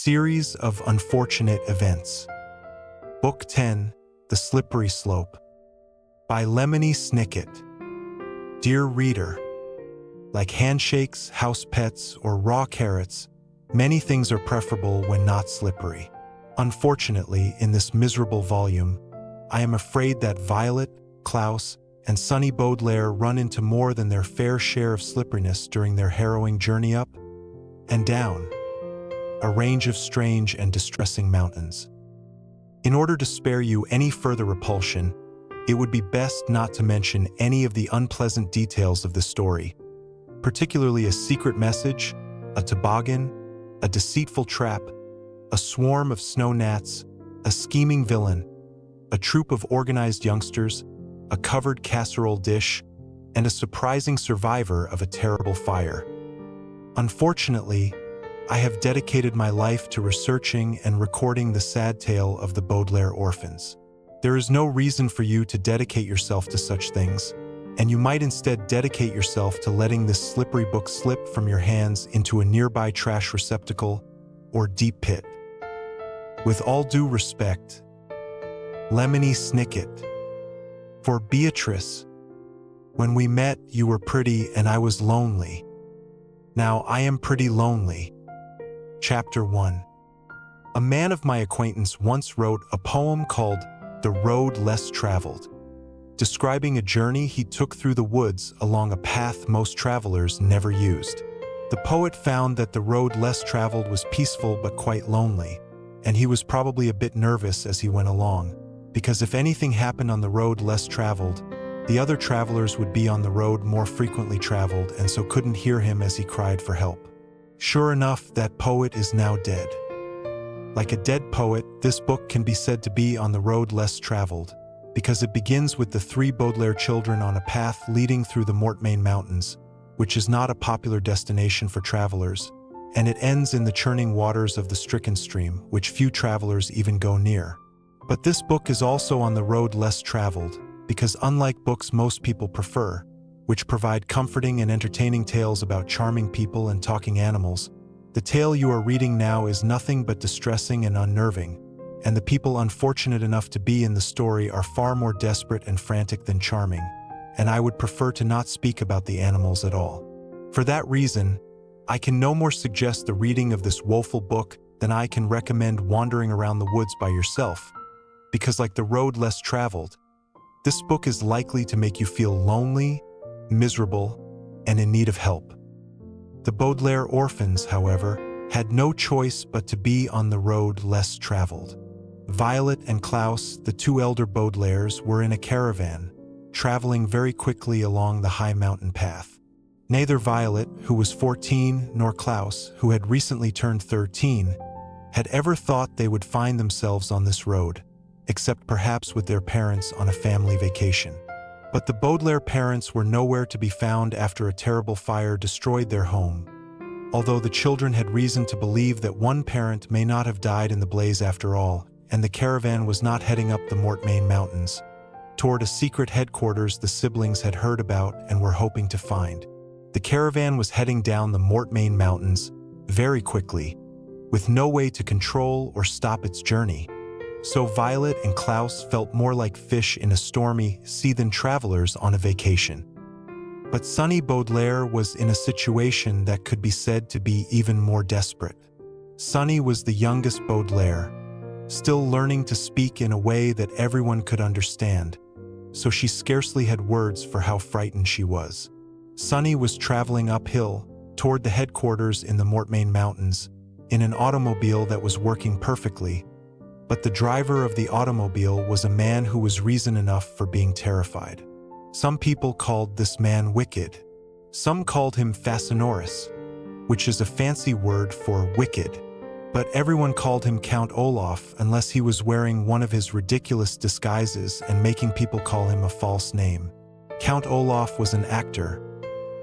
series of unfortunate events. Book 10, The Slippery Slope, by Lemony Snicket. Dear reader, like handshakes, house pets, or raw carrots, many things are preferable when not slippery. Unfortunately, in this miserable volume, I am afraid that Violet, Klaus, and Sonny Baudelaire run into more than their fair share of slipperiness during their harrowing journey up and down a range of strange and distressing mountains. In order to spare you any further repulsion, it would be best not to mention any of the unpleasant details of the story, particularly a secret message, a toboggan, a deceitful trap, a swarm of snow gnats, a scheming villain, a troupe of organized youngsters, a covered casserole dish, and a surprising survivor of a terrible fire. Unfortunately, I have dedicated my life to researching and recording the sad tale of the Baudelaire orphans. There is no reason for you to dedicate yourself to such things, and you might instead dedicate yourself to letting this slippery book slip from your hands into a nearby trash receptacle or deep pit. With all due respect, Lemony Snicket. For Beatrice, when we met, you were pretty and I was lonely. Now I am pretty lonely. Chapter 1. A man of my acquaintance once wrote a poem called The Road Less Traveled, describing a journey he took through the woods along a path most travelers never used. The poet found that the road less traveled was peaceful but quite lonely, and he was probably a bit nervous as he went along, because if anything happened on the road less traveled, the other travelers would be on the road more frequently traveled and so couldn't hear him as he cried for help. Sure enough, that poet is now dead. Like a dead poet, this book can be said to be on the road less traveled, because it begins with the three Baudelaire children on a path leading through the Mortmain Mountains, which is not a popular destination for travelers, and it ends in the churning waters of the stricken stream, which few travelers even go near. But this book is also on the road less traveled, because unlike books most people prefer, which provide comforting and entertaining tales about charming people and talking animals, the tale you are reading now is nothing but distressing and unnerving, and the people unfortunate enough to be in the story are far more desperate and frantic than charming, and I would prefer to not speak about the animals at all. For that reason, I can no more suggest the reading of this woeful book than I can recommend wandering around the woods by yourself, because like the road less traveled, this book is likely to make you feel lonely, miserable, and in need of help. The Baudelaire orphans, however, had no choice but to be on the road less traveled. Violet and Klaus, the two elder Baudelaires, were in a caravan, traveling very quickly along the high mountain path. Neither Violet, who was 14, nor Klaus, who had recently turned 13, had ever thought they would find themselves on this road, except perhaps with their parents on a family vacation. But the Baudelaire parents were nowhere to be found after a terrible fire destroyed their home, although the children had reason to believe that one parent may not have died in the blaze after all, and the caravan was not heading up the Mortmain Mountains, toward a secret headquarters the siblings had heard about and were hoping to find. The caravan was heading down the Mortmain Mountains very quickly, with no way to control or stop its journey. So Violet and Klaus felt more like fish in a stormy sea than travelers on a vacation. But Sonny Baudelaire was in a situation that could be said to be even more desperate. Sonny was the youngest Baudelaire, still learning to speak in a way that everyone could understand, so she scarcely had words for how frightened she was. Sonny was traveling uphill toward the headquarters in the Mortmain Mountains in an automobile that was working perfectly, but the driver of the automobile was a man who was reason enough for being terrified. Some people called this man wicked. Some called him Fascinoris, which is a fancy word for wicked. But everyone called him Count Olaf unless he was wearing one of his ridiculous disguises and making people call him a false name. Count Olaf was an actor,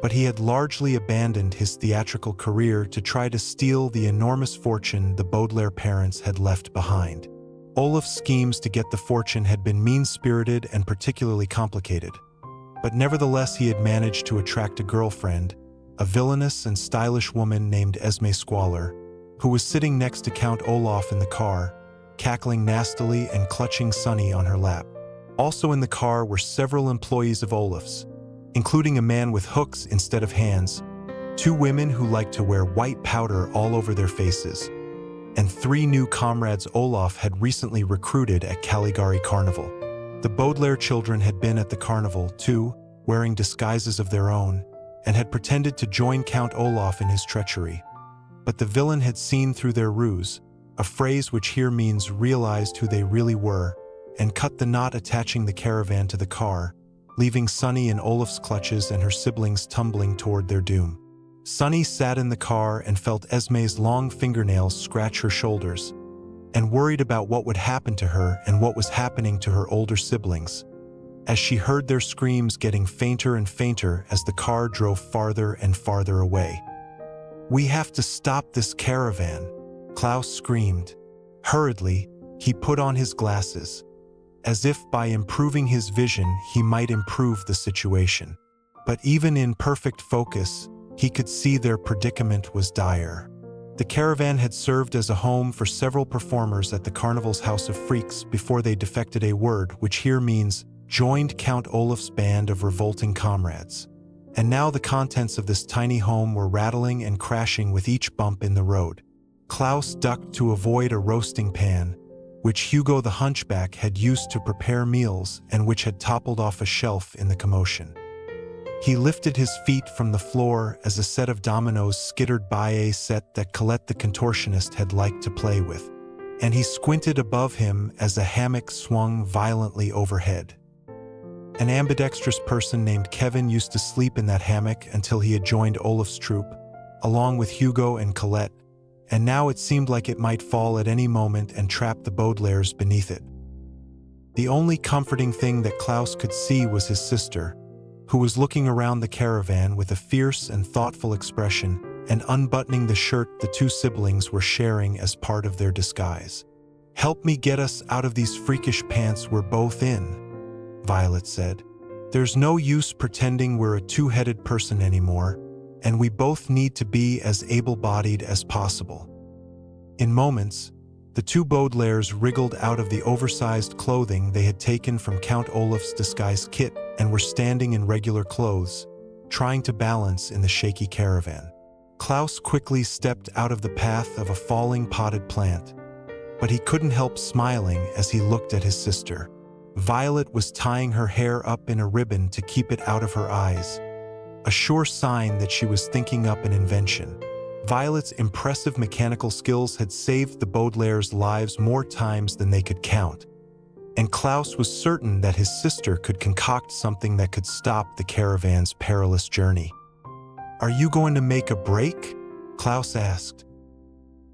but he had largely abandoned his theatrical career to try to steal the enormous fortune the Baudelaire parents had left behind. Olaf's schemes to get the fortune had been mean-spirited and particularly complicated, but nevertheless he had managed to attract a girlfriend, a villainous and stylish woman named Esme Squalor, who was sitting next to Count Olaf in the car, cackling nastily and clutching Sunny on her lap. Also in the car were several employees of Olaf's, including a man with hooks instead of hands, 2 women who liked to wear white powder all over their faces, and 3 new comrades Olaf had recently recruited at Caligari Carnival. The Baudelaire children had been at the carnival, too, wearing disguises of their own, and had pretended to join Count Olaf in his treachery. But the villain had seen through their ruse, a phrase which here means realized who they really were, and cut the knot attaching the caravan to the car, leaving Sunny in Olaf's clutches and her siblings tumbling toward their doom. Sunny sat in the car and felt Esme's long fingernails scratch her shoulders, and worried about what would happen to her and what was happening to her older siblings, as she heard their screams getting fainter and fainter as the car drove farther and farther away. "We have to stop this caravan," Klaus screamed. Hurriedly, he put on his glasses, as if by improving his vision he might improve the situation. But even in perfect focus, he could see their predicament was dire. The caravan had served as a home for several performers at the carnival's House of Freaks before they defected, a word which here means joined Count Olaf's band of revolting comrades. And now the contents of this tiny home were rattling and crashing with each bump in the road. Klaus ducked to avoid a roasting pan, which Hugo the Hunchback had used to prepare meals and which had toppled off a shelf in the commotion. He lifted his feet from the floor as a set of dominoes skittered by, a set that Colette the contortionist had liked to play with, and he squinted above him as a hammock swung violently overhead. An ambidextrous person named Kevin used to sleep in that hammock until he had joined Olaf's troupe, along with Hugo and Colette, and now it seemed like it might fall at any moment and trap the Baudelaires beneath it. The only comforting thing that Klaus could see was his sister, who was looking around the caravan with a fierce and thoughtful expression and unbuttoning the shirt the 2 siblings were sharing as part of their disguise. "Help me get us out of these freakish pants we're both in," Violet said. "There's no use pretending we're a 2-headed person anymore, and we both need to be as able-bodied as possible." In moments, the 2 Baudelaires wriggled out of the oversized clothing they had taken from Count Olaf's disguise kit and were standing in regular clothes, trying to balance in the shaky caravan. Klaus quickly stepped out of the path of a falling potted plant, but he couldn't help smiling as he looked at his sister. Violet was tying her hair up in a ribbon to keep it out of her eyes, a sure sign that she was thinking up an invention. Violet's impressive mechanical skills had saved the Baudelaire's lives more times than they could count, and Klaus was certain that his sister could concoct something that could stop the caravan's perilous journey. "Are you going to make a break?" Klaus asked.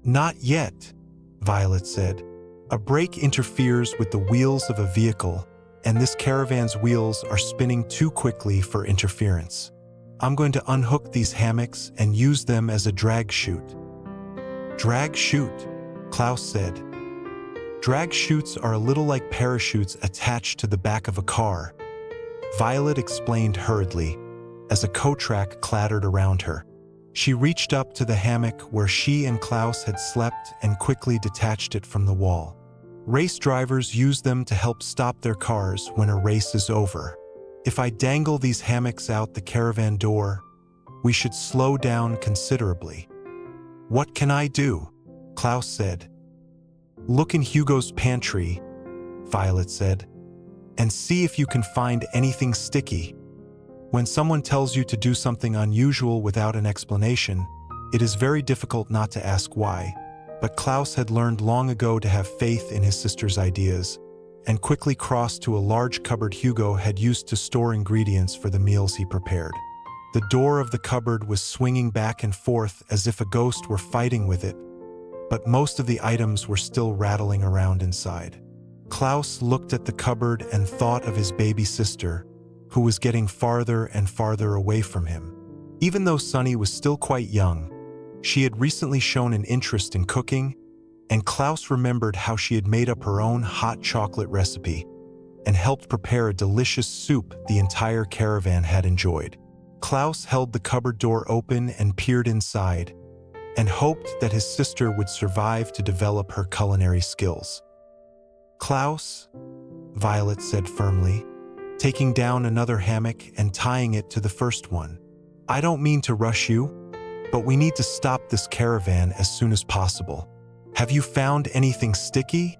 "Not yet," Violet said. "A break interferes with the wheels of a vehicle, and this caravan's wheels are spinning too quickly for interference. I'm going to unhook these hammocks and use them as a drag chute." "Drag chute," Klaus said. "Drag chutes are a little like parachutes attached to the back of a car," Violet explained hurriedly, as a co-track clattered around her. She reached up to the hammock where she and Klaus had slept and quickly detached it from the wall. Race drivers use them to help stop their cars when a race is over. "If I dangle these hammocks out the caravan door, we should slow down considerably." "What can I do?" Klaus said. "Look in Hugo's pantry," Violet said, "and see if you can find anything sticky." When someone tells you to do something unusual without an explanation, it is very difficult not to ask why, but Klaus had learned long ago to have faith in his sister's ideas, and quickly crossed to a large cupboard Hugo had used to store ingredients for the meals he prepared. The door of the cupboard was swinging back and forth as if a ghost were fighting with it, but most of the items were still rattling around inside. Klaus looked at the cupboard and thought of his baby sister, who was getting farther and farther away from him. Even though Sunny was still quite young, she had recently shown an interest in cooking, and Klaus remembered how she had made up her own hot chocolate recipe and helped prepare a delicious soup the entire caravan had enjoyed. Klaus held the cupboard door open and peered inside, and hoped that his sister would survive to develop her culinary skills. "Klaus," Violet said firmly, taking down another hammock and tying it to the first one. "I don't mean to rush you, but we need to stop this caravan as soon as possible. Have you found anything sticky?"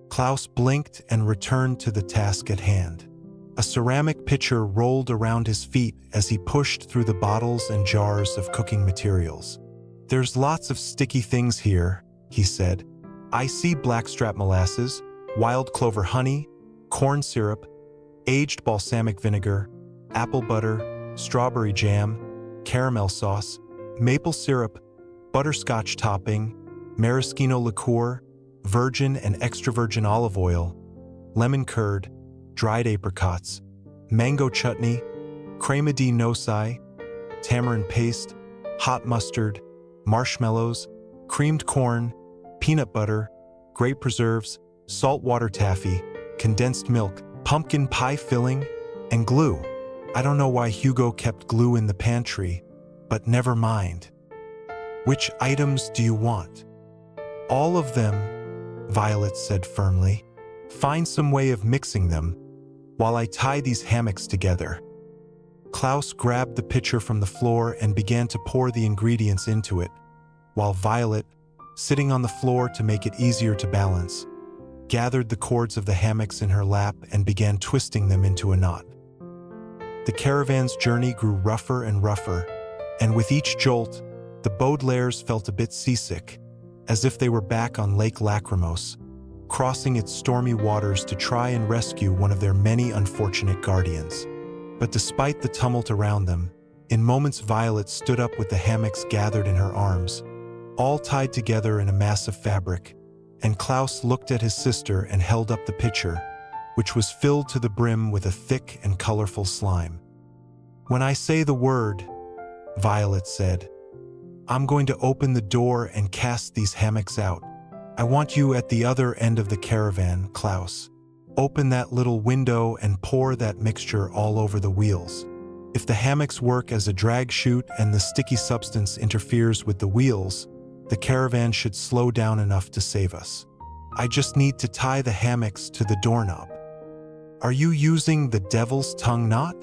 Klaus blinked and returned to the task at hand. A ceramic pitcher rolled around his feet as he pushed through the bottles and jars of cooking materials. "There's lots of sticky things here," he said. "I see blackstrap molasses, wild clover honey, corn syrup, aged balsamic vinegar, apple butter, strawberry jam, caramel sauce, maple syrup, butterscotch topping, maraschino liqueur, virgin and extra virgin olive oil, lemon curd, dried apricots, mango chutney, crema di nosai, tamarind paste, hot mustard, marshmallows, creamed corn, peanut butter, grape preserves, saltwater taffy, condensed milk, pumpkin pie filling, and glue. I don't know why Hugo kept glue in the pantry, but never mind. Which items do you want?" "All of them," Violet said firmly. "Find some way of mixing them while I tie these hammocks together." Klaus grabbed the pitcher from the floor and began to pour the ingredients into it, while Violet, sitting on the floor to make it easier to balance, gathered the cords of the hammocks in her lap and began twisting them into a knot. The caravan's journey grew rougher and rougher, and with each jolt, the Baudelaires felt a bit seasick, as if they were back on Lake Lachrymose, crossing its stormy waters to try and rescue one of their many unfortunate guardians. But despite the tumult around them, in moments Violet stood up with the hammocks gathered in her arms, all tied together in a mass of fabric, and Klaus looked at his sister and held up the pitcher, which was filled to the brim with a thick and colorful slime. "When I say the word," Violet said, "I'm going to open the door and cast these hammocks out. I want you at the other end of the caravan, Klaus. Open that little window and pour that mixture all over the wheels. If the hammocks work as a drag chute and the sticky substance interferes with the wheels, the caravan should slow down enough to save us. I just need to tie the hammocks to the doorknob." "Are you using the devil's tongue knot?"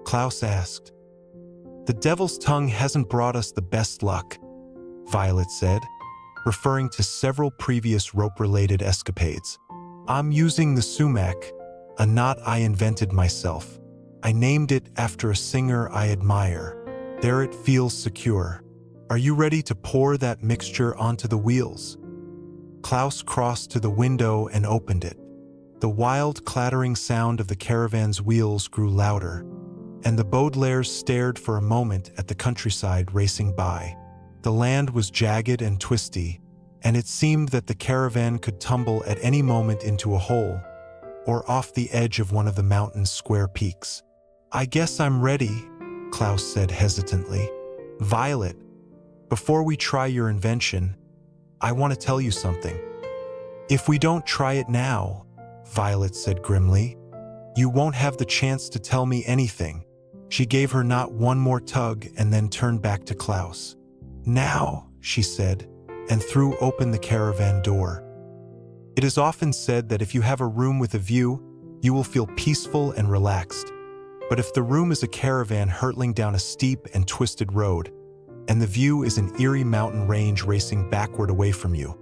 Klaus asked. "The devil's tongue hasn't brought us the best luck," Violet said, referring to several previous rope-related escapades. "I'm using the sumac, a knot I invented myself. I named it after a singer I admire. There it feels secure. Are you ready to pour that mixture onto the wheels?" Klaus crossed to the window and opened it. The wild, clattering sound of the caravan's wheels grew louder, and the Baudelaires stared for a moment at the countryside racing by. The land was jagged and twisty, and it seemed that the caravan could tumble at any moment into a hole, or off the edge of one of the mountain's square peaks. "I guess I'm ready," Klaus said hesitantly. "Violet, before we try your invention, I want to tell you something." "If we don't try it now," Violet said grimly, "you won't have the chance to tell me anything." She gave her knot one more tug and then turned back to Klaus. "Now," she said, and threw open the caravan door. It is often said that if you have a room with a view, you will feel peaceful and relaxed. But if the room is a caravan hurtling down a steep and twisted road, and the view is an eerie mountain range racing backward away from you,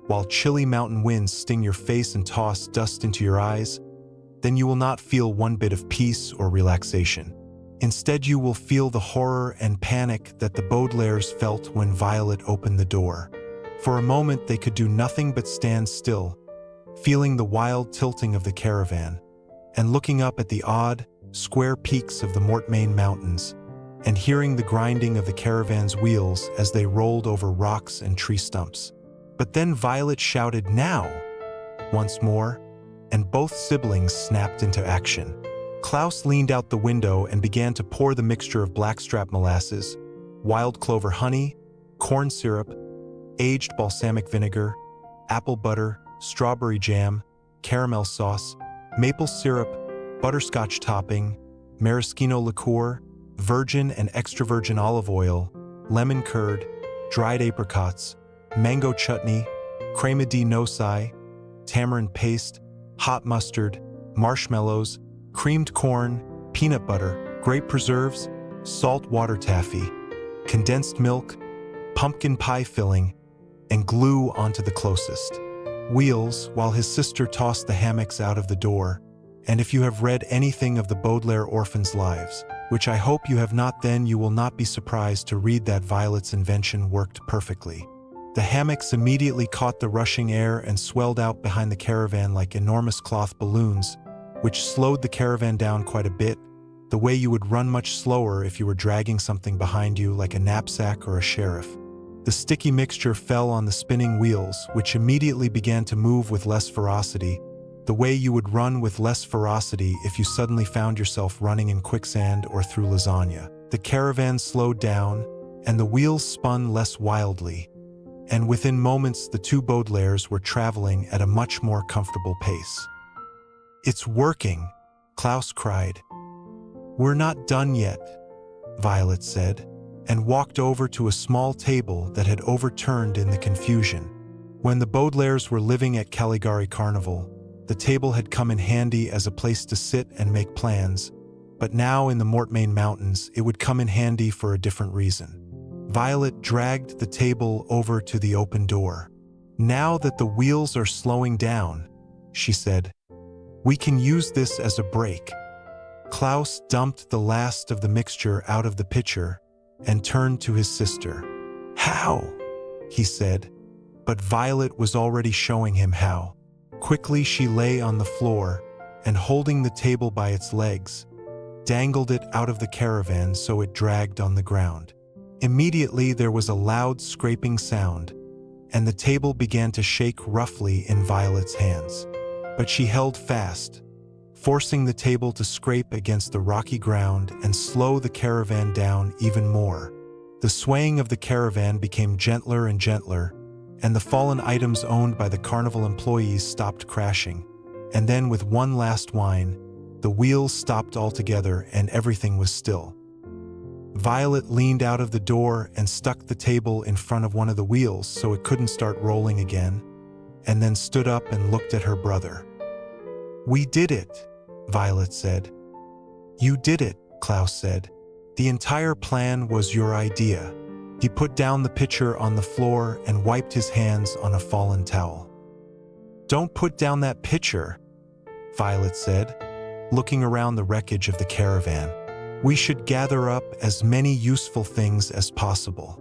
while chilly mountain winds sting your face and toss dust into your eyes, then you will not feel one bit of peace or relaxation. Instead, you will feel the horror and panic that the Baudelaires felt when Violet opened the door. For a moment, they could do nothing but stand still, feeling the wild tilting of the caravan, and looking up at the odd, square peaks of the Mortmain Mountains, and hearing the grinding of the caravan's wheels as they rolled over rocks and tree stumps. But then Violet shouted, "Now!" once more, and both siblings snapped into action. Klaus leaned out the window and began to pour the mixture of blackstrap molasses, wild clover honey, corn syrup, aged balsamic vinegar, apple butter, strawberry jam, caramel sauce, maple syrup, butterscotch topping, maraschino liqueur, virgin and extra virgin olive oil, lemon curd, dried apricots, mango chutney, crema di nosai, tamarind paste, hot mustard, marshmallows, creamed corn, peanut butter, grape preserves, salt water taffy, condensed milk, pumpkin pie filling, and glue onto the closest wheels, while his sister tossed the hammocks out of the door. And if you have read anything of the Baudelaire orphans' lives, which I hope you have not, then you will not be surprised to read that Violet's invention worked perfectly. The hammocks immediately caught the rushing air and swelled out behind the caravan like enormous cloth balloons, which slowed the caravan down quite a bit, the way you would run much slower if you were dragging something behind you like a knapsack or a sheriff. The sticky mixture fell on the spinning wheels, which immediately began to move with less ferocity, the way you would run with less ferocity if you suddenly found yourself running in quicksand or through lasagna. The caravan slowed down, and the wheels spun less wildly, and within moments the two Baudelaires were traveling at a much more comfortable pace. "It's working," Klaus cried. "We're not done yet," Violet said, and walked over to a small table that had overturned in the confusion. When the Baudelaires were living at Caligari Carnival, the table had come in handy as a place to sit and make plans, but now in the Mortmain Mountains it would come in handy for a different reason. Violet dragged the table over to the open door. "Now that the wheels are slowing down," she said, "we can use this as a break." Klaus dumped the last of the mixture out of the pitcher and turned to his sister. "How?" he said, but Violet was already showing him how. Quickly she lay on the floor and, holding the table by its legs, dangled it out of the caravan so it dragged on the ground. Immediately there was a loud scraping sound, and the table began to shake roughly in Violet's hands. But she held fast, forcing the table to scrape against the rocky ground and slow the caravan down even more. The swaying of the caravan became gentler and gentler, and the fallen items owned by the carnival employees stopped crashing. And then, with one last whine, the wheels stopped altogether and everything was still. Violet leaned out of the door and stuck the table in front of one of the wheels so it couldn't start rolling again, and then stood up and looked at her brother. "We did it," Violet said. "You did it," Klaus said. "The entire plan was your idea." He put down the pitcher on the floor and wiped his hands on a fallen towel. "Don't put down that pitcher," Violet said, looking around the wreckage of the caravan. "We should gather up as many useful things as possible.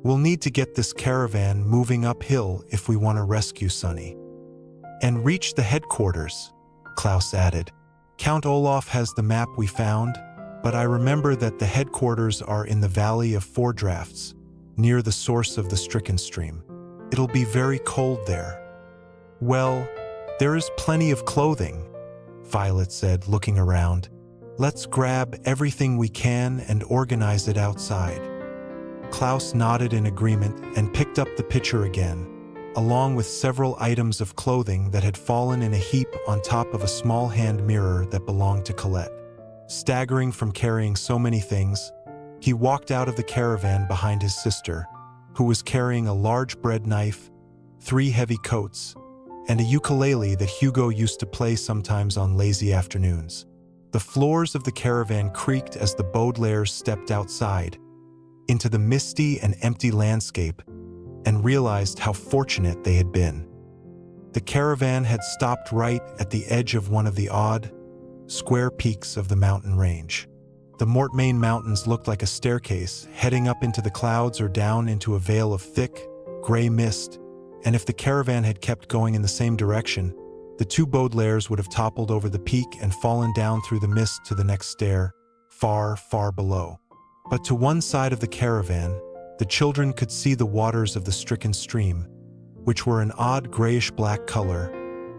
We'll need to get this caravan moving uphill if we want to rescue Sonny." "And reach the headquarters," Klaus added. "Count Olaf has the map we found, but I remember that the headquarters are in the Valley of Four Drafts, near the source of the stricken stream. It'll be very cold there." "Well, there is plenty of clothing," Violet said, looking around. "Let's grab everything we can and organize it outside." Klaus nodded in agreement and picked up the pitcher again, along with several items of clothing that had fallen in a heap on top of a small hand mirror that belonged to Colette. Staggering from carrying so many things, he walked out of the caravan behind his sister, who was carrying a large bread knife, 3 heavy coats, and a ukulele that Hugo used to play sometimes on lazy afternoons. The floors of the caravan creaked as the Baudelaires stepped outside, into the misty and empty landscape, and realized how fortunate they had been. The caravan had stopped right at the edge of one of the odd, square peaks of the mountain range. The Mortmain Mountains looked like a staircase heading up into the clouds or down into a veil of thick, gray mist, and if the caravan had kept going in the same direction, the two Baudelaires would have toppled over the peak and fallen down through the mist to the next stair, far, far below. But to one side of the caravan, the children could see the waters of the stricken stream, which were an odd grayish-black color,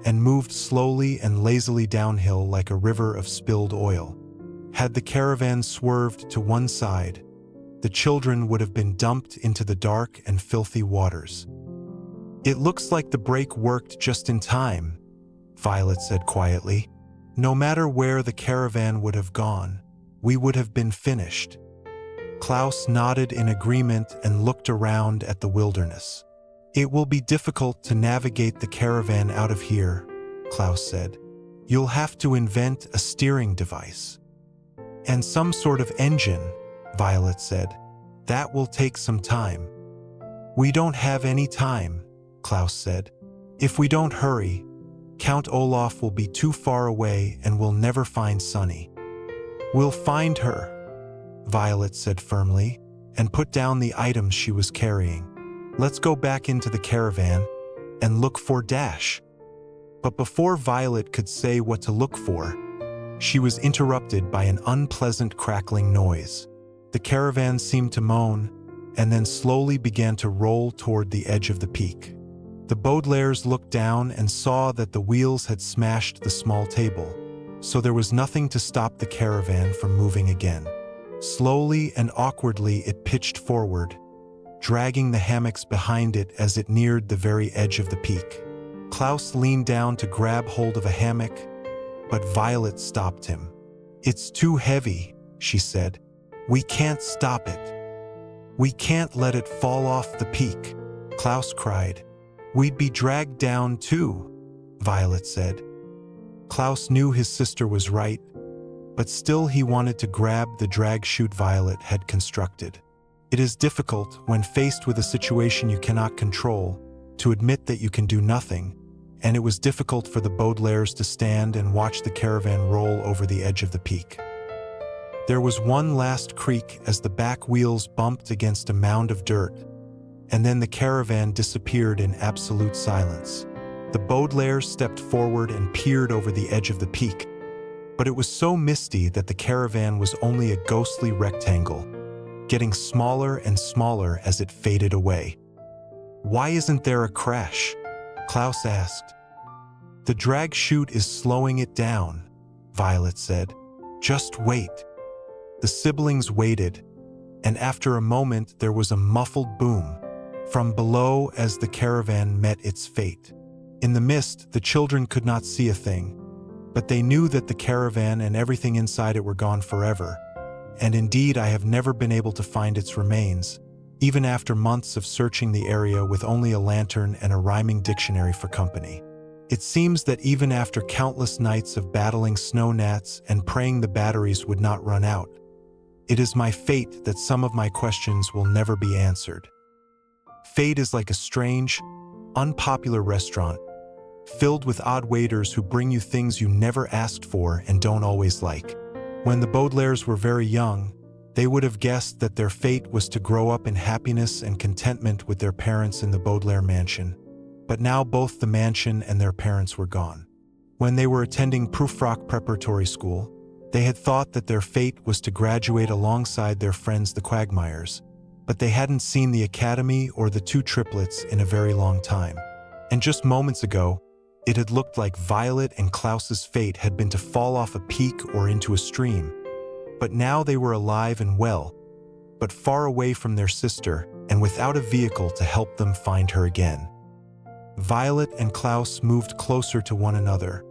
and moved slowly and lazily downhill like a river of spilled oil. Had the caravan swerved to one side, the children would have been dumped into the dark and filthy waters. "It looks like the break worked just in time," Violet said quietly. "No matter where the caravan would have gone, we would have been finished." Klaus nodded in agreement and looked around at the wilderness. "It will be difficult to navigate the caravan out of here," Klaus said. "You'll have to invent a steering device." "And some sort of engine," Violet said. "That will take some time." "We don't have any time," Klaus said. "If we don't hurry, Count Olaf will be too far away and we'll never find Sunny." "We'll find her," Violet said firmly, and put down the items she was carrying. "Let's go back into the caravan and look for Dash." But before Violet could say what to look for, she was interrupted by an unpleasant crackling noise. The caravan seemed to moan, and then slowly began to roll toward the edge of the peak. The Baudelaires looked down and saw that the wheels had smashed the small table, so there was nothing to stop the caravan from moving again. Slowly and awkwardly it pitched forward, dragging the hammocks behind it as it neared the very edge of the peak. Klaus leaned down to grab hold of a hammock, but Violet stopped him. "It's too heavy," she said. "We can't stop it." "We can't let it fall off the peak," Klaus cried. "We'd be dragged down too," Violet said. Klaus knew his sister was right, but still he wanted to grab the drag chute Violet had constructed. It is difficult, when faced with a situation you cannot control, to admit that you can do nothing, and it was difficult for the Baudelaires to stand and watch the caravan roll over the edge of the peak. There was one last creak as the back wheels bumped against a mound of dirt, and then the caravan disappeared in absolute silence. The Baudelaires stepped forward and peered over the edge of the peak, but it was so misty that the caravan was only a ghostly rectangle, getting smaller and smaller as it faded away. "Why isn't there a crash?" Klaus asked. "The drag chute is slowing it down," Violet said. "Just wait." The siblings waited, and after a moment there was a muffled boom from below as the caravan met its fate. In the mist, the children could not see a thing, but they knew that the caravan and everything inside it were gone forever, and indeed I have never been able to find its remains, even after months of searching the area with only a lantern and a rhyming dictionary for company. It seems that even after countless nights of battling snow gnats and praying the batteries would not run out, it is my fate that some of my questions will never be answered. Fate is like a strange, unpopular restaurant, filled with odd waiters who bring you things you never asked for and don't always like. When the Baudelaires were very young, they would have guessed that their fate was to grow up in happiness and contentment with their parents in the Baudelaire mansion. But now both the mansion and their parents were gone. When they were attending Prufrock Preparatory School, they had thought that their fate was to graduate alongside their friends the Quagmires, but they hadn't seen the academy or the two triplets in a very long time. And just moments ago, it had looked like Violet and Klaus's fate had been to fall off a peak or into a stream. But now they were alive and well, but far away from their sister and without a vehicle to help them find her again. Violet and Klaus moved closer to one another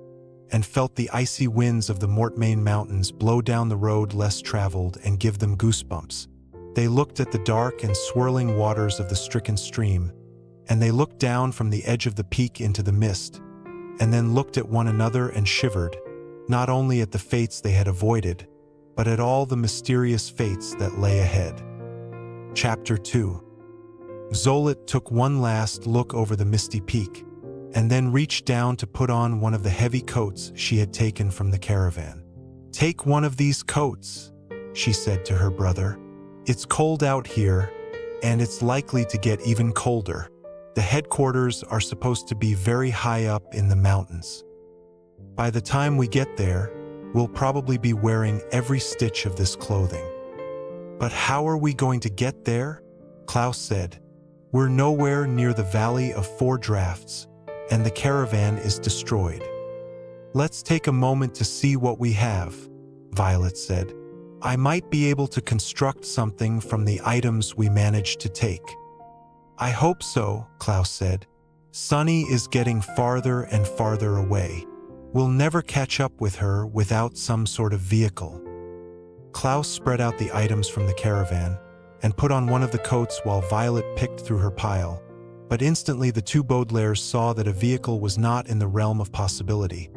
and felt the icy winds of the Mortmain Mountains blow down the road less traveled and give them goosebumps. They looked at the dark and swirling waters of the stricken stream, and they looked down from the edge of the peak into the mist, and then looked at one another and shivered, not only at the fates they had avoided, but at all the mysterious fates that lay ahead. Chapter 2. Zolet took one last look over the misty peak, and then reached down to put on one of the heavy coats she had taken from the caravan. "Take one of these coats," she said to her brother. "It's cold out here, and it's likely to get even colder. The headquarters are supposed to be very high up in the mountains. By the time we get there, we'll probably be wearing every stitch of this clothing." "But how are we going to get there?" Klaus said. "We're nowhere near the Valley of Four Drafts, and the caravan is destroyed." "Let's take a moment to see what we have," Violet said. "I might be able to construct something from the items we managed to take." "I hope so," Klaus said. "Sunny is getting farther and farther away. We'll never catch up with her without some sort of vehicle." Klaus spread out the items from the caravan and put on one of the coats while Violet picked through her pile. But instantly the two Baudelaires saw that a vehicle was not in the realm of possibility,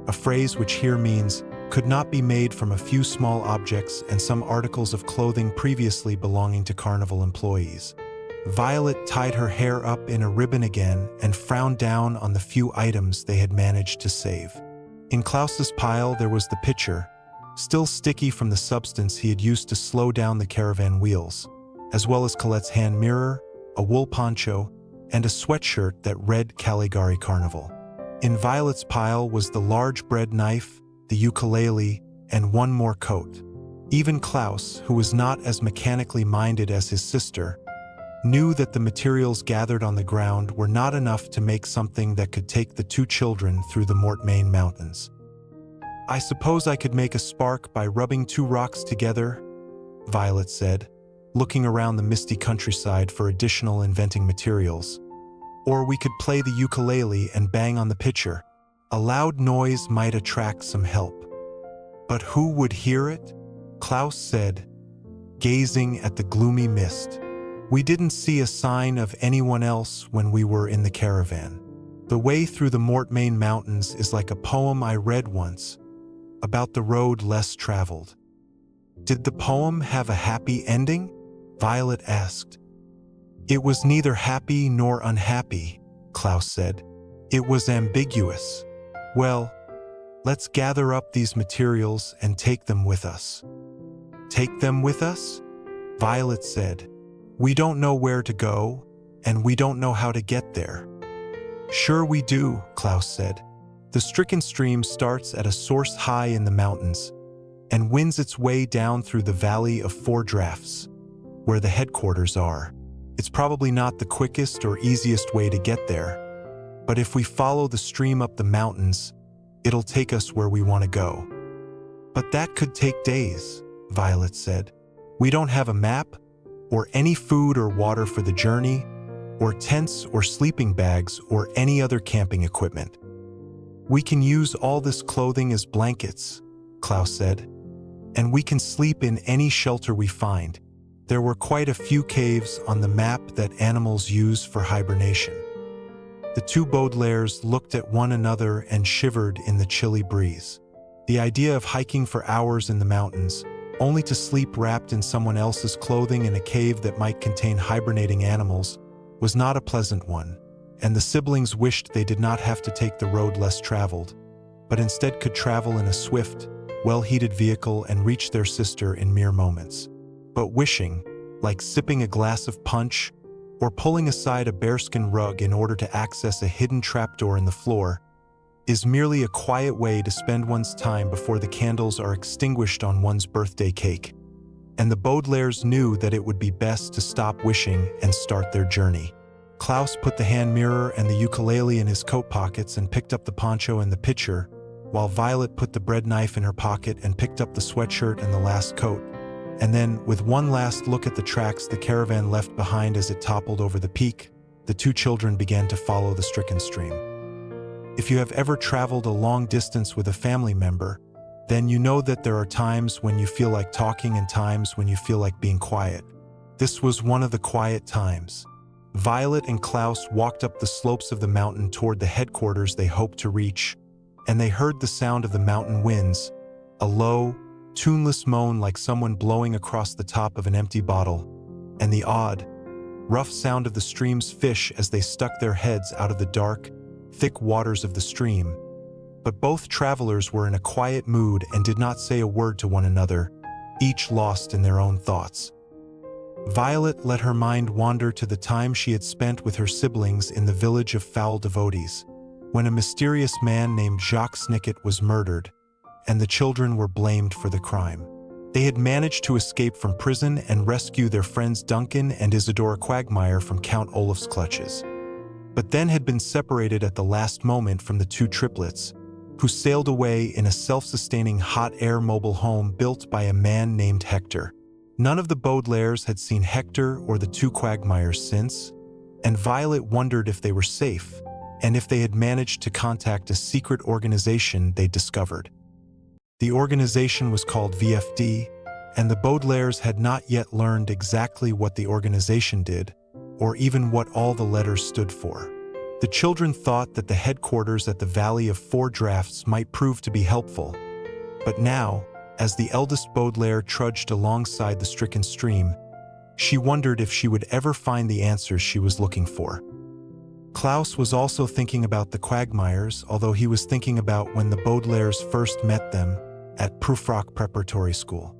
a phrase which here means could not be made from a few small objects and some articles of clothing previously belonging to carnival employees. Violet tied her hair up in a ribbon again and frowned down on the few items they had managed to save. In Klaus's pile there was the pitcher, still sticky from the substance he had used to slow down the caravan wheels, as well as Colette's hand mirror, a wool poncho, and a sweatshirt that read Caligari Carnival. In Violet's pile was the large bread knife, the ukulele, and one more coat. Even Klaus, who was not as mechanically minded as his sister, knew that the materials gathered on the ground were not enough to make something that could take the two children through the Mortmain Mountains. "I suppose I could make a spark by rubbing two rocks together," Violet said, looking around the misty countryside for additional inventing materials. "Or we could play the ukulele and bang on the pitcher. A loud noise might attract some help." "But who would hear it?" Klaus said, gazing at the gloomy mist. "We didn't see a sign of anyone else when we were in the caravan. The way through the Mortmain Mountains is like a poem I read once, about the road less traveled." "Did the poem have a happy ending?" Violet asked. "It was neither happy nor unhappy," Klaus said. "It was ambiguous. Well, let's gather up these materials and take them with us." "Take them with us?" Violet said. "We don't know where to go, and we don't know how to get there." "Sure we do," Klaus said. "The stricken stream starts at a source high in the mountains and winds its way down through the Valley of Four Drafts, where the headquarters are. It's probably not the quickest or easiest way to get there, but if we follow the stream up the mountains, it'll take us where we want to go." "But that could take days," Violet said. "We don't have a map, or any food or water for the journey, or tents or sleeping bags or any other camping equipment." "We can use all this clothing as blankets," Klaus said, "and we can sleep in any shelter we find." There were quite a few caves on the map that animals use for hibernation. The two Baudelaires looked at one another and shivered in the chilly breeze. The idea of hiking for hours in the mountains, only to sleep wrapped in someone else's clothing in a cave that might contain hibernating animals, was not a pleasant one, and the siblings wished they did not have to take the road less traveled, but instead could travel in a swift, well-heated vehicle and reach their sister in mere moments. But wishing, like sipping a glass of punch or pulling aside a bearskin rug in order to access a hidden trapdoor in the floor, is merely a quiet way to spend one's time before the candles are extinguished on one's birthday cake. And the Baudelaires knew that it would be best to stop wishing and start their journey. Klaus put the hand mirror and the ukulele in his coat pockets and picked up the poncho and the pitcher, while Violet put the bread knife in her pocket and picked up the sweatshirt and the last coat. And then, with one last look at the tracks the caravan left behind as it toppled over the peak, the two children began to follow the stricken stream. If you have ever traveled a long distance with a family member, then you know that there are times when you feel like talking and times when you feel like being quiet. This was one of the quiet times. Violet and Klaus walked up the slopes of the mountain toward the headquarters they hoped to reach, and they heard the sound of the mountain winds, a low, tuneless moan like someone blowing across the top of an empty bottle, and the odd, rough sound of the stream's fish as they stuck their heads out of the dark, thick waters of the stream. But both travelers were in a quiet mood and did not say a word to one another, each lost in their own thoughts. Violet let her mind wander to the time she had spent with her siblings in the village of Foul Devotees, when a mysterious man named Jacques Snicket was murdered, and the children were blamed for the crime. They had managed to escape from prison and rescue their friends Duncan and Isadora Quagmire from Count Olaf's clutches, but then had been separated at the last moment from the two triplets, who sailed away in a self-sustaining hot air mobile home built by a man named Hector. None of the Baudelaires had seen Hector or the two Quagmires since, and Violet wondered if they were safe, and if they had managed to contact a secret organization they discovered. The organization was called V.F.D, and the Baudelaires had not yet learned exactly what the organization did, or even what all the letters stood for. The children thought that the headquarters at the Valley of Four Drafts might prove to be helpful. But now, as the eldest Baudelaire trudged alongside the stricken stream, she wondered if she would ever find the answers she was looking for. Klaus was also thinking about the Quagmires, although he was thinking about when the Baudelaires first met them at Prufrock Preparatory School.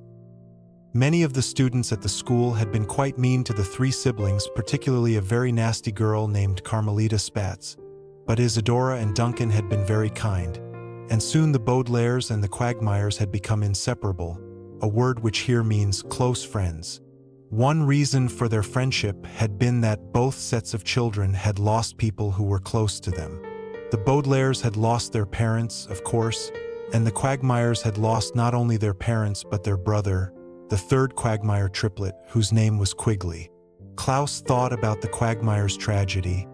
Many of the students at the school had been quite mean to the three siblings, particularly a very nasty girl named Carmelita Spatz, but Isadora and Duncan had been very kind, and soon the Baudelaires and the Quagmires had become inseparable, a word which here means close friends. One reason for their friendship had been that both sets of children had lost people who were close to them. The Baudelaires had lost their parents, of course, and the Quagmires had lost not only their parents but their brother, the third Quagmire triplet, whose name was Quigley. Klaus thought about the Quagmire's tragedy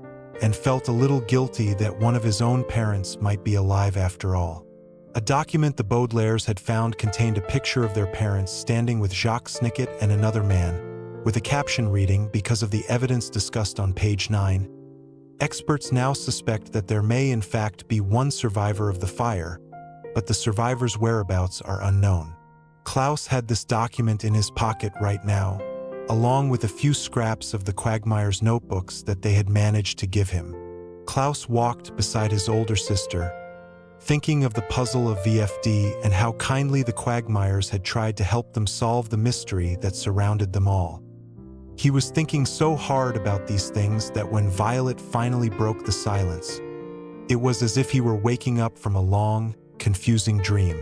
and felt a little guilty that one of his own parents might be alive after all. A document the Baudelaires had found contained a picture of their parents standing with Jacques Snicket and another man, with a caption reading, "Because of the evidence discussed on page 9, experts now suspect that there may in fact be one survivor of the fire, but the survivor's whereabouts are unknown." Klaus had this document in his pocket right now, along with a few scraps of the Quagmire's notebooks that they had managed to give him. Klaus walked beside his older sister, thinking of the puzzle of V.F.D. and how kindly the Quagmires had tried to help them solve the mystery that surrounded them all. He was thinking so hard about these things that when Violet finally broke the silence, it was as if he were waking up from a long, confusing dream.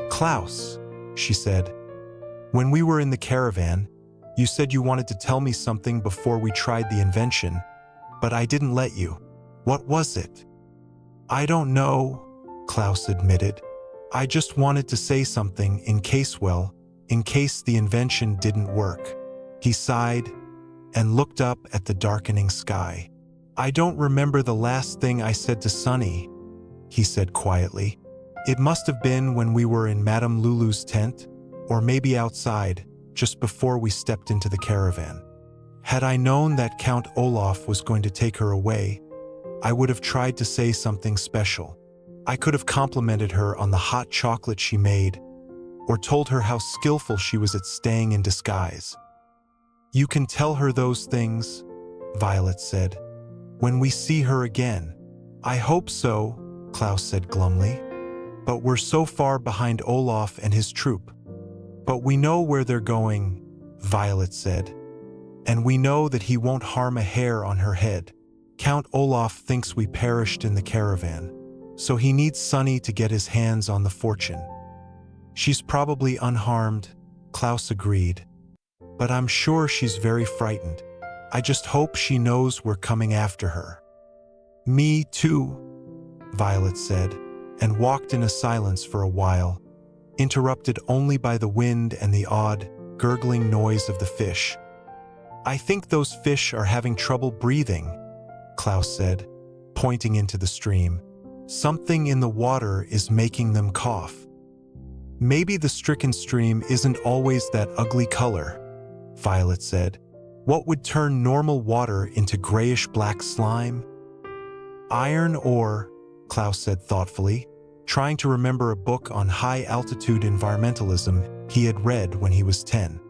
"Klaus," she said, "when we were in the caravan, you said you wanted to tell me something before we tried the invention, but I didn't let you. What was it?" "I don't know," Klaus admitted. "I just wanted to say something in case the invention didn't work." He sighed and looked up at the darkening sky. "I don't remember the last thing I said to Sonny," he said quietly. "It must have been when we were in Madame Lulu's tent, or maybe outside, just before we stepped into the caravan. Had I known that Count Olaf was going to take her away, I would have tried to say something special. I could have complimented her on the hot chocolate she made, or told her how skillful she was at staying in disguise." "You can tell her those things," Violet said, "when we see her again." "I hope so," Klaus said glumly. "But we're so far behind Olaf and his troupe." "But we know where they're going," Violet said. "And we know that he won't harm a hair on her head. Count Olaf thinks we perished in the caravan, so he needs Sonny to get his hands on the fortune." "She's probably unharmed," Klaus agreed. "But I'm sure she's very frightened. I just hope she knows we're coming after her." "Me too," Violet said, and walked in a silence for a while, interrupted only by the wind and the odd, gurgling noise of the fish. "I think those fish are having trouble breathing," Klaus said, pointing into the stream. "Something in the water is making them cough." "Maybe the stricken stream isn't always that ugly color," Violet said. "What would turn normal water into grayish-black slime?" "Iron ore," Klaus said thoughtfully, trying to remember a book on high-altitude environmentalism he had read when he was 10.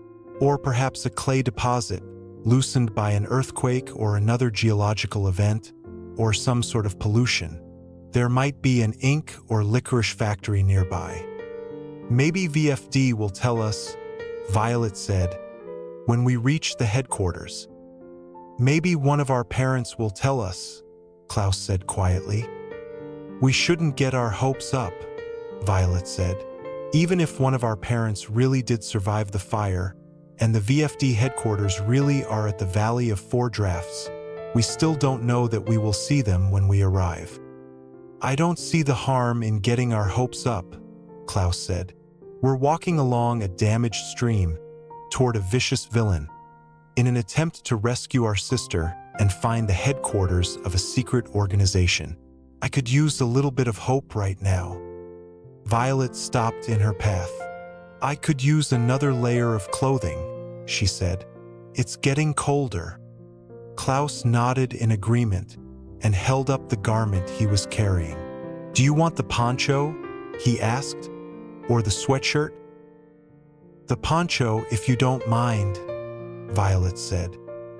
"Or perhaps a clay deposit, loosened by an earthquake or another geological event, or some sort of pollution. There might be an ink or licorice factory nearby." "Maybe V.F.D. will tell us," Violet said, "when we reach the headquarters." "Maybe one of our parents will tell us," Klaus said quietly. "We shouldn't get our hopes up," Violet said. "Even if one of our parents really did survive the fire, and the V.F.D. headquarters really are at the Valley of Four Drafts, we still don't know that we will see them when we arrive." "I don't see the harm in getting our hopes up," Klaus said. "We're walking along a damaged stream toward a vicious villain, in an attempt to rescue our sister and find the headquarters of a secret organization. I could use a little bit of hope right now." Violet stopped in her path. I could use another layer of clothing, she said. It's getting colder. Klaus nodded in agreement and held up the garment he was carrying. Do you want the poncho? He asked. Or the sweatshirt? The poncho, if you don't mind, Violet said.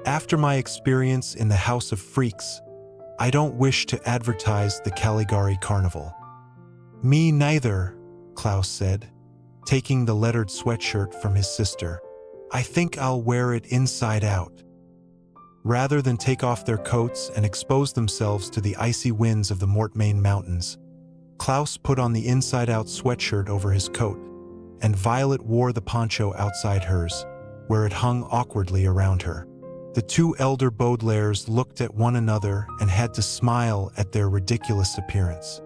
After my experience in the House of Freaks, I don't wish to advertise the Caligari Carnival. Me neither, Klaus said, taking the lettered sweatshirt from his sister. I think I'll wear it inside out. Rather than take off their coats and expose themselves to the icy winds of the Mortmain Mountains, Klaus put on the inside-out sweatshirt over his coat, and Violet wore the poncho outside hers, where it hung awkwardly around her. The two elder Baudelaires looked at one another and had to smile at their ridiculous appearance.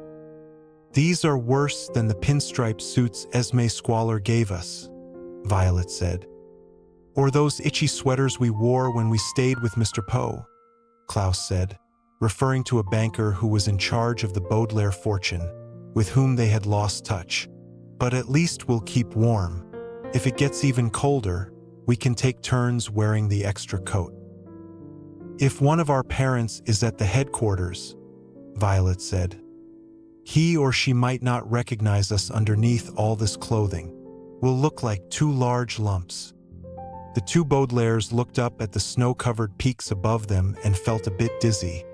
These are worse than the pinstripe suits Esme Squalor gave us, Violet said. Or those itchy sweaters we wore when we stayed with Mr. Poe, Klaus said, referring to a banker who was in charge of the Baudelaire fortune, with whom they had lost touch. But at least we'll keep warm. If it gets even colder, we can take turns wearing the extra coat. If one of our parents is at the headquarters, Violet said, he or she might not recognize us underneath all this clothing. We'll look like two large lumps. The two Baudelaires looked up at the snow-covered peaks above them and felt a bit dizzy,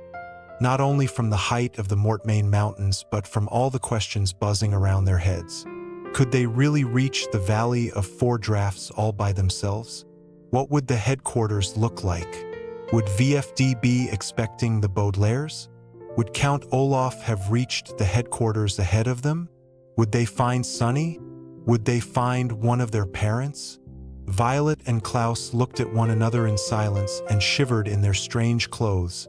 not only from the height of the Mortmain Mountains but from all the questions buzzing around their heads. Could they really reach the Valley of Four Drafts all by themselves? What would the headquarters look like? Would V.F.D be expecting the Baudelaires? Would Count Olaf have reached the headquarters ahead of them? Would they find Sonny? Would they find one of their parents? Violet and Klaus looked at one another in silence and shivered in their strange clothes,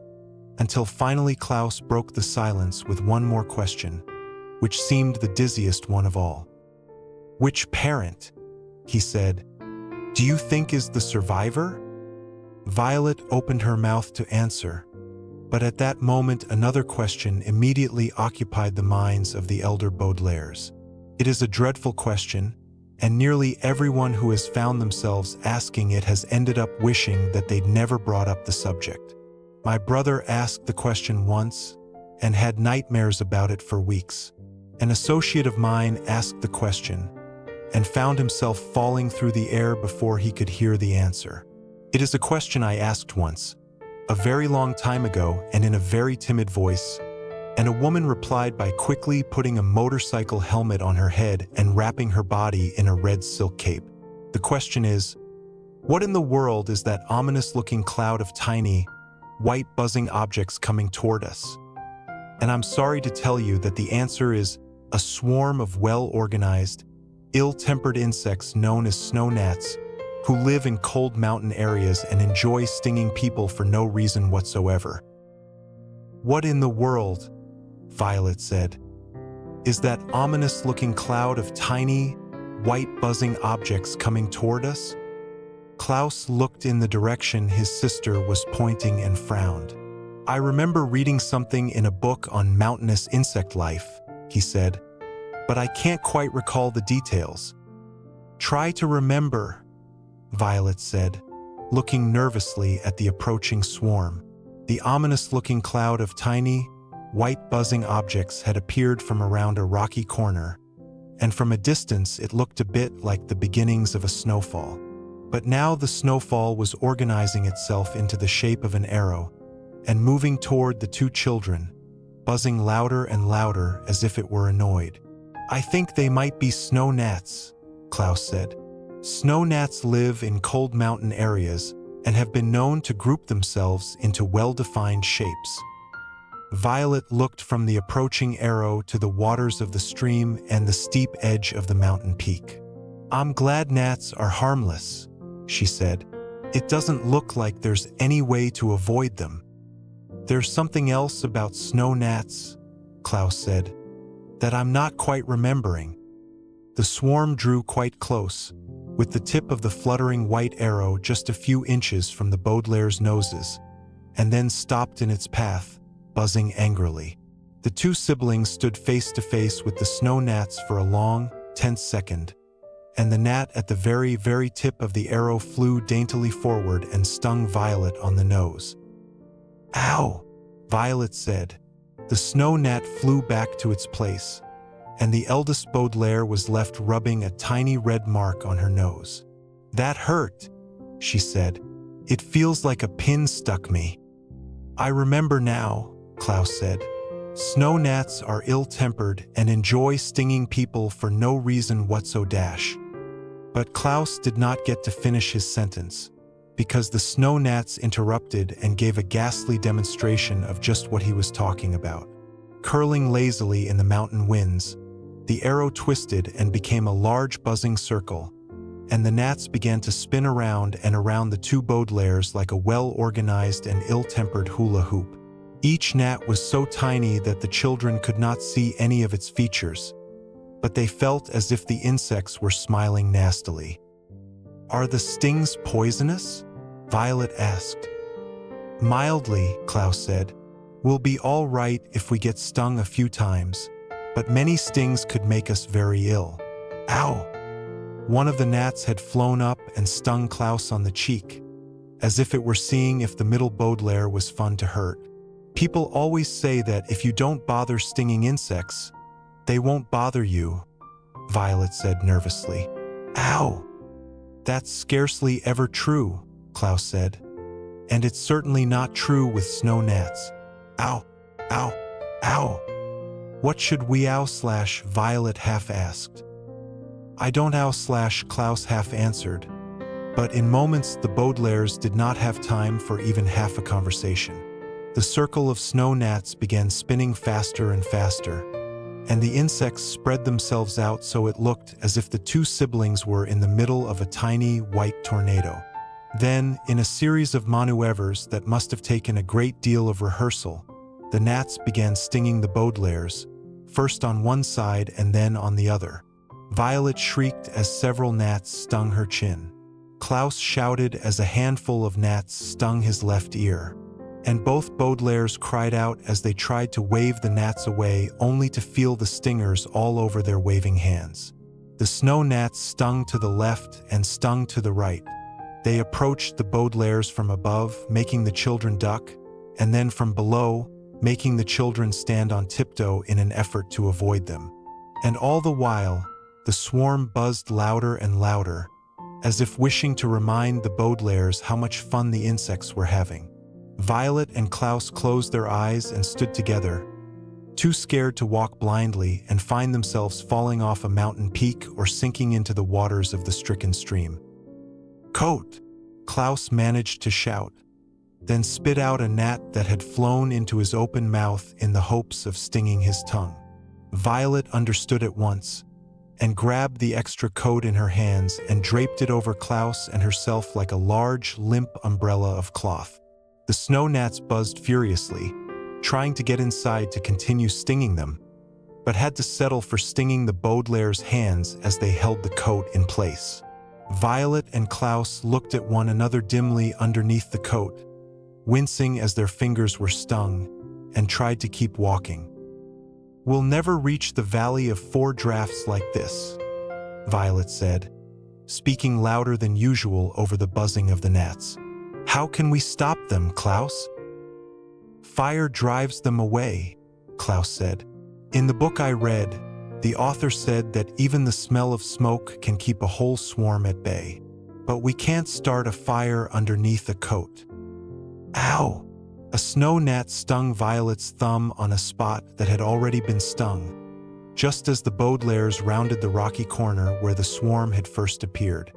until finally Klaus broke the silence with one more question, which seemed the dizziest one of all. Which parent? He said. Do you think is the survivor? Violet opened her mouth to answer, but at that moment another question immediately occupied the minds of the elder Baudelaires. It is a dreadful question, and nearly everyone who has found themselves asking it has ended up wishing that they'd never brought up the subject. My brother asked the question once, and had nightmares about it for weeks. An associate of mine asked the question, and found himself falling through the air before he could hear the answer. It is a question I asked once, a very long time ago and in a very timid voice, and a woman replied by quickly putting a motorcycle helmet on her head and wrapping her body in a red silk cape. The question is, what in the world is that ominous-looking cloud of tiny, white buzzing objects coming toward us? And I'm sorry to tell you that the answer is a swarm of well-organized, ill-tempered insects known as snow gnats, who live in cold mountain areas and enjoy stinging people for no reason whatsoever. What in the world, Violet said, is that ominous-looking cloud of tiny, white buzzing objects coming toward us? Klaus looked in the direction his sister was pointing and frowned. I remember reading something in a book on mountainous insect life, he said, but I can't quite recall the details. Try to remember, Violet said, looking nervously at the approaching swarm. The ominous-looking cloud of tiny, white buzzing objects had appeared from around a rocky corner, and from a distance it looked a bit like the beginnings of a snowfall. But now the snowfall was organizing itself into the shape of an arrow, and moving toward the two children, buzzing louder and louder as if it were annoyed. I think they might be snow gnats, Klaus said. Snow gnats live in cold mountain areas and have been known to group themselves into well-defined shapes. Violet looked from the approaching arrow to the waters of the stream and the steep edge of the mountain peak. I'm glad gnats are harmless, she said. It doesn't look like there's any way to avoid them. There's something else about snow gnats, Klaus said, that I'm not quite remembering. The swarm drew quite close, with the tip of the fluttering white arrow just a few inches from the Baudelaire's noses, and then stopped in its path, buzzing angrily. The two siblings stood face to face with the snow gnats for a long, tense second, and the gnat at the very, very tip of the arrow flew daintily forward and stung Violet on the nose. "Ow!" Violet said. The snow gnat flew back to its place, and the eldest Baudelaire was left rubbing a tiny red mark on her nose. "That hurt," she said. "It feels like a pin stuck me." "I remember now," Klaus said. "Snow gnats are ill-tempered and enjoy stinging people for no reason whatsoever." But Klaus did not get to finish his sentence, because the snow gnats interrupted and gave a ghastly demonstration of just what he was talking about. Curling lazily in the mountain winds, the arrow twisted and became a large buzzing circle, and the gnats began to spin around and around the two Baudelaires like a well-organized and ill-tempered hula hoop. Each gnat was so tiny that the children could not see any of its features, but they felt as if the insects were smiling nastily. "Are the stings poisonous?" Violet asked. "Mildly," Klaus said. "We'll be all right if we get stung a few times, but many stings could make us very ill." "Ow!" One of the gnats had flown up and stung Klaus on the cheek, as if it were seeing if the middle Baudelaire was fun to hurt. "People always say that if you don't bother stinging insects, they won't bother you," Violet said nervously. "Ow!" "That's scarcely ever true," Klaus said. "And it's certainly not true with snow gnats." "Ow! Ow! Ow!" "What should we ow?" Violet half asked. "I don't ow," Klaus half answered. But in moments the Baudelaires did not have time for even half a conversation. The circle of snow gnats began spinning faster and faster, and the insects spread themselves out so it looked as if the two siblings were in the middle of a tiny white tornado. Then, in a series of maneuvers that must have taken a great deal of rehearsal, the gnats began stinging the Baudelaires, first on one side and then on the other. Violet shrieked as several gnats stung her chin. Klaus shouted as a handful of gnats stung his left ear, and both Baudelaires cried out as they tried to wave the gnats away, only to feel the stingers all over their waving hands. The snow gnats stung to the left and stung to the right. They approached the Baudelaires from above, making the children duck, and then from below, making the children stand on tiptoe in an effort to avoid them. And all the while, the swarm buzzed louder and louder, as if wishing to remind the Baudelaires how much fun the insects were having. Violet and Klaus closed their eyes and stood together, too scared to walk blindly and find themselves falling off a mountain peak or sinking into the waters of the stricken stream. "Coat!" Klaus managed to shout, then spit out a gnat that had flown into his open mouth in the hopes of stinging his tongue. Violet understood at once, and grabbed the extra coat in her hands and draped it over Klaus and herself like a large, limp umbrella of cloth. The snow gnats buzzed furiously, trying to get inside to continue stinging them, but had to settle for stinging the Baudelaire's hands as they held the coat in place. Violet and Klaus looked at one another dimly underneath the coat, wincing as their fingers were stung, and tried to keep walking. "We'll never reach the Valley of Four Drafts like this," Violet said, speaking louder than usual over the buzzing of the gnats. "How can we stop them, Klaus?" "Fire drives them away," Klaus said. "In the book I read, the author said that even the smell of smoke can keep a whole swarm at bay. But we can't start a fire underneath a coat." "Ow!" A snow gnat stung Violet's thumb on a spot that had already been stung, just as the Baudelaires rounded the rocky corner where the swarm had first appeared.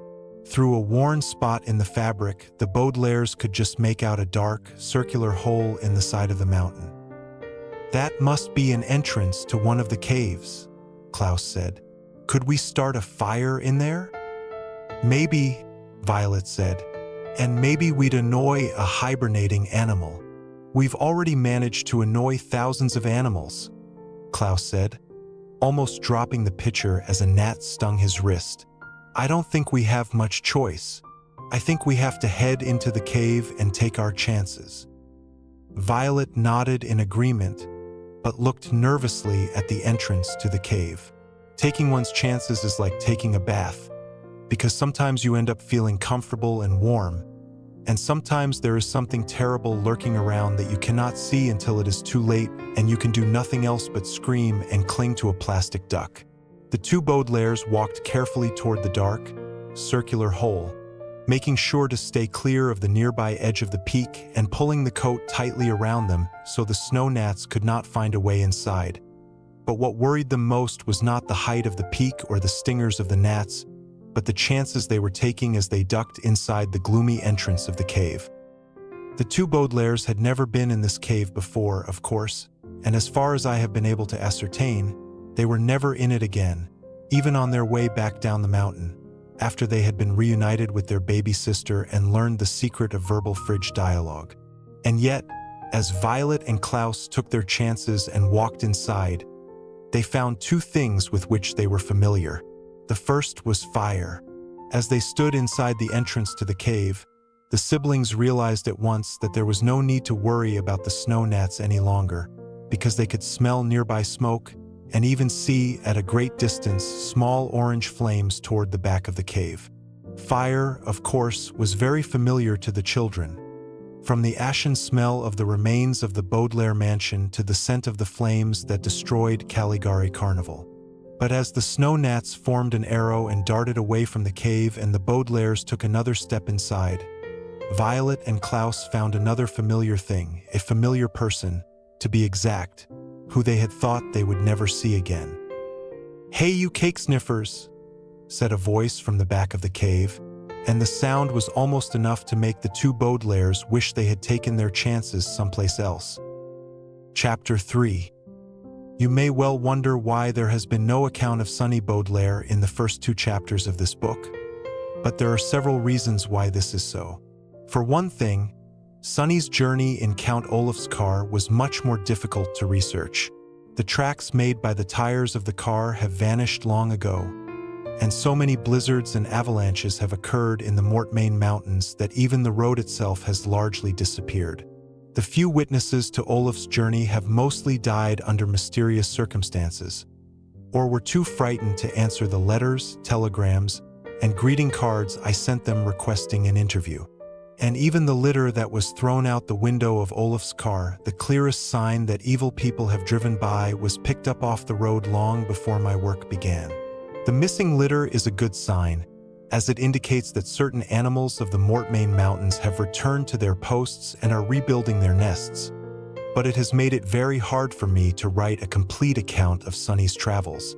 Through a worn spot in the fabric, the Baudelaires could just make out a dark, circular hole in the side of the mountain. "That must be an entrance to one of the caves," Klaus said. "Could we start a fire in there?" "Maybe," Violet said, "and maybe we'd annoy a hibernating animal." "We've already managed to annoy thousands of animals," Klaus said, almost dropping the pitcher as a gnat stung his wrist. "I don't think we have much choice. I think we have to head into the cave and take our chances." Violet nodded in agreement, but looked nervously at the entrance to the cave. "Taking one's chances is like taking a bath," because sometimes you end up feeling comfortable and warm, and sometimes there is something terrible lurking around that you cannot see until it is too late and you can do nothing else but scream and cling to a plastic duck. The two Baudelaires walked carefully toward the dark, circular hole, making sure to stay clear of the nearby edge of the peak and pulling the coat tightly around them so the snow gnats could not find a way inside. But what worried them most was not the height of the peak or the stingers of the gnats, but the chances they were taking as they ducked inside the gloomy entrance of the cave. The two Baudelaires had never been in this cave before, of course, and as far as I have been able to ascertain, they were never in it again, even on their way back down the mountain, after they had been reunited with their baby sister and learned the secret of verbal fridge dialogue. And yet, as Violet and Klaus took their chances and walked inside, they found two things with which they were familiar. The first was fire. As they stood inside the entrance to the cave, the siblings realized at once that there was no need to worry about the snow gnats any longer, because they could smell nearby smoke and even see, at a great distance, small orange flames toward the back of the cave. Fire, of course, was very familiar to the children. From the ashen smell of the remains of the Baudelaire mansion to the scent of the flames that destroyed Caligari Carnival. But as the snow gnats formed an arrow and darted away from the cave and the Baudelaires took another step inside, Violet and Klaus found another familiar thing, a familiar person, to be exact, who they had thought they would never see again. "Hey, you cake sniffers," said a voice from the back of the cave, and the sound was almost enough to make the two Baudelaires wish they had taken their chances someplace else. Chapter 3. You may well wonder why there has been no account of Sonny Baudelaire in the first two chapters of this book. But there are several reasons why this is so. For one thing, Sonny's journey in Count Olaf's car was much more difficult to research. The tracks made by the tires of the car have vanished long ago, and so many blizzards and avalanches have occurred in the Mortmain Mountains that even the road itself has largely disappeared. The few witnesses to Olaf's journey have mostly died under mysterious circumstances, or were too frightened to answer the letters, telegrams, and greeting cards I sent them requesting an interview. And even the litter that was thrown out the window of Olaf's car, the clearest sign that evil people have driven by, was picked up off the road long before my work began. The missing litter is a good sign, as it indicates that certain animals of the Mortmain Mountains have returned to their posts and are rebuilding their nests. But it has made it very hard for me to write a complete account of Sonny's travels.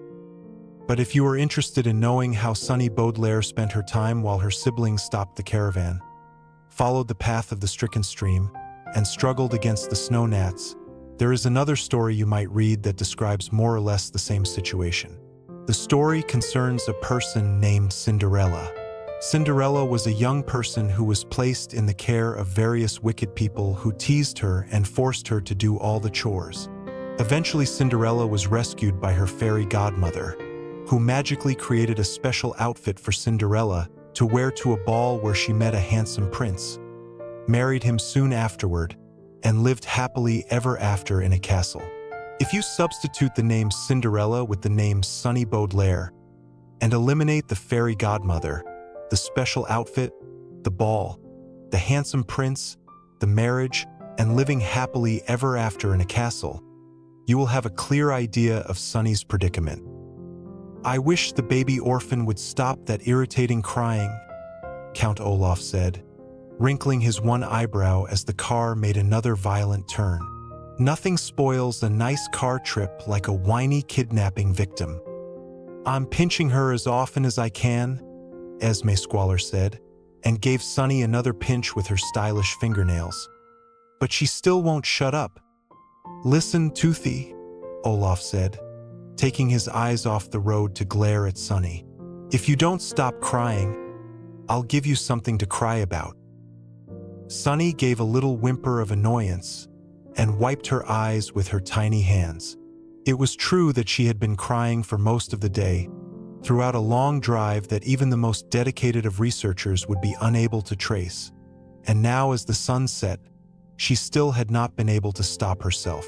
But if you are interested in knowing how Sonny Baudelaire spent her time while her siblings stopped the caravan, followed the path of the stricken stream, and struggled against the snow gnats, there is another story you might read that describes more or less the same situation. The story concerns a person named Cinderella. Cinderella was a young person who was placed in the care of various wicked people who teased her and forced her to do all the chores. Eventually, Cinderella was rescued by her fairy godmother, who magically created a special outfit for Cinderella to wear to a ball where she met a handsome prince, married him soon afterward, and lived happily ever after in a castle. If you substitute the name Cinderella with the name Sonny Baudelaire and eliminate the fairy godmother, the special outfit, the ball, the handsome prince, the marriage, and living happily ever after in a castle, you will have a clear idea of Sonny's predicament. "I wish the baby orphan would stop that irritating crying," Count Olaf said, wrinkling his one eyebrow as the car made another violent turn. "Nothing spoils a nice car trip like a whiny kidnapping victim. I'm pinching her as often as I can," Esme Squalor said, and gave Sonny another pinch with her stylish fingernails. "But she still won't shut up." "Listen, Toothy," Olaf said, taking his eyes off the road to glare at Sonny. "If you don't stop crying, I'll give you something to cry about." Sonny gave a little whimper of annoyance and wiped her eyes with her tiny hands. It was true that she had been crying for most of the day, throughout a long drive that even the most dedicated of researchers would be unable to trace. And now, as the sun set, she still had not been able to stop herself.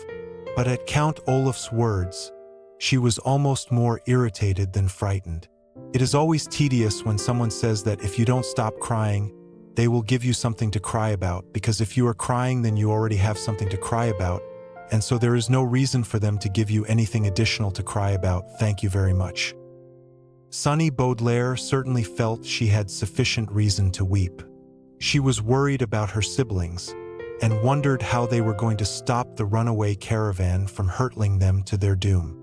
But at Count Olaf's words, she was almost more irritated than frightened. It is always tedious when someone says that if you don't stop crying, they will give you something to cry about, because if you are crying, then you already have something to cry about, and so there is no reason for them to give you anything additional to cry about. Thank you very much. Sunny Baudelaire certainly felt she had sufficient reason to weep. She was worried about her siblings and wondered how they were going to stop the runaway caravan from hurtling them to their doom.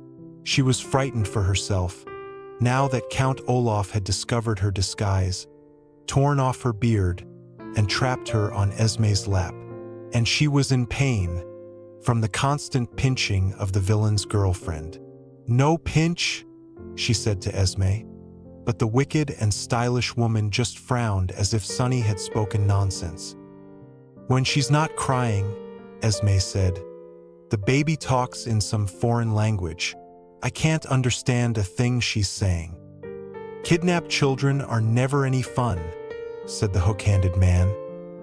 She was frightened for herself, now that Count Olaf had discovered her disguise, torn off her beard, and trapped her on Esme's lap. And she was in pain from the constant pinching of the villain's girlfriend. "No pinch," she said to Esme, but the wicked and stylish woman just frowned as if Sunny had spoken nonsense. "When she's not crying," Esme said, "the baby talks in some foreign language. I can't understand a thing she's saying." "Kidnapped children are never any fun," said the hook-handed man,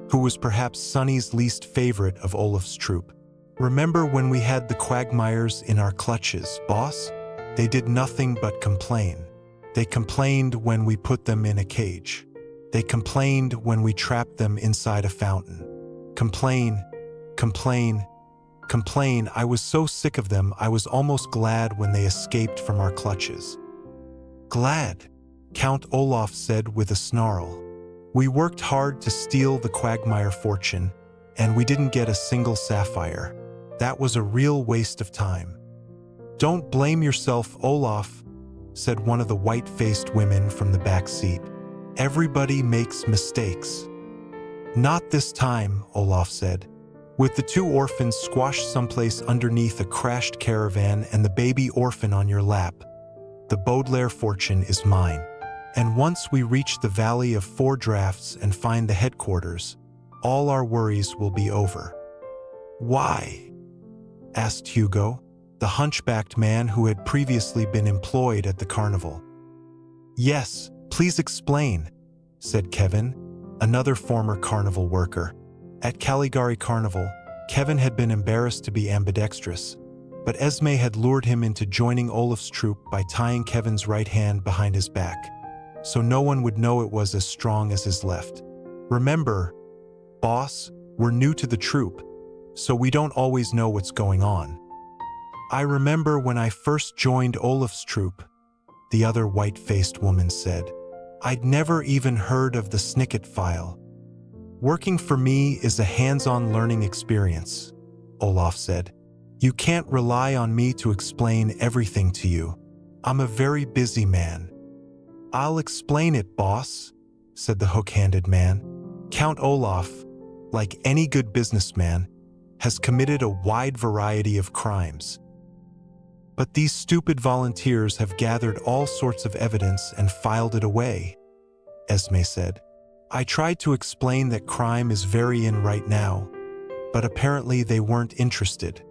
who was perhaps Sunny's least favorite of Olaf's troupe. "Remember when we had the Quagmires in our clutches, boss? They did nothing but complain. They complained when we put them in a cage. They complained when we trapped them inside a fountain. Complain, complain, complain. I was so sick of them, I was almost glad when they escaped from our clutches." "Glad?" Count Olaf said with a snarl. "We worked hard to steal the Quagmire fortune, and we didn't get a single sapphire. That was a real waste of time." "Don't blame yourself, Olaf," said one of the white-faced women from the back seat. "Everybody makes mistakes." "Not this time," Olaf said. "With the two orphans squashed someplace underneath a crashed caravan and the baby orphan on your lap, the Baudelaire fortune is mine. And once we reach the Valley of Four Drafts and find the headquarters, all our worries will be over." "Why?" asked Hugo, the hunchbacked man who had previously been employed at the carnival. "Yes, please explain," said Kevin, another former carnival worker. At Caligari Carnival, Kevin had been embarrassed to be ambidextrous, but Esme had lured him into joining Olaf's troupe by tying Kevin's right hand behind his back, so no one would know it was as strong as his left. "Remember, boss, we're new to the troupe, so we don't always know what's going on." "I remember when I first joined Olaf's troupe," the other white-faced woman said. "I'd never even heard of the Snicket file. Working for me is a hands-on learning experience," Olaf said. "You can't rely on me to explain everything to you. I'm a very busy man." "I'll explain it, boss," said the hook-handed man. "Count Olaf, like any good businessman, has committed a wide variety of crimes. But these stupid volunteers have gathered all sorts of evidence and filed it away," Esme said. "I tried to explain that crime is very in right now, but apparently they weren't interested."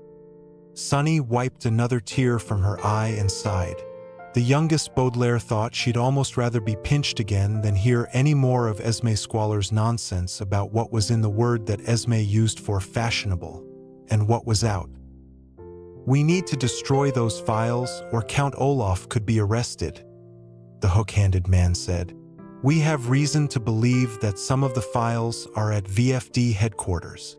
Sunny wiped another tear from her eye and sighed. The youngest Baudelaire thought she'd almost rather be pinched again than hear any more of Esme Squalor's nonsense about what was in the word that Esme used for fashionable, and what was out. "We need to destroy those files or Count Olaf could be arrested," the hook-handed man said. "We have reason to believe that some of the files are at V.F.D headquarters."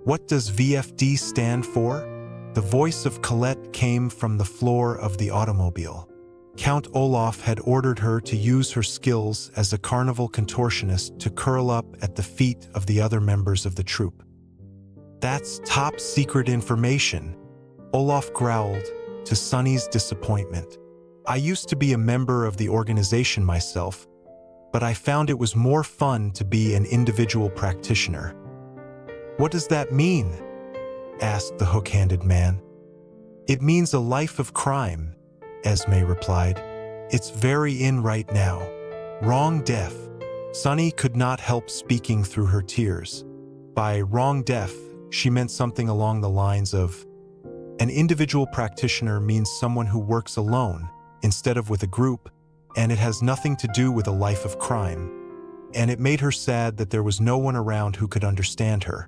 "What does V.F.D stand for?" The voice of Colette came from the floor of the automobile. Count Olaf had ordered her to use her skills as a carnival contortionist to curl up at the feet of the other members of the troupe. "That's top secret information," Olaf growled, to Sunny's disappointment. "I used to be a member of the organization myself, but I found it was more fun to be an individual practitioner." "What does that mean?" asked the hook-handed man. "It means a life of crime," Esme replied. "It's very in right now. Wrong deaf." Sunny could not help speaking through her tears. By wrong deaf, she meant something along the lines of, an individual practitioner means someone who works alone instead of with a group, and it has nothing to do with a life of crime. And it made her sad that there was no one around who could understand her.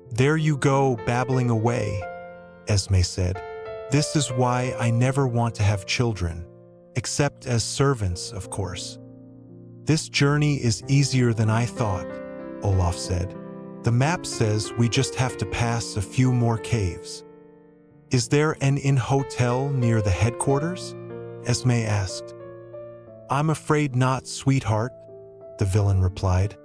"There you go, babbling away," Esme said. "This is why I never want to have children." except as servants, of course. This journey is easier than I thought, Olaf said. The map says we just have to pass a few more caves. Is there an inn hotel near the headquarters? Esme asked. I'm afraid not, sweetheart, the villain replied.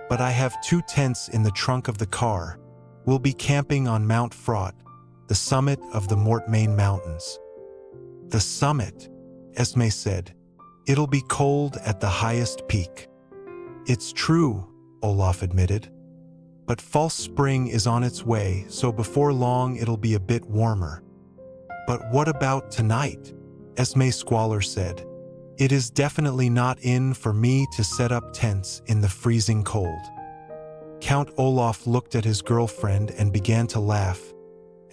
But I have 2 tents in the trunk of the car. We'll be camping on Mount Fraught, the summit of the Mortmain Mountains. The summit, Esme said. It'll be cold at the highest peak. It's true, Olaf admitted. But false spring is on its way, so before long it'll be a bit warmer. But what about tonight? Esme Squalor said. It is definitely not in for me to set up tents in the freezing cold. Count Olaf looked at his girlfriend and began to laugh,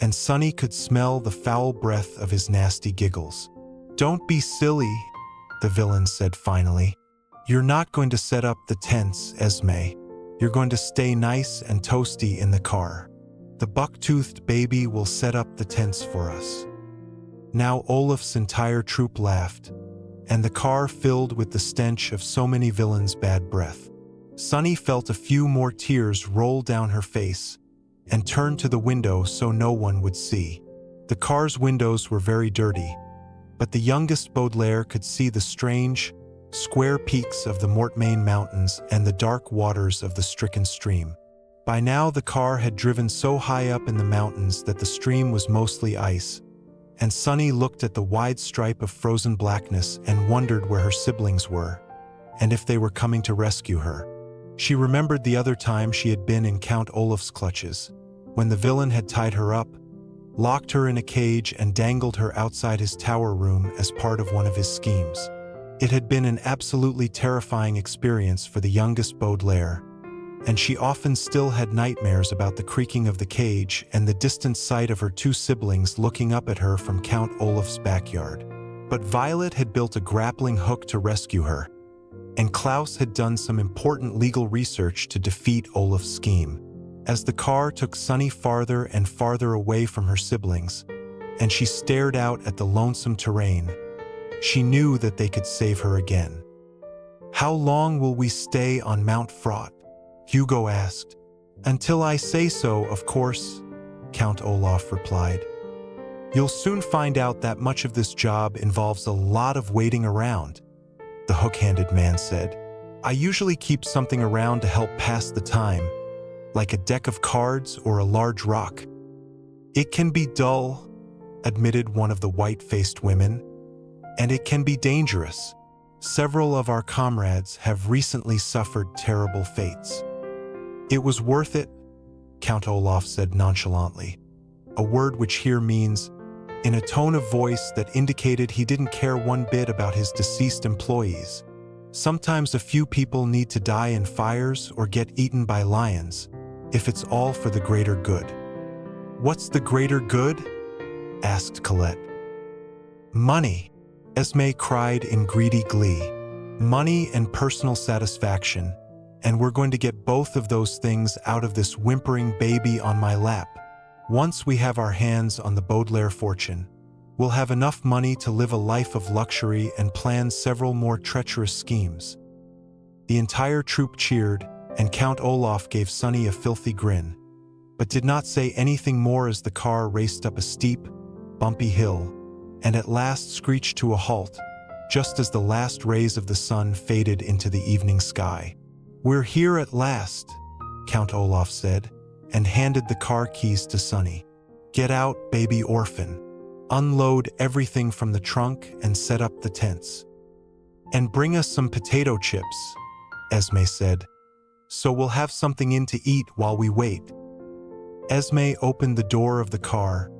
and Sonny could smell the foul breath of his nasty giggles. Don't be silly, the villain said finally. You're not going to set up the tents, Esme. You're going to stay nice and toasty in the car. The buck-toothed baby will set up the tents for us. Now Olaf's entire troop laughed, and the car filled with the stench of so many villains' bad breath. Sonny felt a few more tears roll down her face and turned to the window so no one would see. The car's windows were very dirty, but the youngest Baudelaire could see the strange, square peaks of the Mortmain Mountains and the dark waters of the stricken stream. By now the car had driven so high up in the mountains that the stream was mostly ice, and Sonny looked at the wide stripe of frozen blackness and wondered where her siblings were, and if they were coming to rescue her. She remembered the other time she had been in Count Olaf's clutches, when the villain had tied her up, locked her in a cage and dangled her outside his tower room as part of one of his schemes. It had been an absolutely terrifying experience for the youngest Baudelaire, and she often still had nightmares about the creaking of the cage and the distant sight of her 2 siblings looking up at her from Count Olaf's backyard. But Violet had built a grappling hook to rescue her, and Klaus had done some important legal research to defeat Olaf's scheme. As the car took Sonny farther and farther away from her siblings, and she stared out at the lonesome terrain, she knew that they could save her again. How long will we stay on Mount Fraught? Hugo asked. Until I say so, of course, Count Olaf replied. You'll soon find out that much of this job involves a lot of waiting around, the hook-handed man said. I usually keep something around to help pass the time, like a deck of cards or a large rock. It can be dull, admitted one of the white-faced women, and it can be dangerous. Several of our comrades have recently suffered terrible fates. It was worth it, Count Olaf said nonchalantly, a word which here means, in a tone of voice that indicated he didn't care one bit about his deceased employees. Sometimes a few people need to die in fires or get eaten by lions, if it's all for the greater good. What's the greater good? Asked Colette. Money, Esme cried in greedy glee. Money and personal satisfaction, and we're going to get both of those things out of this whimpering baby on my lap. Once we have our hands on the Baudelaire fortune, we'll have enough money to live a life of luxury and plan several more treacherous schemes. The entire troop cheered, and Count Olaf gave Sonny a filthy grin, but did not say anything more as the car raced up a steep, bumpy hill, and at last screeched to a halt, just as the last rays of the sun faded into the evening sky. We're here at last, Count Olaf said, and handed the car keys to Sonny. Get out, baby orphan. Unload everything from the trunk and set up the tents. And bring us some potato chips, Esme said, so we'll have something in to eat while we wait. Esme opened the door of the car,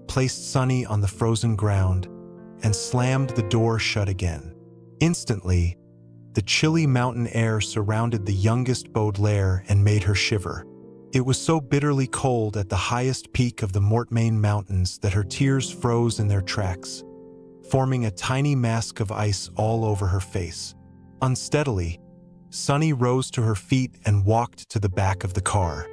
placed Sonny on the frozen ground, and slammed the door shut again. Instantly, the chilly mountain air surrounded the youngest Baudelaire and made her shiver. It was so bitterly cold at the highest peak of the Mortmain Mountains that her tears froze in their tracks, forming a tiny mask of ice all over her face. Unsteadily, Sonny rose to her feet and walked to the back of the car.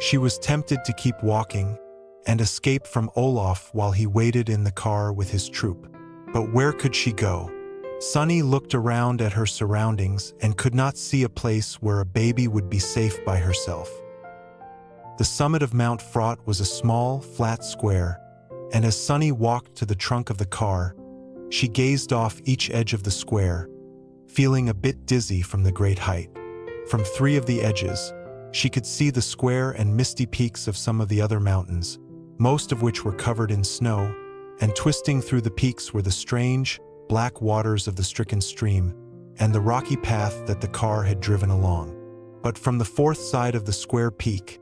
She was tempted to keep walking and escape from Olaf while he waited in the car with his troop. But where could she go? Sunny looked around at her surroundings and could not see a place where a baby would be safe by herself. The summit of Mount Fraught was a small, flat square, and as Sunny walked to the trunk of the car, she gazed off each edge of the square, feeling a bit dizzy from the great height. From 3 of the edges, she could see the square and misty peaks of some of the other mountains, most of which were covered in snow, and twisting through the peaks were the strange, black waters of the stricken stream and the rocky path that the car had driven along. But from the 4th side of the square peak,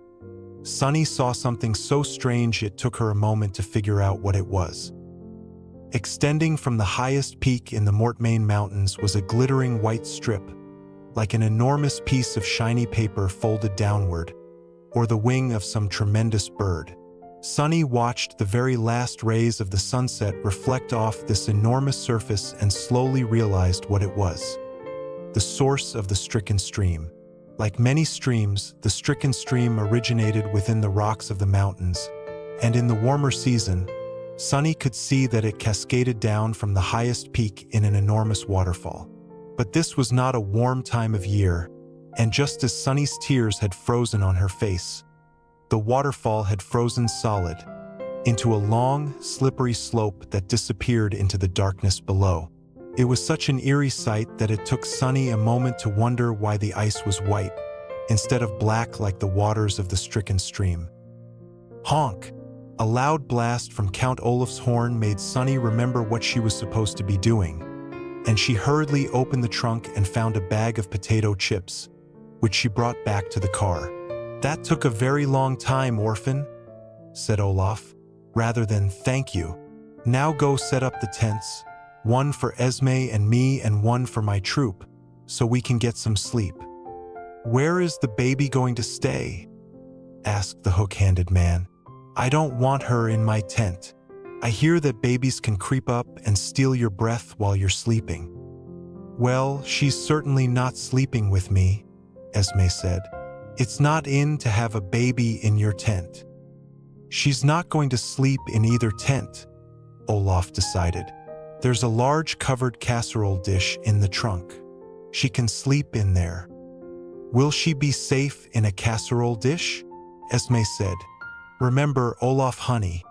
Sunny saw something so strange it took her a moment to figure out what it was. Extending from the highest peak in the Mortmain Mountains was a glittering white strip, like an enormous piece of shiny paper folded downward, or the wing of some tremendous bird. Sunny watched the very last rays of the sunset reflect off this enormous surface and slowly realized what it was: the source of the stricken stream. Like many streams, the stricken stream originated within the rocks of the mountains, and in the warmer season, Sunny could see that it cascaded down from the highest peak in an enormous waterfall. But this was not a warm time of year, and just as Sunny's tears had frozen on her face, the waterfall had frozen solid into a long, slippery slope that disappeared into the darkness below. It was such an eerie sight that it took Sunny a moment to wonder why the ice was white, instead of black like the waters of the stricken stream. Honk! A loud blast from Count Olaf's horn made Sunny remember what she was supposed to be doing, and she hurriedly opened the trunk and found a bag of potato chips, which she brought back to the car. "That took a very long time, orphan," said Olaf, rather than "thank you. Now go set up the tents, one for Esme and me and one for my troupe, so we can get some sleep." "Where is the baby going to stay?" asked the hook-handed man. "I don't want her in my tent. I hear that babies can creep up and steal your breath while you're sleeping." "Well, she's certainly not sleeping with me," Esme said. "It's not in to have a baby in your tent." "She's not going to sleep in either tent," Olaf decided. "There's a large covered casserole dish in the trunk. She can sleep in there." "Will she be safe in a casserole dish?" Esme said. "Remember, Olaf honey,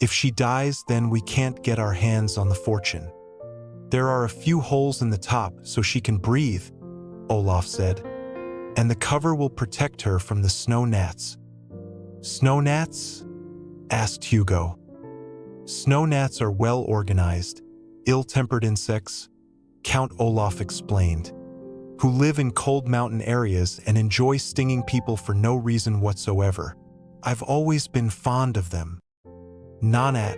if she dies, then we can't get our hands on the fortune." "There are a few holes in the top so she can breathe," Olaf said, "and the cover will protect her from the snow gnats." "Snow gnats?" asked Hugo. "Snow gnats are well-organized, ill-tempered insects," Count Olaf explained, "who live in cold mountain areas and enjoy stinging people for no reason whatsoever. I've always been fond of them." "Nonat,"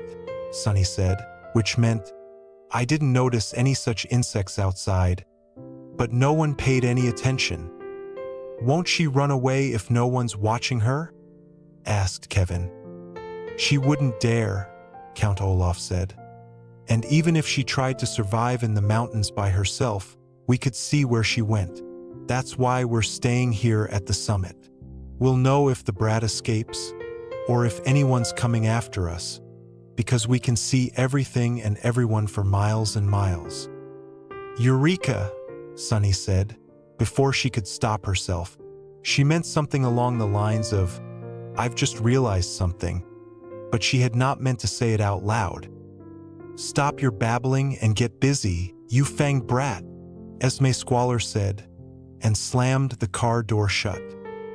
Sunny said, which meant, "I didn't notice any such insects outside." But no one paid any attention. "Won't she run away if no one's watching her?" asked Kevin. "She wouldn't dare," Count Olaf said. "And even if she tried to survive in the mountains by herself, we could see where she went. That's why we're staying here at the summit. We'll know if the brat escapes, or if anyone's coming after us, because we can see everything and everyone for miles and miles." "Eureka," Sunny said, before she could stop herself. She meant something along the lines of, "I've just realized something," but she had not meant to say it out loud. "Stop your babbling and get busy, you fanged brat," Esme Squalor said, and slammed the car door shut.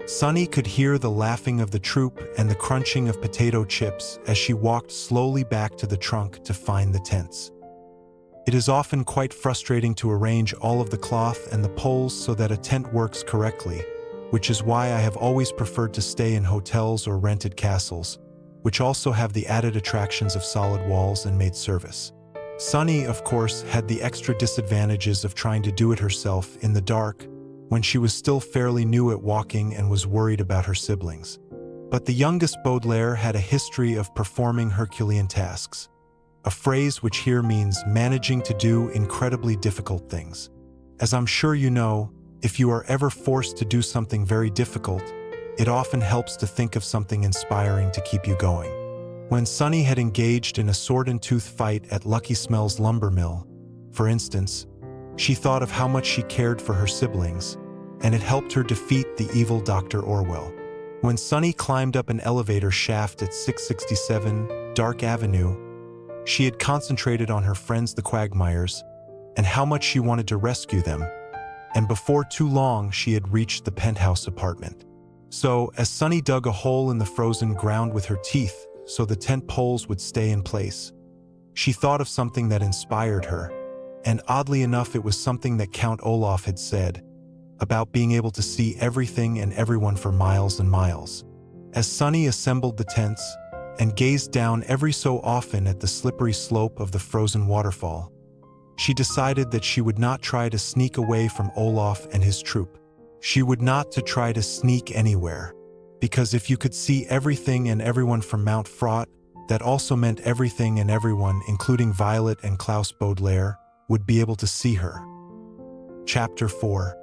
Sunny could hear the laughing of the troupe and the crunching of potato chips as she walked slowly back to the trunk to find the tents. It is often quite frustrating to arrange all of the cloth and the poles so that a tent works correctly, which is why I have always preferred to stay in hotels or rented castles, which also have the added attractions of solid walls and maid service. Sunny, of course, had the extra disadvantages of trying to do it herself in the dark, when she was still fairly new at walking and was worried about her siblings. But the youngest Baudelaire had a history of performing Herculean tasks, a phrase which here means managing to do incredibly difficult things. As I'm sure you know, if you are ever forced to do something very difficult, it often helps to think of something inspiring to keep you going. When Sunny had engaged in a sword-and-tooth fight at Lucky Smell's lumber mill, for instance, She thought of how much she cared for her siblings, and it helped her defeat the evil Dr. Orwell. When Sunny climbed up an elevator shaft at 667 Dark Avenue, she had concentrated on her friends the Quagmires and how much she wanted to rescue them, and before too long she had reached the penthouse apartment. So, as Sunny dug a hole in the frozen ground with her teeth so the tent poles would stay in place, she thought of something that inspired her, and oddly enough it was something that Count Olaf had said about being able to see everything and everyone for miles and miles. As Sunny assembled the tents and gazed down every so often at the slippery slope of the frozen waterfall, she decided that she would not try to sneak away from Olaf and his troupe. She would not to try to sneak anywhere, because if you could see everything and everyone from Mount Fraught, that also meant everything and everyone, including Violet and Klaus Baudelaire, would be able to see her. Chapter 4.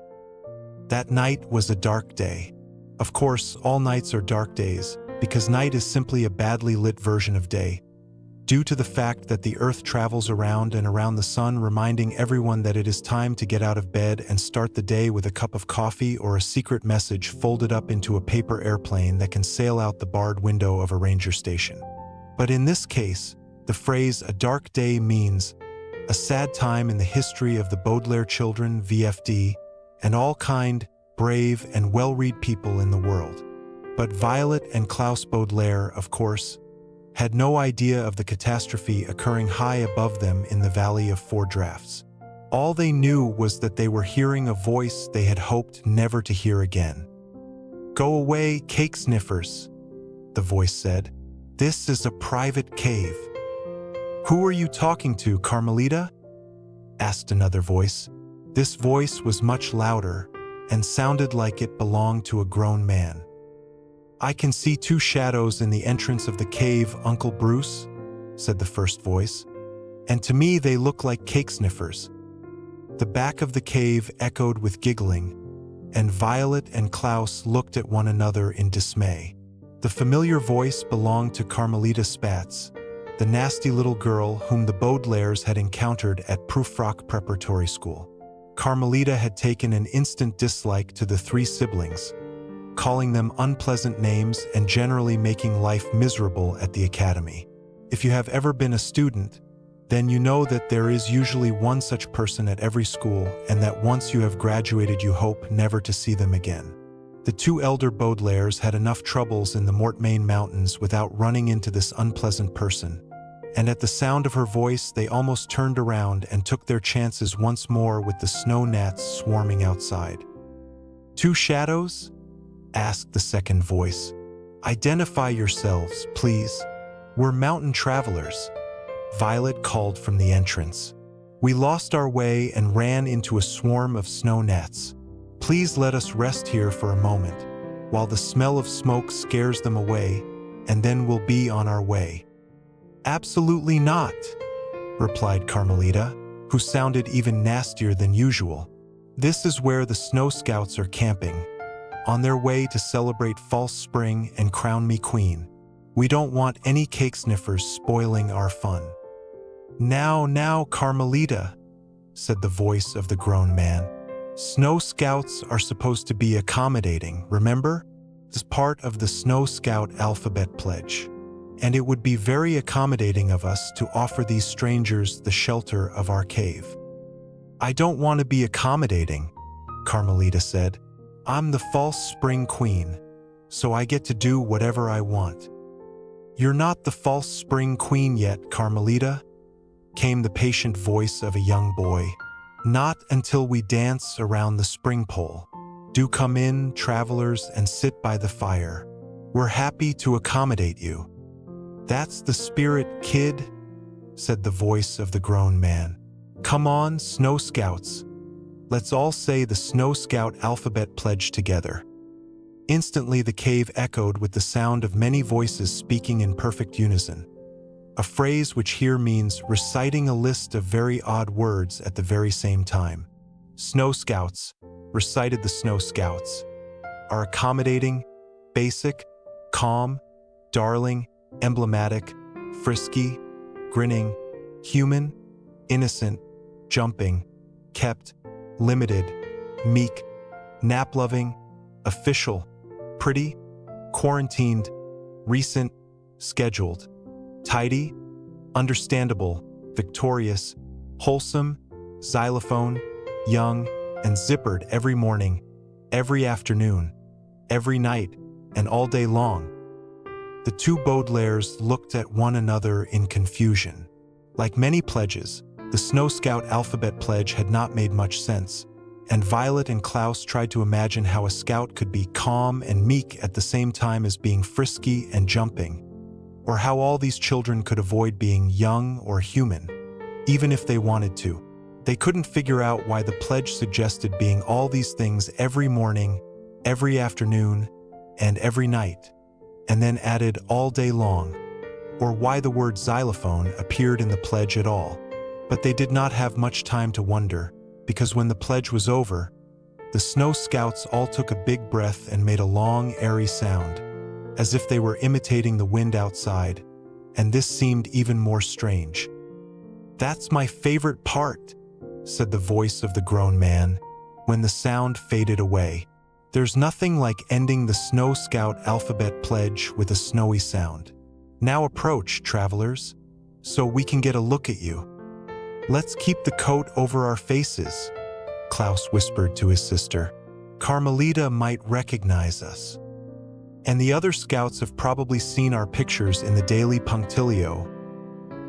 That night was a dark day. Of course, all nights are dark days, because night is simply a badly lit version of day, due to the fact that the earth travels around and around the sun, reminding everyone that it is time to get out of bed and start the day with a cup of coffee or a secret message folded up into a paper airplane that can sail out the barred window of a ranger station. But in this case, the phrase "a dark day" means a sad time in the history of the Baudelaire children, V.F.D, and all kind, brave, and well-read people in the world. But Violet and Klaus Baudelaire, of course, had no idea of the catastrophe occurring high above them in the Valley of Four Drafts. All they knew was that they were hearing a voice they had hoped never to hear again. "Go away, cake sniffers," the voice said. "This is a private cave." "Who are you talking to, Carmelita?" asked another voice. This voice was much louder and sounded like it belonged to a grown man. "I can see two shadows in the entrance of the cave, Uncle Bruce," said the first voice, "and to me they look like cake sniffers." The back of the cave echoed with giggling, and Violet and Klaus looked at one another in dismay. The familiar voice belonged to Carmelita Spatz, the nasty little girl whom the Baudelaires had encountered at Prufrock Preparatory School. Carmelita had taken an instant dislike to the three siblings, calling them unpleasant names and generally making life miserable at the academy. If you have ever been a student, then you know that there is usually one such person at every school, and that once you have graduated you hope never to see them again. The two elder Baudelaires had enough troubles in the Mortmain Mountains without running into this unpleasant person, and at the sound of her voice they almost turned around and took their chances once more with the snow gnats swarming outside. "Two shadows?" asked the second voice. "Identify yourselves, please. We're mountain travelers," Violet called from the entrance. "We lost our way and ran into a swarm of snow gnats. Please let us rest here for a moment, while the smell of smoke scares them away, and then we'll be on our way." "Absolutely not," replied Carmelita, who sounded even nastier than usual. "This is where the Snow Scouts are camping, on their way to celebrate false spring and crown me queen. We don't want any cake sniffers spoiling our fun." Now, Carmelita," said the voice of the grown man. "Snow Scouts are supposed to be accommodating, remember? It's part of the Snow Scout alphabet pledge. And it would be very accommodating of us to offer these strangers the shelter of our cave." "I don't want to be accommodating," Carmelita said. "I'm the false spring queen, so I get to do whatever I want." "You're not the false spring queen yet, Carmelita," came the patient voice of a young boy. "Not until we dance around the spring pole. Do come in, travelers, and sit by the fire. We're happy to accommodate you." "That's the spirit, kid," said the voice of the grown man. "Come on, Snow Scouts. Let's all say the Snow Scout alphabet pledge together." Instantly the cave echoed with the sound of many voices speaking in perfect unison, a phrase which here means reciting a list of very odd words at the very same time. "Snow Scouts," recited the Snow Scouts, "are accommodating, basic, calm, darling, emblematic, frisky, grinning, human, innocent, jumping, kept, limited, meek, nap-loving, official, pretty, quarantined, recent, scheduled, tidy, understandable, victorious, wholesome, xylophone, young, and zippered every morning, every afternoon, every night, and all day long. The two Baudelaires looked at one another in confusion. Like many pledges, the Snow Scout alphabet pledge had not made much sense, and Violet and Klaus tried to imagine how a scout could be calm and meek at the same time as being frisky and jumping, or how all these children could avoid being young or human, even if they wanted to. They couldn't figure out why the pledge suggested being all these things every morning, every afternoon, and every night, and then added all day long, or why the word xylophone appeared in the pledge at all. But they did not have much time to wonder, because when the pledge was over, the Snow Scouts all took a big breath and made a long, airy sound, as if they were imitating the wind outside, and this seemed even more strange. "That's my favorite part," said the voice of the grown man, when the sound faded away. "There's nothing like ending the Snow Scout alphabet pledge with a snowy sound. Now approach, travelers, so we can get a look at you. Let's keep the coat over our faces," Klaus whispered to his sister. "Carmelita might recognize us. And the other scouts have probably seen our pictures in the Daily Punctilio,"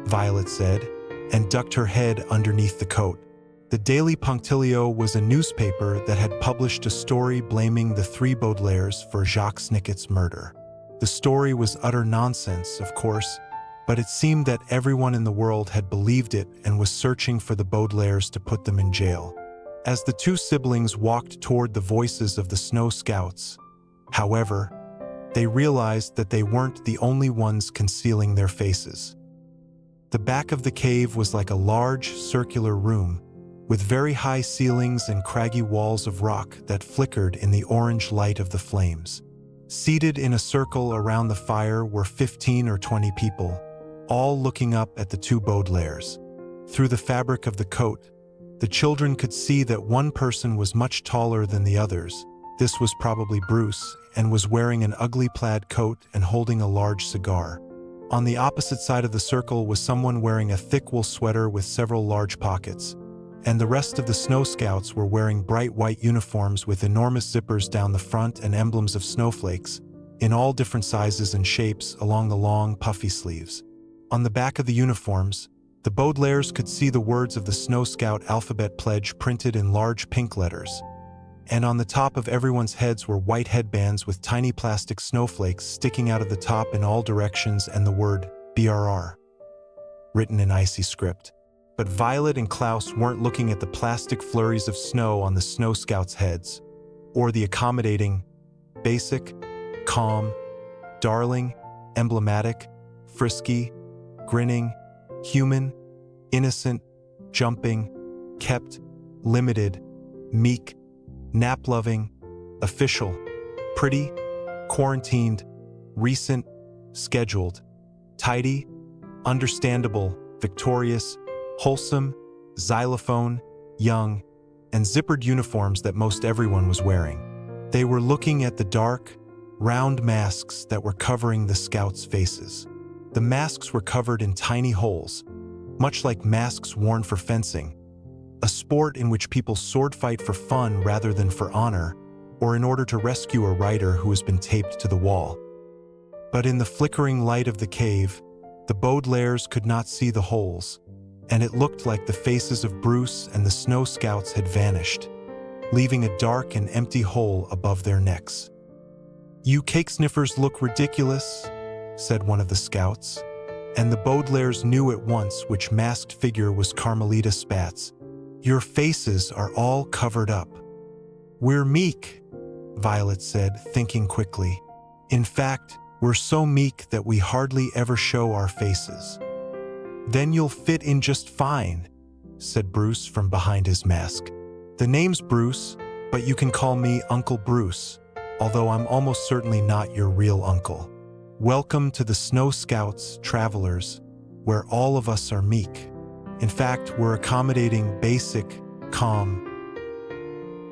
Violet said, and ducked her head underneath the coat. The Daily Punctilio was a newspaper that had published a story blaming the three Baudelaires for Jacques Snicket's murder. The story was utter nonsense, of course, but it seemed that everyone in the world had believed it and was searching for the Baudelaires to put them in jail. As the two siblings walked toward the voices of the Snow Scouts, however, they realized that they weren't the only ones concealing their faces. The back of the cave was like a large, circular room, with very high ceilings and craggy walls of rock that flickered in the orange light of the flames. Seated in a circle around the fire were 15 or 20 people, all looking up at the two Baudelaires. Through the fabric of the coat, the children could see that one person was much taller than the others. This was probably Bruce, and was wearing an ugly plaid coat and holding a large cigar. On the opposite side of the circle was someone wearing a thick wool sweater with several large pockets, and the rest of the Snow Scouts were wearing bright white uniforms with enormous zippers down the front and emblems of snowflakes, in all different sizes and shapes along the long, puffy sleeves. On the back of the uniforms, the Baudelaires could see the words of the Snow Scout alphabet pledge printed in large pink letters, and on the top of everyone's heads were white headbands with tiny plastic snowflakes sticking out of the top in all directions and the word BRR, written in icy script. But Violet and Klaus weren't looking at the plastic flurries of snow on the Snow Scouts' heads, or the accommodating, basic, calm, darling, emblematic, frisky, grinning, human, innocent, jumping, kept, limited, meek, nap-loving, official, pretty, quarantined, recent, scheduled, tidy, understandable, victorious, wholesome, xylophone, young, and zippered uniforms that most everyone was wearing. They were looking at the dark, round masks that were covering the scouts' faces. The masks were covered in tiny holes, much like masks worn for fencing, a sport in which people sword fight for fun rather than for honor, or in order to rescue a rider who has been taped to the wall. But in the flickering light of the cave, the Baudelaires could not see the holes, and it looked like the faces of Bruce and the Snow Scouts had vanished, leaving a dark and empty hole above their necks. "You cake sniffers look ridiculous," said one of the scouts, and the Baudelaires knew at once which masked figure was Carmelita Spatz. "Your faces are all covered up." "We're meek," Violet said, thinking quickly. "In fact, we're so meek that we hardly ever show our faces." "Then you'll fit in just fine," said Bruce from behind his mask. "The name's Bruce, but you can call me Uncle Bruce, although I'm almost certainly not your real uncle. Welcome to the Snow Scouts, travelers, where all of us are meek. In fact, we're accommodating, basic, calm.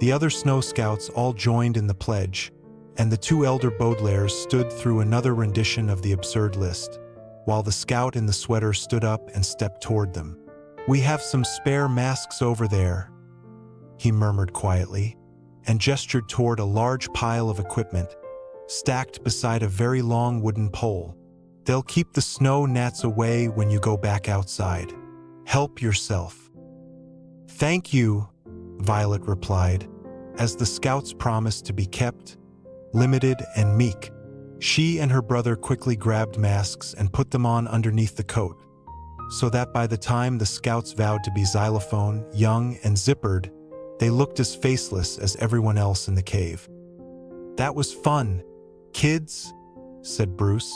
The other Snow Scouts all joined in the pledge, and the two elder Baudelaires stood through another rendition of the absurd list, while the scout in the sweater stood up and stepped toward them. "We have some spare masks over there," he murmured quietly, and gestured toward a large pile of equipment, stacked beside a very long wooden pole. "They'll keep the snow gnats away when you go back outside. Help yourself." "Thank you," Violet replied, as the scouts promised to be kept, limited, and meek. She and her brother quickly grabbed masks and put them on underneath the coat, so that by the time the scouts vowed to be xylophone, young, and zippered, they looked as faceless as everyone else in the cave. "That was fun, kids," said Bruce,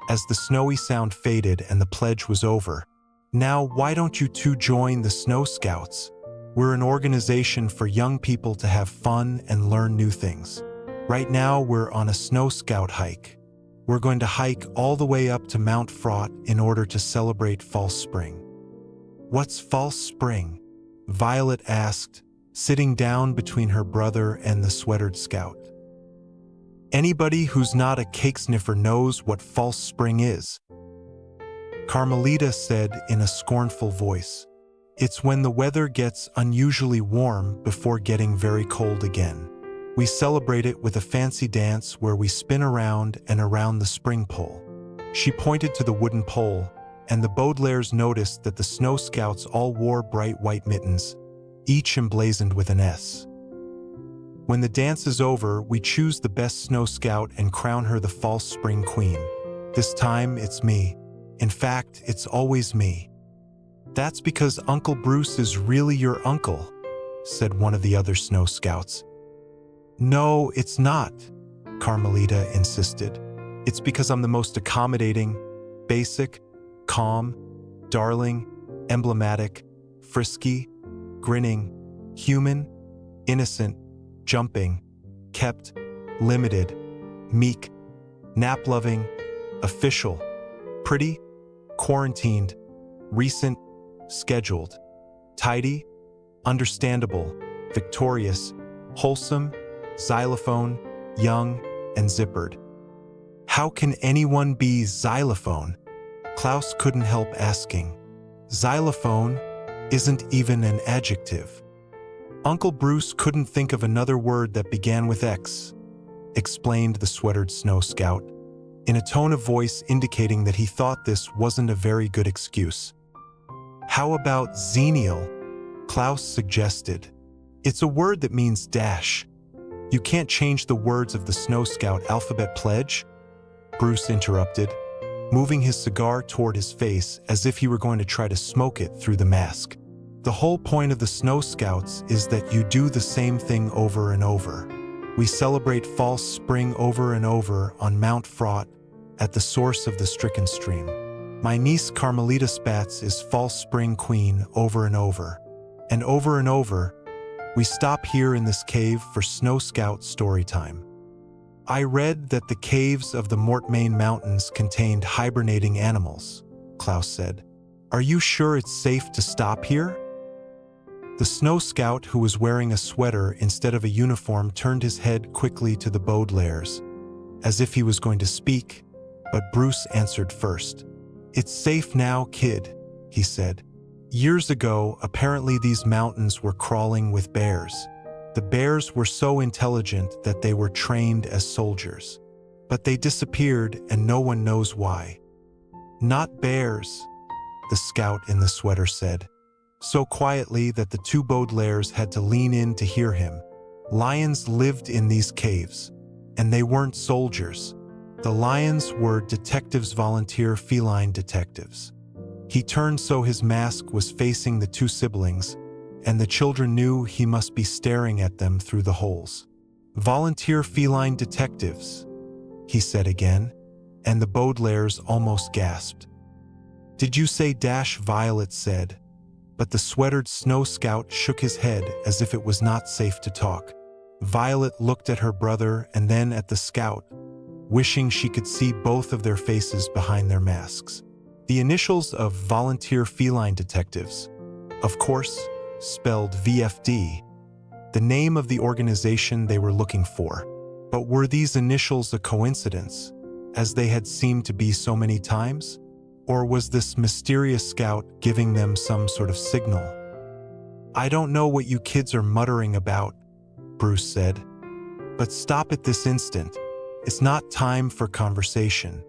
as the snowy sound faded and the pledge was over. "Now, why don't you two join the Snow Scouts? We're an organization for young people to have fun and learn new things. Right now, we're on a Snow Scout hike. We're going to hike all the way up to Mount Fraught in order to celebrate false spring." "What's false spring?" Violet asked, sitting down between her brother and the sweatered scout. "Anybody who's not a cake sniffer knows what false spring is," Carmelita said in a scornful voice. "It's when the weather gets unusually warm before getting very cold again. We celebrate it with a fancy dance where we spin around and around the spring pole." She pointed to the wooden pole, and the Baudelaires noticed that the Snow Scouts all wore bright white mittens, each emblazoned with an S. "When the dance is over, we choose the best Snow Scout and crown her the false spring queen. This time, it's me. In fact, it's always me." "That's because Uncle Bruce is really your uncle," said one of the other Snow Scouts. "No, it's not," Carmelita insisted. "It's because I'm the most accommodating, basic, calm, darling, emblematic, frisky, grinning, human, innocent, jumping, kept, limited, meek, nap-loving, official, pretty, quarantined, recent, scheduled, tidy, understandable, victorious, wholesome, xylophone, young, and zippered." "How can anyone be xylophone?" Klaus couldn't help asking. "Xylophone isn't even an adjective." "Uncle Bruce couldn't think of another word that began with X," explained the sweatered Snow Scout, in a tone of voice indicating that he thought this wasn't a very good excuse. "How about xenial?" Klaus suggested. "It's a word that means dash." "You can't change the words of the Snow Scout alphabet pledge," Bruce interrupted, moving his cigar toward his face as if he were going to try to smoke it through the mask. "The whole point of the Snow Scouts is that you do the same thing over and over. We celebrate false spring over and over on Mount Fraught, at the source of the stricken stream. My niece Carmelita Spatz is false spring queen over and over. And over, we stop here in this cave for Snow Scout story time." "I read that the caves of the Mortmain Mountains contained hibernating animals," Klaus said. "Are you sure it's safe to stop here?" The Snow Scout, who was wearing a sweater instead of a uniform, turned his head quickly to the Baudelaires, as if he was going to speak, but Bruce answered first. "It's safe now, kid," he said. "Years ago, apparently these mountains were crawling with bears. The bears were so intelligent that they were trained as soldiers. But they disappeared and no one knows why." "Not bears," the scout in the sweater said, so quietly that the two Baudelaires had to lean in to hear him. "Lions lived in these caves, and they weren't soldiers. The lions were detectives, volunteer feline detectives." He turned so his mask was facing the two siblings, and the children knew he must be staring at them through the holes. "Volunteer feline detectives," he said again, and the Baudelaires almost gasped. "Did you say dash?" Violet said, but the sweatered Snow Scout shook his head as if it was not safe to talk. Violet looked at her brother and then at the scout, wishing she could see both of their faces behind their masks. "The initials of volunteer feline detectives, of course," spelled V.F.D, the name of the organization they were looking for. But were these initials a coincidence, as they had seemed to be so many times? Or was this mysterious scout giving them some sort of signal? "I don't know what you kids are muttering about," Bruce said. "But stop at this instant. It's not time for conversation.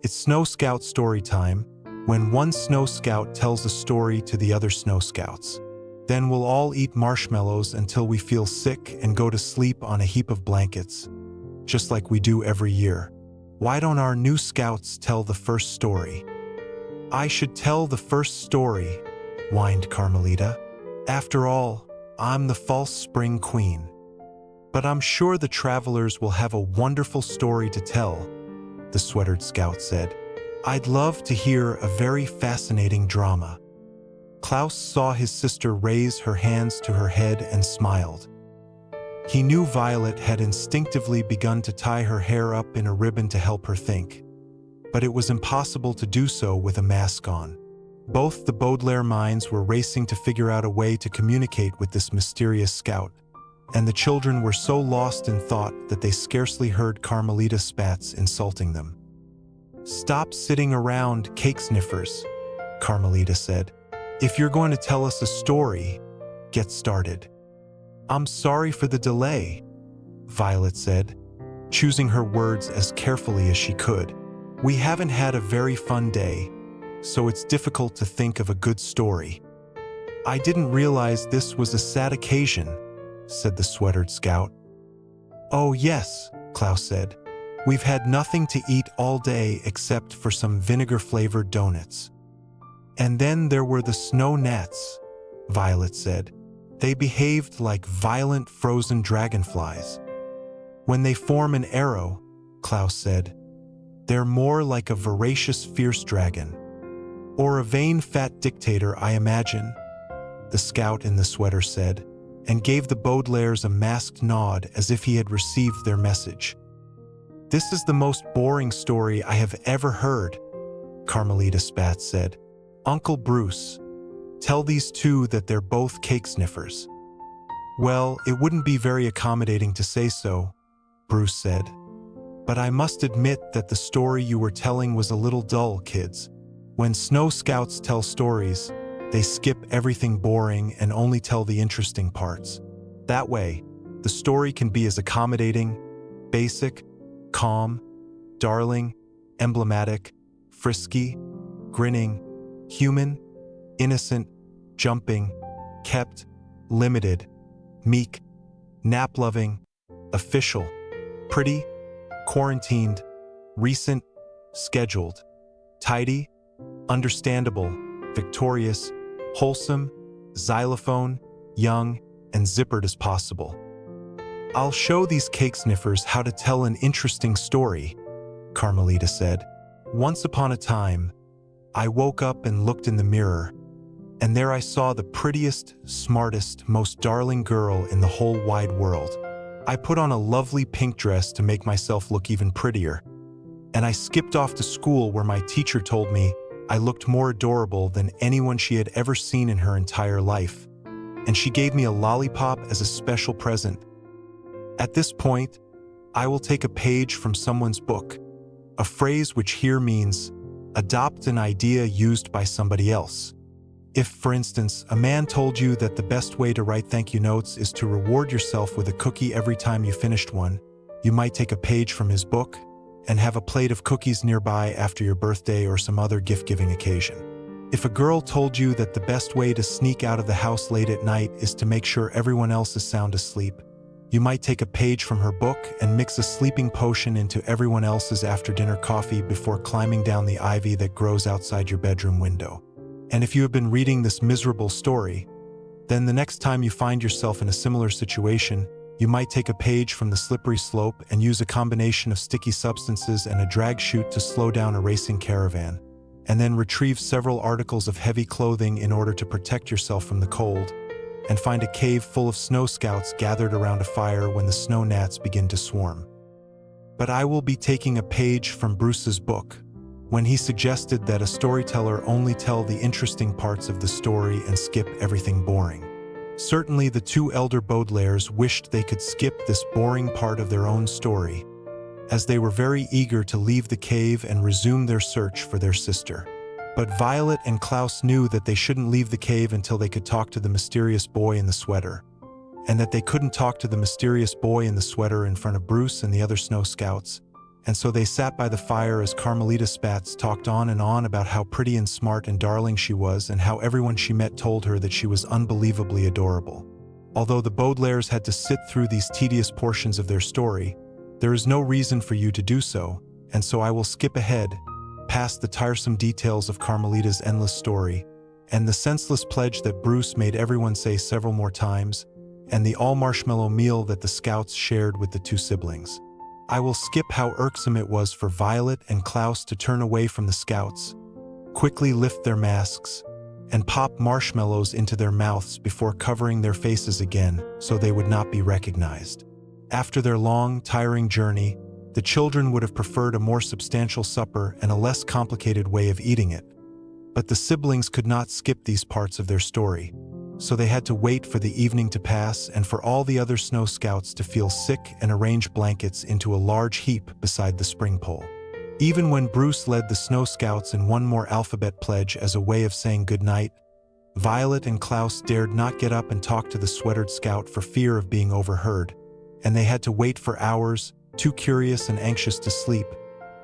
It's Snow Scout story time, when one Snow Scout tells a story to the other Snow Scouts. Then we'll all eat marshmallows until we feel sick and go to sleep on a heap of blankets, just like we do every year. Why don't our new Scouts tell the first story?" "I should tell the first story," whined Carmelita. "After all, I'm the false spring queen. But I'm sure the travelers will have a wonderful story to tell," the sweatered scout said. "I'd love to hear a very fascinating drama." Klaus saw his sister raise her hands to her head and smiled. He knew Violet had instinctively begun to tie her hair up in a ribbon to help her think, but it was impossible to do so with a mask on. Both the Baudelaire minds were racing to figure out a way to communicate with this mysterious scout, and the children were so lost in thought that they scarcely heard Carmelita Spats insulting them. "Stop sitting around, cake sniffers," Carmelita said. "If you're going to tell us a story, get started." "I'm sorry for the delay," Violet said, choosing her words as carefully as she could. "We haven't had a very fun day, so it's difficult to think of a good story." "I didn't realize this was a sad occasion," said the sweatered scout. "Oh yes," Klaus said. "We've had nothing to eat all day except for some vinegar-flavored donuts." "And then there were the snow gnats," Violet said. "They behaved like violent frozen dragonflies." "When they form an arrow," Klaus said, "they're more like a voracious fierce dragon. Or a vain fat dictator, I imagine," the scout in the sweater said, and gave the Baudelaires a masked nod as if he had received their message. "This is the most boring story I have ever heard," Carmelita Spats said. "Uncle Bruce, tell these two that they're both cake sniffers." "Well, it wouldn't be very accommodating to say so," Bruce said. "But I must admit that the story you were telling was a little dull, kids. When Snow Scouts tell stories, they skip everything boring and only tell the interesting parts. That way, the story can be as accommodating, basic, calm, darling, emblematic, frisky, grinning, human, innocent, jumping, kept, limited, meek, nap-loving, official, pretty, quarantined, recent, scheduled, tidy, understandable, victorious, wholesome, xylophone, young, and zippered as possible. I'll show these cake sniffers how to tell an interesting story, Carmelita said. Once upon a time, I woke up and looked in the mirror, and there I saw the prettiest, smartest, most darling girl in the whole wide world. I put on a lovely pink dress to make myself look even prettier, and I skipped off to school where my teacher told me I looked more adorable than anyone she had ever seen in her entire life, and she gave me a lollipop as a special present. At this point, I will take a page from someone's book, a phrase which here means adopt an idea used by somebody else. If, for instance, a man told you that the best way to write thank you notes is to reward yourself with a cookie every time you finished one, you might take a page from his book and have a plate of cookies nearby after your birthday or some other gift-giving occasion. If a girl told you that the best way to sneak out of the house late at night is to make sure everyone else is sound asleep, you might take a page from her book and mix a sleeping potion into everyone else's after-dinner coffee before climbing down the ivy that grows outside your bedroom window. And if you have been reading this miserable story, then the next time you find yourself in a similar situation, you might take a page from The Slippery Slope and use a combination of sticky substances and a drag chute to slow down a racing caravan, and then retrieve several articles of heavy clothing in order to protect yourself from the cold, and find a cave full of snow scouts gathered around a fire when the snow gnats begin to swarm. But I will be taking a page from Bruce's book, when he suggested that a storyteller only tell the interesting parts of the story and skip everything boring. Certainly the two elder Baudelaires wished they could skip this boring part of their own story, as they were very eager to leave the cave and resume their search for their sister. But Violet and Klaus knew that they shouldn't leave the cave until they could talk to the mysterious boy in the sweater, and that they couldn't talk to the mysterious boy in the sweater in front of Bruce and the other Snow Scouts, and so they sat by the fire as Carmelita Spatz talked on and on about how pretty and smart and darling she was and how everyone she met told her that she was unbelievably adorable. Although the Baudelaires had to sit through these tedious portions of their story, there is no reason for you to do so, and so I will skip ahead, past the tiresome details of Carmelita's endless story, and the senseless pledge that Bruce made everyone say several more times, and the all-marshmallow meal that the Scouts shared with the two siblings. I will skip how irksome it was for Violet and Klaus to turn away from the Scouts, quickly lift their masks, and pop marshmallows into their mouths before covering their faces again so they would not be recognized. After their long, tiring journey, the children would have preferred a more substantial supper and a less complicated way of eating it. But the siblings could not skip these parts of their story, so they had to wait for the evening to pass and for all the other Snow Scouts to feel sick and arrange blankets into a large heap beside the spring pole. Even when Bruce led the Snow Scouts in one more alphabet pledge as a way of saying goodnight, Violet and Klaus dared not get up and talk to the sweatered scout for fear of being overheard, and they had to wait for hours, too curious and anxious to sleep,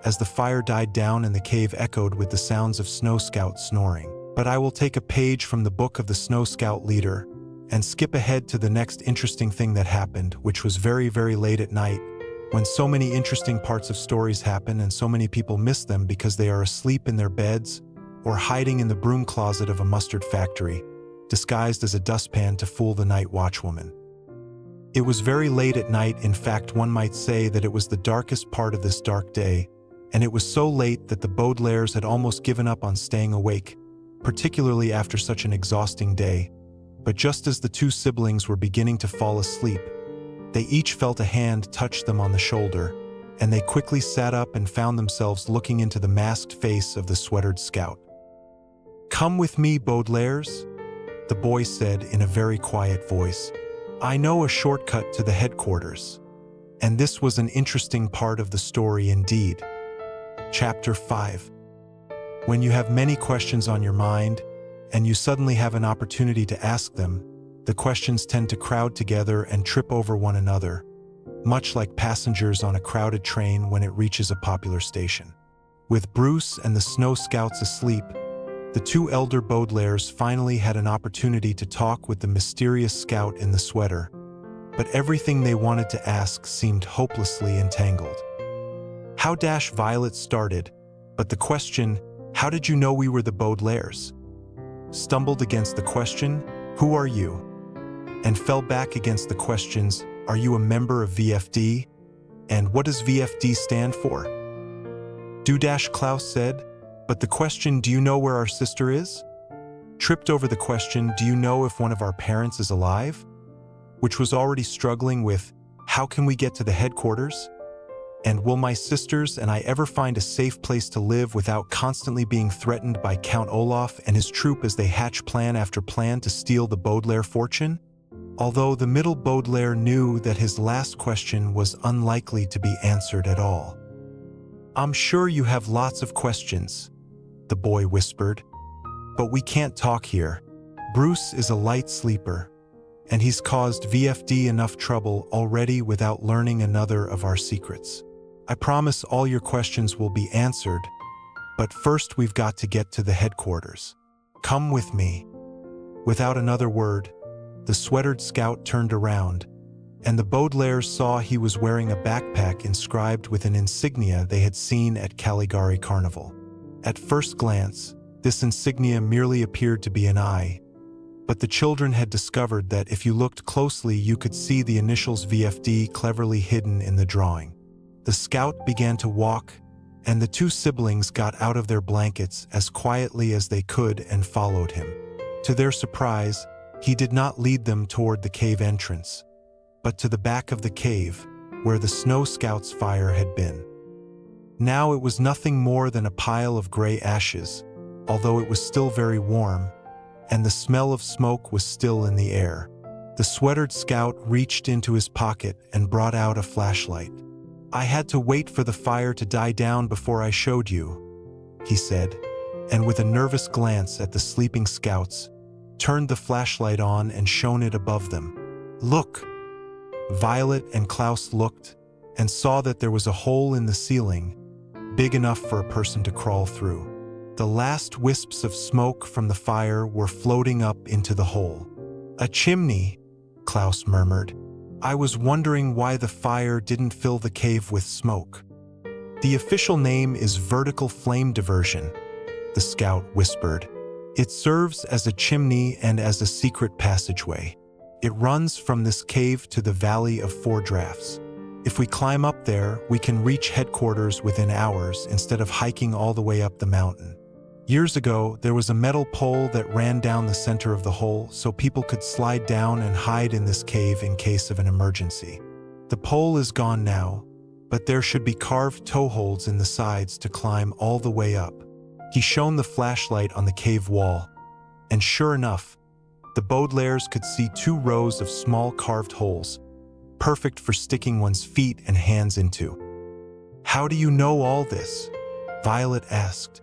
as the fire died down and the cave echoed with the sounds of Snow Scout snoring. But I will take a page from the book of the Snow Scout leader and skip ahead to the next interesting thing that happened, which was very, very late at night, when so many interesting parts of stories happen and so many people miss them because they are asleep in their beds or hiding in the broom closet of a mustard factory, disguised as a dustpan to fool the night watchwoman. It was very late at night. In fact, one might say that it was the darkest part of this dark day, and it was so late that the Baudelaires had almost given up on staying awake, particularly after such an exhausting day. But just as the two siblings were beginning to fall asleep, they each felt a hand touch them on the shoulder, and they quickly sat up and found themselves looking into the masked face of the sweatered scout. "Come with me, Baudelaires," the boy said in a very quiet voice. "I know a shortcut to the headquarters." And this was an interesting part of the story indeed. Chapter 5. When you have many questions on your mind, and you suddenly have an opportunity to ask them, the questions tend to crowd together and trip over one another, much like passengers on a crowded train when it reaches a popular station. With Bruce and the Snow Scouts asleep, the two elder Baudelaires finally had an opportunity to talk with the mysterious scout in the sweater, but everything they wanted to ask seemed hopelessly entangled. How Violet started, but the question, "How did you know we were the Baudelaires?" stumbled against the question, "Who are you?" and fell back against the questions, "Are you a member of V.F.D? And what does V.F.D stand for?" Klaus said, but the question, "Do you know where our sister is?" tripped over the question, "Do you know if one of our parents is alive?" which was already struggling with, "How can we get to the headquarters?" and "Will my sisters and I ever find a safe place to live without constantly being threatened by Count Olaf and his troupe as they hatch plan after plan to steal the Baudelaire fortune?" Although the middle Baudelaire knew that his last question was unlikely to be answered at all. "I'm sure you have lots of questions," the boy whispered, "but we can't talk here. Bruce is a light sleeper, and he's caused V.F.D enough trouble already without learning another of our secrets. I promise all your questions will be answered, but first we've got to get to the headquarters. Come with me." Without another word, the sweatered scout turned around, and the Baudelaires saw he was wearing a backpack inscribed with an insignia they had seen at Caligari Carnival. At first glance, this insignia merely appeared to be an eye, but the children had discovered that if you looked closely you could see the initials V.F.D cleverly hidden in the drawing. The scout began to walk, and the two siblings got out of their blankets as quietly as they could and followed him. To their surprise, he did not lead them toward the cave entrance, but to the back of the cave, where the Snow Scouts' fire had been. Now it was nothing more than a pile of gray ashes, although it was still very warm, and the smell of smoke was still in the air. The sweatered scout reached into his pocket and brought out a flashlight. "I had to wait for the fire to die down before I showed you," he said, and with a nervous glance at the sleeping scouts, turned the flashlight on and shone it above them. "Look!" Violet and Klaus looked and saw that there was a hole in the ceiling, big enough for a person to crawl through. The last wisps of smoke from the fire were floating up into the hole. "A chimney," Klaus murmured. "I was wondering why the fire didn't fill the cave with smoke." "The official name is vertical flame diversion," the scout whispered. "It serves as a chimney and as a secret passageway. It runs from this cave to the Valley of Four Drafts. If we climb up there, we can reach headquarters within hours instead of hiking all the way up the mountain. Years ago, there was a metal pole that ran down the center of the hole so people could slide down and hide in this cave in case of an emergency. The pole is gone now, but there should be carved toeholds in the sides to climb all the way up." He shone the flashlight on the cave wall, and sure enough, the Baudelaires could see 2 rows of small carved holes, perfect for sticking one's feet and hands into. "How do you know all this?" Violet asked.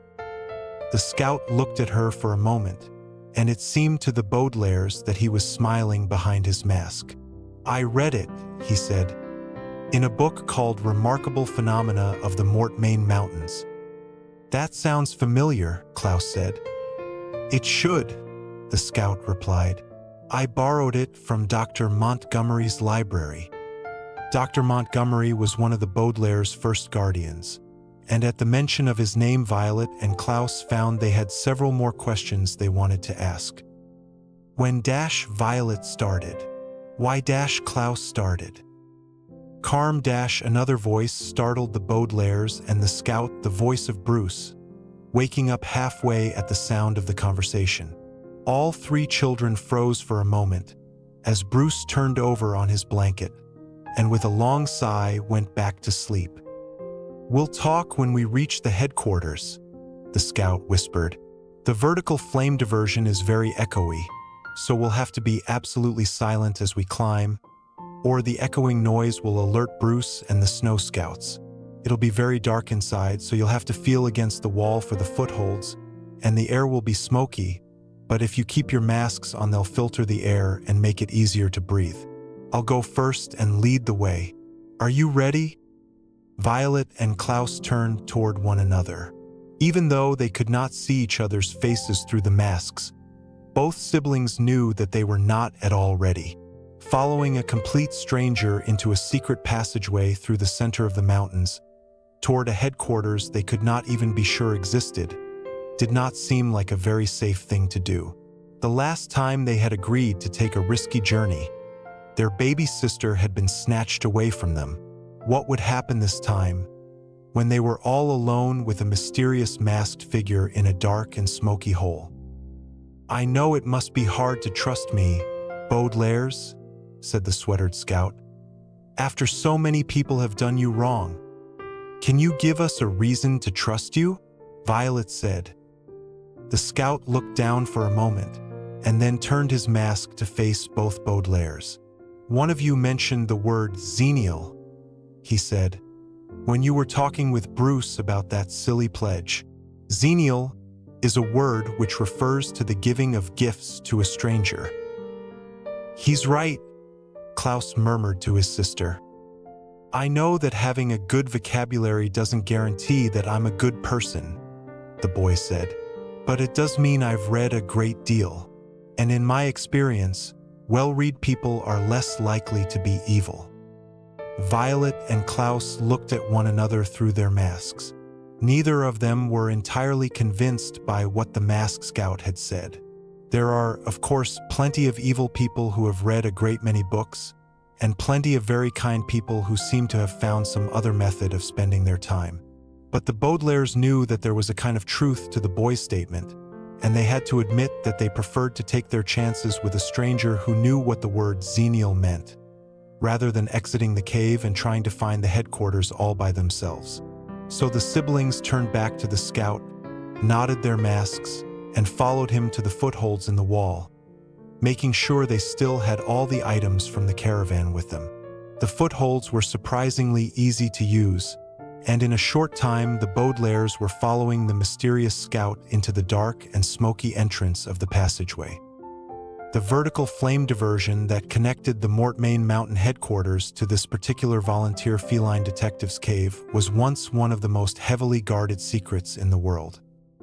The scout looked at her for a moment, and it seemed to the Baudelaires that he was smiling behind his mask. "I read it," he said, "in a book called Remarkable Phenomena of the Mortmain Mountains." "That sounds familiar," Klaus said. "It should," the scout replied. "I borrowed it from Dr. Montgomery's library." Dr. Montgomery was one of the Baudelaire's first guardians, and at the mention of his name, Violet and Klaus found they had several more questions they wanted to ask. When Violet started. Why Klaus started. Carm another voice startled the Baudelaires and the scout, the voice of Bruce, waking up halfway at the sound of the conversation. All 3 children froze for a moment as Bruce turned over on his blanket and with a long sigh went back to sleep. "We'll talk when we reach the headquarters," the scout whispered. "The vertical flame diversion is very echoey, so we'll have to be absolutely silent as we climb, or the echoing noise will alert Bruce and the snow scouts. It'll be very dark inside, so you'll have to feel against the wall for the footholds, and the air will be smoky, but if you keep your masks on, they'll filter the air and make it easier to breathe. I'll go first and lead the way. Are you ready?" Violet and Klaus turned toward one another. Even though they could not see each other's faces through the masks, both siblings knew that they were not at all ready. Following a complete stranger into a secret passageway through the center of the mountains, toward a headquarters they could not even be sure existed, did not seem like a very safe thing to do. The last time they had agreed to take a risky journey, their baby sister had been snatched away from them. What would happen this time, when they were all alone with a mysterious masked figure in a dark and smoky hole? "I know it must be hard to trust me, Baudelaires," said the sweatered scout. "After so many people have done you wrong. Can you give us a reason to trust you?" Violet said. The scout looked down for a moment, and then turned his mask to face both Baudelaires. "One of you mentioned the word xenial," he said, "when you were talking with Bruce about that silly pledge. Xenial is a word which refers to the giving of gifts to a stranger." "He's right," Klaus murmured to his sister. "I know that having a good vocabulary doesn't guarantee that I'm a good person," the boy said, "but it does mean I've read a great deal, and in my experience, well-read people are less likely to be evil." Violet and Klaus looked at one another through their masks. Neither of them were entirely convinced by what the masked scout had said. There are, of course, plenty of evil people who have read a great many books, and plenty of very kind people who seem to have found some other method of spending their time. But the Baudelaires knew that there was a kind of truth to the boy's statement, and they had to admit that they preferred to take their chances with a stranger who knew what the word xenial meant, rather than exiting the cave and trying to find the headquarters all by themselves. So the siblings turned back to the scout, nodded their masks, and followed him to the footholds in the wall. making sure they still had all the items from the caravan with them. The footholds were surprisingly easy to use, and in a short time the Baudelaires were following the mysterious scout into the dark and smoky entrance of the passageway. The vertical flame diversion that connected the Mortmain Mountain headquarters to this particular volunteer feline detective's cave was once one of the most heavily guarded secrets in the world.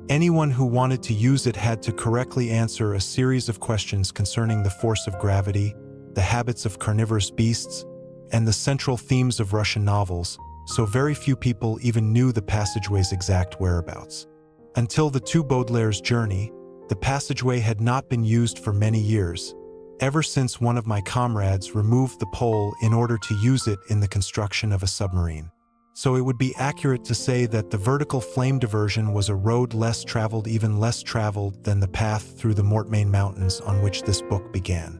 Anyone who wanted to use it had to correctly answer a series of questions concerning the force of gravity, the habits of carnivorous beasts, and the central themes of Russian novels, so very few people even knew the passageway's exact whereabouts. Until the two Baudelaire's journey, the passageway had not been used for many years, ever since one of my comrades removed the pole in order to use it in the construction of a submarine. So it would be accurate to say that the vertical flame diversion was a road less traveled, even less traveled than the path through the Mortmain Mountains on which this book began.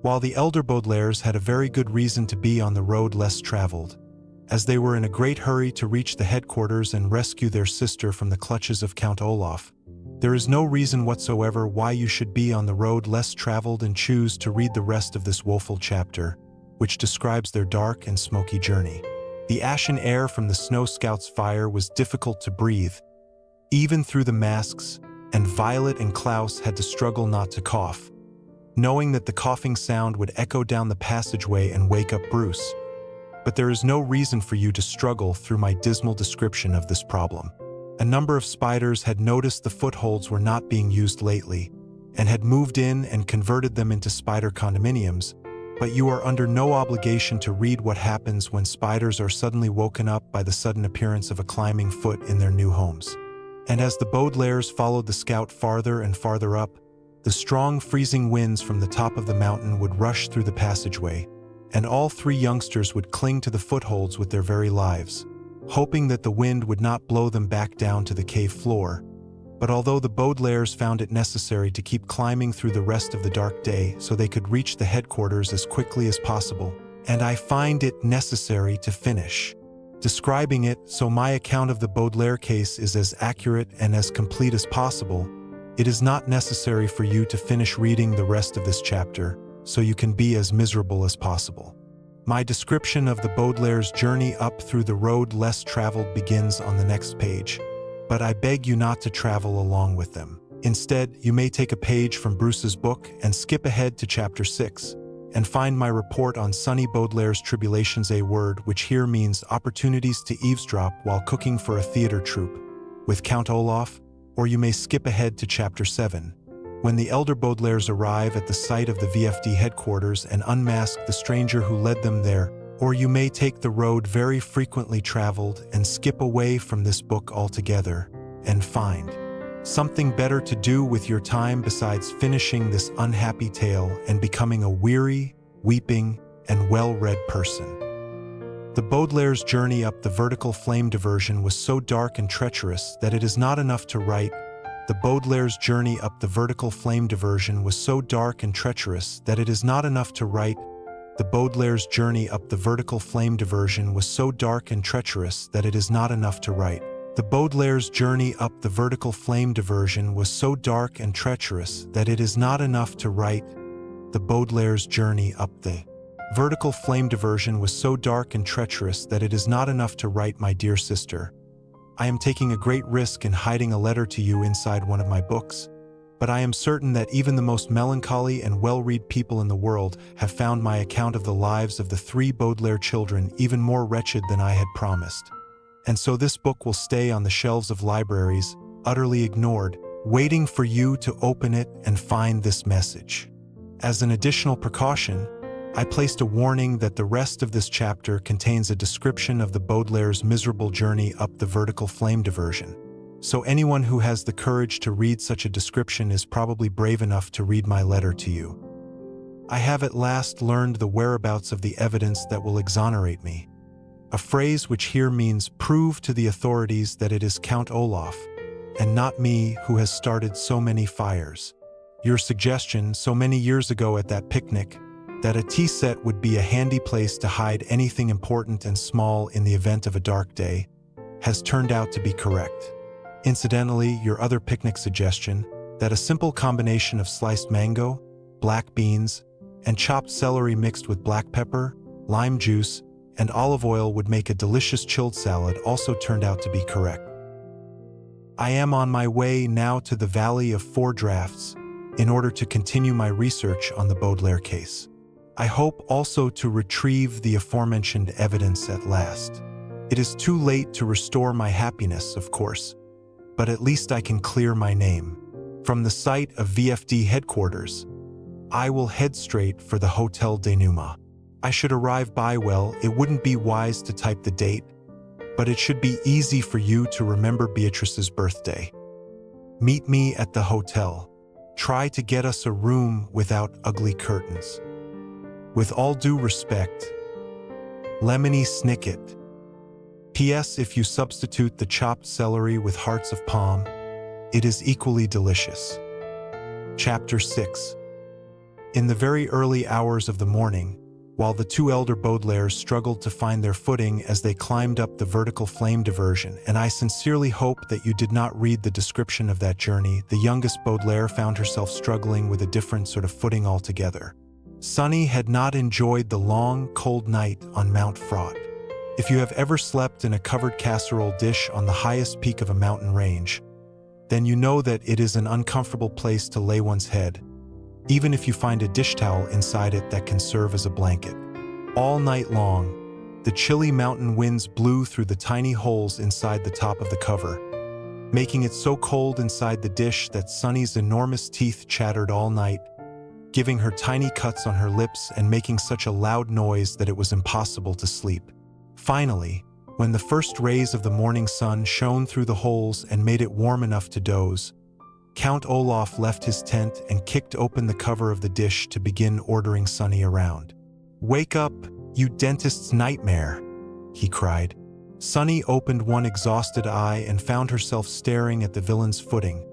While the elder Baudelaires had a very good reason to be on the road less traveled, as they were in a great hurry to reach the headquarters and rescue their sister from the clutches of Count Olaf, there is no reason whatsoever why you should be on the road less traveled and choose to read the rest of this woeful chapter, which describes their dark and smoky journey. The ashen air from the snow scout's fire was difficult to breathe, even through the masks, and Violet and Klaus had to struggle not to cough, knowing that the coughing sound would echo down the passageway and wake up Bruce. But there is no reason for you to struggle through my dismal description of this problem. A number of spiders had noticed the footholds were not being used lately, and had moved in and converted them into spider condominiums, but you are under no obligation to read what happens when spiders are suddenly woken up by the sudden appearance of a climbing foot in their new homes. And as the Baudelaires followed the scout farther and farther up, the strong freezing winds from the top of the mountain would rush through the passageway, and all three youngsters would cling to the footholds with their very lives, hoping that the wind would not blow them back down to the cave floor. But although the Baudelaires found it necessary to keep climbing through the rest of the dark day so they could reach the headquarters as quickly as possible, and I find it necessary to finish describing it so my account of the Baudelaire case is as accurate and as complete as possible, it is not necessary for you to finish reading the rest of this chapter so you can be as miserable as possible. My description of the Baudelaire's journey up through the road less traveled begins on the next page, but I beg you not to travel along with them. Instead, you may take a page from Bruce's book and skip ahead to chapter 6, and find my report on Sonny Baudelaire's Tribulations, a word which here means opportunities to eavesdrop while cooking for a theater troupe, with Count Olaf, or you may skip ahead to chapter 7, when the elder Baudelaires arrive at the site of the V.F.D headquarters and unmask the stranger who led them there, or you may take the road very frequently traveled and skip away from this book altogether, and find something better to do with your time besides finishing this unhappy tale and becoming a weary, weeping, and well-read person. The Baudelaire's journey up the vertical flame diversion was so dark and treacherous that it is not enough to write. The Baudelaire's journey up the vertical flame diversion was so dark and treacherous that it is not enough to write. The Baudelaire's journey up the vertical flame diversion was so dark and treacherous that it is not enough to write. The Baudelaire's journey up the vertical flame diversion was so dark and treacherous that it is not enough to write. The Baudelaire's journey up the vertical flame diversion was so dark and treacherous that it is not enough to write, my dear sister. I am taking a great risk in hiding a letter to you inside one of my books, but I am certain that even the most melancholy and well-read people in the world have found my account of the lives of the three Baudelaire children even more wretched than I had promised. And so this book will stay on the shelves of libraries, utterly ignored, waiting for you to open it and find this message. As an additional precaution, I placed a warning that the rest of this chapter contains a description of the Baudelaire's miserable journey up the vertical flame diversion. So anyone who has the courage to read such a description is probably brave enough to read my letter to you. I have at last learned the whereabouts of the evidence that will exonerate me. A phrase which here means prove to the authorities that it is Count Olaf, and not me, who has started so many fires. Your suggestion so many years ago at that picnic, that a tea set would be a handy place to hide anything important and small in the event of a dark day, has turned out to be correct. Incidentally, your other picnic suggestion, that a simple combination of sliced mango, black beans, and chopped celery mixed with black pepper, lime juice, and olive oil would make a delicious chilled salad also turned out to be correct. I am on my way now to the Valley of Four Drafts in order to continue my research on the Baudelaire case. I hope also to retrieve the aforementioned evidence at last. It is too late to restore my happiness, of course, but at least I can clear my name. From the site of V.F.D headquarters, I will head straight for the Hotel Denouement. I should arrive by, well, it wouldn't be wise to type the date, but it should be easy for you to remember Beatrice's birthday. Meet me at the hotel. Try to get us a room without ugly curtains. With all due respect, Lemony Snicket. P.S. If you substitute the chopped celery with hearts of palm, it is equally delicious. Chapter 6. In the very early hours of the morning, while the two elder Baudelaires struggled to find their footing as they climbed up the vertical flame diversion, and I sincerely hope that you did not read the description of that journey, the youngest Baudelaire found herself struggling with a different sort of footing altogether. Sunny had not enjoyed the long, cold night on Mount Fraught. If you have ever slept in a covered casserole dish on the highest peak of a mountain range, then you know that it is an uncomfortable place to lay one's head, even if you find a dish towel inside it that can serve as a blanket. All night long, the chilly mountain winds blew through the tiny holes inside the top of the cover, making it so cold inside the dish that Sunny's enormous teeth chattered all night, giving her tiny cuts on her lips and making such a loud noise that it was impossible to sleep. Finally, when the first rays of the morning sun shone through the holes and made it warm enough to doze, Count Olaf left his tent and kicked open the cover of the dish to begin ordering Sunny around. "Wake up, you dentist's nightmare," he cried. Sunny opened one exhausted eye and found herself staring at the villain's footing,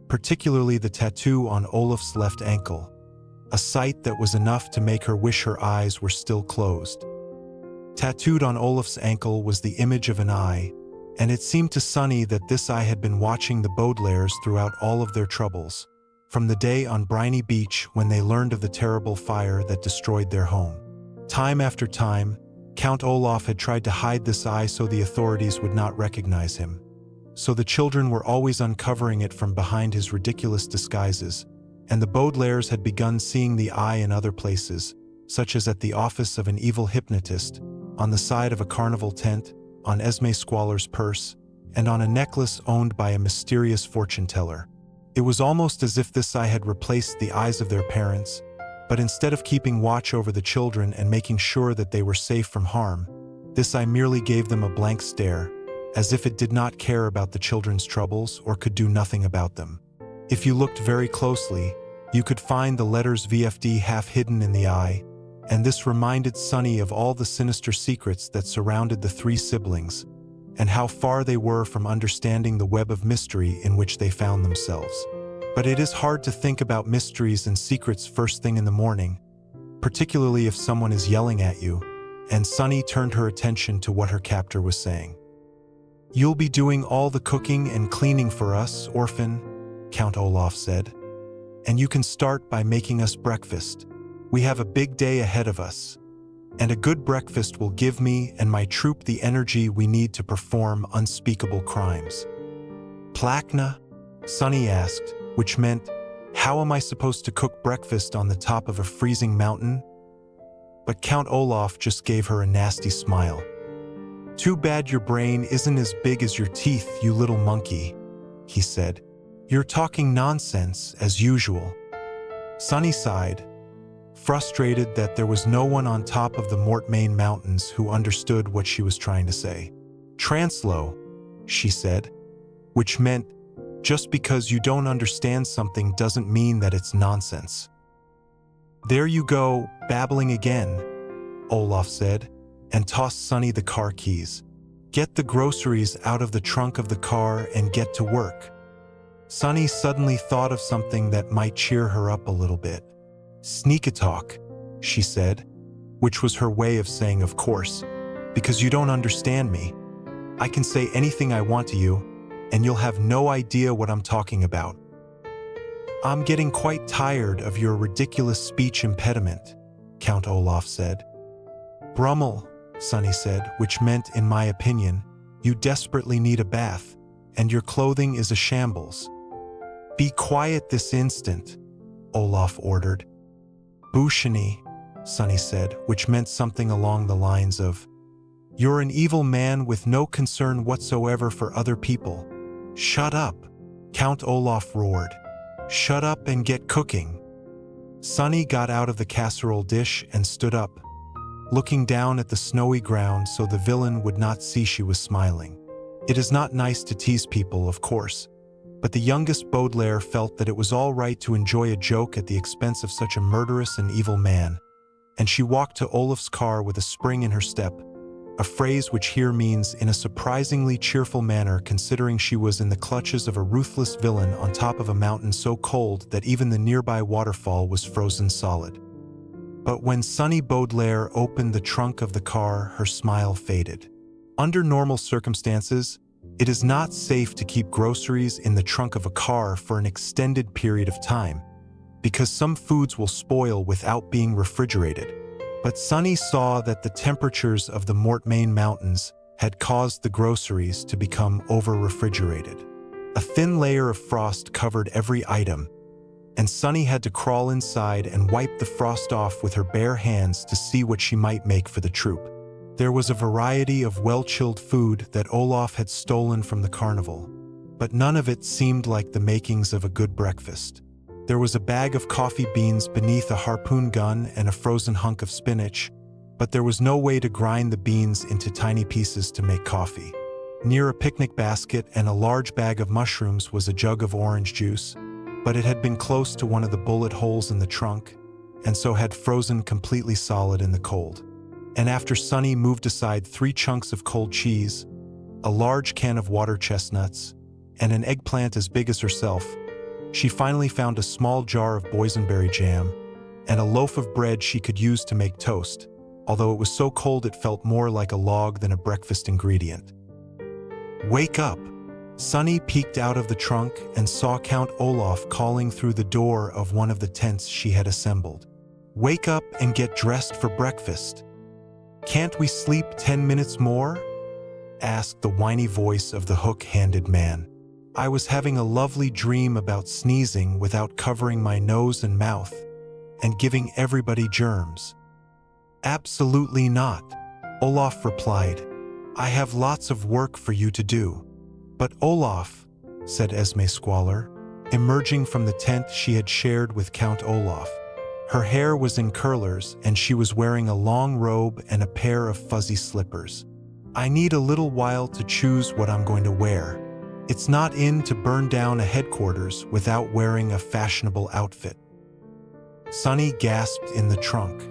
particularly the tattoo on Olaf's left ankle, a sight that was enough to make her wish her eyes were still closed. Tattooed on Olaf's ankle was the image of an eye, and it seemed to Sunny that this eye had been watching the Baudelaires throughout all of their troubles, from the day on Briny Beach when they learned of the terrible fire that destroyed their home. Time after time, Count Olaf had tried to hide this eye so the authorities would not recognize him. So the children were always uncovering it from behind his ridiculous disguises, and the Baudelaires had begun seeing the eye in other places, such as at the office of an evil hypnotist, on the side of a carnival tent, on Esme Squalor's purse, and on a necklace owned by a mysterious fortune-teller. It was almost as if this eye had replaced the eyes of their parents, but instead of keeping watch over the children and making sure that they were safe from harm, this eye merely gave them a blank stare, as if it did not care about the children's troubles or could do nothing about them. If you looked very closely, you could find the letters V.F.D half hidden in the eye, and this reminded Sunny of all the sinister secrets that surrounded the three siblings, and how far they were from understanding the web of mystery in which they found themselves. But it is hard to think about mysteries and secrets first thing in the morning, particularly if someone is yelling at you, and Sunny turned her attention to what her captor was saying. "You'll be doing all the cooking and cleaning for us, orphan," Count Olaf said. "And you can start by making us breakfast. We have a big day ahead of us, and a good breakfast will give me and my troupe the energy we need to perform unspeakable crimes." "Plakna?" Sunny asked, which meant, how am I supposed to cook breakfast on the top of a freezing mountain? But Count Olaf just gave her a nasty smile. "Too bad your brain isn't as big as your teeth, you little monkey," he said. "You're talking nonsense, as usual." Sunny sighed, frustrated that there was no one on top of the Mortmain Mountains who understood what she was trying to say. "Translo," she said, which meant, just because you don't understand something doesn't mean that it's nonsense. "There you go, babbling again," Olaf said, and tossed Sunny the car keys. "Get the groceries out of the trunk of the car and get to work." Sunny suddenly thought of something that might cheer her up a little bit. "Sneakatalk," she said, which was her way of saying of course, because you don't understand me. I can say anything I want to you, and you'll have no idea what I'm talking about. I'm getting quite tired of your ridiculous speech impediment, Count Olaf said. Brummel, Sonny said, which meant, in my opinion, you desperately need a bath, and your clothing is a shambles. Be quiet this instant, Olaf ordered. Bouchony, Sonny said, which meant something along the lines of, you're an evil man with no concern whatsoever for other people. Shut up, Count Olaf roared. Shut up and get cooking. Sonny got out of the casserole dish and stood up, looking down at the snowy ground so the villain would not see she was smiling. It is not nice to tease people, of course, but the youngest Baudelaire felt that it was all right to enjoy a joke at the expense of such a murderous and evil man, and she walked to Olaf's car with a spring in her step, a phrase which here means in a surprisingly cheerful manner considering she was in the clutches of a ruthless villain on top of a mountain so cold that even the nearby waterfall was frozen solid. But when Sonny Baudelaire opened the trunk of the car, her smile faded. Under normal circumstances, it is not safe to keep groceries in the trunk of a car for an extended period of time, because some foods will spoil without being refrigerated. But Sonny saw that the temperatures of the Mortmain Mountains had caused the groceries to become over-refrigerated. A thin layer of frost covered every item, and Sonny had to crawl inside and wipe the frost off with her bare hands to see what she might make for the troupe. There was a variety of well-chilled food that Olaf had stolen from the carnival, but none of it seemed like the makings of a good breakfast. There was a bag of coffee beans beneath a harpoon gun and a frozen hunk of spinach, but there was no way to grind the beans into tiny pieces to make coffee. Near a picnic basket and a large bag of mushrooms was a jug of orange juice, but it had been close to one of the bullet holes in the trunk, and so had frozen completely solid in the cold. And after Sonny moved aside 3 chunks of cold cheese, a large can of water chestnuts, and an eggplant as big as herself, she finally found a small jar of boysenberry jam and a loaf of bread she could use to make toast, although it was so cold it felt more like a log than a breakfast ingredient. Wake up! Sonny peeked out of the trunk and saw Count Olaf calling through the door of one of the tents she had assembled. Wake up and get dressed for breakfast. Can't we sleep 10 minutes more? Asked the whiny voice of the hook-handed man. I was having a lovely dream about sneezing without covering my nose and mouth, and giving everybody germs. Absolutely not, Olaf replied. I have lots of work for you to do. But Olaf, said Esme Squalor, emerging from the tent she had shared with Count Olaf. Her hair was in curlers and she was wearing a long robe and a pair of fuzzy slippers. I need a little while to choose what I'm going to wear. It's not in to burn down a headquarters without wearing a fashionable outfit. Sonny gasped in the trunk.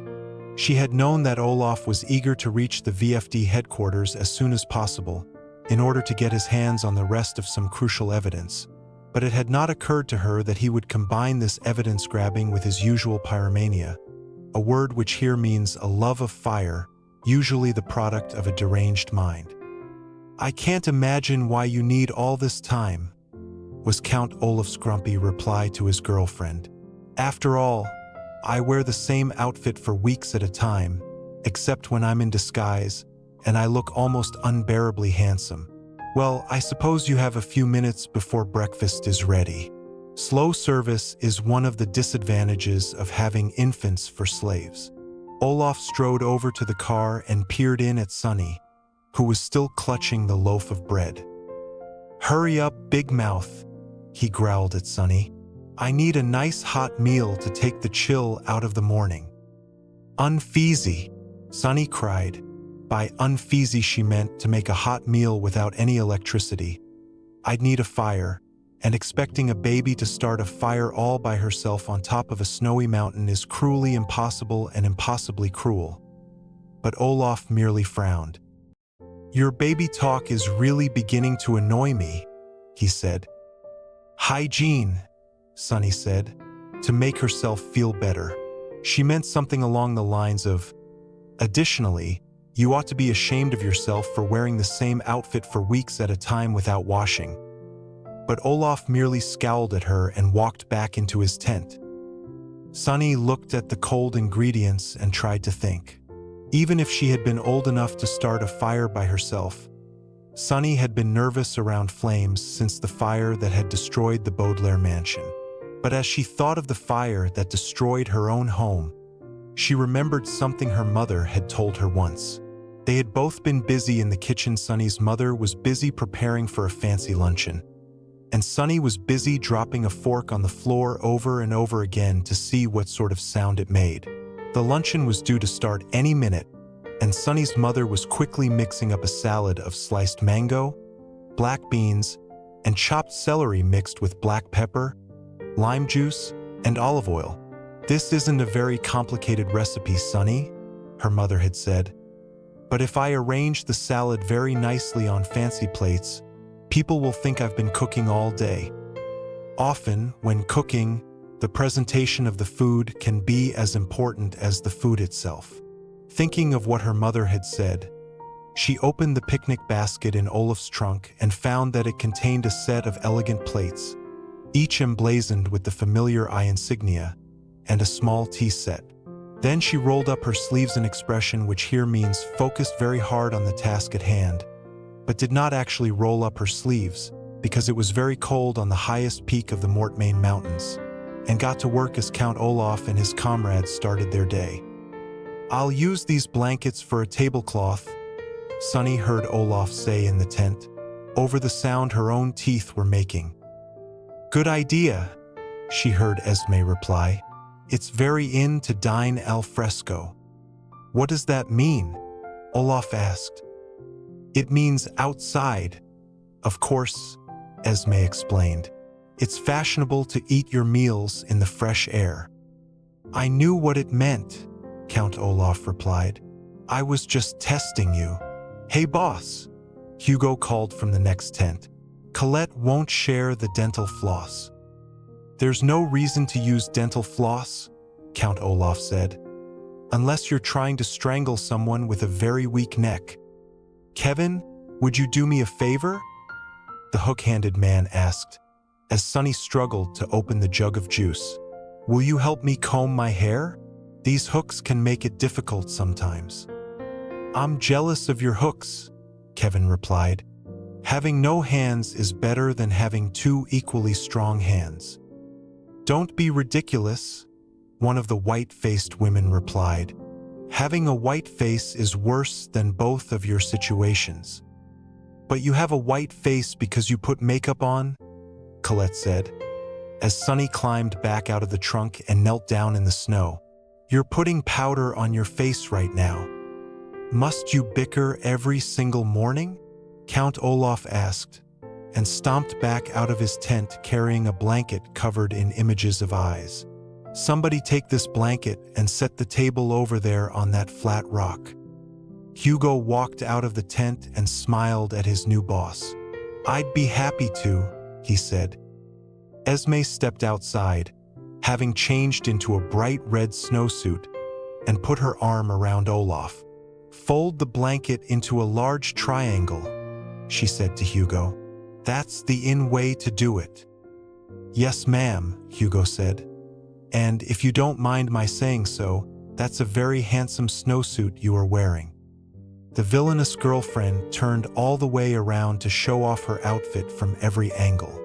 She had known that Olaf was eager to reach the V.F.D headquarters as soon as possible, in order to get his hands on the rest of some crucial evidence, but it had not occurred to her that he would combine this evidence-grabbing with his usual pyromania, a word which here means a love of fire, usually the product of a deranged mind. I can't imagine why you need all this time, was Count Olaf's grumpy reply to his girlfriend. After all, I wear the same outfit for weeks at a time, except when I'm in disguise, and I look almost unbearably handsome. Well, I suppose you have a few minutes before breakfast is ready. Slow service is one of the disadvantages of having infants for slaves. Olaf strode over to the car and peered in at Sonny, who was still clutching the loaf of bread. Hurry up, big mouth, he growled at Sonny. I need a nice hot meal to take the chill out of the morning. Unfeezy, Sonny cried. By unfeezy she meant to make a hot meal without any electricity. I'd need a fire, and expecting a baby to start a fire all by herself on top of a snowy mountain is cruelly impossible and impossibly cruel. But Olaf merely frowned. Your baby talk is really beginning to annoy me, he said. Hygiene, Sonny said, to make herself feel better. She meant something along the lines of, additionally, you ought to be ashamed of yourself for wearing the same outfit for weeks at a time without washing. but Olaf merely scowled at her and walked back into his tent. Sunny looked at the cold ingredients and tried to think. Even if she had been old enough to start a fire by herself, Sunny had been nervous around flames since the fire that had destroyed the Baudelaire mansion. But as she thought of the fire that destroyed her own home, she remembered something her mother had told her once. They had both been busy in the kitchen. Sunny's mother was busy preparing for a fancy luncheon, and Sunny was busy dropping a fork on the floor over and over again to see what sort of sound it made. The luncheon was due to start any minute, and Sunny's mother was quickly mixing up a salad of sliced mango, black beans, and chopped celery mixed with black pepper, lime juice, and olive oil. "This isn't a very complicated recipe, Sunny," her mother had said. "But if I arrange the salad very nicely on fancy plates, people will think I've been cooking all day." Often, when cooking, the presentation of the food can be as important as the food itself. Thinking of what her mother had said, she opened the picnic basket in Olaf's trunk and found that it contained a set of elegant plates, each emblazoned with the familiar eye insignia, and a small tea set. Then she rolled up her sleeves, an expression which here means focused very hard on the task at hand, but did not actually roll up her sleeves because it was very cold on the highest peak of the Mortmain Mountains, and got to work as Count Olaf and his comrades started their day. "I'll use these blankets for a tablecloth," Sunny heard Olaf say in the tent, over the sound her own teeth were making. "Good idea," she heard Esme reply. "It's very in to dine al fresco." "What does that mean?" Olaf asked. "It means outside, of course," Esme explained. "It's fashionable to eat your meals in the fresh air." "I knew what it meant," Count Olaf replied. "I was just testing you." "Hey boss," Hugo called from the next tent. "Colette won't share the dental floss." "There's no reason to use dental floss," Count Olaf said, "unless you're trying to strangle someone with a very weak neck." "Kevin, would you do me a favor?" the hook-handed man asked, as Sunny struggled to open the jug of juice. "Will you help me comb my hair? These hooks can make it difficult sometimes." "I'm jealous of your hooks," Kevin replied. "Having no hands is better than having two equally strong hands." "Don't be ridiculous," one of the white-faced women replied. "Having a white face is worse than both of your situations." "But you have a white face because you put makeup on," Colette said, as Sunny climbed back out of the trunk and knelt down in the snow. "You're putting powder on your face right now." "Must you bicker every single morning?" Count Olaf asked, and stomped back out of his tent carrying a blanket covered in images of eyes. "Somebody take this blanket and set the table over there on that flat rock." Hugo walked out of the tent and smiled at his new boss. "I'd be happy to," he said. Esme stepped outside, having changed into a bright red snowsuit, and put her arm around Olaf. "Fold the blanket into a large triangle," she said to Hugo. "That's the in-way to do it." "Yes, ma'am," Hugo said. "And if you don't mind my saying so, that's a very handsome snowsuit you are wearing." The villainous girlfriend turned all the way around to show off her outfit from every angle.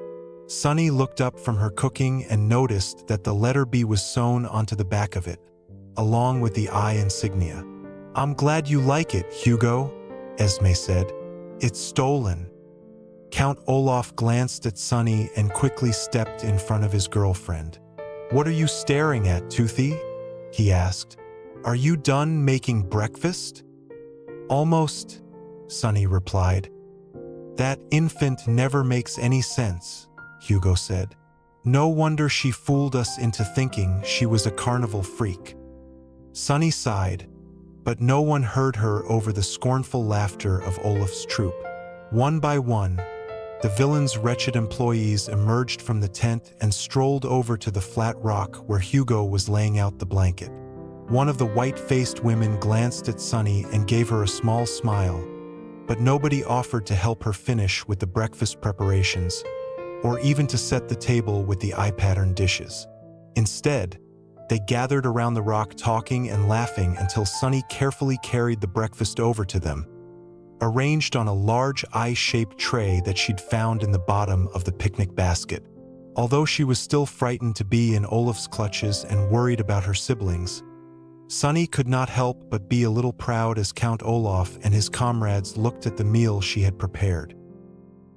Sunny looked up from her cooking and noticed that the letter B was sewn onto the back of it, along with the I insignia. "I'm glad you like it, Hugo," Esme said. "It's stolen." Count Olaf glanced at Sunny and quickly stepped in front of his girlfriend. "What are you staring at, Toothy?" he asked. "Are you done making breakfast?" "Almost," Sunny replied. "That infant never makes any sense," Hugo said. "No wonder she fooled us into thinking she was a carnival freak." Sunny sighed, but no one heard her over the scornful laughter of Olaf's troupe. One by one, the villain's wretched employees emerged from the tent and strolled over to the flat rock where Hugo was laying out the blanket. One of the white-faced women glanced at Sunny and gave her a small smile, but nobody offered to help her finish with the breakfast preparations. or even to set the table with the eye-patterned dishes. Instead, they gathered around the rock talking and laughing until Sunny carefully carried the breakfast over to them, arranged on a large eye-shaped tray that she'd found in the bottom of the picnic basket. Although she was still frightened to be in Olaf's clutches and worried about her siblings, Sunny could not help but be a little proud as Count Olaf and his comrades looked at the meal she had prepared.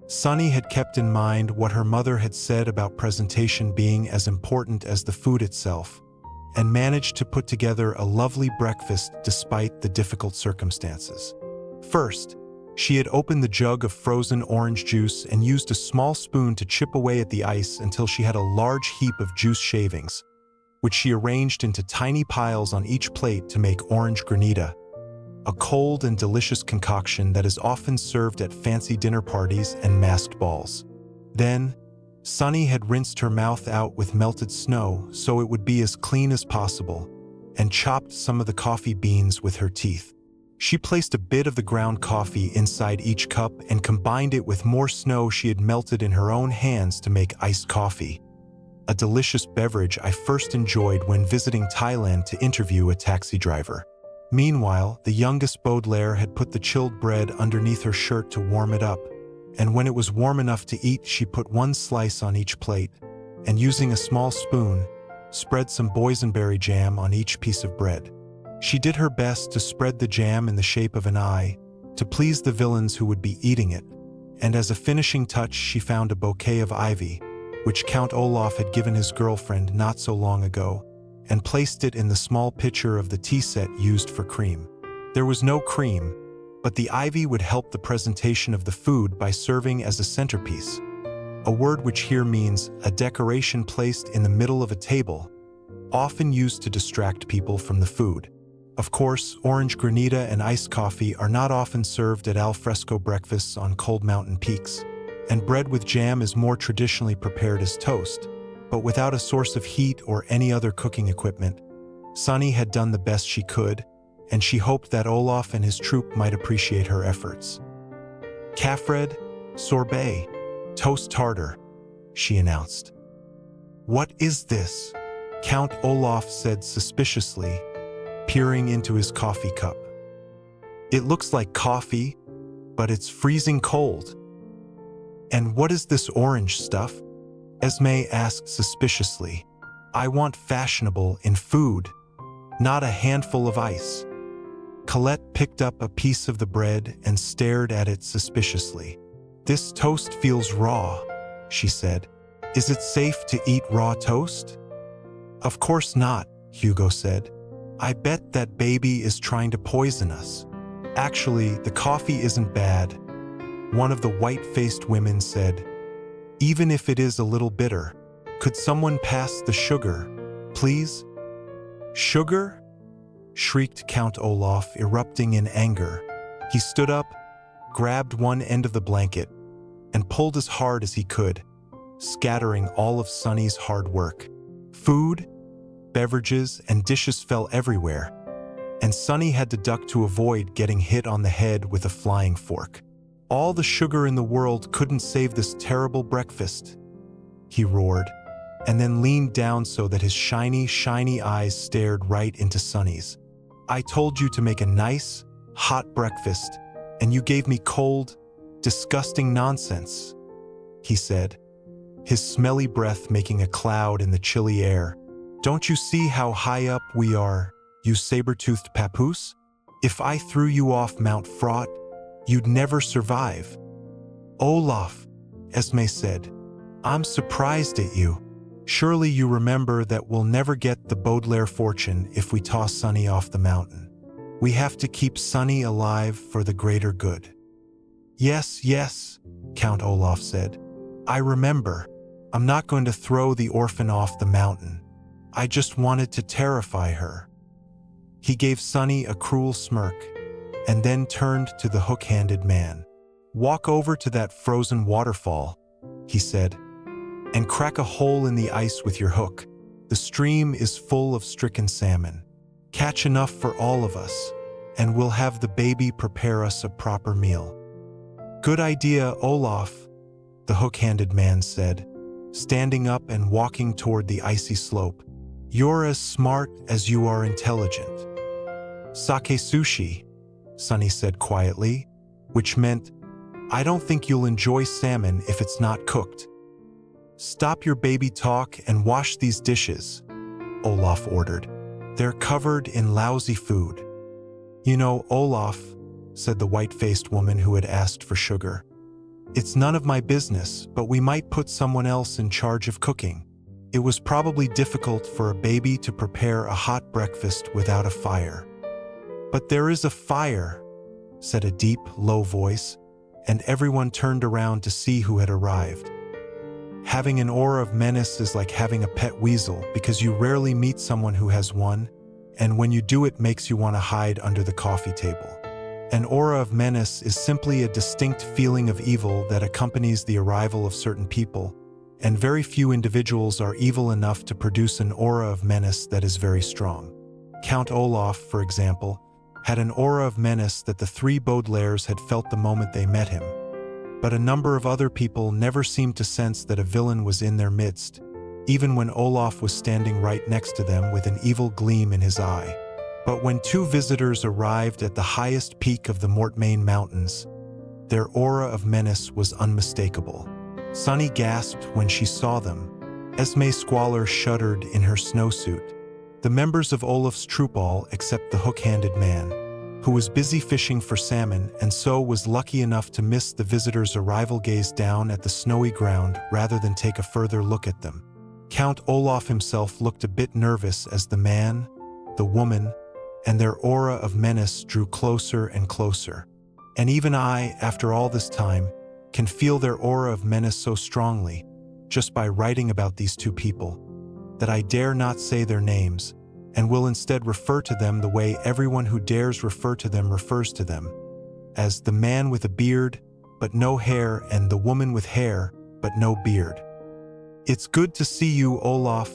Sunny had kept in mind what her mother had said about presentation being as important as the food itself, and managed to put together a lovely breakfast despite the difficult circumstances. First, she had opened the jug of frozen orange juice and used a small spoon to chip away at the ice until she had a large heap of juice shavings, which she arranged into tiny piles on each plate to make orange granita, a cold and delicious concoction that is often served at fancy dinner parties and masked balls. Then, Sunny had rinsed her mouth out with melted snow so it would be as clean as possible, and chopped some of the coffee beans with her teeth. She placed a bit of the ground coffee inside each cup and combined it with more snow she had melted in her own hands to make iced coffee, a delicious beverage I first enjoyed when visiting Thailand to interview a taxi driver. Meanwhile, the youngest Baudelaire had put the chilled bread underneath her shirt to warm it up, and when it was warm enough to eat, she put one slice on each plate, and using a small spoon, spread some boysenberry jam on each piece of bread. She did her best to spread the jam in the shape of an eye, to please the villains who would be eating it, and as a finishing touch she found a bouquet of ivy, which Count Olaf had given his girlfriend not so long ago, and placed it in the small pitcher of the tea set used for cream. There was no cream, but the ivy would help the presentation of the food by serving as a centerpiece, a word which here means a decoration placed in the middle of a table, often used to distract people from the food. Of course, orange granita and iced coffee are not often served at al fresco breakfasts on cold mountain peaks, and bread with jam is more traditionally prepared as toast, but without a source of heat or any other cooking equipment. Sunny had done the best she could, and she hoped that Olaf and his troupe might appreciate her efforts. "Cafred, sorbet, toast tartar," she announced. "What is this?" Count Olaf said suspiciously, peering into his coffee cup. "It looks like coffee, but it's freezing cold." "And what is this orange stuff?" Esme asked suspiciously. "I want fashionable in food, not a handful of ice." Colette picked up a piece of the bread and stared at it suspiciously. "This toast feels raw," she said. "Is it safe to eat raw toast?" "Of course not," Hugo said. "I bet that baby is trying to poison us." "Actually, the coffee isn't bad," one of the white-faced women said. "Even if it is a little bitter. Could someone pass the sugar, please?" "Sugar?" shrieked Count Olaf, erupting in anger. He stood up, grabbed one end of the blanket, and pulled as hard as he could, scattering all of Sunny's hard work. Food, beverages, and dishes fell everywhere, and Sunny had to duck to avoid getting hit on the head with a flying fork. "All the sugar in the world couldn't save this terrible breakfast," he roared, and then leaned down so that his shiny eyes stared right into Sunny's. "I told you to make a nice, hot breakfast, and you gave me cold, disgusting nonsense," he said, his smelly breath making a cloud in the chilly air. "Don't you see how high up we are, you saber-toothed papoose? If I threw you off Mount Fraught, you'd never survive." "Olaf," Esme said, "I'm surprised at you. Surely you remember that we'll never get the Baudelaire fortune if we toss Sunny off the mountain. We have to keep Sunny alive for the greater good." Yes, Count Olaf said. "I remember. I'm not going to throw the orphan off the mountain. I just wanted to terrify her." He gave Sunny a cruel smirk, and then turned to the hook-handed man. "Walk over to that frozen waterfall," he said, "and crack a hole in the ice with your hook. The stream is full of stricken salmon. Catch enough for all of us, and we'll have the baby prepare us a proper meal." "Good idea, Olaf," the hook-handed man said, standing up and walking toward the icy slope. You're as smart as you are intelligent. Sake sushi, Sunny said quietly, which meant, I don't think you'll enjoy salmon if it's not cooked. Stop your baby talk and wash these dishes, Olaf ordered. They're covered in lousy food. You know, Olaf, said the white-faced woman who had asked for sugar. It's none of my business, but we might put someone else in charge of cooking. It was probably difficult for a baby to prepare a hot breakfast without a fire. But there is a fire, said a deep, low voice, and everyone turned around to see who had arrived. Having an aura of menace is like having a pet weasel because you rarely meet someone who has one, and when you do it makes you want to hide under the coffee table. An aura of menace is simply a distinct feeling of evil that accompanies the arrival of certain people, and very few individuals are evil enough to produce an aura of menace that is very strong. Count Olaf, for example, had an aura of menace that the three Baudelaires had felt the moment they met him, but a number of other people never seemed to sense that a villain was in their midst, even when Olaf was standing right next to them with an evil gleam in his eye. But when two visitors arrived at the highest peak of the Mortmain Mountains, their aura of menace was unmistakable. Sunny gasped when she saw them. Esme Squalor shuddered in her snowsuit. The members of Olaf's troupe, all except the hook-handed man, who was busy fishing for salmon and so was lucky enough to miss the visitors' arrival, gazed down at the snowy ground rather than take a further look at them. Count Olaf himself looked a bit nervous as the man, the woman, and their aura of menace drew closer and closer. And even I, after all this time, can feel their aura of menace so strongly, just by writing about these two people, that I dare not say their names, and will instead refer to them the way everyone who dares refer to them refers to them, as the man with a beard, but no hair, and the woman with hair, but no beard. It's good to see you, Olaf,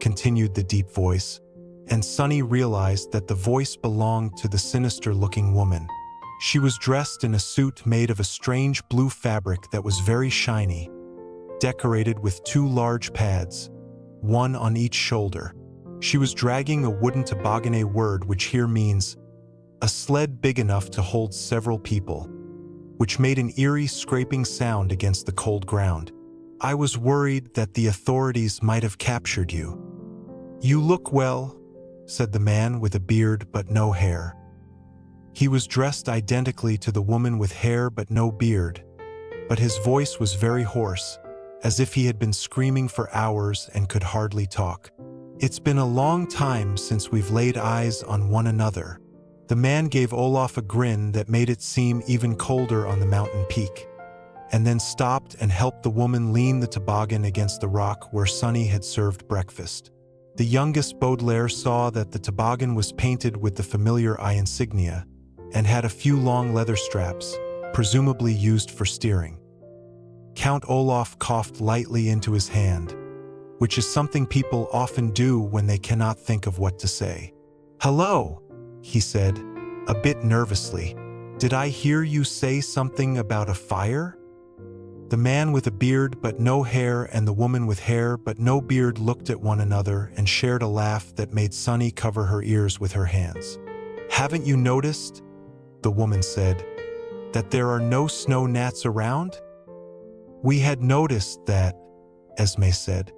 continued the deep voice, and Sunny realized that the voice belonged to the sinister-looking woman. She was dressed in a suit made of a strange blue fabric that was very shiny, decorated with two large pads, one on each shoulder. She was dragging a wooden toboggan, a word which here means a sled big enough to hold several people, which made an eerie scraping sound against the cold ground. I was worried that the authorities might have captured you. You look well, said the man with a beard but no hair. He was dressed identically to the woman with hair but no beard, but his voice was very hoarse, as if he had been screaming for hours and could hardly talk. It's been a long time since we've laid eyes on one another. The man gave Olaf a grin that made it seem even colder on the mountain peak, and then stopped and helped the woman lean the toboggan against the rock where Sunny had served breakfast. The youngest Baudelaire saw that the toboggan was painted with the familiar eye insignia and had a few long leather straps, presumably used for steering. Count Olaf coughed lightly into his hand, which is something people often do when they cannot think of what to say. Hello, he said, a bit nervously. Did I hear you say something about a fire? The man with a beard but no hair and the woman with hair but no beard looked at one another and shared a laugh that made Sunny cover her ears with her hands. Haven't you noticed, the woman said, that there are no snow gnats around? We had noticed that, Esme said.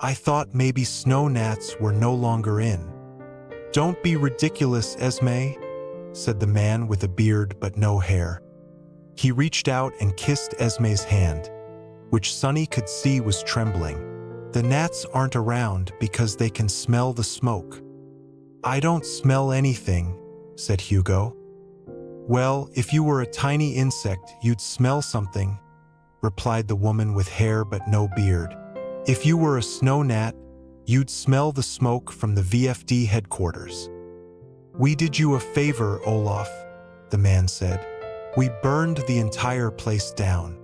I thought maybe snow gnats were no longer in. Don't be ridiculous, Esme, said the man with a beard but no hair. He reached out and kissed Esme's hand, which Sunny could see was trembling. The gnats aren't around because they can smell the smoke. I don't smell anything, said Hugo. Well, if you were a tiny insect, you'd smell something, replied the woman with hair but no beard. If you were a snow gnat, you'd smell the smoke from the V.F.D headquarters. We did you a favor, Olaf, the man said. We burned the entire place down.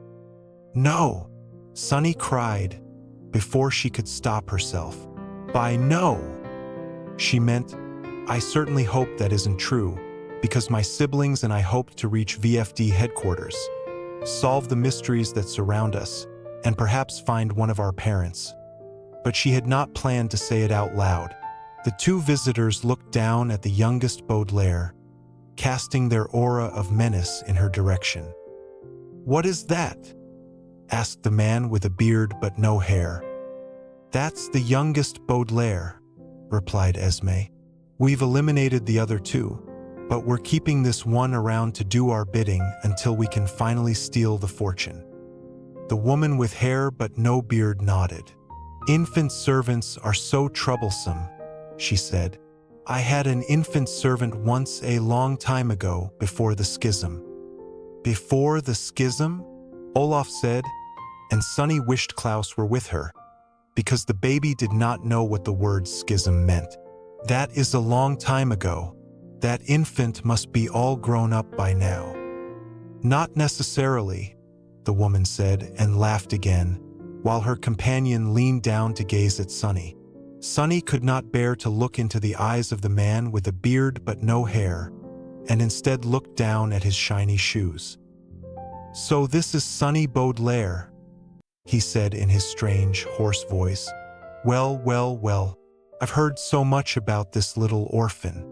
No, Sunny cried before she could stop herself. By no, she meant, I certainly hope that isn't true, because my siblings and I hoped to reach V.F.D headquarters, solve the mysteries that surround us, and perhaps find one of our parents. But she had not planned to say it out loud. The two visitors looked down at the youngest Baudelaire, casting their aura of menace in her direction. "What is that?" asked the man with a beard but no hair. "That's the youngest Baudelaire," replied Esme. "We've eliminated the other two, but we're keeping this one around to do our bidding until we can finally steal the fortune." The woman with hair but no beard nodded. "Infant servants are so troublesome," she said. "I had an infant servant once a long time ago, before the schism." "Before the schism?" Olaf said, and Sonny wished Klaus were with her, because the baby did not know what the word schism meant. "That is a long time ago. That infant must be all grown up by now." "Not necessarily," the woman said, and laughed again, while her companion leaned down to gaze at Sonny. Sonny could not bear to look into the eyes of the man with a beard but no hair, and instead looked down at his shiny shoes. "So this is Sonny Baudelaire," he said in his strange, hoarse voice. "Well, well, well, I've heard so much about this little orphan.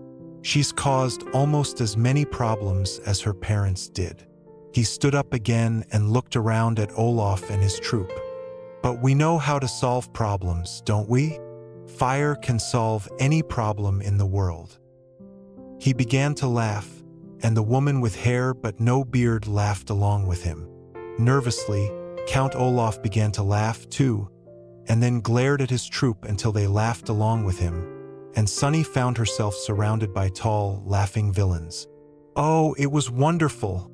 She's caused almost as many problems as her parents did." He stood up again and looked around at Olaf and his troupe. "But we know how to solve problems, don't we? Fire can solve any problem in the world." He began to laugh, and the woman with hair but no beard laughed along with him. Nervously, Count Olaf began to laugh too, and then glared at his troupe until they laughed along with him, and Sonny found herself surrounded by tall, laughing villains. "Oh, it was wonderful,"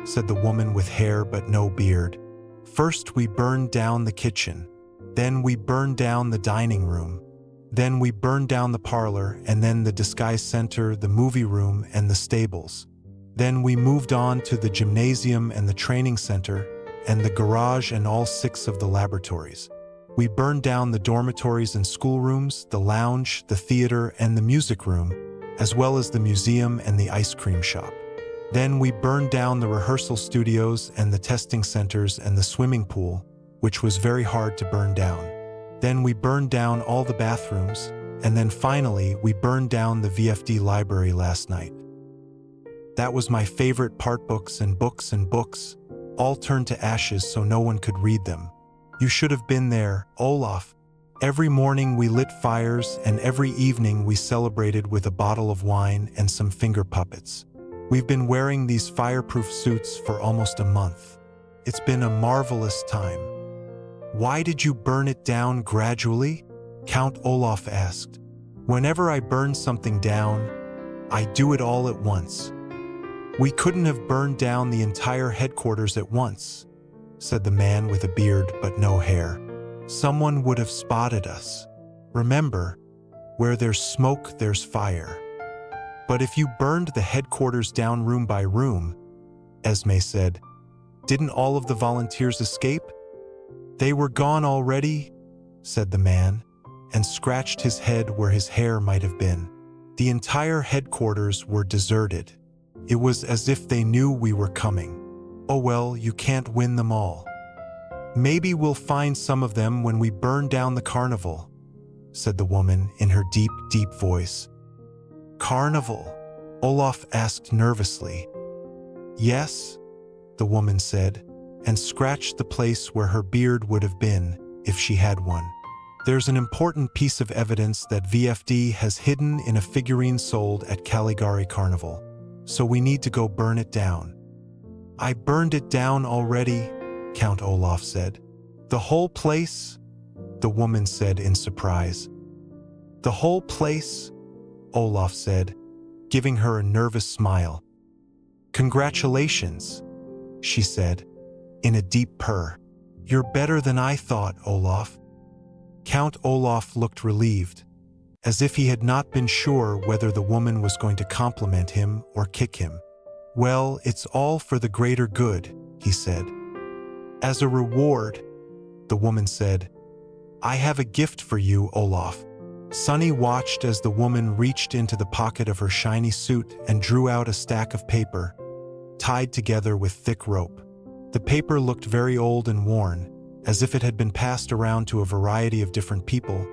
said the woman with hair but no beard. "First we burned down the kitchen, then we burned down the dining room, then we burned down the parlor, and then the disguise center, the movie room, and the stables. Then we moved on to the gymnasium and the training center, and the garage and all 6 of the laboratories. We burned down the dormitories and schoolrooms, the lounge, the theater, and the music room, as well as the museum and the ice cream shop. Then we burned down the rehearsal studios and the testing centers and the swimming pool, which was very hard to burn down. Then we burned down all the bathrooms, and then finally we burned down the V.F.D library last night. That was my favorite part. Books and books and books, all turned to ashes so no one could read them. You should have been there, Olaf. Every morning we lit fires, and every evening we celebrated with a bottle of wine and some finger puppets. We've been wearing these fireproof suits for almost a month. It's been a marvelous time." "Why did you burn it down gradually?" Count Olaf asked. "Whenever I burn something down, I do it all at once." "We couldn't have burned down the entire headquarters at once," said the man with a beard but no hair. "Someone would have spotted us. Remember, where there's smoke, there's fire." "But if you burned the headquarters down room by room," Esme said, "didn't all of the volunteers escape?" "They were gone already," said the man, and scratched his head where his hair might have been. "The entire headquarters were deserted. It was as if they knew we were coming. Oh well, you can't win them all. Maybe we'll find some of them when we burn down the carnival," said the woman in her deep, deep voice. "Carnival?" Olaf asked nervously. "Yes," the woman said, and scratched the place where her beard would have been if she had one. "There's an important piece of evidence that V.F.D has hidden in a figurine sold at Caligari Carnival, so we need to go burn it down." "I burned it down already," Count Olaf said. "The whole place?" the woman said in surprise. "The whole place?" Olaf said, giving her a nervous smile. "Congratulations," she said, in a deep purr. "You're better than I thought, Olaf." Count Olaf looked relieved, as if he had not been sure whether the woman was going to compliment him or kick him. "Well, it's all for the greater good," he said. "As a reward," the woman said, "I have a gift for you, Olaf." Sonny watched as the woman reached into the pocket of her shiny suit and drew out a stack of paper, tied together with thick rope. The paper looked very old and worn, as if it had been passed around to a variety of different people,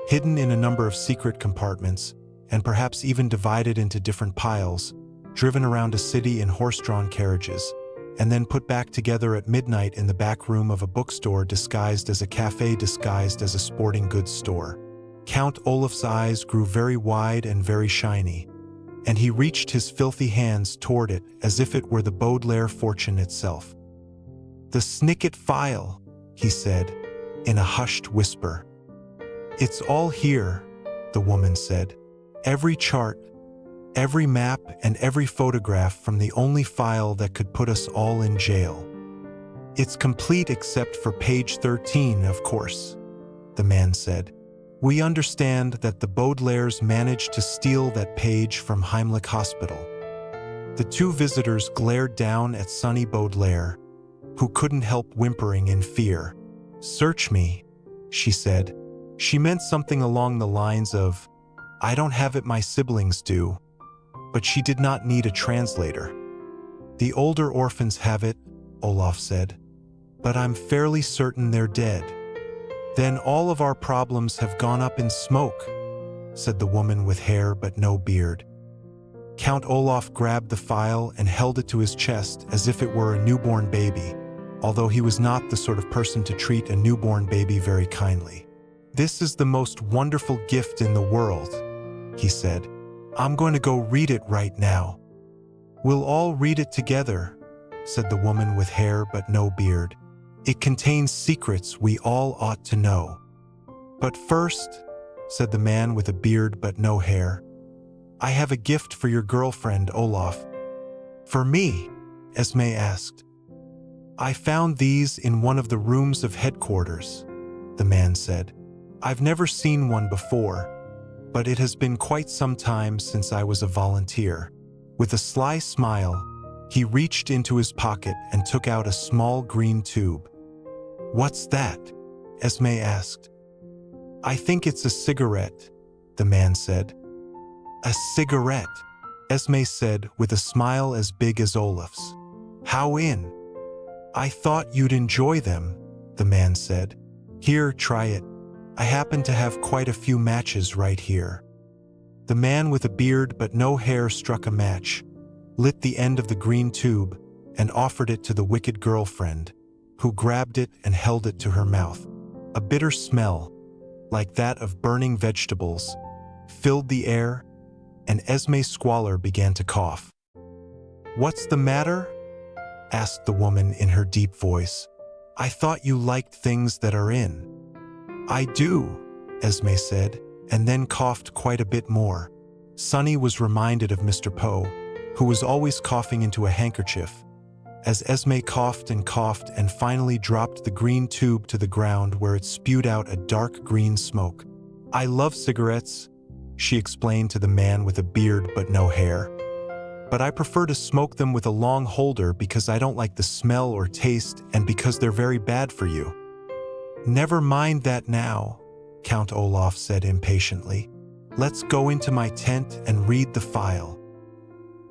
hidden in a number of secret compartments, and perhaps even divided into different piles, driven around a city in horse-drawn carriages, and then put back together at midnight in the back room of a bookstore disguised as a cafe disguised as a sporting goods store. Count Olaf's eyes grew very wide and very shiny, and he reached his filthy hands toward it as if it were the Baudelaire fortune itself. "The Snicket file," he said, in a hushed whisper. "It's all here," the woman said. "Every chart, every map, and every photograph from the only file that could put us all in jail. It's complete except for page 13, of course," the man said. "We understand that the Baudelaires managed to steal that page from Heimlich Hospital." The two visitors glared down at Sonny Baudelaire, who couldn't help whimpering in fear. "Search me," she said. She meant something along the lines of, "I don't have it, my siblings do." But she did not need a translator. "The older orphans have it," Olaf said. "But I'm fairly certain they're dead." "Then all of our problems have gone up in smoke," said the woman with hair but no beard. Count Olaf grabbed the file and held it to his chest as if it were a newborn baby, although he was not the sort of person to treat a newborn baby very kindly. "This is the most wonderful gift in the world," he said. "I'm going to go read it right now." "We'll all read it together," said the woman with hair but no beard. "It contains secrets we all ought to know." "But first," said the man with a beard but no hair, "I have a gift for your girlfriend, Olaf." "For me?" Esme asked. "I found these in one of the rooms of headquarters," the man said. "I've never seen one before, but it has been quite some time since I was a volunteer." With a sly smile, he reached into his pocket and took out a small green tube. "What's that?" Esme asked. "I think it's a cigarette," the man said. "A cigarette," Esme said with a smile as big as Olaf's. "How in?" "I thought you'd enjoy them," the man said. "Here, try it. I happen to have quite a few matches right here." The man with a beard but no hair struck a match, lit the end of the green tube, and offered it to the wicked girlfriend, who grabbed it and held it to her mouth. A bitter smell, like that of burning vegetables, filled the air, and Esme Squalor began to cough. "What's the matter?" asked the woman in her deep voice. "I thought you liked things that are in." "I do," Esme said, and then coughed quite a bit more. Sonny was reminded of Mr. Poe, who was always coughing into a handkerchief, as Esme coughed and finally dropped the green tube to the ground where it spewed out a dark green smoke. "I love cigarettes," she explained to the man with a beard but no hair. "But I prefer to smoke them with a long holder because I don't like the smell or taste and because they're very bad for you." "Never mind that now," Count Olaf said impatiently. "Let's go into my tent and read the file."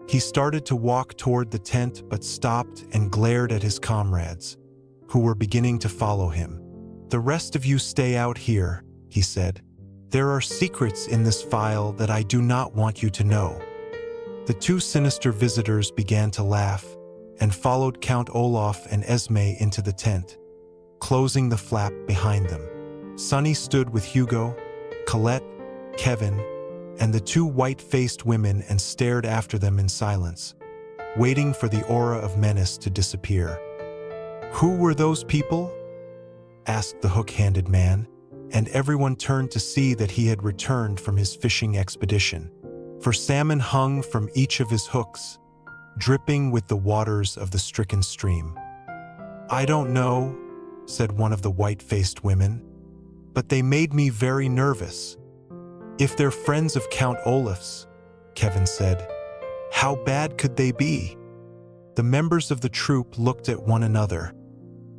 He started to walk toward the tent but stopped and glared at his comrades, who were beginning to follow him. "The rest of you stay out here," he said. "There are secrets in this file that I do not want you to know." The two sinister visitors began to laugh and followed Count Olaf and Esme into the tent, closing the flap behind them. Sonny stood with Hugo, Colette, Kevin, and the two white-faced women and stared after them in silence, waiting for the aura of menace to disappear. "Who were those people?" asked the hook-handed man, and everyone turned to see that he had returned from his fishing expedition, for salmon hung from each of his hooks, dripping with the waters of the stricken stream. "I don't know," said one of the white-faced women, "but they made me very nervous." "If they're friends of Count Olaf's," Kevin said, "how bad could they be?" The members of the troupe looked at one another,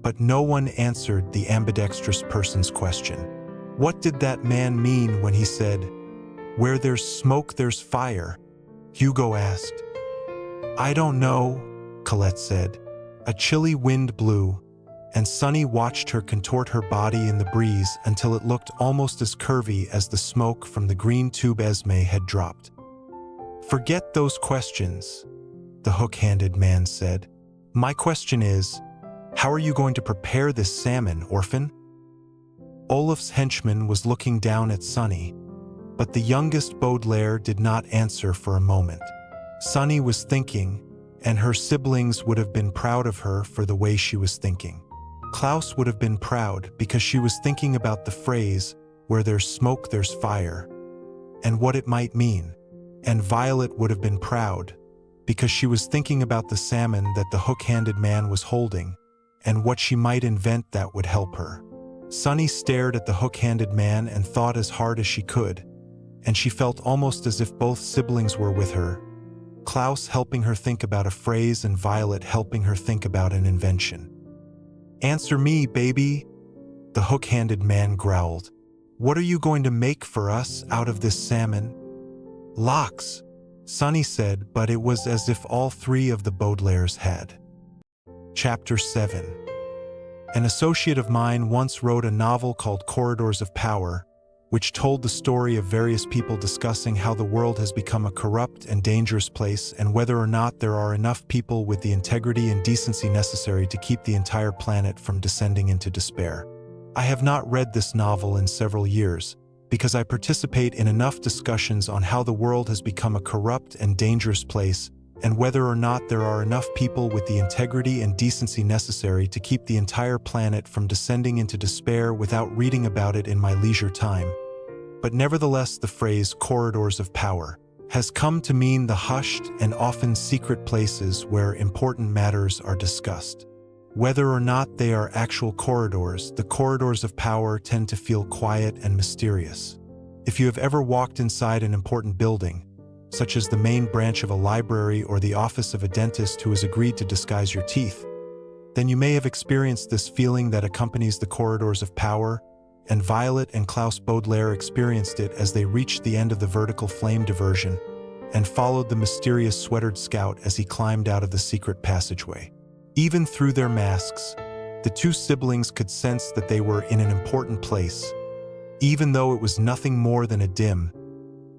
but no one answered the ambidextrous person's question. What did that man mean when he said, "Where there's smoke, there's fire"? Hugo asked. "I don't know," Colette said. A chilly wind blew, and Sunny watched her contort her body in the breeze until it looked almost as curvy as the smoke from the green tube Esme had dropped. "Forget those questions," the hook-handed man said. "My question is, how are you going to prepare this salmon, orphan?" Olaf's henchman was looking down at Sunny, but the youngest Baudelaire did not answer for a moment. Sunny was thinking, and her siblings would have been proud of her for the way she was thinking. Klaus would have been proud because she was thinking about the phrase, "Where there's smoke, there's fire," and what it might mean. And Violet would have been proud because she was thinking about the salmon that the hook-handed man was holding and what she might invent that would help her. Sunny stared at the hook-handed man and thought as hard as she could, and she felt almost as if both siblings were with her, Klaus helping her think about a phrase and Violet helping her think about an invention. "Answer me, baby," the hook-handed man growled. "What are you going to make for us out of this salmon?" "Lox," Sunny said, but it was as if all three of the Baudelaires had. Chapter 7. An associate of mine once wrote a novel called Corridors of Power, which told the story of various people discussing how the world has become a corrupt and dangerous place and whether or not there are enough people with the integrity and decency necessary to keep the entire planet from descending into despair. I have not read this novel in several years, because I participate in enough discussions on how the world has become a corrupt and dangerous place and whether or not there are enough people with the integrity and decency necessary to keep the entire planet from descending into despair without reading about it in my leisure time. But nevertheless, the phrase "corridors of power" has come to mean the hushed and often secret places where important matters are discussed. Whether or not they are actual corridors, the corridors of power tend to feel quiet and mysterious. If you have ever walked inside an important building, such as the main branch of a library or the office of a dentist who has agreed to disguise your teeth, then you may have experienced this feeling that accompanies the corridors of power, and Violet and Klaus Baudelaire experienced it as they reached the end of the vertical flame diversion and followed the mysterious sweatered scout as he climbed out of the secret passageway. Even through their masks, the two siblings could sense that they were in an important place, even though it was nothing more than a dim,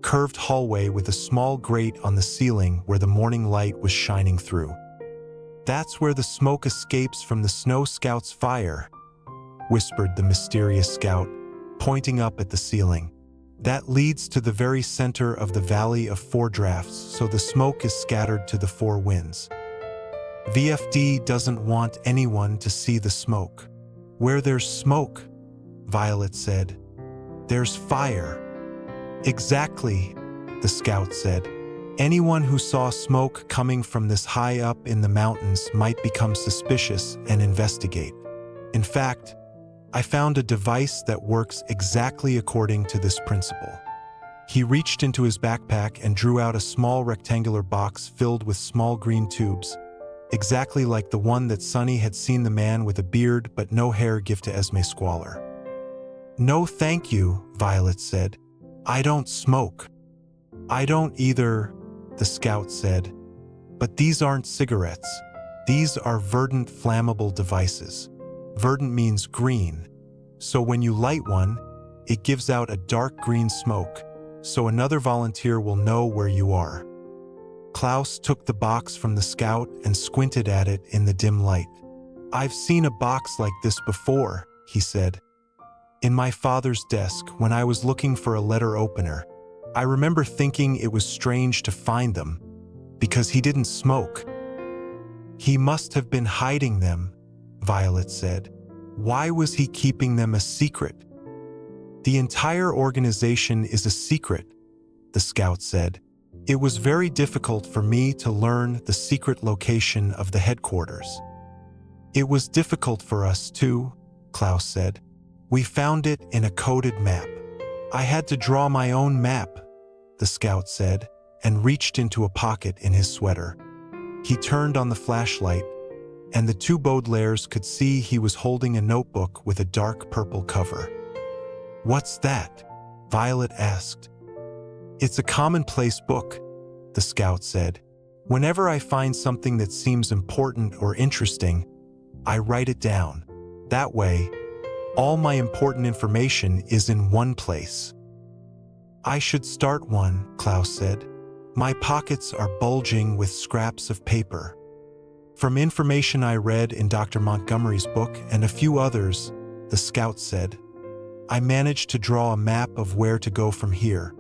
curved hallway with a small grate on the ceiling where the morning light was shining through. "That's where the smoke escapes from the Snow Scout's fire," whispered the mysterious scout, pointing up at the ceiling. "That leads to the very center of the Valley of Four Drafts, so the smoke is scattered to the four winds. V.F.D doesn't want anyone to see the smoke." "Where there's smoke," Violet said, "there's fire." "Exactly," the scout said. "Anyone who saw smoke coming from this high up in the mountains might become suspicious and investigate. In fact, I found a device that works exactly according to this principle." He reached into his backpack and drew out a small rectangular box filled with small green tubes, exactly like the one that Sunny had seen the man with a beard but no hair give to Esme Squalor. "No thank you," Violet said. "I don't smoke." "I don't either," the scout said. "But these aren't cigarettes. These are verdant flammable devices." Verdant means green, so when you light one, it gives out a dark green smoke, so another volunteer will know where you are. Klaus took the box from the scout and squinted at it in the dim light. "I've seen a box like this before," he said. "In my father's desk when I was looking for a letter opener. I remember thinking it was strange to find them, because he didn't smoke." "He must have been hiding them," Violet said. "Why was he keeping them a secret?" "The entire organization is a secret," the scout said. "It was very difficult for me to learn the secret location of the headquarters." "It was difficult for us too," Klaus said. "We found it in a coded map." "I had to draw my own map," the scout said, and reached into a pocket in his sweater. He turned on the flashlight, and the two Baudelaires could see he was holding a notebook with a dark purple cover. "What's that?" Violet asked. "It's a commonplace book," the scout said. "Whenever I find something that seems important or interesting, I write it down." That way, all my important information is in one place. I should start one, Klaus said. My pockets are bulging with scraps of paper. From information I read in Dr. Montgomery's book and a few others, the scout said, I managed to draw a map of where to go from here.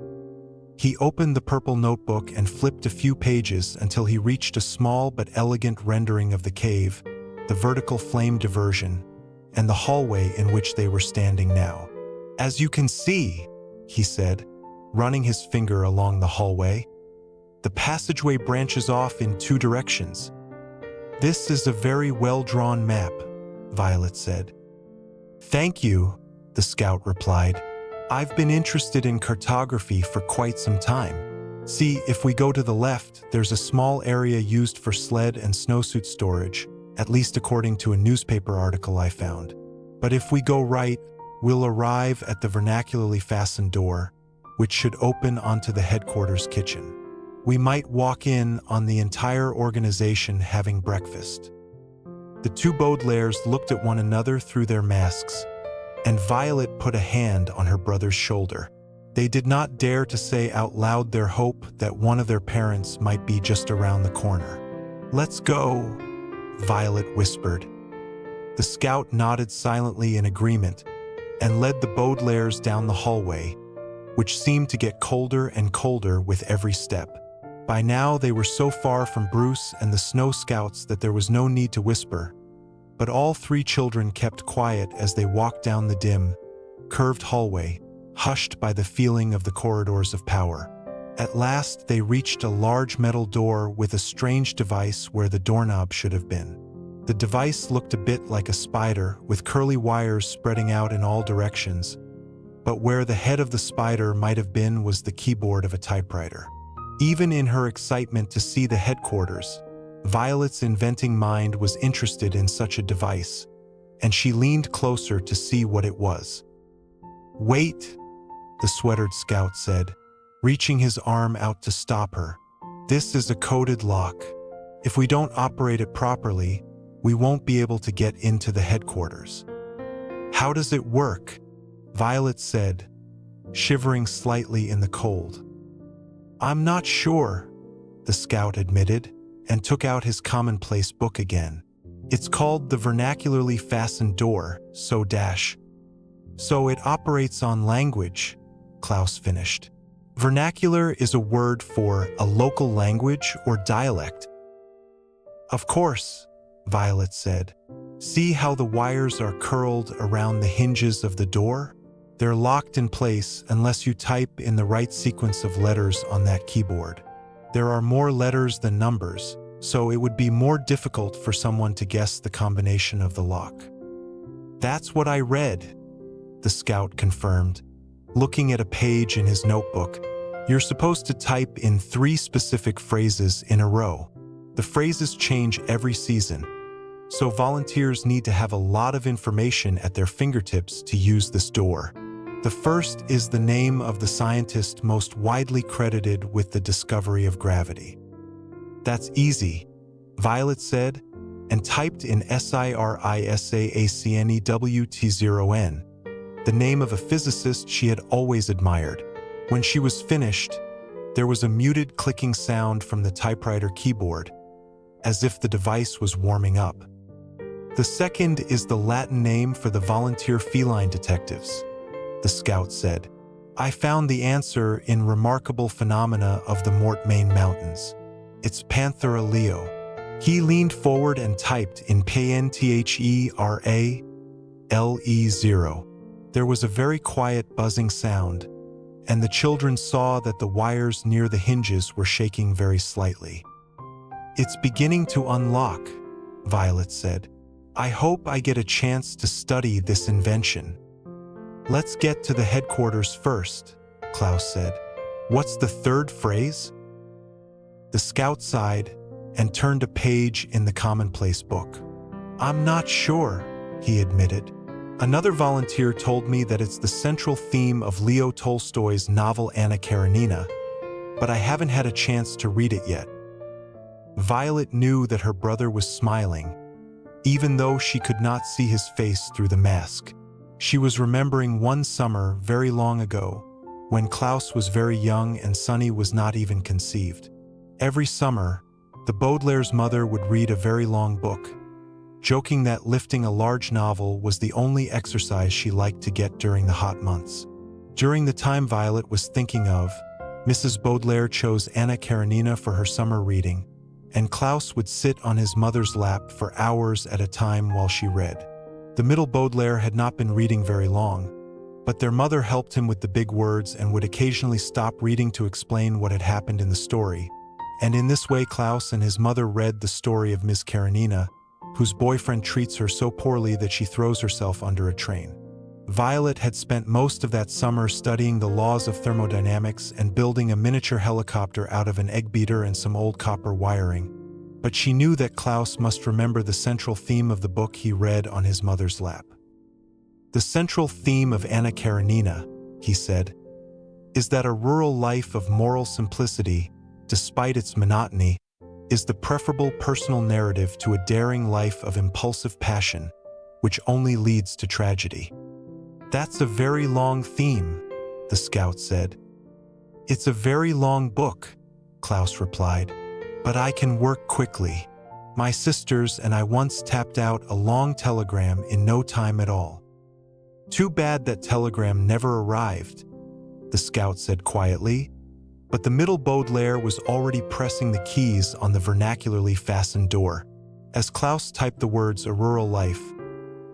He opened the purple notebook and flipped a few pages until he reached a small but elegant rendering of the cave, the vertical flame diversion, and the hallway in which they were standing now. As you can see, he said, running his finger along the hallway, the passageway branches off in two directions. This is a very well-drawn map, Violet said. Thank you, the scout replied. I've been interested in cartography for quite some time. See, if we go to the left, there's a small area used for sled and snowsuit storage, at least according to a newspaper article I found. But if we go right, we'll arrive at the vernacularly fastened door, which should open onto the headquarters kitchen. We might walk in on the entire organization having breakfast. The two Baudelaires looked at one another through their masks, and Violet put a hand on her brother's shoulder. They did not dare to say out loud their hope that one of their parents might be just around the corner. Let's go, Violet whispered. The scout nodded silently in agreement and led the Baudelaires down the hallway, which seemed to get colder and colder with every step. By now they were so far from Bruce and the Snow Scouts that there was no need to whisper, but all three children kept quiet as they walked down the dim, curved hallway, hushed by the feeling of the corridors of power. At last they reached a large metal door with a strange device where the doorknob should have been. The device looked a bit like a spider with curly wires spreading out in all directions, but where the head of the spider might have been was the keyboard of a typewriter. Even in her excitement to see the headquarters, Violet's inventing mind was interested in such a device, and she leaned closer to see what it was. Wait, the sweatered scout said, reaching his arm out to stop her. This is a coded lock. If we don't operate it properly, we won't be able to get into the headquarters. How does it work? Violet said, shivering slightly in the cold. I'm not sure, the scout admitted, and took out his commonplace book again. It's called the Vernacularly Fastened Door, So it operates on language, Klaus finished. Vernacular is a word for a local language or dialect. Of course, Violet said. See how the wires are curled around the hinges of the door? They're locked in place unless you type in the right sequence of letters on that keyboard. There are more letters than numbers, so it would be more difficult for someone to guess the combination of the lock. That's what I read, the scout confirmed, looking at a page in his notebook. You're supposed to type in 3 specific phrases in a row. The phrases change every season, so volunteers need to have a lot of information at their fingertips to use this door. The first is the name of the scientist most widely credited with the discovery of gravity. That's easy, Violet said, and typed in SIRISAACNEWT0N, the name of a physicist she had always admired. When she was finished, there was a muted clicking sound from the typewriter keyboard, as if the device was warming up. The second is the Latin name for the volunteer feline detectives, the scout said. I found the answer in Remarkable Phenomena of the Mortmain Mountains. It's Panthera leo. He leaned forward and typed in PANTHERALE0. There was a very quiet buzzing sound, and the children saw that the wires near the hinges were shaking very slightly. It's beginning to unlock, Violet said. I hope I get a chance to study this invention. Let's get to the headquarters first, Klaus said. What's the third phrase? The scout sighed and turned a page in the commonplace book. I'm not sure, he admitted. Another volunteer told me that it's the central theme of Leo Tolstoy's novel Anna Karenina, but I haven't had a chance to read it yet. Violet knew that her brother was smiling, even though she could not see his face through the mask. She was remembering one summer very long ago, when Klaus was very young and Sonny was not even conceived. Every summer, the Baudelaire's mother would read a very long book, joking that lifting a large novel was the only exercise she liked to get during the hot months. During the time Violet was thinking of, Mrs. Baudelaire chose Anna Karenina for her summer reading, and Klaus would sit on his mother's lap for hours at a time while she read. The middle Baudelaire had not been reading very long, but their mother helped him with the big words and would occasionally stop reading to explain what had happened in the story. And in this way Klaus and his mother read the story of Miss Karenina, whose boyfriend treats her so poorly that she throws herself under a train. Violet had spent most of that summer studying the laws of thermodynamics and building a miniature helicopter out of an egg beater and some old copper wiring, but she knew that Klaus must remember the central theme of the book he read on his mother's lap. The central theme of Anna Karenina, he said, is that a rural life of moral simplicity, despite its monotony, is the preferable personal narrative to a daring life of impulsive passion, which only leads to tragedy. That's a very long theme, the scout said. It's a very long book, Klaus replied, but I can work quickly. My sisters and I once tapped out a long telegram in no time at all. Too bad that telegram never arrived, the scout said quietly, but the middle Baudelaire was already pressing the keys on the vernacularly fastened door. As Klaus typed the words "a rural life,"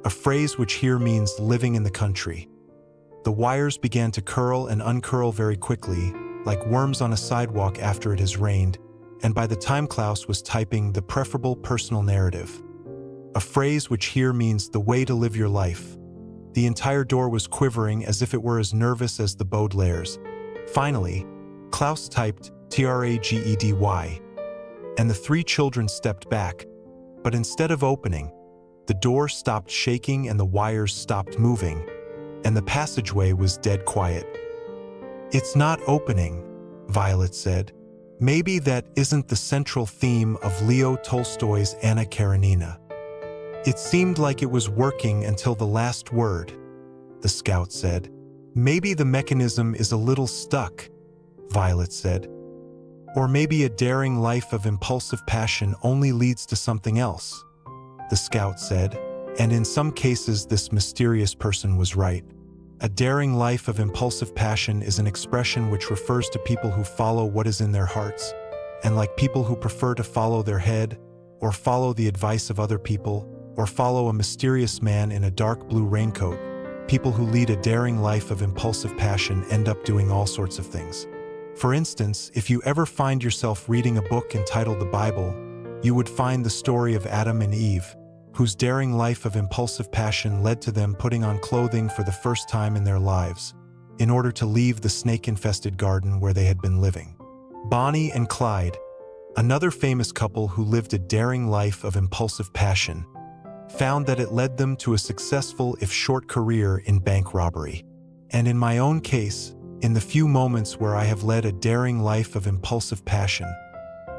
a phrase which here means living in the country, the wires began to curl and uncurl very quickly, like worms on a sidewalk after it has rained, and by the time Klaus was typing "the preferable personal narrative," a phrase which here means the way to live your life, the entire door was quivering as if it were as nervous as the Baudelaire's. Finally, Klaus typed "tragedy," and the three children stepped back, but instead of opening, the door stopped shaking and the wires stopped moving, and the passageway was dead quiet. "It's not opening," Violet said. "Maybe that isn't the central theme of Leo Tolstoy's Anna Karenina." "It seemed like it was working until the last word," the scout said. "Maybe the mechanism is a little stuck," Violet said. "Or maybe a daring life of impulsive passion only leads to something else," the scout said, and in some cases this mysterious person was right. A daring life of impulsive passion is an expression which refers to people who follow what is in their hearts, and like people who prefer to follow their head, or follow the advice of other people, or follow a mysterious man in a dark blue raincoat, people who lead a daring life of impulsive passion end up doing all sorts of things. For instance, if you ever find yourself reading a book entitled the Bible, you would find the story of Adam and Eve, whose daring life of impulsive passion led to them putting on clothing for the first time in their lives, in order to leave the snake-infested garden where they had been living. Bonnie and Clyde, another famous couple who lived a daring life of impulsive passion, found that it led them to a successful if short career in bank robbery. And in my own case, in the few moments where I have led a daring life of impulsive passion,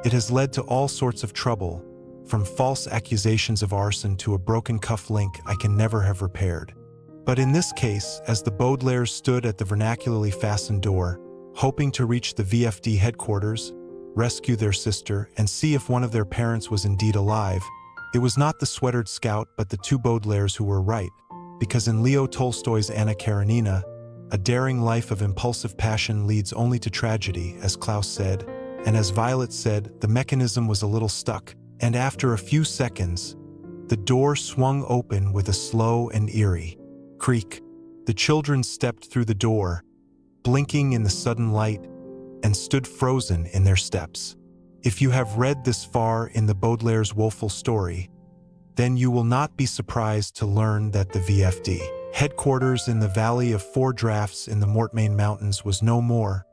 it has led to all sorts of trouble, from false accusations of arson to a broken cuff link I can never have repaired. But in this case, as the Baudelaires stood at the vernacularly fastened door, hoping to reach the V.F.D headquarters, rescue their sister, and see if one of their parents was indeed alive, it was not the sweatered scout but the two Baudelaires who were right, because in Leo Tolstoy's Anna Karenina, a daring life of impulsive passion leads only to tragedy, as Klaus said, and as Violet said, the mechanism was a little stuck, and after a few seconds, the door swung open with a slow and eerie creak. The children stepped through the door, blinking in the sudden light, and stood frozen in their steps. If you have read this far in the Baudelaire's woeful story, then you will not be surprised to learn that the V.F.D headquarters in the Valley of Four Draughts in the Mortmain Mountains was no more,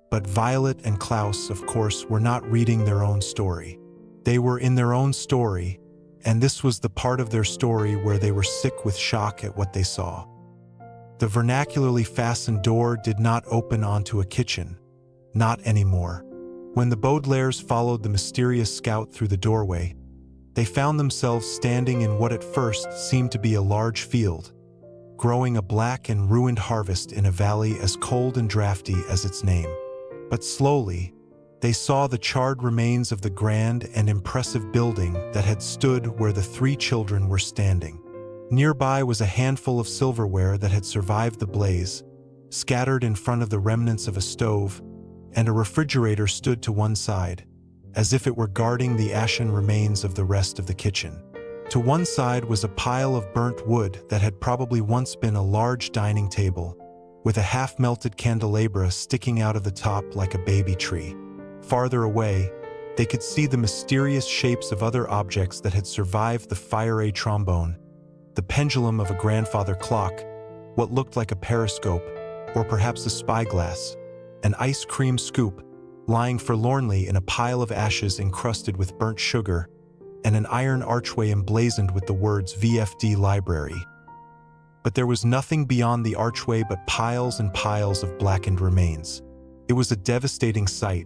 but Violet and Klaus, of course, were not reading their own story. They were in their own story, and this was the part of their story where they were sick with shock at what they saw. The vernacularly fastened door did not open onto a kitchen, not anymore. When the Baudelaires followed the mysterious scout through the doorway, They found themselves standing in what at first seemed to be a large field, growing a black and ruined harvest in a valley as cold and drafty as its name. But slowly, they saw the charred remains of the grand and impressive building that had stood where the three children were standing. Nearby was a handful of silverware that had survived the blaze, scattered in front of the remnants of a stove, and a refrigerator stood to one side, as if it were guarding the ashen remains of the rest of the kitchen. To one side was a pile of burnt wood that had probably once been a large dining table, with a half-melted candelabra sticking out of the top like a baby tree. Farther away, they could see the mysterious shapes of other objects that had survived the fire trombone, the pendulum of a grandfather clock, what looked like a periscope, or perhaps a spyglass, an ice cream scoop lying forlornly in a pile of ashes encrusted with burnt sugar, and an iron archway emblazoned with the words V.F.D. Library. But there was nothing beyond the archway but piles and piles of blackened remains. It was a devastating sight,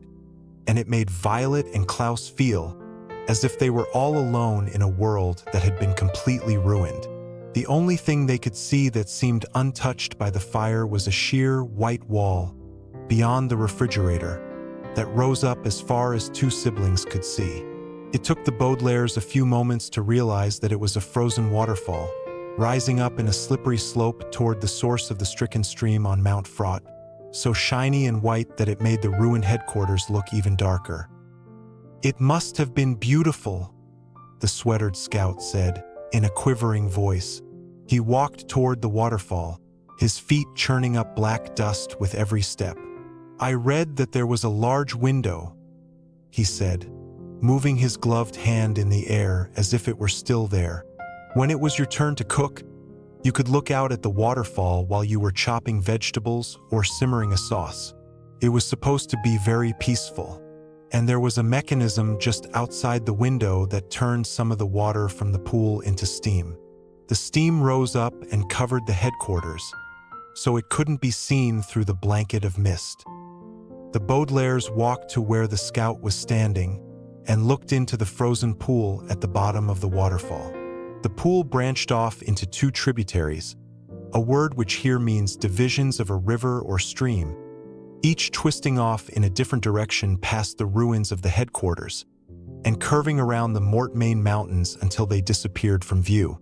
and it made Violet and Klaus feel as if they were all alone in a world that had been completely ruined. The only thing they could see that seemed untouched by the fire was a sheer white wall beyond the refrigerator that rose up as far as two siblings could see. It took the Baudelaires a few moments to realize that it was a frozen waterfall, rising up in a slippery slope toward the source of the stricken stream on Mount Fraught, so shiny and white that it made the ruined headquarters look even darker. "It must have been beautiful," the sweatered scout said, in a quivering voice. He walked toward the waterfall, his feet churning up black dust with every step. "I read that there was a large window," he said, moving his gloved hand in the air as if it were still there. "When it was your turn to cook, you could look out at the waterfall while you were chopping vegetables or simmering a sauce. It was supposed to be very peaceful, and there was a mechanism just outside the window that turned some of the water from the pool into steam. The steam rose up and covered the headquarters, so it couldn't be seen through the blanket of mist." The Baudelaires walked to where the scout was standing and looked into the frozen pool at the bottom of the waterfall. The pool branched off into two tributaries, a word which here means divisions of a river or stream, each twisting off in a different direction past the ruins of the headquarters, and curving around the Mortmain Mountains until they disappeared from view.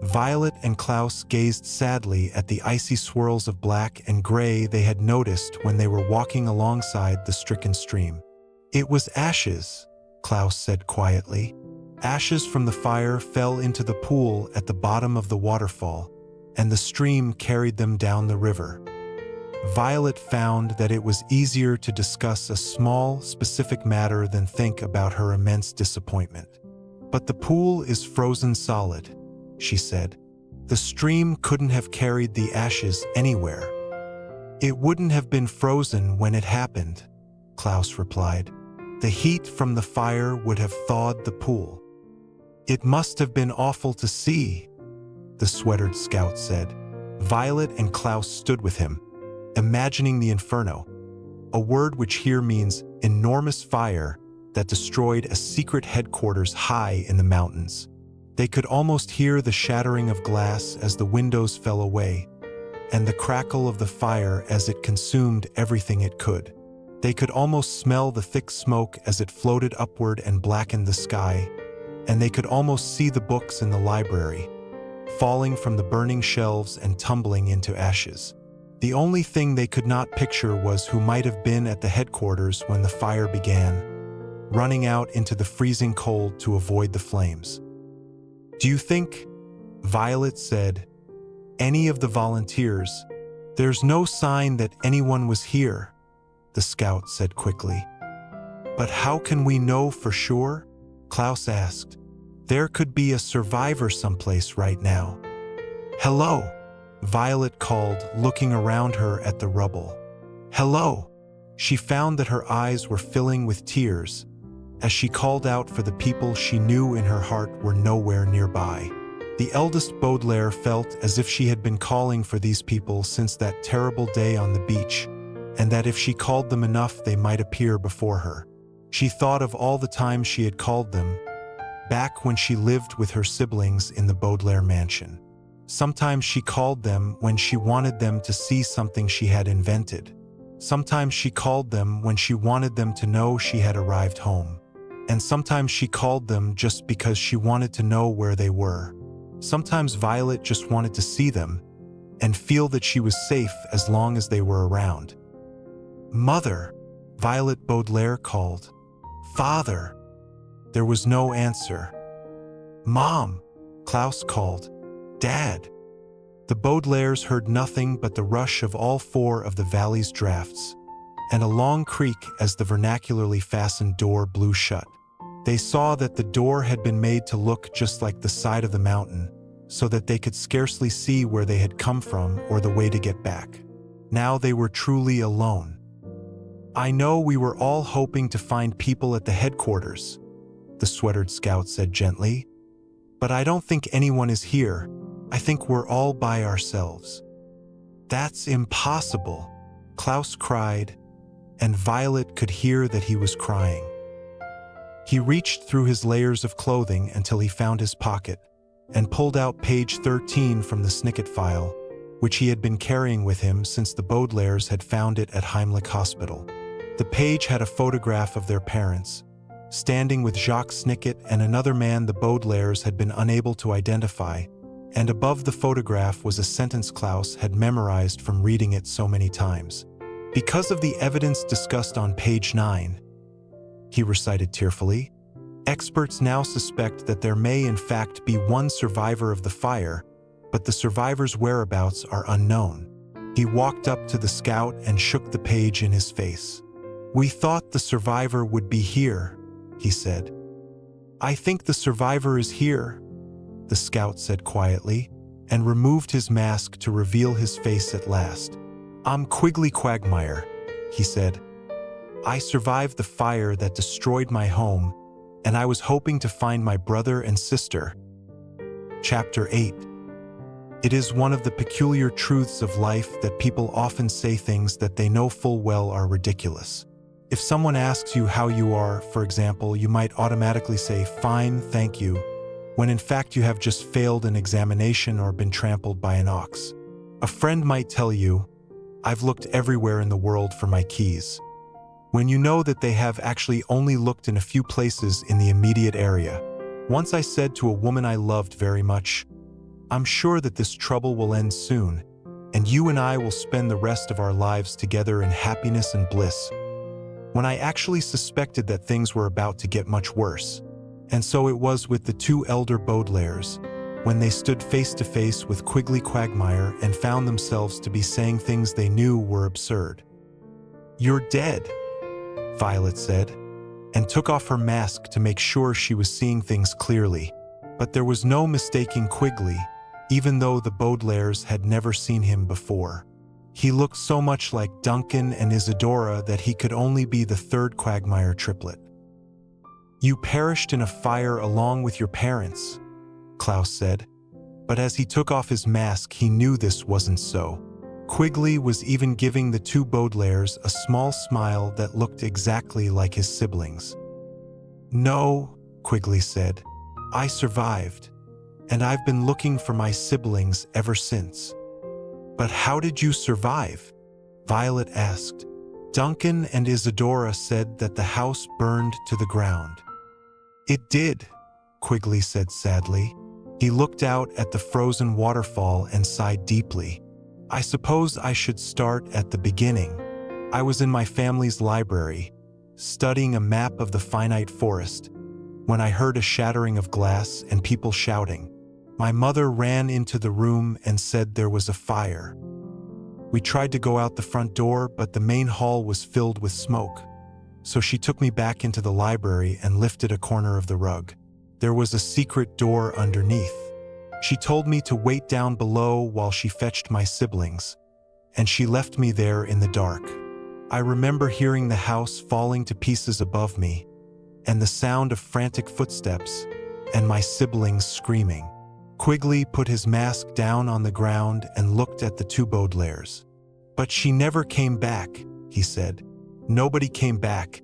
Violet and Klaus gazed sadly at the icy swirls of black and gray they had noticed when they were walking alongside the stricken stream. "It was ashes," Klaus said quietly. Ashes from the fire fell into the pool at the bottom of the waterfall, and the stream carried them down the river. Violet found that it was easier to discuss a small, specific matter than think about her immense disappointment. "But the pool is frozen solid," she said. "The stream couldn't have carried the ashes anywhere." "It wouldn't have been frozen when it happened," Klaus replied. "The heat from the fire would have thawed the pool." "It must have been awful to see," the sweatered scout said. Violet and Klaus stood with him, imagining the inferno, a word which here means enormous fire that destroyed a secret headquarters high in the mountains. They could almost hear the shattering of glass as the windows fell away, and the crackle of the fire as it consumed everything it could. They could almost smell the thick smoke as it floated upward and blackened the sky, and they could almost see the books in the library, falling from the burning shelves and tumbling into ashes. The only thing they could not picture was who might have been at the headquarters when the fire began, running out into the freezing cold to avoid the flames. "Do you think," Violet said, "any of the volunteers?" "There's no sign that anyone was here," the scout said quickly. "But how can we know for sure?" Klaus asked. "There could be a survivor someplace right now." "Hello," Violet called, looking around her at the rubble. "Hello." She found that her eyes were filling with tears as she called out for the people she knew in her heart were nowhere nearby. The eldest Baudelaire felt as if she had been calling for these people since that terrible day on the beach, and that if she called them enough they might appear before her. She thought of all the times she had called them, back when she lived with her siblings in the Baudelaire mansion. Sometimes she called them when she wanted them to see something she had invented. Sometimes she called them when she wanted them to know she had arrived home. And sometimes she called them just because she wanted to know where they were. Sometimes Violet just wanted to see them and feel that she was safe as long as they were around. "Mother," Violet Baudelaire called. "Father." There was no answer. "Mom," Klaus called. "Dad." The Baudelaires heard nothing but the rush of all four of the valley's drafts, and a long creak as the vernacularly fastened door blew shut. They saw that the door had been made to look just like the side of the mountain, so that they could scarcely see where they had come from or the way to get back. Now they were truly alone. "I know we were all hoping to find people at the headquarters," the sweatered scout said gently. "But I don't think anyone is here. I think we're all by ourselves." "That's impossible," Klaus cried, and Violet could hear that he was crying. He reached through his layers of clothing until he found his pocket and pulled out page 13 from the Snicket file, which he had been carrying with him since the Baudelaires had found it at Heimlich Hospital. The page had a photograph of their parents, standing with Jacques Snicket and another man the Baudelaires had been unable to identify, and above the photograph was a sentence Klaus had memorized from reading it so many times. "Because of the evidence discussed on page 9, he recited tearfully, experts now suspect that there may in fact be one survivor of the fire, but the survivor's whereabouts are unknown." He walked up to the scout and shook the page in his face. "We thought the survivor would be here," he said. "I think the survivor is here," the scout said quietly, and removed his mask to reveal his face at last. "I'm Quigley Quagmire," he said. "I survived the fire that destroyed my home, and I was hoping to find my brother and sister." Chapter 8. It is one of the peculiar truths of life that people often say things that they know full well are ridiculous. If someone asks you how you are, for example, you might automatically say, "Fine, thank you," when in fact you have just failed an examination or been trampled by an ox. A friend might tell you, "I've looked everywhere in the world for my keys," when you know that they have actually only looked in a few places in the immediate area. Once I said to a woman I loved very much, "I'm sure that this trouble will end soon, and you and I will spend the rest of our lives together in happiness and bliss," when I actually suspected that things were about to get much worse. And so it was with the two elder Baudelaires, when they stood face to face with Quigley Quagmire and found themselves to be saying things they knew were absurd. "You're dead," Violet said, and took off her mask to make sure she was seeing things clearly. But there was no mistaking Quigley, even though the Baudelaires had never seen him before. He looked so much like Duncan and Isadora that he could only be the third Quagmire triplet. "You perished in a fire along with your parents," Klaus said, but as he took off his mask he knew this wasn't so. Quigley was even giving the two Baudelaires a small smile that looked exactly like his siblings. "No," Quigley said, "I survived, and I've been looking for my siblings ever since." "But how did you survive?" Violet asked. "Duncan and Isadora said that the house burned to the ground." "It did," Quigley said sadly. He looked out at the frozen waterfall and sighed deeply. "I suppose I should start at the beginning. I was in my family's library, studying a map of the finite forest, when I heard a shattering of glass and people shouting. My mother ran into the room and said there was a fire. We tried to go out the front door, but the main hall was filled with smoke. So she took me back into the library and lifted a corner of the rug. There was a secret door underneath. She told me to wait down below while she fetched my siblings, and she left me there in the dark. I remember hearing the house falling to pieces above me, and the sound of frantic footsteps, and my siblings screaming." Quigley put his mask down on the ground and looked at the two Baudelaires. "But she never came back," he said. "Nobody came back.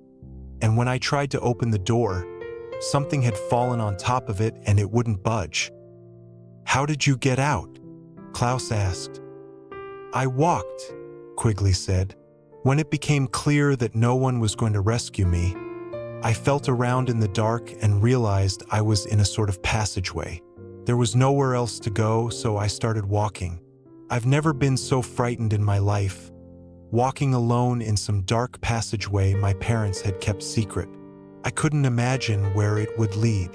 And when I tried to open the door, something had fallen on top of it and it wouldn't budge. "How did you get out?" Klaus asked. "I walked," Quigley said. "When it became clear that no one was going to rescue me, I felt around in the dark and realized I was in a sort of passageway. There was nowhere else to go, so I started walking. I've never been so frightened in my life, walking alone in some dark passageway my parents had kept secret. I couldn't imagine where it would lead."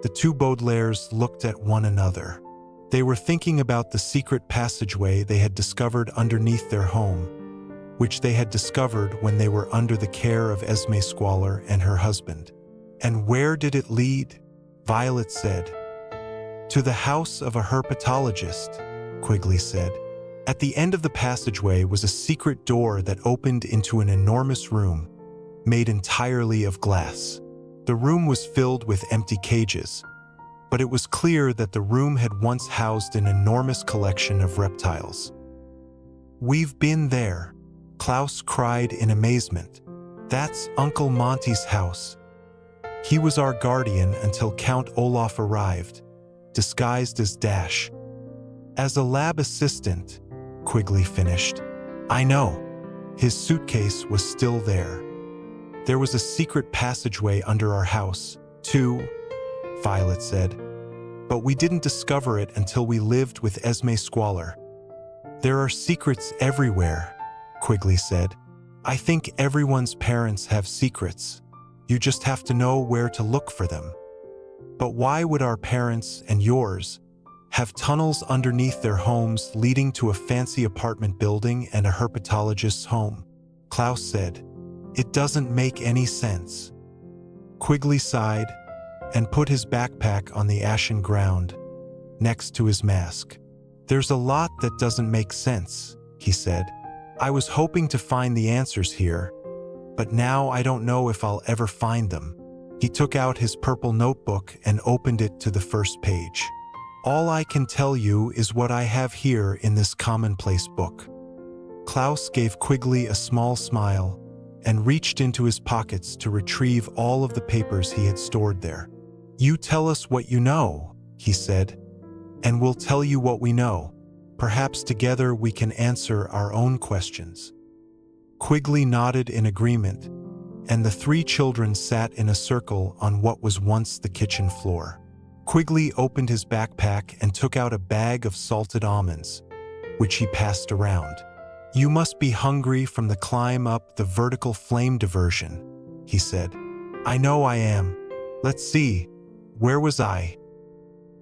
The two Baudelaires looked at one another. They were thinking about the secret passageway they had discovered underneath their home, which they had discovered when they were under the care of Esme Squalor and her husband. "And where did it lead?" Violet said. "To the house of a herpetologist," Quigley said. At the end of the passageway was a secret door that opened into an enormous room, made entirely of glass. The room was filled with empty cages, but it was clear that the room had once housed an enormous collection of reptiles. "We've been there," Klaus cried in amazement. "That's Uncle Monty's house. He was our guardian until Count Olaf arrived, disguised as Dash. As a lab assistant," Quigley finished. "I know." His suitcase was still there. "There was a secret passageway under our house, too," Violet said. "But we didn't discover it until we lived with Esme Squalor." "There are secrets everywhere," Quigley said. "I think everyone's parents have secrets. You just have to know where to look for them. But why would our parents and yours have tunnels underneath their homes leading to a fancy apartment building and a herpetologist's home?" Klaus said. "It doesn't make any sense." Quigley sighed and put his backpack on the ashen ground next to his mask. "There's a lot that doesn't make sense," he said. "I was hoping to find the answers here, but now I don't know if I'll ever find them." He took out his purple notebook and opened it to the first page. "All I can tell you is what I have here in this commonplace book." Klaus gave Quigley a small smile and reached into his pockets to retrieve all of the papers he had stored there. "You tell us what you know," he said, "and we'll tell you what we know. Perhaps together we can answer our own questions." Quigley nodded in agreement, and the three children sat in a circle on what was once the kitchen floor. Quigley opened his backpack and took out a bag of salted almonds, which he passed around. "You must be hungry from the climb up the vertical flame diversion," he said. "I know I am. Let's see, where was I?"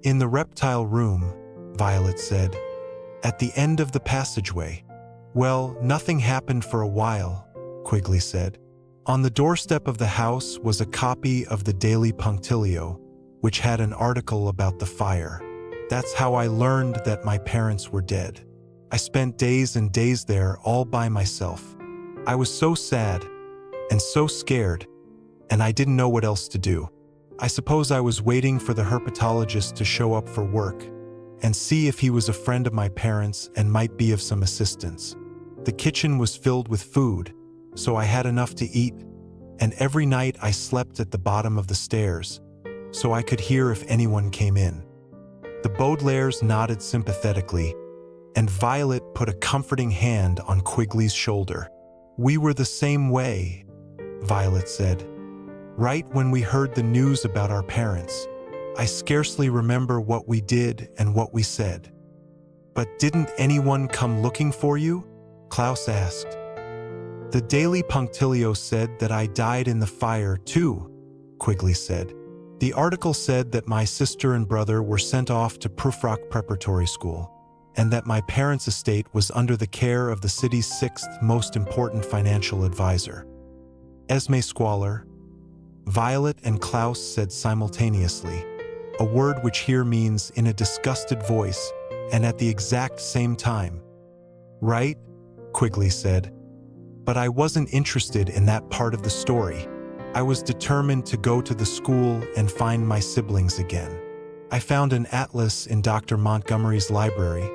"In the reptile room," Violet said. "At the end of the passageway." "Well, nothing happened for a while," Quigley said. On the doorstep of the house was a copy of the Daily Punctilio, which had an article about the fire. "That's how I learned that my parents were dead. I spent days and days there all by myself. I was so sad and so scared, and I didn't know what else to do. I suppose I was waiting for the herpetologist to show up for work and see if he was a friend of my parents and might be of some assistance. The kitchen was filled with food, so I had enough to eat, and every night I slept at the bottom of the stairs, so I could hear if anyone came in." The Baudelaires nodded sympathetically, and Violet put a comforting hand on Quigley's shoulder. "We were the same way," Violet said. "Right when we heard the news about our parents, I scarcely remember what we did and what we said." "But didn't anyone come looking for you?" Klaus asked. "The Daily Punctilio said that I died in the fire too," Quigley said. "The article said that my sister and brother were sent off to Prufrock Preparatory School, and that my parents' estate was under the care of the city's sixth most important financial advisor, Esme Squalor." Violet and Klaus said simultaneously, a word which here means in a disgusted voice and at the exact same time. "Right," Quigley said. "But I wasn't interested in that part of the story. I was determined to go to the school and find my siblings again. I found an atlas in Dr. Montgomery's library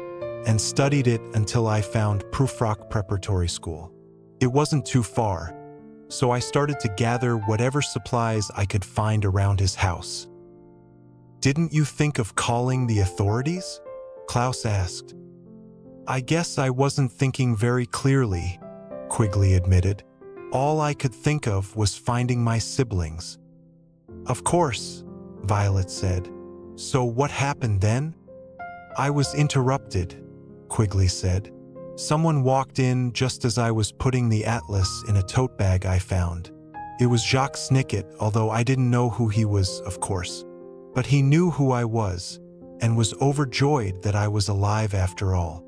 and studied it until I found Prufrock Preparatory School. It wasn't too far, so I started to gather whatever supplies I could find around his house. Didn't you think of calling the authorities? Klaus asked. I guess I wasn't thinking very clearly, Quigley admitted. All I could think of was finding my siblings. Of course, Violet said. So what happened then? I was interrupted, Quigley said. Someone walked in just as I was putting the atlas in a tote bag I found. It was Jacques Snicket, although I didn't know who he was, of course. But he knew who I was, and was overjoyed that I was alive after all.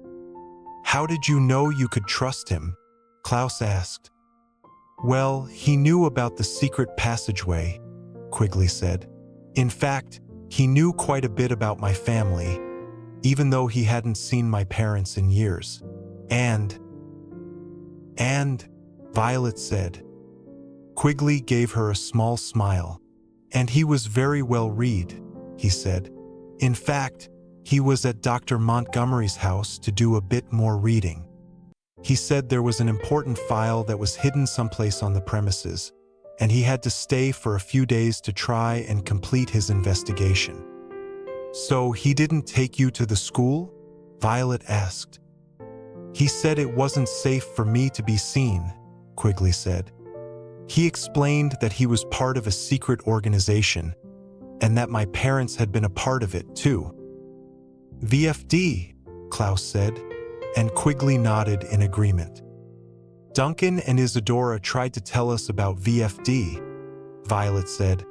How did you know you could trust him? Klaus asked. Well, he knew about the secret passageway, Quigley said. In fact, he knew quite a bit about my family, even though he hadn't seen my parents in years. And, Violet said. Quigley gave her a small smile. And he was very well read, he said. In fact, he was at Dr. Montgomery's house to do a bit more reading. He said there was an important file that was hidden someplace on the premises, and he had to stay for a few days to try and complete his investigation. So he didn't take you to the school? Violet asked. He said it wasn't safe for me to be seen, Quigley said. He explained that he was part of a secret organization, and that my parents had been a part of it too. V.F.D, Klaus said, and Quigley nodded in agreement. Duncan and Isadora tried to tell us about V.F.D, Violet said,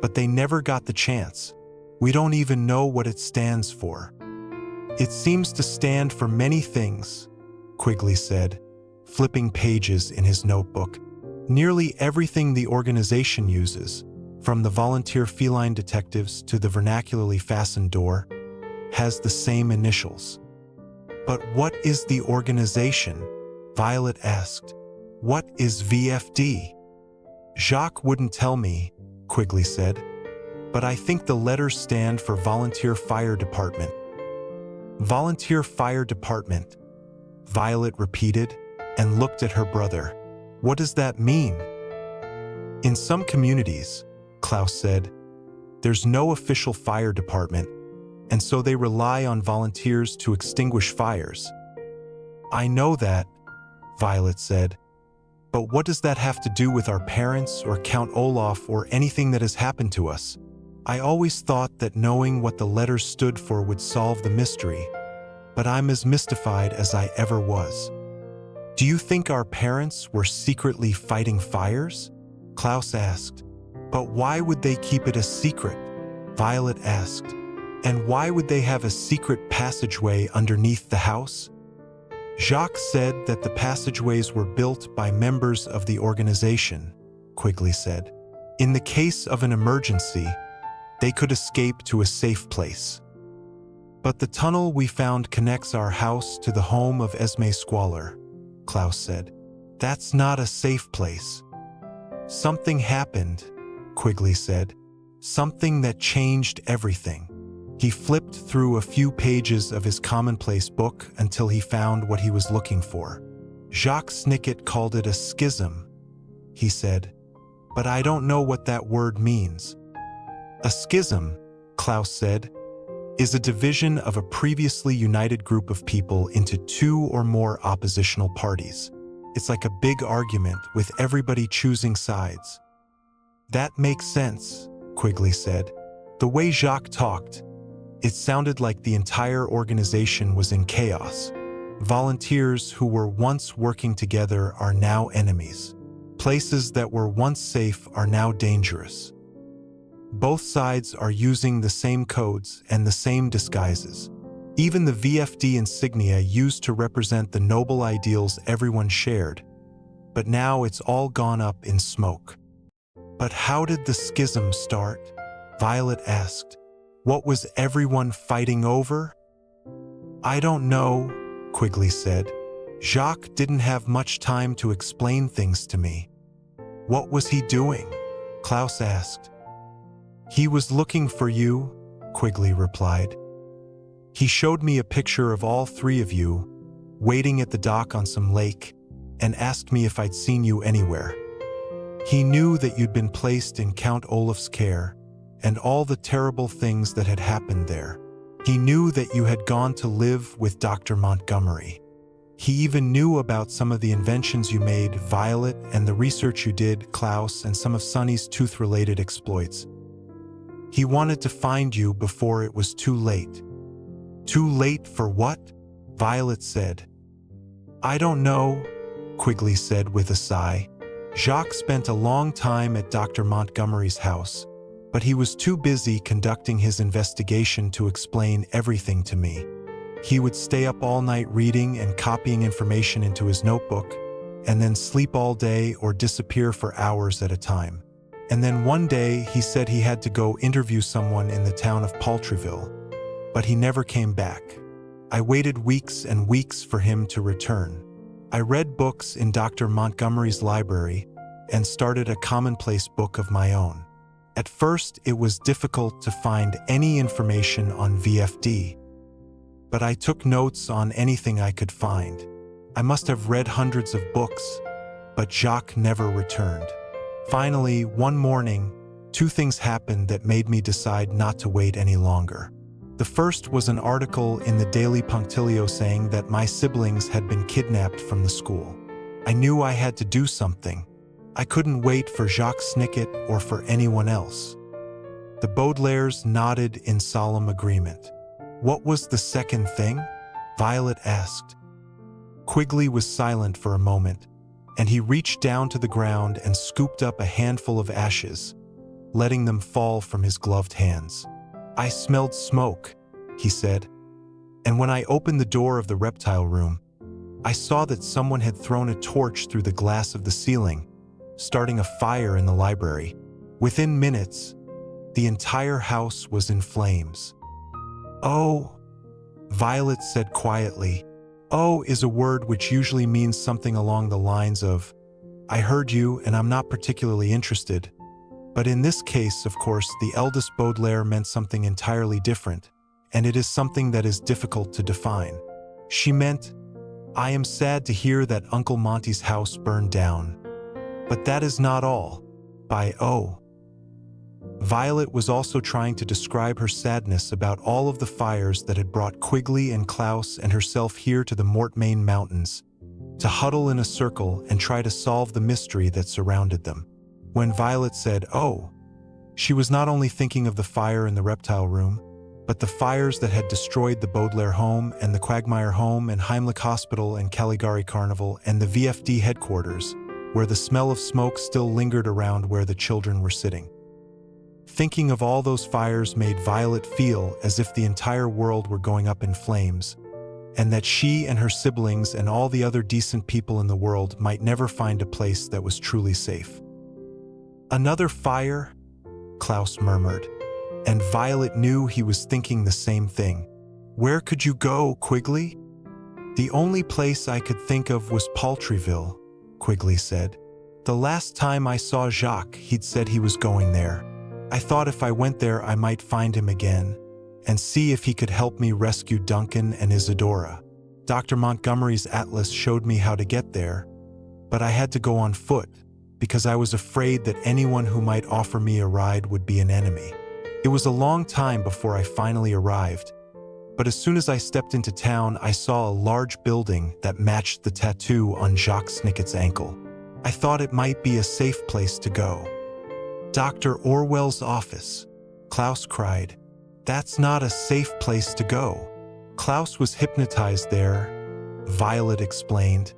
but they never got the chance. We don't even know what it stands for. It seems to stand for many things, Quigley said, flipping pages in his notebook. Nearly everything the organization uses, from the volunteer feline detectives to the vernacularly fastened door, has the same initials. But what is the organization? Violet asked. What is V.F.D? Jacques wouldn't tell me, Quigley said, but I think the letters stand for Volunteer Fire Department. Volunteer Fire Department, Violet repeated and looked at her brother. What does that mean? In some communities, Klaus said, there's no official fire department, and so they rely on volunteers to extinguish fires. I know that, Violet said, but what does that have to do with our parents or Count Olaf or anything that has happened to us? I always thought that knowing what the letters stood for would solve the mystery, but I'm as mystified as I ever was. Do you think our parents were secretly fighting fires? Klaus asked. But why would they keep it a secret? Violet asked. And why would they have a secret passageway underneath the house? Jacques said that the passageways were built by members of the organization, Quigley said. In the case of an emergency, they could escape to a safe place. But the tunnel we found connects our house to the home of Esme Squalor, Klaus said. That's not a safe place. Something happened, Quigley said. Something that changed everything. He flipped through a few pages of his commonplace book until he found what he was looking for. Jacques Snicket called it a schism, he said. But I don't know what that word means. A schism, Klaus said, is a division of a previously united group of people into two or more oppositional parties. It's like a big argument with everybody choosing sides. That makes sense, Quigley said. The way Jacques talked, it sounded like the entire organization was in chaos. Volunteers who were once working together are now enemies. Places that were once safe are now dangerous. Both sides are using the same codes and the same disguises. Even the V.F.D insignia used to represent the noble ideals everyone shared. But now it's all gone up in smoke. But how did the schism start? Violet asked. What was everyone fighting over? I don't know, Quigley said. Jacques didn't have much time to explain things to me. What was he doing? Klaus asked. He was looking for you, Quigley replied. He showed me a picture of all three of you, waiting at the dock on some lake, and asked me if I'd seen you anywhere. He knew that you'd been placed in Count Olaf's care and all the terrible things that had happened there. He knew that you had gone to live with Dr. Montgomery. He even knew about some of the inventions you made, Violet, and the research you did, Klaus, and some of Sonny's tooth-related exploits. He wanted to find you before it was too late. Too late for what? Violet said. I don't know, Quigley said with a sigh. Jacques spent a long time at Dr. Montgomery's house, but he was too busy conducting his investigation to explain everything to me. He would stay up all night reading and copying information into his notebook, and then sleep all day or disappear for hours at a time. And then one day he said he had to go interview someone in the town of Paltryville, but he never came back. I waited weeks and weeks for him to return. I read books in Dr. Montgomery's library and started a commonplace book of my own. At first, it was difficult to find any information on V.F.D, but I took notes on anything I could find. I must have read hundreds of books, but Jacques never returned. Finally, one morning, two things happened that made me decide not to wait any longer. The first was an article in the Daily Punctilio saying that my siblings had been kidnapped from the school. I knew I had to do something. I couldn't wait for Jacques Snicket or for anyone else. The Baudelaires nodded in solemn agreement. What was the second thing? Violet asked. Quigley was silent for a moment, and he reached down to the ground and scooped up a handful of ashes, letting them fall from his gloved hands. I smelled smoke, he said, and when I opened the door of the reptile room, I saw that someone had thrown a torch through the glass of the ceiling, starting a fire in the library. Within minutes, the entire house was in flames. Oh, Violet said quietly. Oh is a word which usually means something along the lines of, I heard you and I'm not particularly interested. But in this case, of course, the eldest Baudelaire meant something entirely different, and it is something that is difficult to define. She meant, I am sad to hear that Uncle Monty's house burned down. But that is not all. By oh. Violet was also trying to describe her sadness about all of the fires that had brought Quigley and Klaus and herself here to the Mortmain Mountains, to huddle in a circle and try to solve the mystery that surrounded them. When Violet said, oh, she was not only thinking of the fire in the reptile room, but the fires that had destroyed the Baudelaire home and the Quagmire home and Heimlich Hospital and Caligari Carnival and the V.F.D headquarters, where the smell of smoke still lingered around where the children were sitting. Thinking of all those fires made Violet feel as if the entire world were going up in flames, and that she and her siblings and all the other decent people in the world might never find a place that was truly safe. Another fire? Klaus murmured, and Violet knew he was thinking the same thing. Where could you go, Quigley? The only place I could think of was Paltryville, Quigley said. The last time I saw Jacques, he'd said he was going there. I thought if I went there I might find him again, and see if he could help me rescue Duncan and Isadora. Dr. Montgomery's atlas showed me how to get there, but I had to go on foot, because I was afraid that anyone who might offer me a ride would be an enemy. It was a long time before I finally arrived, but as soon as I stepped into town, I saw a large building that matched the tattoo on Jacques Snicket's ankle. I thought it might be a safe place to go. Dr. Orwell's office, Klaus cried. That's not a safe place to go. Klaus was hypnotized there, Violet explained,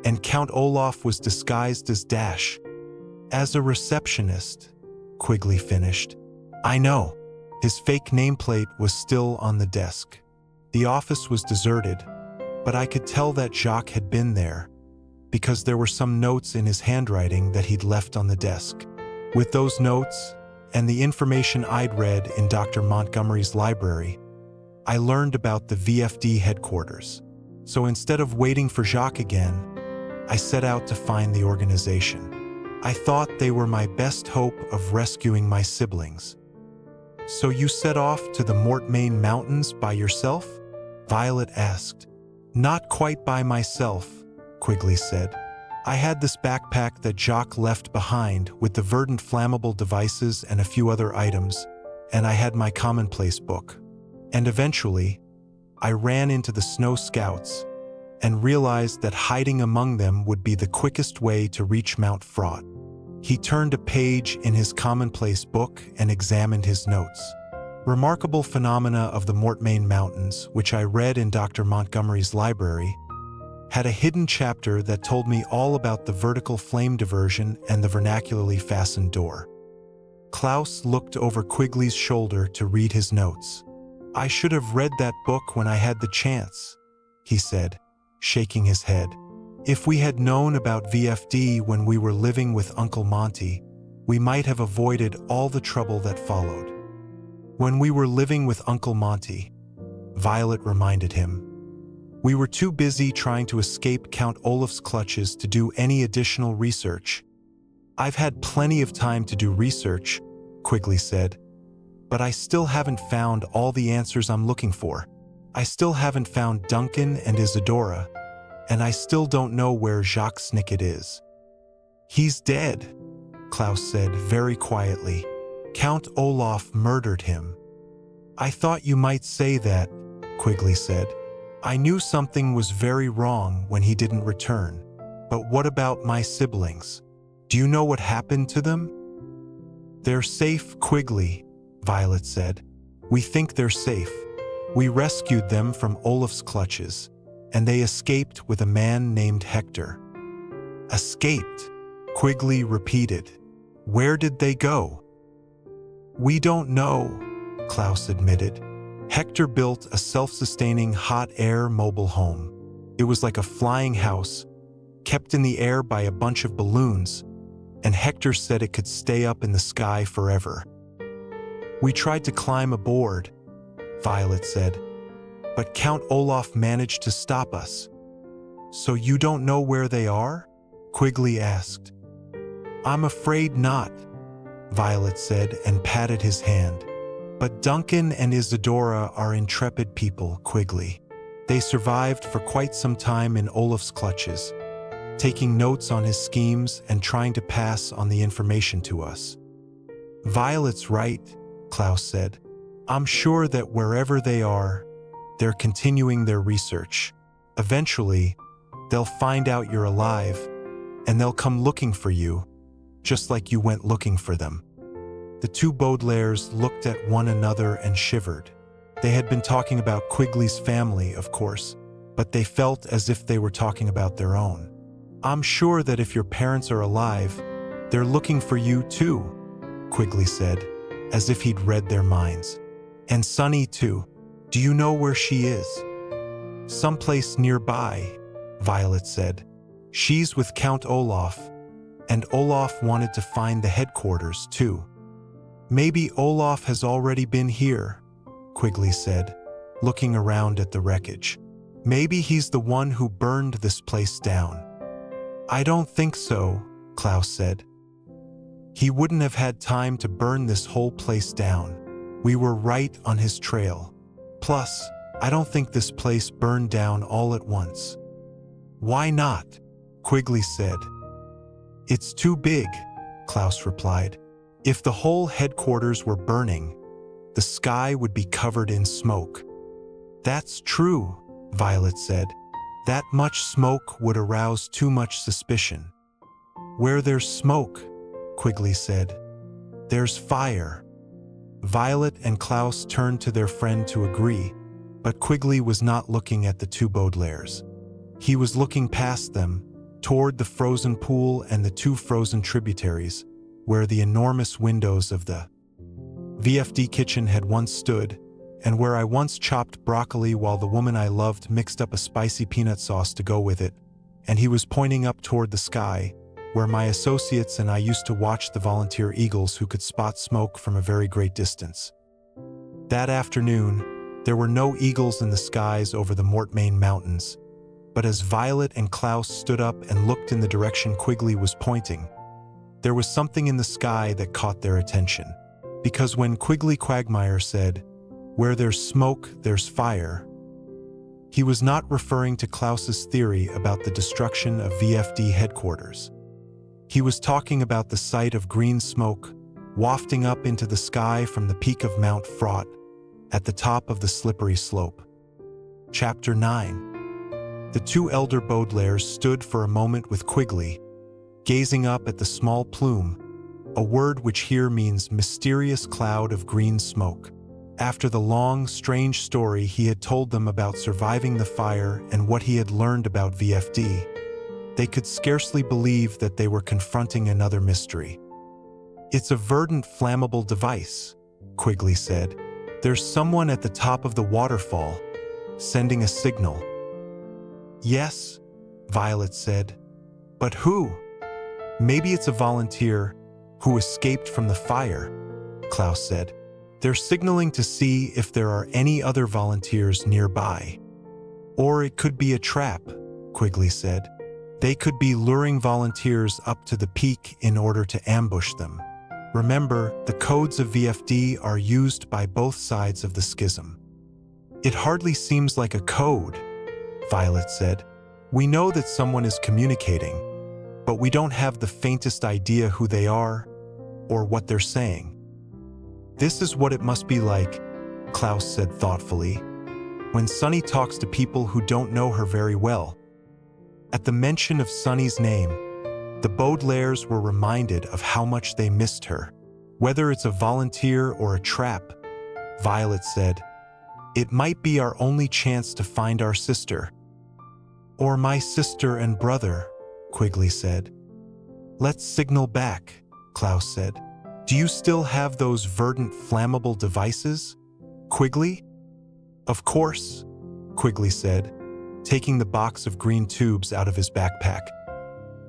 and Count Olaf was disguised as Dash. As a receptionist, Quigley finished. I know. His fake nameplate was still on the desk. The office was deserted, but I could tell that Jacques had been there, because there were some notes in his handwriting that he'd left on the desk. With those notes, and the information I'd read in Dr. Montgomery's library, I learned about the V.F.D headquarters. So instead of waiting for Jacques again, I set out to find the organization. I thought they were my best hope of rescuing my siblings. So you set off to the Mortmain Mountains by yourself? Violet asked. Not quite by myself, Quigley said. I had this backpack that Jacques left behind with the verdant flammable devices and a few other items, and I had my commonplace book. And eventually, I ran into the Snow Scouts and realized that hiding among them would be the quickest way to reach Mount Fraught. He turned a page in his commonplace book and examined his notes. Remarkable Phenomena of the Mortmain Mountains, which I read in Dr. Montgomery's library, had a hidden chapter that told me all about the vertical flame diversion and the vernacularly fastened door. Klaus looked over Quigley's shoulder to read his notes. "I should have read that book when I had the chance," he said, shaking his head. "If we had known about V.F.D. when we were living with Uncle Monty, we might have avoided all the trouble that followed." "When we were living with Uncle Monty," Violet reminded him. "We were too busy trying to escape Count Olaf's clutches to do any additional research." "I've had plenty of time to do research," Quigley said, "but I still haven't found all the answers I'm looking for. I still haven't found Duncan and Isadora, and I still don't know where Jacques Snicket is." "He's dead," Klaus said very quietly. "Count Olaf murdered him." "I thought you might say that," Quigley said. "I knew something was very wrong when he didn't return. But what about my siblings? Do you know what happened to them?" "They're safe, Quigley," Violet said. "We think they're safe. We rescued them from Olaf's clutches, and they escaped with a man named Hector." "Escaped?" Quigley repeated. "Where did they go?" "We don't know," Klaus admitted. "Hector built a self-sustaining hot-air mobile home. It was like a flying house, kept in the air by a bunch of balloons, and Hector said it could stay up in the sky forever. We tried to climb aboard," Violet said, "but Count Olaf managed to stop us." "So you don't know where they are?" Quigley asked. "I'm afraid not," Violet said and patted his hand. "But Duncan and Isadora are intrepid people, Quigley. They survived for quite some time in Olaf's clutches, taking notes on his schemes and trying to pass on the information to us." "Violet's right," Klaus said. "I'm sure that wherever they are, they're continuing their research. Eventually, they'll find out you're alive, and they'll come looking for you, just like you went looking for them." The two Baudelaires looked at one another and shivered. They had been talking about Quigley's family, of course, but they felt as if they were talking about their own. "I'm sure that if your parents are alive, they're looking for you too," Quigley said, as if he'd read their minds. "And Sunny too. Do you know where she is?" "Someplace nearby," Violet said. "She's with Count Olaf, and Olaf wanted to find the headquarters too." "Maybe Olaf has already been here," Quigley said, looking around at the wreckage. "Maybe he's the one who burned this place down." "I don't think so," Klaus said. "He wouldn't have had time to burn this whole place down. We were right on his trail. Plus, I don't think this place burned down all at once." "Why not?" Quigley said. "It's too big," Klaus replied. "If the whole headquarters were burning, the sky would be covered in smoke." "That's true," Violet said. "That much smoke would arouse too much suspicion." "Where there's smoke," Quigley said, "there's fire." Violet and Klaus turned to their friend to agree, but Quigley was not looking at the two Baudelaires. He was looking past them, toward the frozen pool and the two frozen tributaries, where the enormous windows of the V.F.D. kitchen had once stood, and where I once chopped broccoli while the woman I loved mixed up a spicy peanut sauce to go with it, and he was pointing up toward the sky, where my associates and I used to watch the volunteer eagles who could spot smoke from a very great distance. That afternoon, there were no eagles in the skies over the Mortmain Mountains, but as Violet and Klaus stood up and looked in the direction Quigley was pointing, there was something in the sky that caught their attention. Because when Quigley Quagmire said, "Where there's smoke, there's fire," He was not referring to Klaus's theory about the destruction of V.F.D headquarters. He was talking about the sight of green smoke wafting up into the sky from the peak of Mount Fraught at the top of the slippery slope. Chapter 9. The two elder Baudelaires stood for a moment with Quigley, gazing up at the small plume, a word which here means mysterious cloud of green smoke. After the long, strange story he had told them about surviving the fire and what he had learned about V.F.D, they could scarcely believe that they were confronting another mystery. "It's a verdant flammable device," Quigley said. "There's someone at the top of the waterfall, sending a signal." "Yes," Violet said. "But who?" "Maybe it's a volunteer who escaped from the fire," Klaus said. "They're signaling to see if there are any other volunteers nearby." "Or it could be a trap," Quigley said. "They could be luring volunteers up to the peak in order to ambush them. Remember, the codes of V.F.D are used by both sides of the schism." "It hardly seems like a code," Violet said. "We know that someone is communicating, but we don't have the faintest idea who they are or what they're saying." "This is what it must be like," Klaus said thoughtfully, "when Sunny talks to people who don't know her very well." At the mention of Sunny's name, the Baudelaires were reminded of how much they missed her. "Whether it's a volunteer or a trap," Violet said, "it might be our only chance to find our sister." "Or my sister and brother," Quigley said. "Let's signal back," Klaus said. "Do you still have those verdant flammable devices, Quigley?" "Of course," Quigley said, taking the box of green tubes out of his backpack.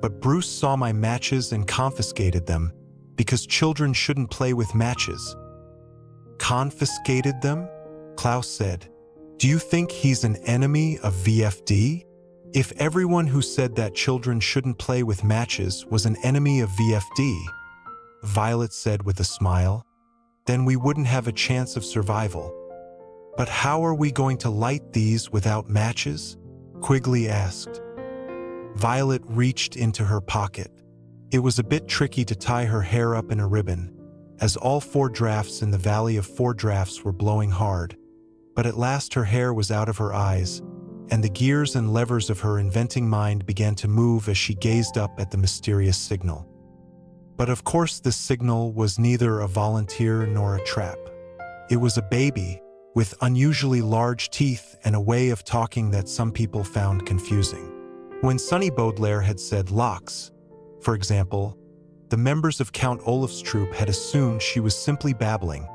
"But Bruce saw my matches and confiscated them, because children shouldn't play with matches." "Confiscated them?" Klaus said. "Do you think he's an enemy of V.F.D? If everyone who said that children shouldn't play with matches was an enemy of V.F.D, Violet said with a smile, then we wouldn't have a chance of survival." "But how are we going to light these without matches?" Quigley asked. Violet reached into her pocket. It was a bit tricky to tie her hair up in a ribbon, as all 4 drafts in the Valley of 4 Drafts were blowing hard. But at last her hair was out of her eyes, and the gears and levers of her inventing mind began to move as she gazed up at the mysterious signal. But of course this signal was neither a volunteer nor a trap. It was a baby, with unusually large teeth and a way of talking that some people found confusing. When Sunny Baudelaire had said "Lox," for example, the members of Count Olaf's troupe had assumed she was simply babbling,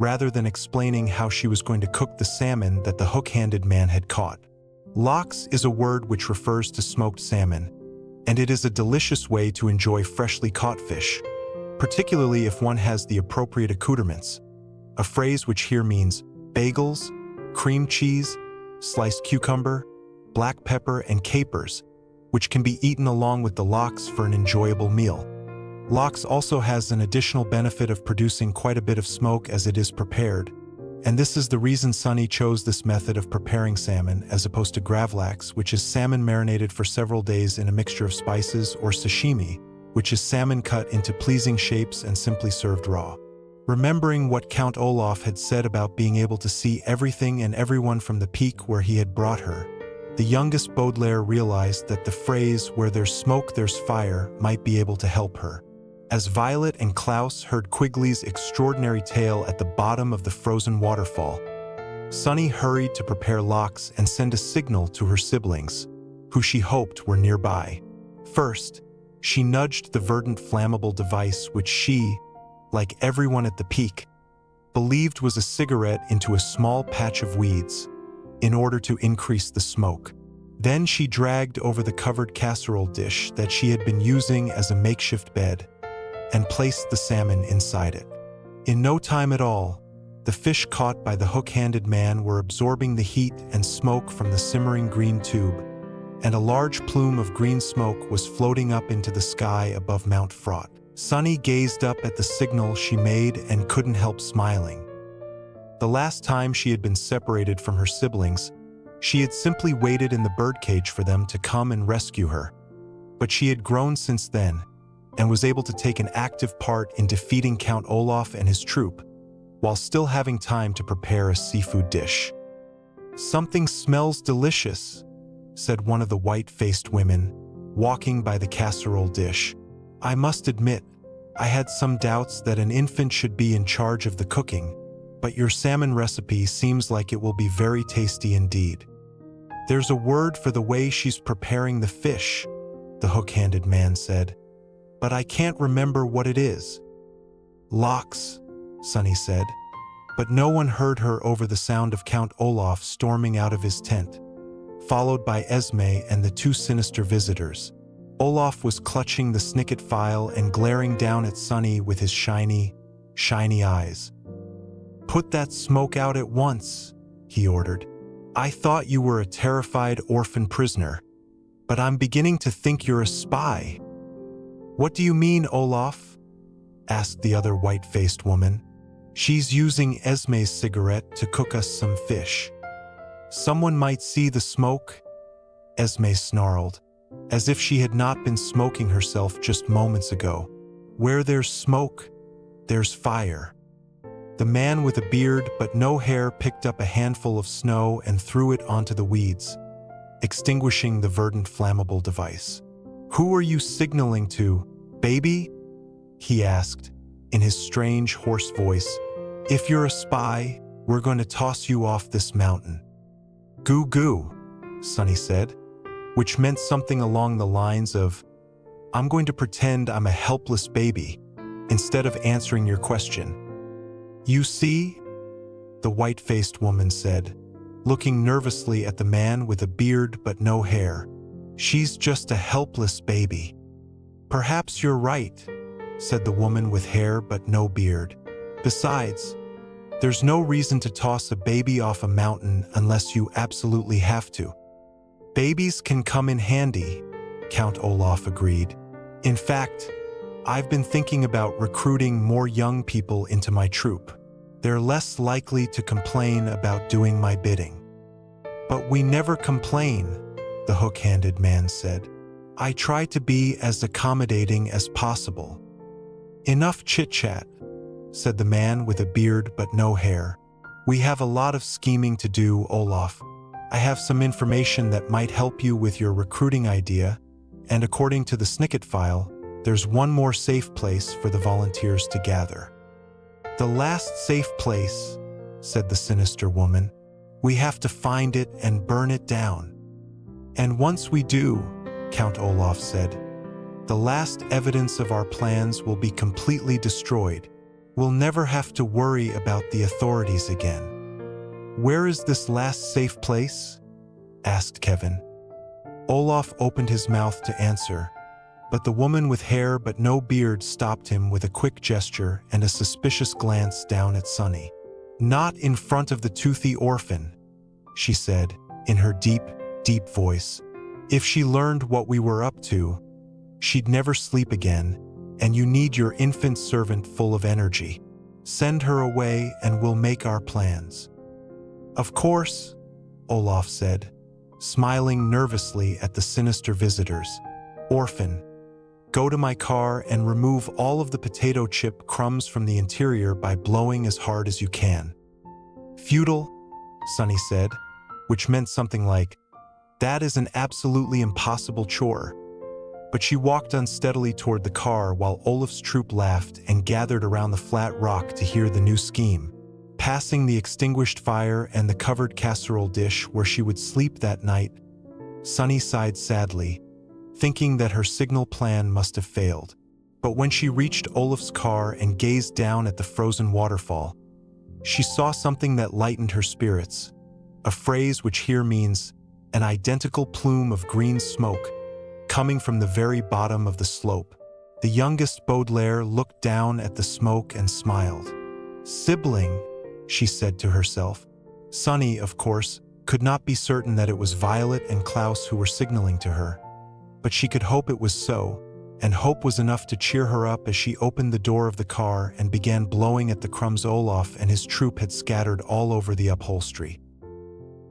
rather than explaining how she was going to cook the salmon that the hook-handed man had caught. Lox is a word which refers to smoked salmon, and it is a delicious way to enjoy freshly caught fish, particularly if one has the appropriate accoutrements, a phrase which here means bagels, cream cheese, sliced cucumber, black pepper, and capers, which can be eaten along with the lox for an enjoyable meal. Lox also has an additional benefit of producing quite a bit of smoke as it is prepared, and this is the reason Sunny chose this method of preparing salmon as opposed to gravlax, which is salmon marinated for several days in a mixture of spices, or sashimi, which is salmon cut into pleasing shapes and simply served raw. Remembering what Count Olaf had said about being able to see everything and everyone from the peak where he had brought her, the youngest Baudelaire realized that the phrase "where there's smoke, there's fire" might be able to help her. As Violet and Klaus heard Quigley's extraordinary tale at the bottom of the frozen waterfall, Sunny hurried to prepare Lox and send a signal to her siblings, who she hoped were nearby. First, she nudged the verdant flammable device which she, like everyone at the peak, believed was a cigarette into a small patch of weeds, in order to increase the smoke. Then she dragged over the covered casserole dish that she had been using as a makeshift bed, and placed the salmon inside it. In no time at all, the fish caught by the hook-handed man were absorbing the heat and smoke from the simmering green tube, and a large plume of green smoke was floating up into the sky above Mount Fraught. Sunny gazed up at the signal she made and couldn't help smiling. The last time she had been separated from her siblings, She had simply waited in the birdcage for them to come and rescue her. But she had grown since then, and was able to take an active part in defeating Count Olaf and his troupe, while still having time to prepare a seafood dish. "Something smells delicious," said one of the white-faced women, walking by the casserole dish. "I must admit, I had some doubts that an infant should be in charge of the cooking, but your salmon recipe seems like it will be very tasty indeed." "There's a word for the way she's preparing the fish," the hook-handed man said, "but I can't remember what it is." "Lox," Sonny said, but no one heard her over the sound of Count Olaf storming out of his tent, followed by Esme and the two sinister visitors. Olaf was clutching the Snicket file and glaring down at Sonny with his shiny eyes. "Put that smoke out at once," he ordered. "I thought you were a terrified orphan prisoner, but I'm beginning to think you're a spy." "What do you mean, Olaf?" asked the other white-faced woman. "She's using Esme's cigarette to cook us some fish. Someone might see the smoke," Esme snarled, as if she had not been smoking herself just moments ago. "Where there's smoke, there's fire." The man with a beard but no hair picked up a handful of snow and threw it onto the weeds, extinguishing the verdant flammable device. "Who are you signaling to, baby?" he asked, in his strange, hoarse voice. "If you're a spy, we're going to toss you off this mountain." "Goo goo," Sonny said, which meant something along the lines of, "I'm going to pretend I'm a helpless baby, instead of answering your question." "You see?" the white-faced woman said, looking nervously at the man with a beard but no hair. "She's just a helpless baby." "Perhaps you're right," said the woman with hair but no beard. "Besides, there's no reason to toss a baby off a mountain unless you absolutely have to." "Babies can come in handy," Count Olaf agreed. "In fact, I've been thinking about recruiting more young people into my troupe. They're less likely to complain about doing my bidding." "But we never complain," the hook-handed man said. "I try to be as accommodating as possible." "Enough chit-chat," said the man with a beard but no hair. "We have a lot of scheming to do, Olaf. I have some information that might help you with your recruiting idea, and according to the Snicket file, there's one more safe place for the volunteers to gather." "The last safe place," said the sinister woman. "We have to find it and burn it down." "And once we do," Count Olaf said, "the last evidence of our plans will be completely destroyed. We'll never have to worry about the authorities again." "Where is this last safe place?" asked Kevin. Olaf opened his mouth to answer, but the woman with hair but no beard stopped him with a quick gesture and a suspicious glance down at Sonny. "Not in front of the toothy orphan," she said, in her deep voice. "If she learned what we were up to, she'd never sleep again, and you need your infant servant full of energy. Send her away and we'll make our plans." "Of course," Olaf said, smiling nervously at the sinister visitors. "Orphan, go to my car and remove all of the potato chip crumbs from the interior by blowing as hard as you can." "Futile," Sonny said, which meant something like, "That is an absolutely impossible chore." But she walked unsteadily toward the car while Olaf's troupe laughed and gathered around the flat rock to hear the new scheme. Passing the extinguished fire and the covered casserole dish where she would sleep that night, Sonny sighed sadly, thinking that her signal plan must have failed. But when she reached Olaf's car and gazed down at the frozen waterfall, she saw something that lightened her spirits, a phrase which here means an identical plume of green smoke coming from the very bottom of the slope. The youngest Baudelaire looked down at the smoke and smiled. "Sibling," she said to herself. Sonny, of course, could not be certain that it was Violet and Klaus who were signaling to her, but she could hope it was so, and hope was enough to cheer her up as she opened the door of the car and began blowing at the crumbs Olaf and his troupe had scattered all over the upholstery.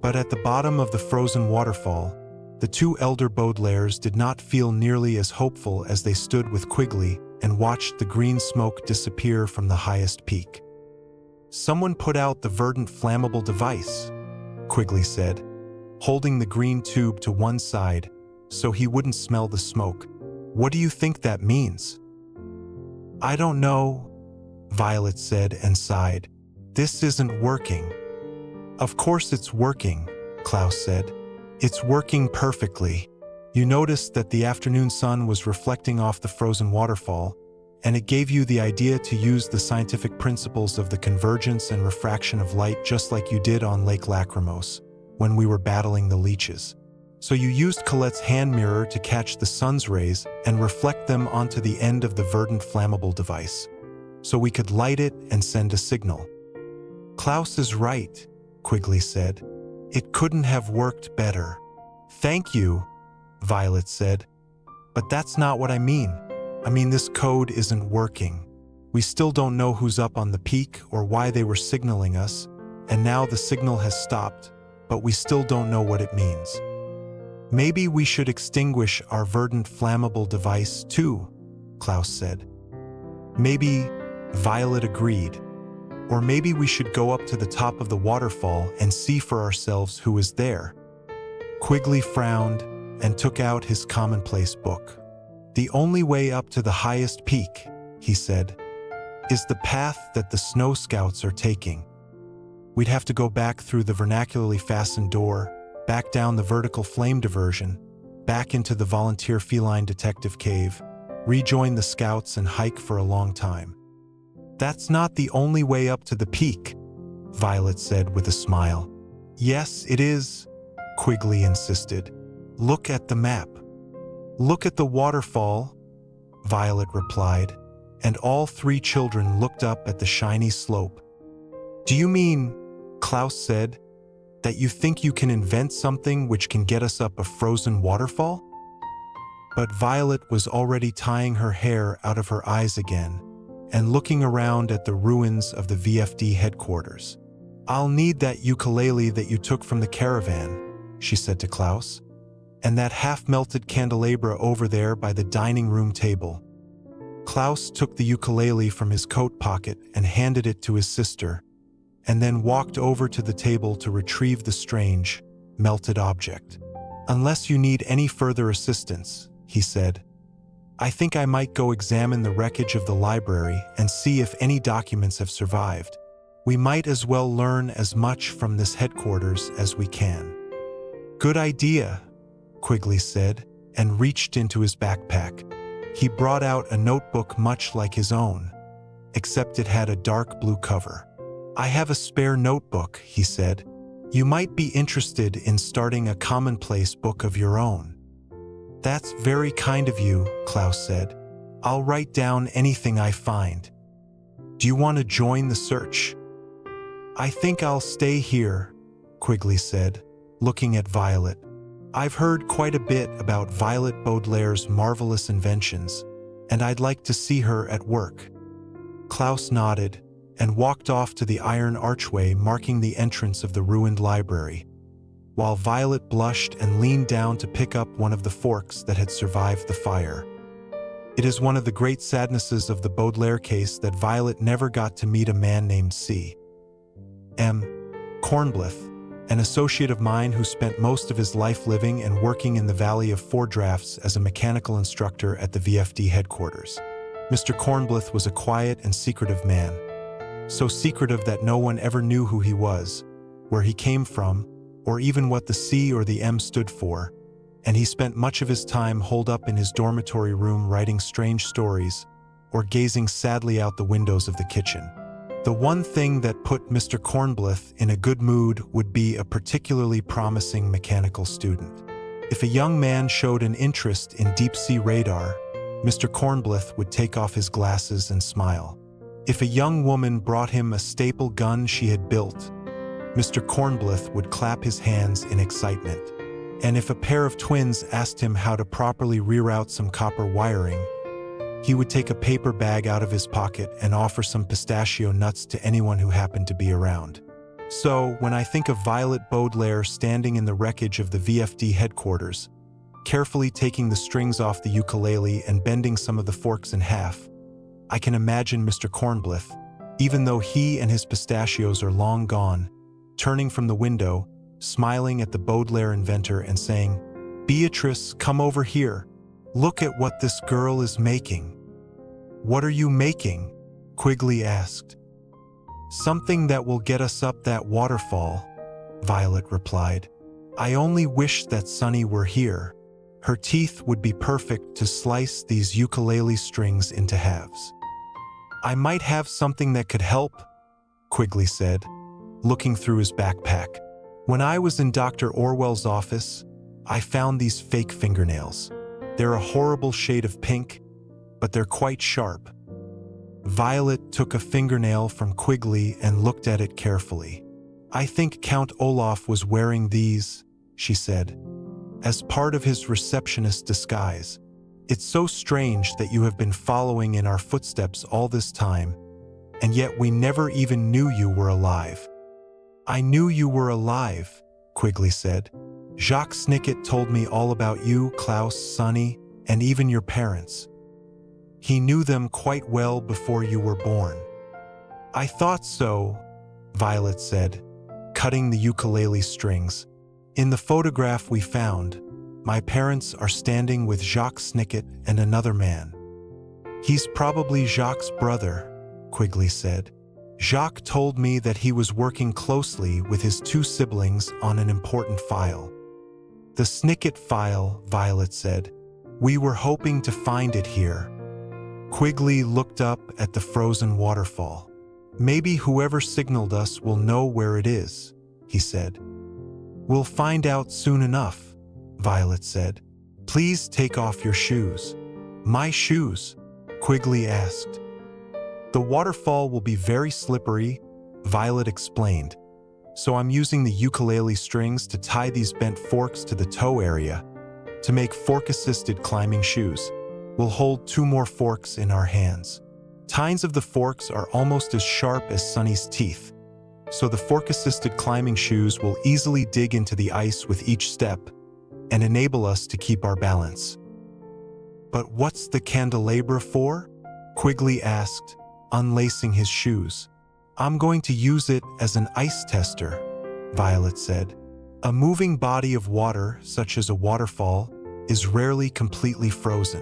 But at the bottom of the frozen waterfall, the two elder Baudelaires did not feel nearly as hopeful as they stood with Quigley and watched the green smoke disappear from the highest peak. "Someone put out the verdant flammable device," Quigley said, holding the green tube to one side so he wouldn't smell the smoke. "What do you think that means?" "I don't know," Violet said and sighed. "This isn't working." "Of course it's working," Klaus said. "It's working perfectly. You noticed that the afternoon sun was reflecting off the frozen waterfall, and it gave you the idea to use the scientific principles of the convergence and refraction of light just like you did on Lake Lachrymose when we were battling the leeches. So you used Colette's hand mirror to catch the sun's rays and reflect them onto the end of the verdant flammable device, so we could light it and send a signal." "Klaus is right," Quigley said. "It couldn't have worked better." "Thank you," Violet said. "But that's not what I mean. I mean, this code isn't working. We still don't know who's up on the peak or why they were signaling us, and now the signal has stopped, but we still don't know what it means." "Maybe we should extinguish our verdant flammable device too," Klaus said. "Maybe," Violet agreed. "Or maybe we should go up to the top of the waterfall and see for ourselves who is there." Quigley frowned and took out his commonplace book. "The only way up to the highest peak," he said, "is the path that the snow scouts are taking. We'd have to go back through the vernacularly fastened door, back down the vertical flame diversion, back into the volunteer feline detective cave, rejoin the scouts and hike for a long time." "That's not the only way up to the peak," Violet said with a smile. "Yes, it is," Quigley insisted. "Look at the map." "Look at the waterfall," Violet replied, and all three children looked up at the shiny slope. "Do you mean," Klaus said, "that you think you can invent something which can get us up a frozen waterfall?" But Violet was already tying her hair out of her eyes again and looking around at the ruins of the V.F.D headquarters. "I'll need that ukulele that you took from the caravan," she said to Klaus, "and that half-melted candelabra over there by the dining room table." Klaus took the ukulele from his coat pocket and handed it to his sister, and then walked over to the table to retrieve the strange, melted object. "Unless you need any further assistance," he said, "I think I might go examine the wreckage of the library and see if any documents have survived. We might as well learn as much from this headquarters as we can." "Good idea," Quigley said, and reached into his backpack. He brought out a notebook much like his own, except it had a dark blue cover. "I have a spare notebook," he said. "You might be interested in starting a commonplace book of your own." "That's very kind of you," Klaus said. "I'll write down anything I find. Do you want to join the search?" "I think I'll stay here," Quigley said, looking at Violet. "I've heard quite a bit about Violet Baudelaire's marvelous inventions, and I'd like to see her at work." Klaus nodded and walked off to the iron archway marking the entrance of the ruined library, while Violet blushed and leaned down to pick up one of the forks that had survived the fire. It is one of the great sadnesses of the Baudelaire case that Violet never got to meet a man named C.M. Cornblith, an associate of mine who spent most of his life living and working in the Valley of Four Drafts as a mechanical instructor at the V.F.D headquarters. Mr. Cornblith was a quiet and secretive man, so secretive that no one ever knew who he was, where he came from, or even what the C or the M stood for, and he spent much of his time holed up in his dormitory room writing strange stories or gazing sadly out the windows of the kitchen. The one thing that put Mr. Cornblith in a good mood would be a particularly promising mechanical student. If a young man showed an interest in deep-sea radar, Mr. Cornblith would take off his glasses and smile. If a young woman brought him a staple gun she had built, Mr. Cornblith would clap his hands in excitement. And if a pair of twins asked him how to properly reroute some copper wiring, he would take a paper bag out of his pocket and offer some pistachio nuts to anyone who happened to be around. So, when I think of Violet Baudelaire standing in the wreckage of the V.F.D headquarters, carefully taking the strings off the ukulele and bending some of the forks in half, I can imagine Mr. Cornblythe, even though he and his pistachios are long gone, turning from the window, smiling at the Baudelaire inventor and saying, "Beatrice, come over here. Look at what this girl is making." "What are you making?" Quigley asked. "Something that will get us up that waterfall," Violet replied. "I only wish that Sunny were here. Her teeth would be perfect to slice these ukulele strings into halves." "I might have something that could help," Quigley said, looking through his backpack. "When I was in Dr. Orwell's office, I found these fake fingernails. They're a horrible shade of pink, but they're quite sharp." Violet took a fingernail from Quigley and looked at it carefully. "I think Count Olaf was wearing these," she said, "as part of his receptionist disguise. It's so strange that you have been following in our footsteps all this time, and yet we never even knew you were alive." "I knew you were alive," Quigley said. "Jacques Snicket told me all about you, Klaus, Sunny, and even your parents. He knew them quite well before you were born." "I thought so," Violet said, cutting the ukulele strings. "In the photograph we found, my parents are standing with Jacques Snicket and another man." "He's probably Jacques' brother," Quigley said. "Jacques told me that he was working closely with his two siblings on an important file." "The Snicket file," Violet said. "We were hoping to find it here." Quigley looked up at the frozen waterfall. "Maybe whoever signaled us will know where it is," he said. "We'll find out soon enough," Violet said. "Please take off your shoes." "My shoes?" Quigley asked. "The waterfall will be very slippery," Violet explained. "So I'm using the ukulele strings to tie these bent forks to the toe area to make fork-assisted climbing shoes. We'll hold 2 more forks in our hands. Tines of the forks are almost as sharp as Sunny's teeth, so the fork-assisted climbing shoes will easily dig into the ice with each step and enable us to keep our balance." "But what's the candelabra for?" Quigley asked, unlacing his shoes. "I'm going to use it as an ice tester," Violet said. "A moving body of water, such as a waterfall, is rarely completely frozen.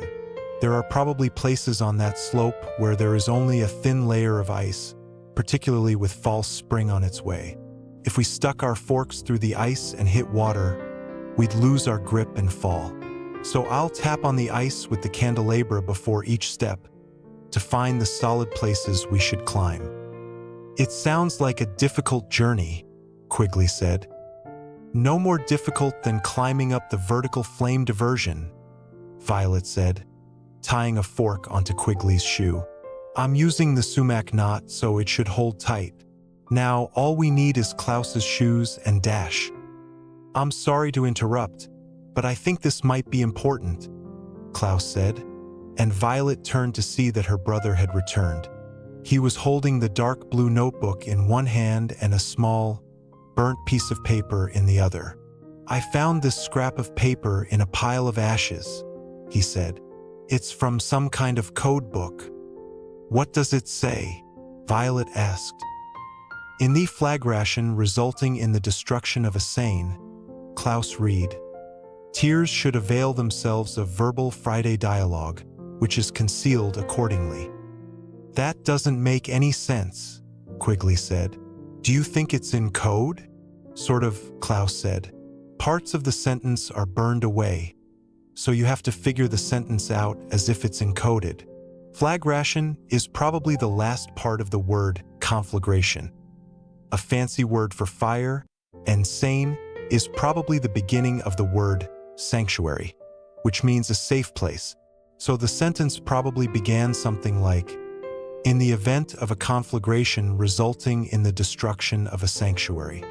There are probably places on that slope where there is only a thin layer of ice, particularly with false spring on its way. If we stuck our forks through the ice and hit water, we'd lose our grip and fall. So I'll tap on the ice with the candelabra before each step to find the solid places we should climb." "It sounds like a difficult journey," Quigley said. "No more difficult than climbing up the vertical flame diversion," Violet said, tying a fork onto Quigley's shoe. "I'm using the sumac knot so it should hold tight. Now all we need is Klaus's shoes and dash." "I'm sorry to interrupt, but I think this might be important," Klaus said, and Violet turned to see that her brother had returned. He was holding the dark blue notebook in one hand and a small, burnt piece of paper in the other. "I found this scrap of paper in a pile of ashes," he said. "It's from some kind of code book." "What does it say?" Violet asked. "In the flagration resulting in the destruction of a sane," Klaus read, "tears should avail themselves of verbal Friday dialogue, which is concealed accordingly." "That doesn't make any sense," Quigley said. "Do you think it's in code?" "Sort of," Klaus said. "Parts of the sentence are burned away, so you have to figure the sentence out as if it's encoded. Flagration is probably the last part of the word conflagration, a fancy word for fire, and sane is probably the beginning of the word sanctuary, which means a safe place. So the sentence probably began something like, "In the event of a conflagration resulting in the destruction of a sanctuary."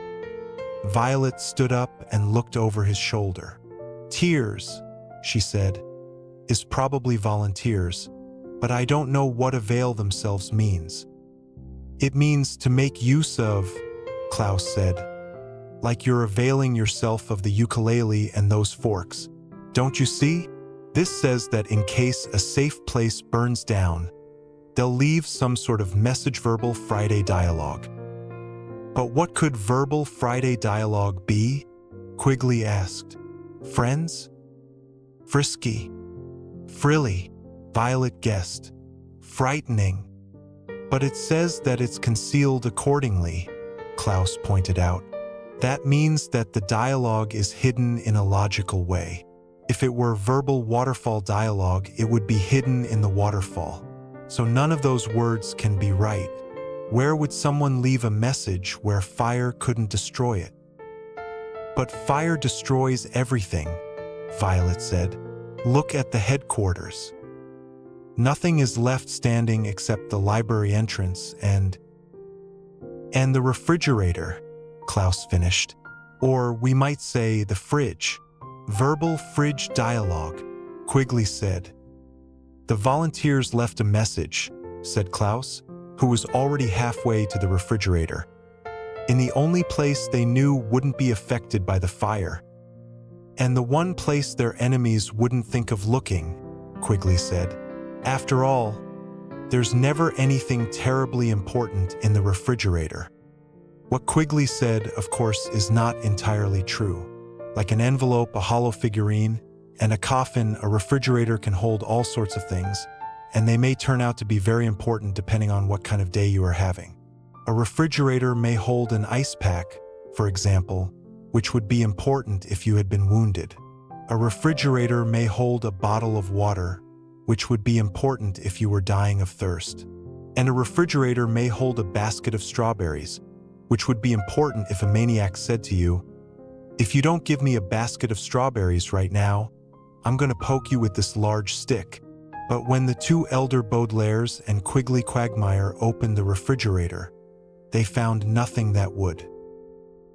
Violet stood up and looked over his shoulder. "Tears," she said, "is probably volunteers, but I don't know what avail themselves means." "It means to make use of," Klaus said. Like you're availing yourself of the ukulele and those forks. Don't you see? This says that in case a safe place burns down, they'll leave some sort of message verbal Friday dialogue. But what could verbal Friday dialogue be? Quigley asked. Friends? Frisky. Frilly, Violet guessed. Frightening. But it says that it's concealed accordingly, Klaus pointed out. That means that the dialogue is hidden in a logical way. If it were verbal waterfall dialogue, it would be hidden in the waterfall. So none of those words can be right. Where would someone leave a message where fire couldn't destroy it? But fire destroys everything, Violet said. Look at the headquarters. Nothing is left standing except the library entrance and the refrigerator, Klaus finished. Or we might say the fridge. Verbal fridge dialogue, Quigley said. The volunteers left a message, said Klaus, who was already halfway to the refrigerator. In the only place they knew wouldn't be affected by the fire. And the one place their enemies wouldn't think of looking, Quigley said. After all, there's never anything terribly important in the refrigerator. What Quigley said, of course, is not entirely true. Like an envelope, a hollow figurine, and a coffin, a refrigerator can hold all sorts of things, and they may turn out to be very important depending on what kind of day you are having. A refrigerator may hold an ice pack, for example, which would be important if you had been wounded. A refrigerator may hold a bottle of water, which would be important if you were dying of thirst. And a refrigerator may hold a basket of strawberries, which would be important if a maniac said to you, "If you don't give me a basket of strawberries right now, I'm going to poke you with this large stick." But when the two elder Baudelaires and Quigley Quagmire opened the refrigerator, they found nothing that would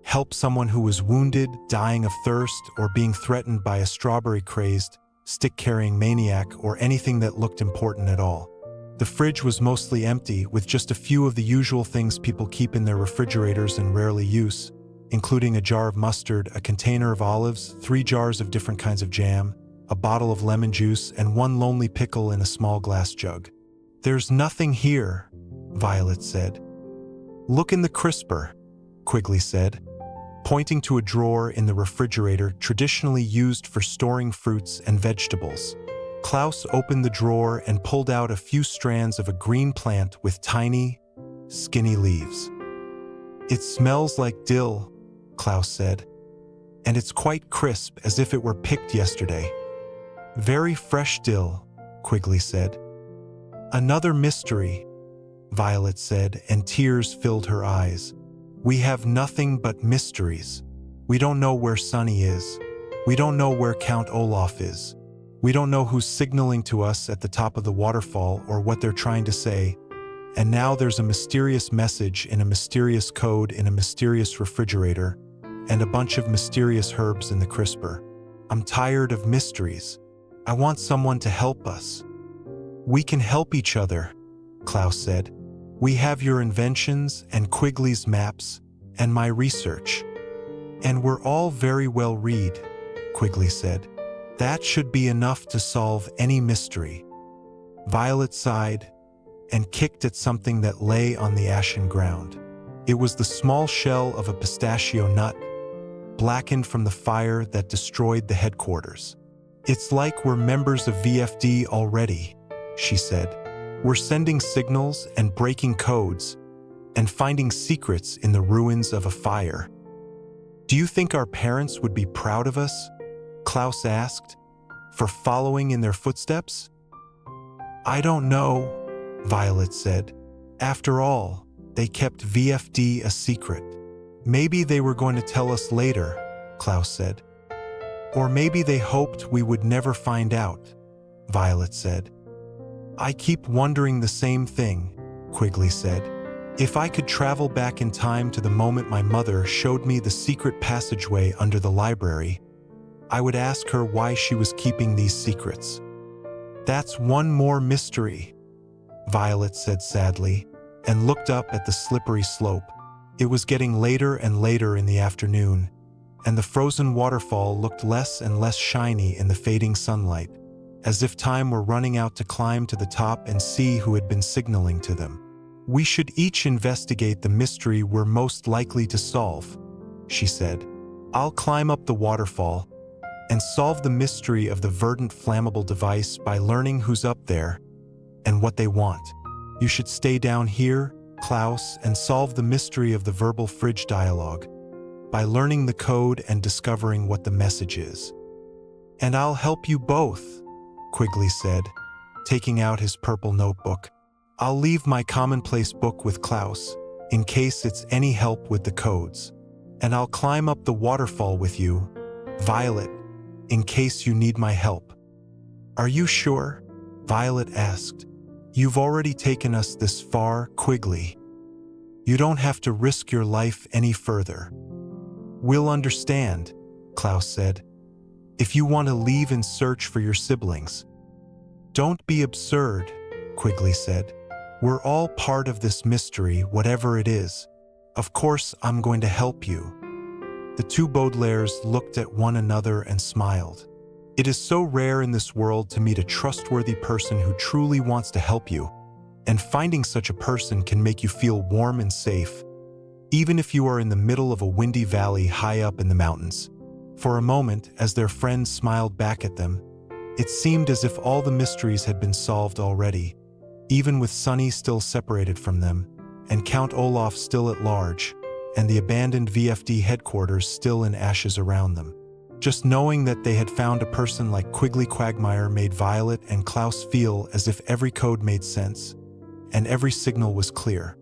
help someone who was wounded, dying of thirst, or being threatened by a strawberry-crazed, stick-carrying maniac, or anything that looked important at all. The fridge was mostly empty, with just a few of the usual things people keep in their refrigerators and rarely use, including a jar of mustard, a container of olives, 3 jars of different kinds of jam, a bottle of lemon juice, and 1 lonely pickle in a small glass jug. "There's nothing here," Violet said. "Look in the crisper," Quigley said, pointing to a drawer in the refrigerator traditionally used for storing fruits and vegetables. Klaus opened the drawer and pulled out a few strands of a green plant with tiny, skinny leaves. "It smells like dill," Klaus said, "and it's quite crisp, as if it were picked yesterday." "Very fresh dill," Quigley said. "Another mystery," Violet said, and tears filled her eyes. "We have nothing but mysteries. We don't know where Sonny is. We don't know where Count Olaf is. We don't know who's signaling to us at the top of the waterfall or what they're trying to say. And now there's a mysterious message in a mysterious code in a mysterious refrigerator, and a bunch of mysterious herbs in the crisper. I'm tired of mysteries. I want someone to help us." "We can help each other," Klaus said. "We have your inventions and Quigley's maps and my research. And we're all very well read," Quigley said. "That should be enough to solve any mystery." Violet sighed and kicked at something that lay on the ashen ground. It was the small shell of a pistachio nut, blackened from the fire that destroyed the headquarters. "It's like we're members of V.F.D. already," she said. "We're sending signals and breaking codes and finding secrets in the ruins of a fire." "Do you think our parents would be proud of us?" Klaus asked, "for following in their footsteps?" "I don't know," Violet said. "After all, they kept V.F.D. a secret." "Maybe they were going to tell us later," Klaus said. "Or maybe they hoped we would never find out," Violet said. "I keep wondering the same thing," Quigley said. "If I could travel back in time to the moment my mother showed me the secret passageway under the library, I would ask her why she was keeping these secrets." "That's one more mystery," Violet said sadly, and looked up at the slippery slope. It was getting later and later in the afternoon, and the frozen waterfall looked less and less shiny in the fading sunlight, as if time were running out to climb to the top and see who had been signaling to them. "We should each investigate the mystery we're most likely to solve," she said. "I'll climb up the waterfall and solve the mystery of the verdant flammable device by learning who's up there and what they want. You should stay down here, Klaus, and solve the mystery of the verbal fridge dialogue by learning the code and discovering what the message is." "And I'll help you both," Quigley said, taking out his purple notebook. "I'll leave my commonplace book with Klaus, in case it's any help with the codes. And I'll climb up the waterfall with you, Violet, in case you need my help." "Are you sure?" Violet asked. "You've already taken us this far, Quigley. You don't have to risk your life any further." "We'll understand," Klaus said, "if you want to leave in search for your siblings." "Don't be absurd," Quigley said. "We're all part of this mystery, whatever it is. Of course I'm going to help you." The two Baudelaires looked at one another and smiled. It is so rare in this world to meet a trustworthy person who truly wants to help you, and finding such a person can make you feel warm and safe, even if you are in the middle of a windy valley high up in the mountains. For a moment, as their friend smiled back at them, it seemed as if all the mysteries had been solved already, even with Sunny still separated from them, and Count Olaf still at large, and the abandoned V.F.D headquarters still in ashes around them. Just knowing that they had found a person like Quigley Quagmire made Violet and Klaus feel as if every code made sense, and every signal was clear.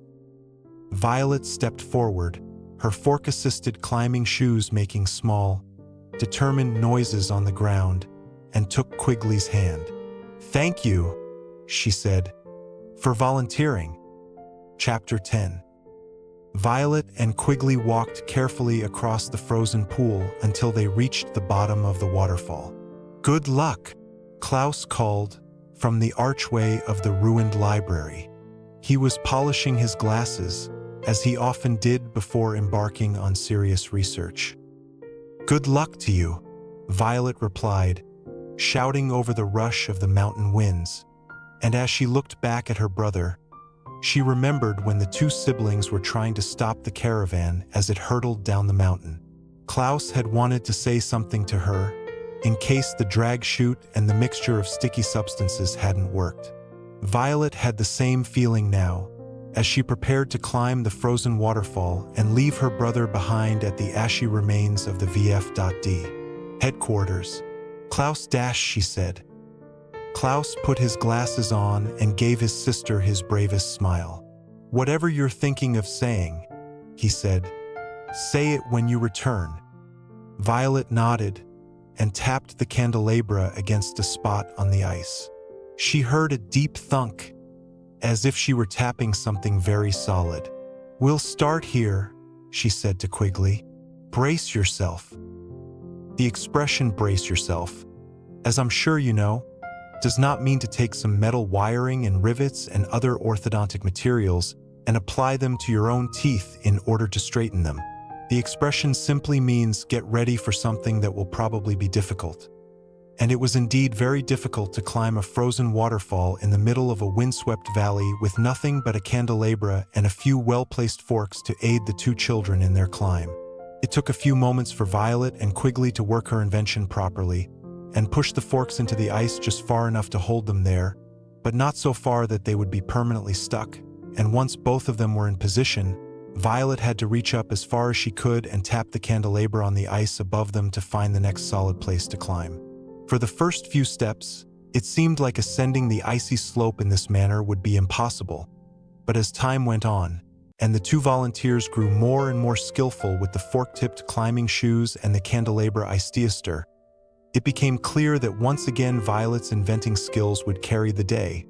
Violet stepped forward, her fork-assisted climbing shoes making small, determined noises on the ground, and took Quigley's hand. "Thank you," she said, "for volunteering." Chapter 10. Violet and Quigley walked carefully across the frozen pool until they reached the bottom of the waterfall. "Good luck," Klaus called from the archway of the ruined library. He was polishing his glasses, as he often did before embarking on serious research. "Good luck to you," Violet replied, shouting over the rush of the mountain winds, and as she looked back at her brother, she remembered when the two siblings were trying to stop the caravan as it hurtled down the mountain. Klaus had wanted to say something to her, in case the drag chute and the mixture of sticky substances hadn't worked. Violet had the same feeling now, as she prepared to climb the frozen waterfall and leave her brother behind at the ashy remains of the V.F.D headquarters. "Klaus dash," she said. Klaus put his glasses on and gave his sister his bravest smile. "Whatever you're thinking of saying," he said, "say it when you return." Violet nodded and tapped the candelabra against a spot on the ice. She heard a deep thunk, as if she were tapping something very solid. "We'll start here," she said to Quigley. "Brace yourself." The expression "brace yourself," as I'm sure you know, does not mean to take some metal wiring and rivets and other orthodontic materials and apply them to your own teeth in order to straighten them. The expression simply means get ready for something that will probably be difficult. And it was indeed very difficult to climb a frozen waterfall in the middle of a windswept valley with nothing but a candelabra and a few well-placed forks to aid the two children in their climb. It took a few moments for Violet and Quigley to work her invention properly, and push the forks into the ice just far enough to hold them there, but not so far that they would be permanently stuck, and once both of them were in position, Violet had to reach up as far as she could and tap the candelabra on the ice above them to find the next solid place to climb. For the first few steps, it seemed like ascending the icy slope in this manner would be impossible, but as time went on, and the two volunteers grew more and more skillful with the fork-tipped climbing shoes and the candelabra icediaster, it became clear that once again Violet's inventing skills would carry the day,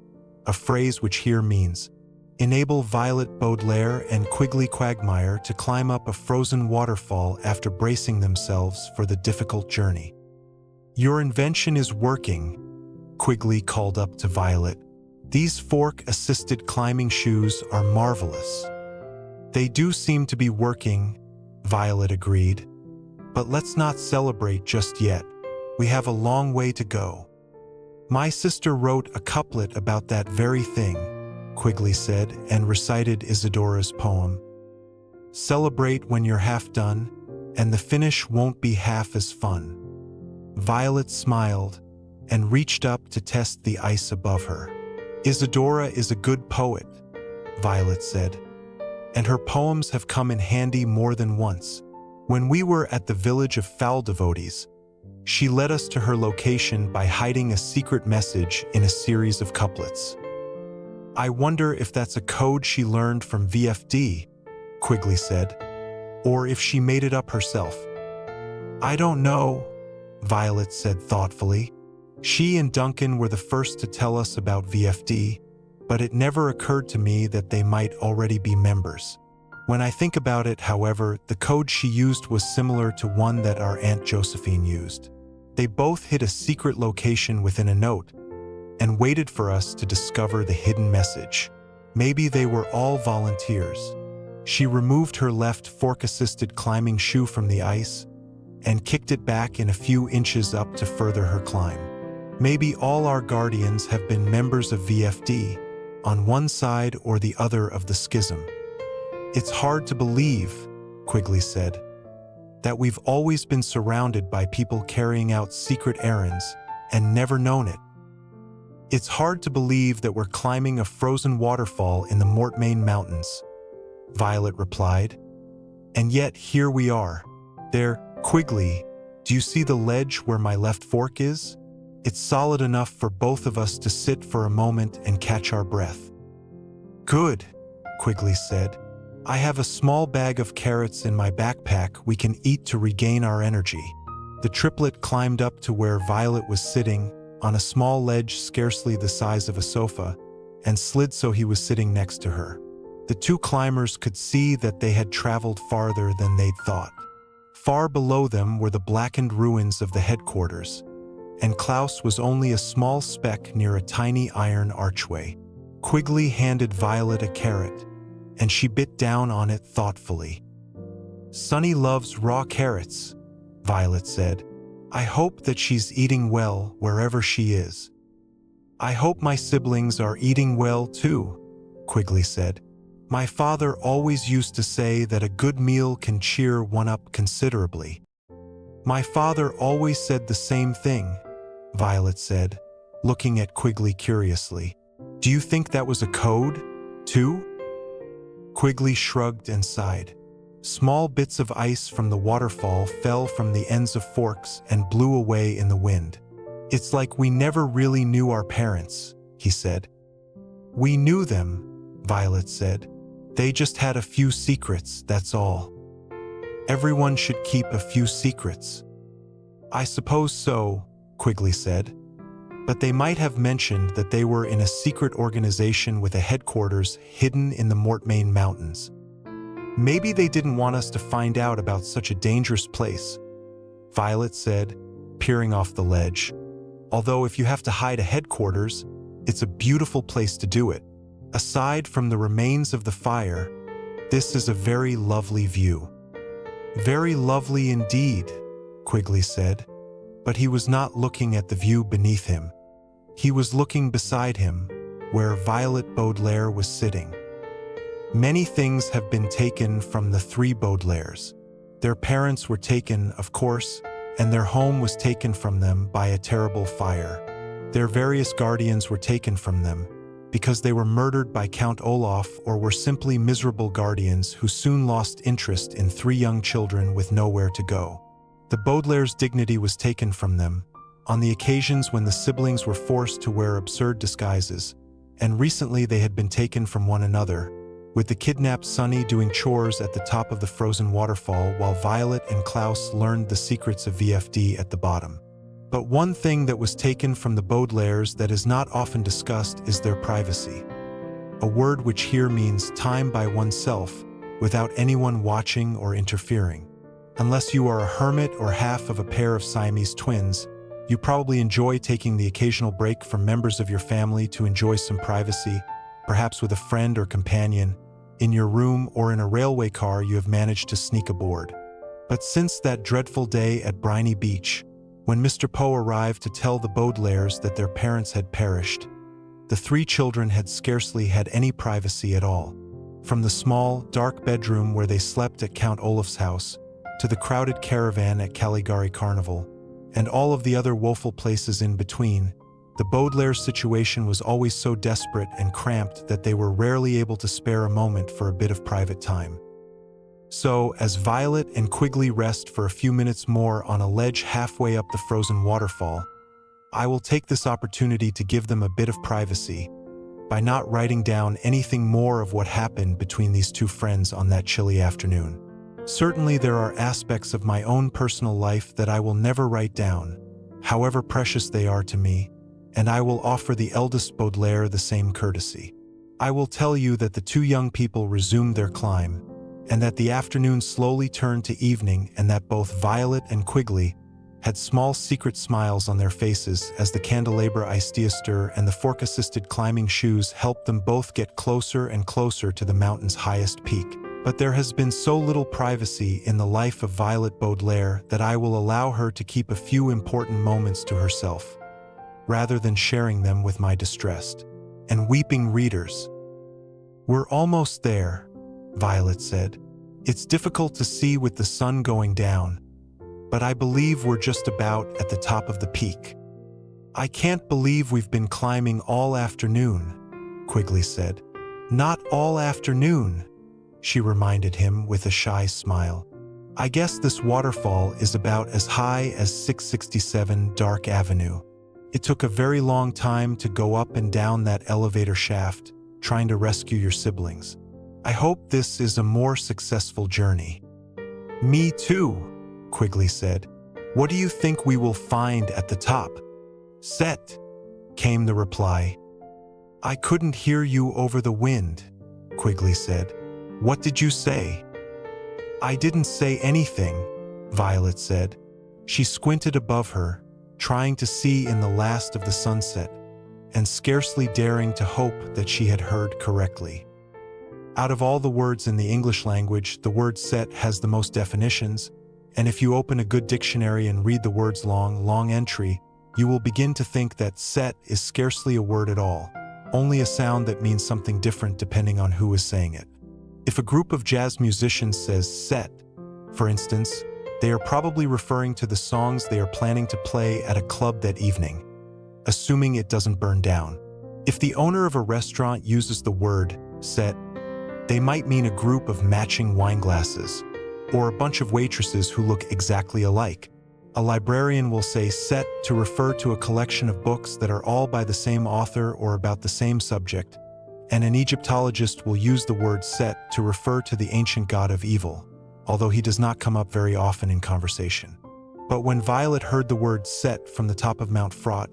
a phrase which here means, enable Violet, Baudelaire, and Quigley Quagmire to climb up a frozen waterfall after bracing themselves for the difficult journey. "Your invention is working," Quigley called up to Violet. "These fork-assisted climbing shoes are marvelous. They do seem to be working, Violet agreed. But let's not celebrate just yet. We have a long way to go. My sister wrote a couplet about that very thing, Quigley said, and recited Isadora's poem. Celebrate when you're half done, and the finish won't be half as fun. Violet smiled and reached up to test the ice above her. Isadora is a good poet, Violet said, and her poems have come in handy more than once. When we were at the village of fowl devotees, she led us to her location by hiding a secret message in a series of couplets. I wonder if that's a code she learned from V.F.D, Quigley said, or if she made it up herself. I don't know, Violet said thoughtfully. She and Duncan were the first to tell us about V.F.D, but it never occurred to me that they might already be members. When I think about it, however, the code she used was similar to one that our Aunt Josephine used. They both hid a secret location within a note and waited for us to discover the hidden message. Maybe they were all volunteers. She removed her left fork-assisted climbing shoe from the ice and kicked it back in a few inches up to further her climb. Maybe all our guardians have been members of V.F.D on one side or the other of the schism. It's hard to believe, Quigley said, that we've always been surrounded by people carrying out secret errands and never known it. It's hard to believe that we're climbing a frozen waterfall in the Mortmain Mountains, Violet replied. And yet here we are. There, Quigley, do you see the ledge where my left fork is? It's solid enough for both of us to sit for a moment and catch our breath. Good, Quigley said. I have a small bag of carrots in my backpack we can eat to regain our energy. The triplet climbed up to where Violet was sitting, on a small ledge scarcely the size of a sofa, and slid so he was sitting next to her. The two climbers could see that they had traveled farther than they'd thought. Far below them were the blackened ruins of the headquarters, and Klaus was only a small speck near a tiny iron archway. Quigley handed Violet a carrot, and she bit down on it thoughtfully. Sunny loves raw carrots, Violet said. I hope that she's eating well wherever she is. I hope my siblings are eating well too, Quigley said. My father always used to say that a good meal can cheer one up considerably. My father always said the same thing, Violet said, looking at Quigley curiously. Do you think that was a code, too? Quigley shrugged and sighed. Small bits of ice from the waterfall fell from the ends of forks and blew away in the wind. It's like we never really knew our parents, he said. We knew them, Violet said. They just had a few secrets, that's all. Everyone should keep a few secrets. I suppose so, Quigley said. But they might have mentioned that they were in a secret organization with a headquarters hidden in the Mortmain Mountains. Maybe they didn't want us to find out about such a dangerous place, Violet said, peering off the ledge. Although if you have to hide a headquarters, it's a beautiful place to do it. Aside from the remains of the fire, this is a very lovely view. Very lovely indeed, Quigley said, but he was not looking at the view beneath him. He was looking beside him, where Violet Baudelaire was sitting. Many things have been taken from the three Baudelaires. Their parents were taken, of course, and their home was taken from them by a terrible fire. Their various guardians were taken from them, because they were murdered by Count Olaf or were simply miserable guardians who soon lost interest in three young children with nowhere to go. The Baudelaire's dignity was taken from them, on the occasions when the siblings were forced to wear absurd disguises, and recently they had been taken from one another, with the kidnapped Sunny doing chores at the top of the frozen waterfall while Violet and Klaus learned the secrets of V.F.D at the bottom. But one thing that was taken from the Baudelaires that is not often discussed is their privacy. A word which here means time by oneself, without anyone watching or interfering. Unless you are a hermit or half of a pair of Siamese twins, you probably enjoy taking the occasional break from members of your family to enjoy some privacy, perhaps with a friend or companion, in your room, or in a railway car you have managed to sneak aboard. But since that dreadful day at Briny Beach, when Mr. Poe arrived to tell the Baudelaires that their parents had perished, the three children had scarcely had any privacy at all. From the small, dark bedroom where they slept at Count Olaf's house, to the crowded caravan at Caligari Carnival, and all of the other woeful places in between, the Baudelaire situation was always so desperate and cramped that they were rarely able to spare a moment for a bit of private time. So, as Violet and Quigley rest for a few minutes more on a ledge halfway up the frozen waterfall, I will take this opportunity to give them a bit of privacy by not writing down anything more of what happened between these two friends on that chilly afternoon. Certainly there are aspects of my own personal life that I will never write down, however precious they are to me, and I will offer the eldest Baudelaire the same courtesy. I will tell you that the two young people resumed their climb, and that the afternoon slowly turned to evening, and that both Violet and Quigley had small secret smiles on their faces as the candelabra Eisteaster and the fork-assisted climbing shoes helped them both get closer and closer to the mountain's highest peak. But there has been so little privacy in the life of Violet Baudelaire that I will allow her to keep a few important moments to herself, rather than sharing them with my distressed and weeping readers. "We're almost there," Violet said. "It's difficult to see with the sun going down, but I believe we're just about at the top of the peak." "I can't believe we've been climbing all afternoon," Quigley said. "Not all afternoon," she reminded him with a shy smile. "I guess this waterfall is about as high as 667 Dark Avenue. It took a very long time to go up and down that elevator shaft, trying to rescue your siblings. I hope this is a more successful journey." "Me too," Quigley said. "What do you think we will find at the top?" "Set," came the reply. "I couldn't hear you over the wind," Quigley said. "What did you say?" "I didn't say anything," Violet said. She squinted above her, trying to see in the last of the sunset, and scarcely daring to hope that she had heard correctly. Out of all the words in the English language, the word set has the most definitions, and if you open a good dictionary and read the word's long entry, you will begin to think that set is scarcely a word at all, only a sound that means something different depending on who is saying it. If a group of jazz musicians says set, for instance, they are probably referring to the songs they are planning to play at a club that evening, assuming it doesn't burn down. If the owner of a restaurant uses the word set, they might mean a group of matching wine glasses, or a bunch of waitresses who look exactly alike. A librarian will say set to refer to a collection of books that are all by the same author or about the same subject, and an Egyptologist will use the word set to refer to the ancient god of evil, although he does not come up very often in conversation. But when Violet heard the word set from the top of Mount Fraught,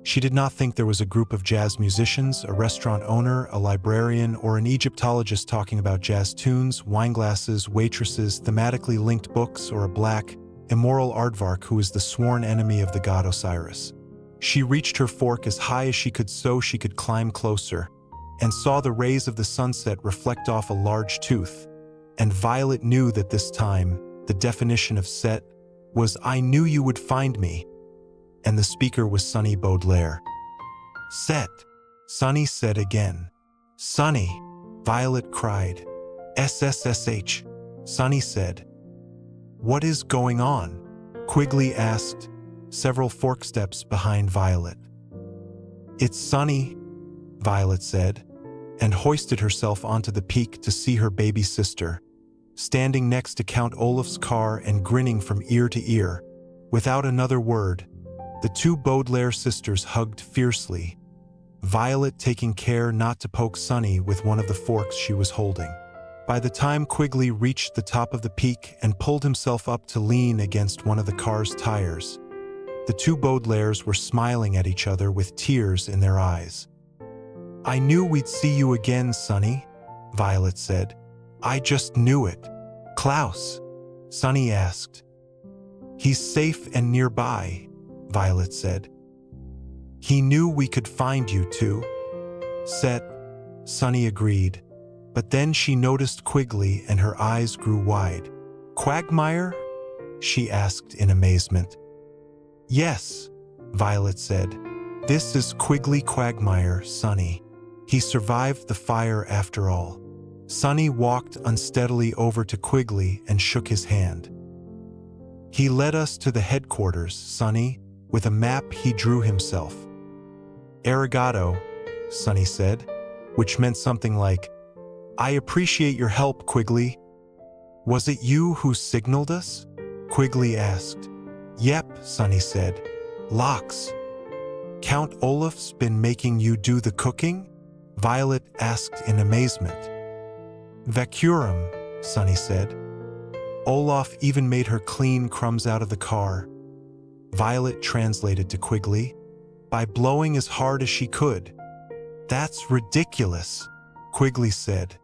she did not think there was a group of jazz musicians, a restaurant owner, a librarian, or an Egyptologist talking about jazz tunes, wine glasses, waitresses, thematically linked books, or a black, immoral aardvark who is the sworn enemy of the god Osiris. She reached her fork as high as she could so she could climb closer, and saw the rays of the sunset reflect off a large tooth, and Violet knew that this time, the definition of set was "I knew you would find me," and the speaker was Sonny Baudelaire. "Set," Sonny said again. "Sonny," Violet cried. "SSSH," Sonny said. "What is going on?" Quigley asked, several fork steps behind Violet. "It's Sonny," Violet said, and hoisted herself onto the peak to see her baby sister, standing next to Count Olaf's car and grinning from ear to ear. Without another word, the two Baudelaire sisters hugged fiercely, Violet taking care not to poke Sonny with one of the forks she was holding. By the time Quigley reached the top of the peak and pulled himself up to lean against one of the car's tires, the two Baudelaires were smiling at each other with tears in their eyes. "I knew we'd see you again, Sonny," Violet said. "I just knew it." "Klaus?" Sonny asked. "He's safe and nearby," Violet said. "He knew we could find you too." "Set," Sonny agreed. But then she noticed Quigley and her eyes grew wide. "Quagmire?" she asked in amazement. "Yes," Violet said. "This is Quigley Quagmire, Sonny. He survived the fire after all." Sonny walked unsteadily over to Quigley and shook his hand. "He led us to the headquarters, Sonny, with a map he drew himself." "Arigato," Sonny said, which meant something like, "I appreciate your help, Quigley." "Was it you who signaled us?" Quigley asked. "Yep," Sonny said. "Locks." "Count Olaf's been making you do the cooking?" Violet asked in amazement. "Vacuum," Sonny said. "Olaf even made her clean crumbs out of the car." Violet translated to Quigley, "By blowing as hard as she could." "That's ridiculous," Quigley said.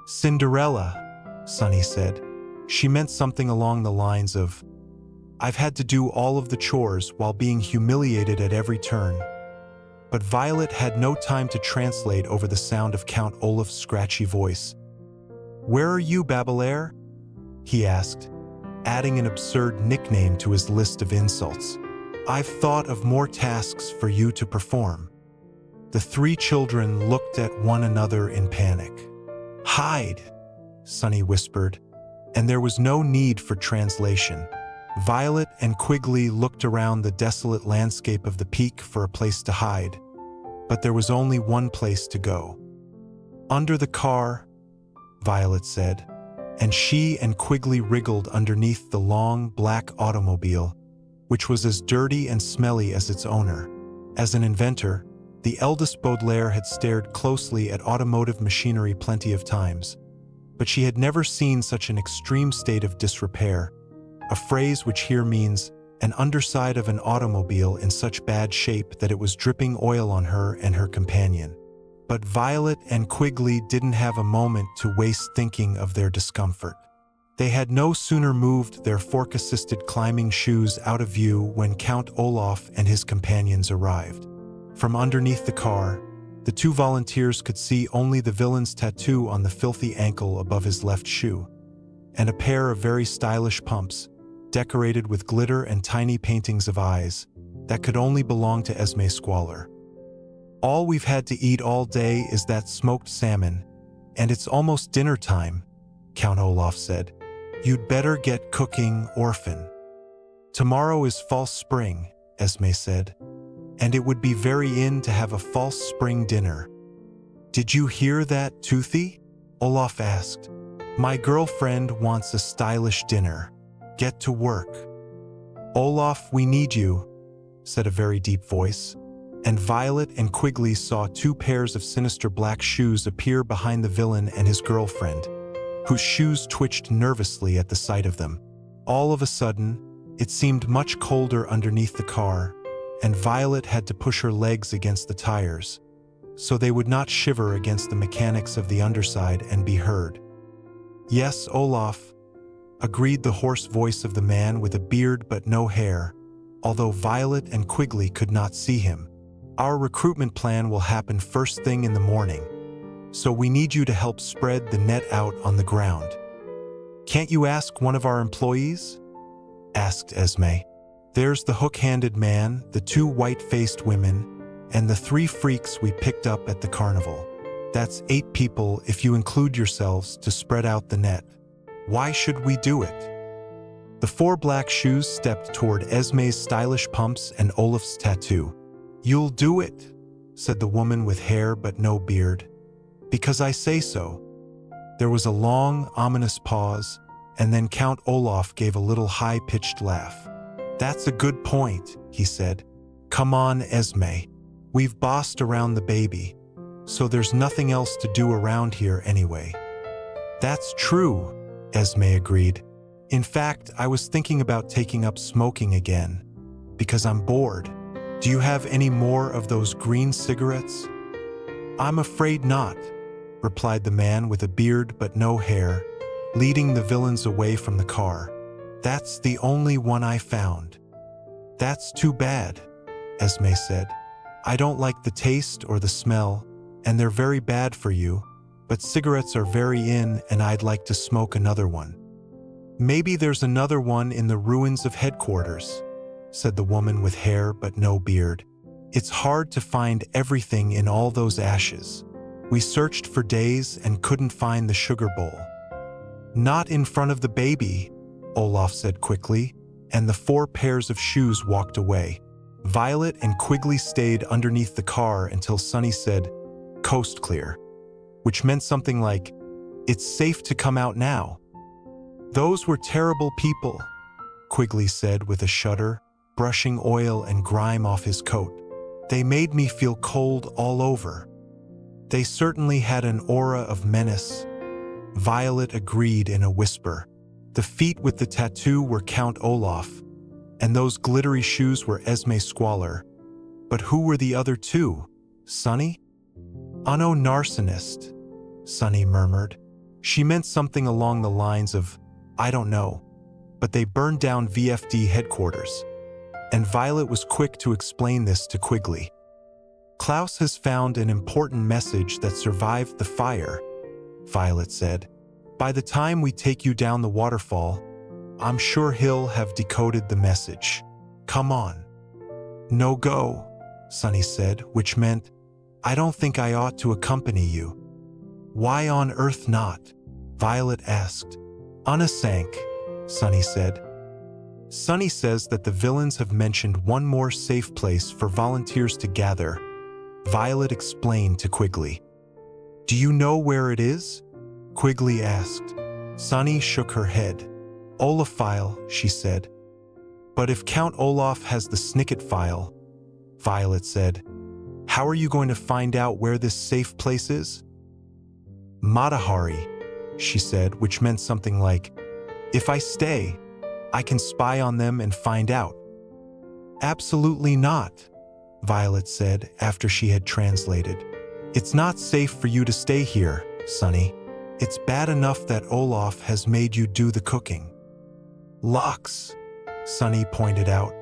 "Cinderella," Sonny said. She meant something along the lines of, "I've had to do all of the chores while being humiliated at every turn." But Violet had no time to translate over the sound of Count Olaf's scratchy voice. "Where are you, Baudelaire?" he asked, adding an absurd nickname to his list of insults. "I've thought of more tasks for you to perform." The three children looked at one another in panic. "Hide," Sonny whispered, and there was no need for translation. Violet and Quigley looked around the desolate landscape of the peak for a place to hide, but there was only one place to go. "Under the car," Violet said, and she and Quigley wriggled underneath the long, black automobile, which was as dirty and smelly as its owner. As an inventor, the eldest Baudelaire had stared closely at automotive machinery plenty of times, but she had never seen such an extreme state of disrepair, a phrase which here means an underside of an automobile in such bad shape that it was dripping oil on her and her companion. But Violet and Quigley didn't have a moment to waste thinking of their discomfort. They had no sooner moved their fork-assisted climbing shoes out of view when Count Olaf and his companions arrived. From underneath the car, the two volunteers could see only the villain's tattoo on the filthy ankle above his left shoe, and a pair of very stylish pumps, decorated with glitter and tiny paintings of eyes, that could only belong to Esme Squalor. "All we've had to eat all day is that smoked salmon, and it's almost dinner time," Count Olaf said. "You'd better get cooking, orphan." "Tomorrow is false spring," Esme said, "and it would be very in to have a false spring dinner." "Did you hear that, Toothy?" Olaf asked. "My girlfriend wants a stylish dinner. Get to work." "Olaf, we need you," said a very deep voice, and Violet and Quigley saw two pairs of sinister black shoes appear behind the villain and his girlfriend, whose shoes twitched nervously at the sight of them. All of a sudden, it seemed much colder underneath the car, and Violet had to push her legs against the tires, so they would not shiver against the mechanics of the underside and be heard. "Yes, Olaf," agreed the hoarse voice of the man with a beard but no hair, although Violet and Quigley could not see him. "Our recruitment plan will happen first thing in the morning, so we need you to help spread the net out on the ground." "Can't you ask one of our employees?" asked Esme. "There's the hook-handed man, the two white-faced women, and the three freaks we picked up at the carnival. That's 8 people if you include yourselves to spread out the net. Why should we do it?" The 4 black shoes stepped toward Esme's stylish pumps and Olaf's tattoo. "You'll do it," said the woman with hair but no beard. "Because I say so." There was a long, ominous pause, and then Count Olaf gave a little high-pitched laugh. "That's a good point," he said. "Come on, Esme. We've bossed around the baby, so there's nothing else to do around here anyway." "That's true," Esme agreed. "In fact, I was thinking about taking up smoking again, because I'm bored. Do you have any more of those green cigarettes?" "I'm afraid not," replied the man with a beard but no hair, leading the villains away from the car. "That's the only one I found." "That's too bad," Esme said. "I don't like the taste or the smell, and they're very bad for you. but cigarettes are very in and I'd like to smoke another one." "Maybe there's another one in the ruins of headquarters," said the woman with hair but no beard. "It's hard to find everything in all those ashes. We searched for days and couldn't find the sugar bowl." "Not in front of the baby," Olaf said quickly, and the 4 pairs of shoes walked away. Violet and Quigley stayed underneath the car until Sonny said, "Coast clear," which meant something like, "It's safe to come out now." "Those were terrible people," Quigley said with a shudder, brushing oil and grime off his coat. "They made me feel cold all over." "They certainly had an aura of menace," Violet agreed in a whisper. "The feet with the tattoo were Count Olaf, and those glittery shoes were Esme Squalor. But who were the other 2? Sonny?" "Anno Narcissus," Sonny murmured. She meant something along the lines of, "I don't know, but they burned down V.F.D headquarters." And Violet was quick to explain this to Quigley. "Klaus has found an important message that survived the fire," Violet said. "By the time we take you down the waterfall, I'm sure he'll have decoded the message. Come on." "No go," Sonny said, which meant, "I don't think I ought to accompany you." "Why on earth not?" Violet asked. "Anna sank," Sonny said. "Sonny says that the villains have mentioned one more safe place for volunteers to gather," Violet explained to Quigley. "Do you know where it is?" Quigley asked. Sonny shook her head. "Olaf file," she said. "But if Count Olaf has the Snicket file," Violet said, "how are you going to find out where this safe place is?" "Matahari," she said, which meant something like, "If I stay, I can spy on them and find out." "Absolutely not," Violet said after she had translated. "It's not safe for you to stay here, Sonny. It's bad enough that Olaf has made you do the cooking." "Lux," Sonny pointed out.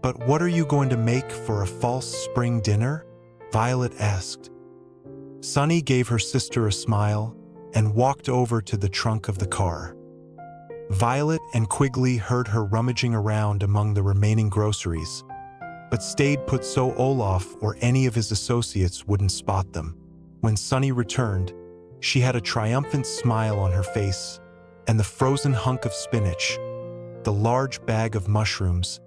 "But what are you going to make for a false spring dinner?" Violet asked. Sonny gave her sister a smile and walked over to the trunk of the car. Violet and Quigley heard her rummaging around among the remaining groceries, but stayed put so Olaf or any of his associates wouldn't spot them. When Sonny returned, she had a triumphant smile on her face, and the frozen hunk of spinach, the large bag of mushrooms,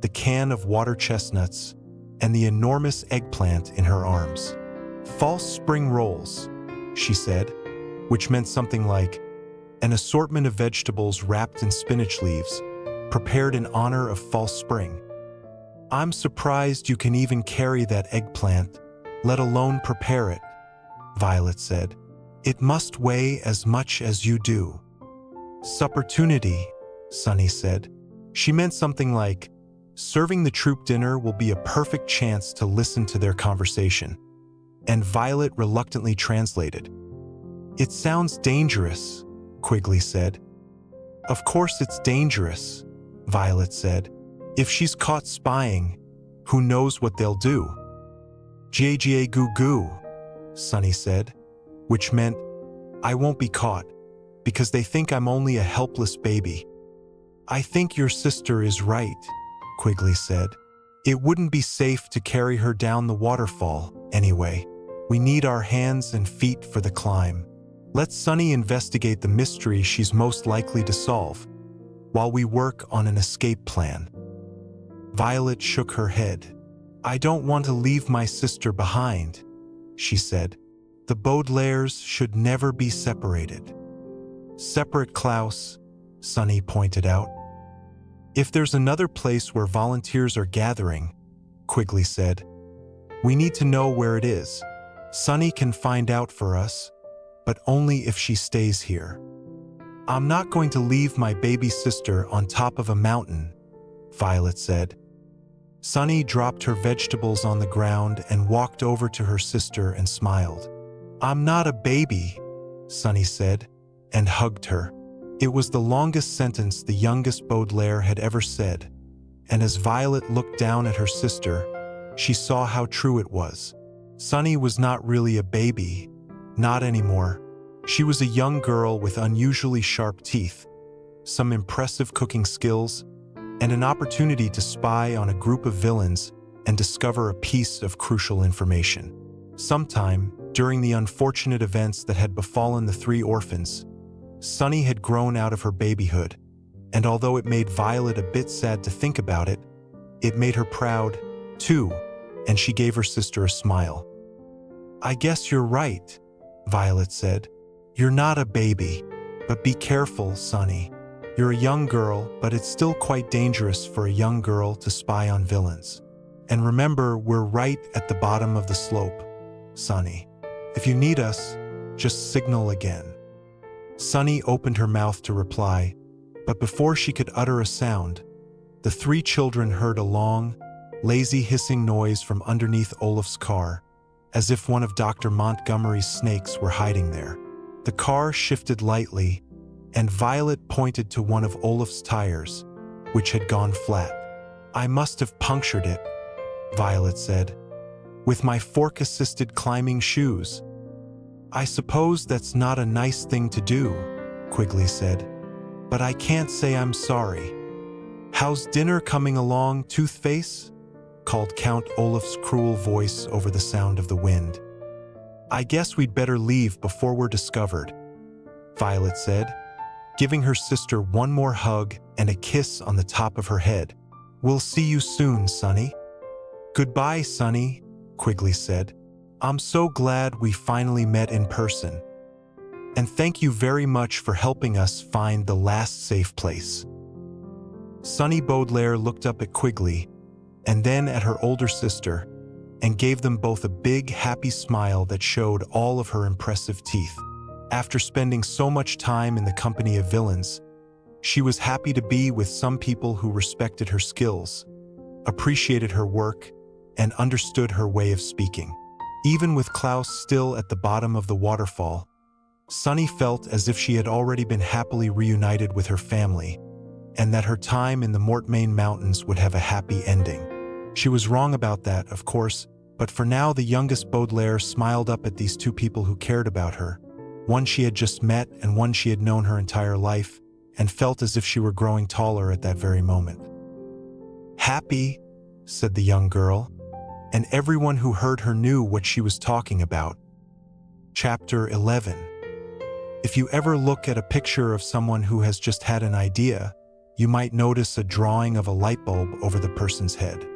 the can of water chestnuts, and the enormous eggplant in her arms. "False spring rolls," she said, which meant something like, "An assortment of vegetables wrapped in spinach leaves, prepared in honor of false spring." "I'm surprised you can even carry that eggplant, let alone prepare it," Violet said. "It must weigh as much as you do." "Supportunity," Sonny said. She meant something like, "Serving the troop dinner will be a perfect chance to listen to their conversation." And Violet reluctantly translated. "It sounds dangerous," Quigley said. "Of course it's dangerous," Violet said. "If she's caught spying, who knows what they'll do?" "Gga goo goo," Sonny said, which meant, "I won't be caught, because they think I'm only a helpless baby." "I think your sister is right," Quigley said. "It wouldn't be safe to carry her down the waterfall, anyway. We need our hands and feet for the climb. Let Sonny investigate the mystery she's most likely to solve, while we work on an escape plan." Violet shook her head. "I don't want to leave my sister behind," she said. "The Baudelaires should never be separated." "Separate, Klaus," Sonny pointed out. "If there's another place where volunteers are gathering," Quigley said, "we need to know where it is. Sonny can find out for us, but only if she stays here." "I'm not going to leave my baby sister on top of a mountain," Violet said. Sonny dropped her vegetables on the ground and walked over to her sister and smiled. "I'm not a baby," Sonny said, and hugged her. It was the longest sentence the youngest Baudelaire had ever said, and as Violet looked down at her sister, she saw how true it was. Sonny was not really a baby, Not anymore. She was a young girl with unusually sharp teeth, some impressive cooking skills, and an opportunity to spy on a group of villains and discover a piece of crucial information. Sometime during the unfortunate events that had befallen the three orphans, Sunny had grown out of her babyhood, and although it made Violet a bit sad to think about it, it made her proud, too, and she gave her sister a smile. "I guess you're right," Violet said. "You're not a baby, but be careful, Sunny. You're a young girl, but it's still quite dangerous for a young girl to spy on villains. And remember, we're right at the bottom of the slope, Sunny. If you need us, just signal again." Sunny opened her mouth to reply, but before she could utter a sound, the three children heard a long, lazy hissing noise from underneath Olaf's car, as if one of Dr. Montgomery's snakes were hiding there. The car shifted lightly, and Violet pointed to one of Olaf's tires, which had gone flat. "I must have punctured it," Violet said, "with my fork-assisted climbing shoes." "I suppose that's not a nice thing to do," Quigley said, "but I can't say I'm sorry." "How's dinner coming along, Toothface?" called Count Olaf's cruel voice over the sound of the wind. "I guess we'd better leave before we're discovered," Violet said, giving her sister one more hug and a kiss on the top of her head. "We'll see you soon, Sunny." "Goodbye, Sunny," Quigley said. "I'm so glad we finally met in person. And thank you very much for helping us find the last safe place." Sunny Baudelaire looked up at Quigley, and then at her older sister, and gave them both a big, happy smile that showed all of her impressive teeth. After spending so much time in the company of villains, she was happy to be with some people who respected her skills, appreciated her work, and understood her way of speaking. Even with Klaus still at the bottom of the waterfall, Sunny felt as if she had already been happily reunited with her family, and that her time in the Mortmain Mountains would have a happy ending. She was wrong about that, of course, but for now the youngest Baudelaire smiled up at these two people who cared about her, one she had just met and one she had known her entire life, and felt as if she were growing taller at that very moment. "Happy," said the young girl, and everyone who heard her knew what she was talking about. Chapter 11. If you ever look at a picture of someone who has just had an idea, you might notice a drawing of a light bulb over the person's head.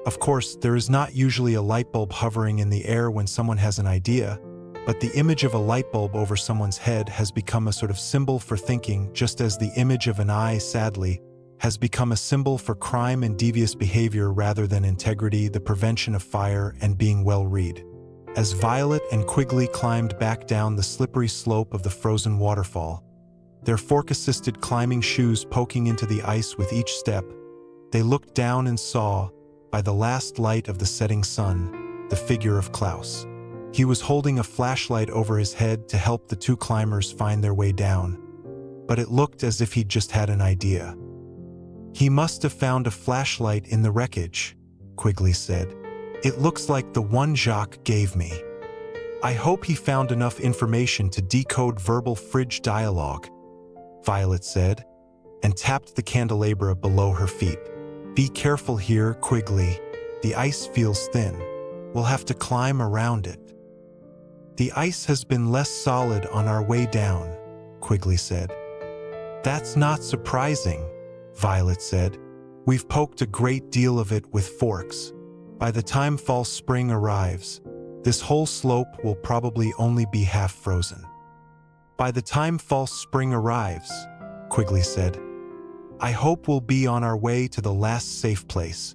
Of course, there is not usually a light bulb hovering in the air when someone has an idea, but the image of a light bulb over someone's head has become a sort of symbol for thinking, just as the image of an eye, sadly, has become a symbol for crime and devious behavior rather than integrity, the prevention of fire, and being well-read. As Violet and Quigley climbed back down the slippery slope of the frozen waterfall, their fork-assisted climbing shoes poking into the ice with each step, they looked down and saw, by the last light of the setting sun, the figure of Klaus. He was holding a flashlight over his head to help the two climbers find their way down, but it looked as if he'd just had an idea. "He must have found a flashlight in the wreckage," Quigley said. "It looks like the one Jacques gave me. I hope he found enough information to decode verbal fridge dialogue," Violet said, and tapped the candelabra below her feet. "Be careful here, Quigley. The ice feels thin. We'll have to climb around it." "The ice has been less solid on our way down," Quigley said. "That's not surprising," Violet said. "We've poked a great deal of it with forks. By the time fall spring arrives, this whole slope will probably only be half frozen." "By the time fall spring arrives," Quigley said, "I hope we'll be on our way to the last safe place."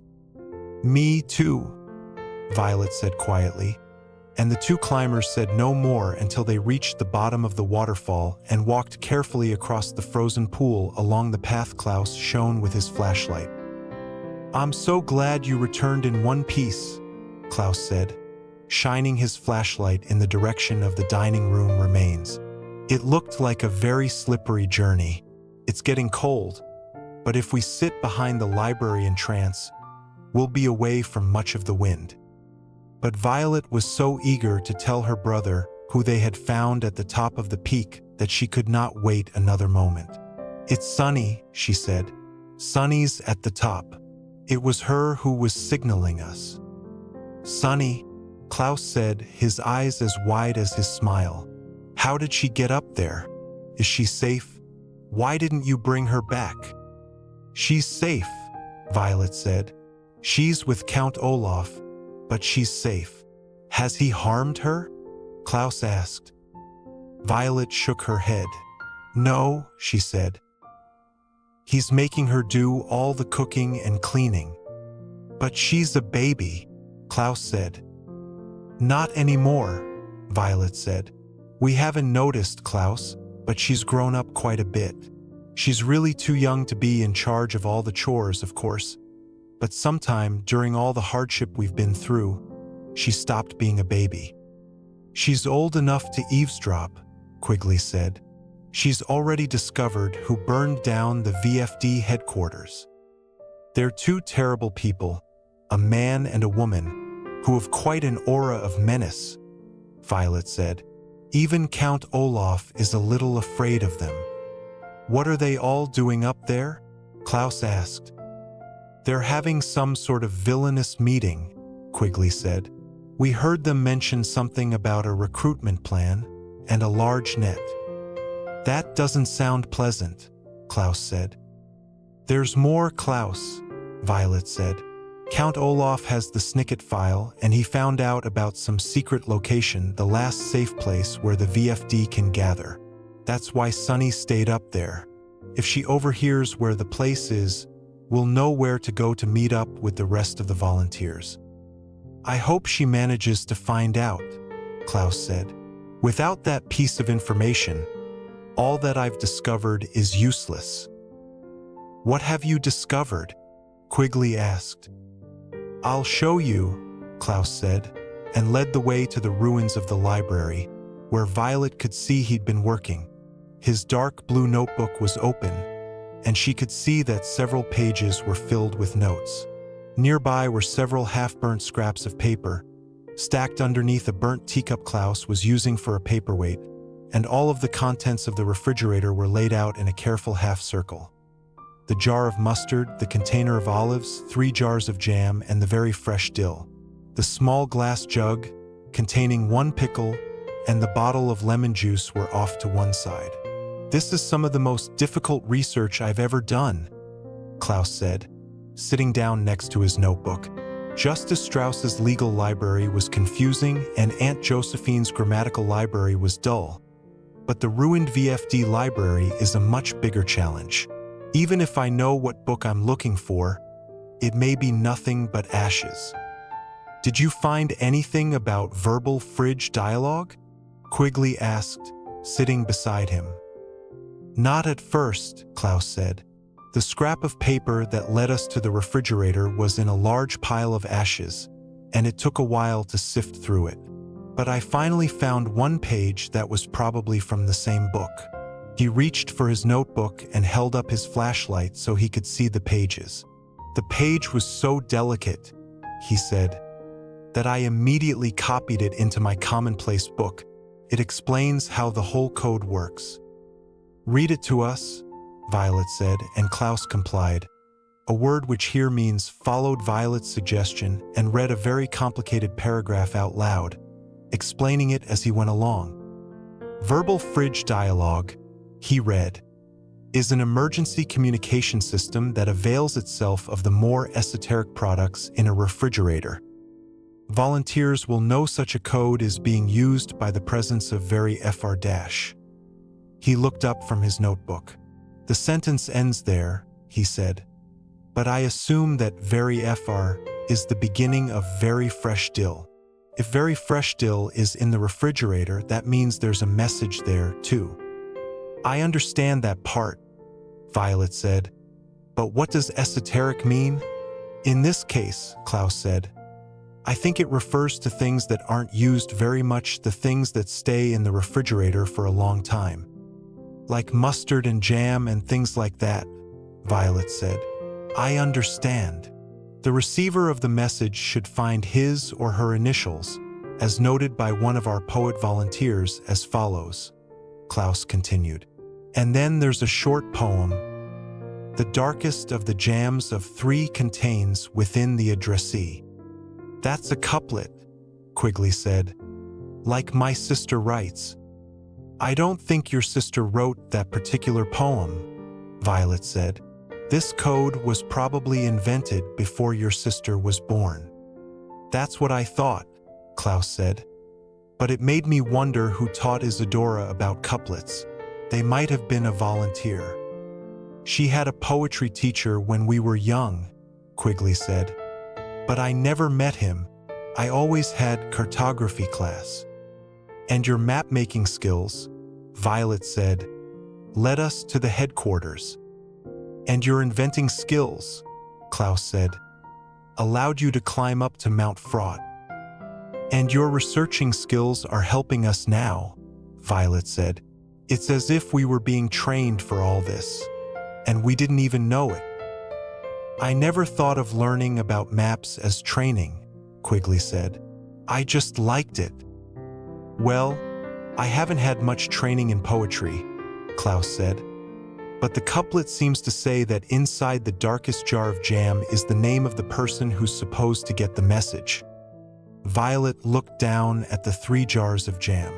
"Me too," Violet said quietly, and the two climbers said no more until they reached the bottom of the waterfall and walked carefully across the frozen pool along the path Klaus shone with his flashlight. "I'm so glad you returned in one piece," Klaus said, shining his flashlight in the direction of the dining room remains. "It looked like a very slippery journey. It's getting cold, but if we sit behind the library entrance, we'll be away from much of the wind." But Violet was so eager to tell her brother, who they had found at the top of the peak, that she could not wait another moment. "It's Sunny," she said. "Sunny's at the top." It was her who was signaling us. "Sunny," Klaus said, his eyes as wide as his smile. "How did she get up there? Is she safe? Why didn't you bring her back?" "She's safe," Violet said. "She's with Count Olaf, but she's safe." "Has he harmed her?" Klaus asked. Violet shook her head. "No," she said. "He's making her do all the cooking and cleaning." "But she's a baby," Klaus said. "Not anymore," Violet said. "We haven't noticed, Klaus, but she's grown up quite a bit. She's really too young to be in charge of all the chores, of course. But sometime during all the hardship we've been through, she stopped being a baby." "She's old enough to eavesdrop," Quigley said. "She's already discovered who burned down the V.F.D headquarters. They're two terrible people, a man and a woman, who have quite an aura of menace," Violet said. "Even Count Olaf is a little afraid of them." "What are they all doing up there?" Klaus asked. "They're having some sort of villainous meeting," Quigley said. "We heard them mention something about a recruitment plan and a large net." "That doesn't sound pleasant," Klaus said. "There's more, Klaus," Violet said. "Count Olaf has the Snicket file, and he found out about some secret location, the last safe place where the V.F.D can gather. That's why Sunny stayed up there. If she overhears where the place is, we'll know where to go to meet up with the rest of the volunteers." "I hope she manages to find out," Klaus said. "Without that piece of information, all that I've discovered is useless." "What have you discovered?" Quigley asked. "I'll show you," Klaus said, and led the way to the ruins of the library, where Violet could see he'd been working. His dark blue notebook was open, and she could see that several pages were filled with notes. Nearby were several half-burnt scraps of paper, stacked underneath a burnt teacup Klaus was using for a paperweight, and all of the contents of the refrigerator were laid out in a careful half-circle. The jar of mustard, the container of olives, 3 jars of jam, and the very fresh dill. The small glass jug, containing 1 pickle, and the bottle of lemon juice were off to one side. "This is some of the most difficult research I've ever done," Klaus said, sitting down next to his notebook. Justice Strauss's legal library was confusing, and Aunt Josephine's grammatical library was dull. But the ruined V.F.D library is a much bigger challenge. Even if I know what book I'm looking for, it may be nothing but ashes. "Did you find anything about verbal fridge dialogue?" Quigley asked, sitting beside him. "Not at first," Klaus said. "The scrap of paper that led us to the refrigerator was in a large pile of ashes, and it took a while to sift through it. But I finally found one page that was probably from the same book." He reached for his notebook and held up his flashlight so he could see the pages. "The page was so delicate," he said, "that I immediately copied it into my commonplace book. It explains how the whole code works." "Read it to us," Violet said, and Klaus complied. A word which here means followed Violet's suggestion and read a very complicated paragraph out loud, explaining it as he went along. "Verbal fridge dialogue," he read, "is an emergency communication system that avails itself of the more esoteric products in a refrigerator. Volunteers will know such a code is being used by the presence of V.F.D. He looked up from his notebook. "The sentence ends there," he said. "But I assume that V.F.D. is the beginning of very fresh dill. If very fresh dill is in the refrigerator, that means there's a message there, too." "I understand that part," Violet said. "But what does esoteric mean?" "In this case," Klaus said, "I think it refers to things that aren't used very much, the things that stay in the refrigerator for a long time. Like mustard and jam and things like that," Violet said. "I understand. The receiver of the message should find his or her initials, as noted by one of our poet volunteers as follows. Klaus continued. And then there's a short poem. The darkest of the jams of three contains within the addressee. That's a couplet, Quigley said. Like my sister writes. I don't think your sister wrote that particular poem, Violet said. This code was probably invented before your sister was born. That's what I thought, Klaus said. But it made me wonder who taught Isadora about couplets. They might have been a volunteer. She had a poetry teacher when we were young, Quigley said. But I never met him. I always had cartography class. And your map-making skills, Violet said, led us to the headquarters. And your inventing skills, Klaus said, allowed you to climb up to Mount Fraught. And your researching skills are helping us now, Violet said. It's as if we were being trained for all this, and we didn't even know it. I never thought of learning about maps as training, Quigley said. I just liked it. Well, I haven't had much training in poetry, Klaus said. But the couplet seems to say that inside the darkest jar of jam is the name of the person who's supposed to get the message. Violet looked down at the 3 jars of jam.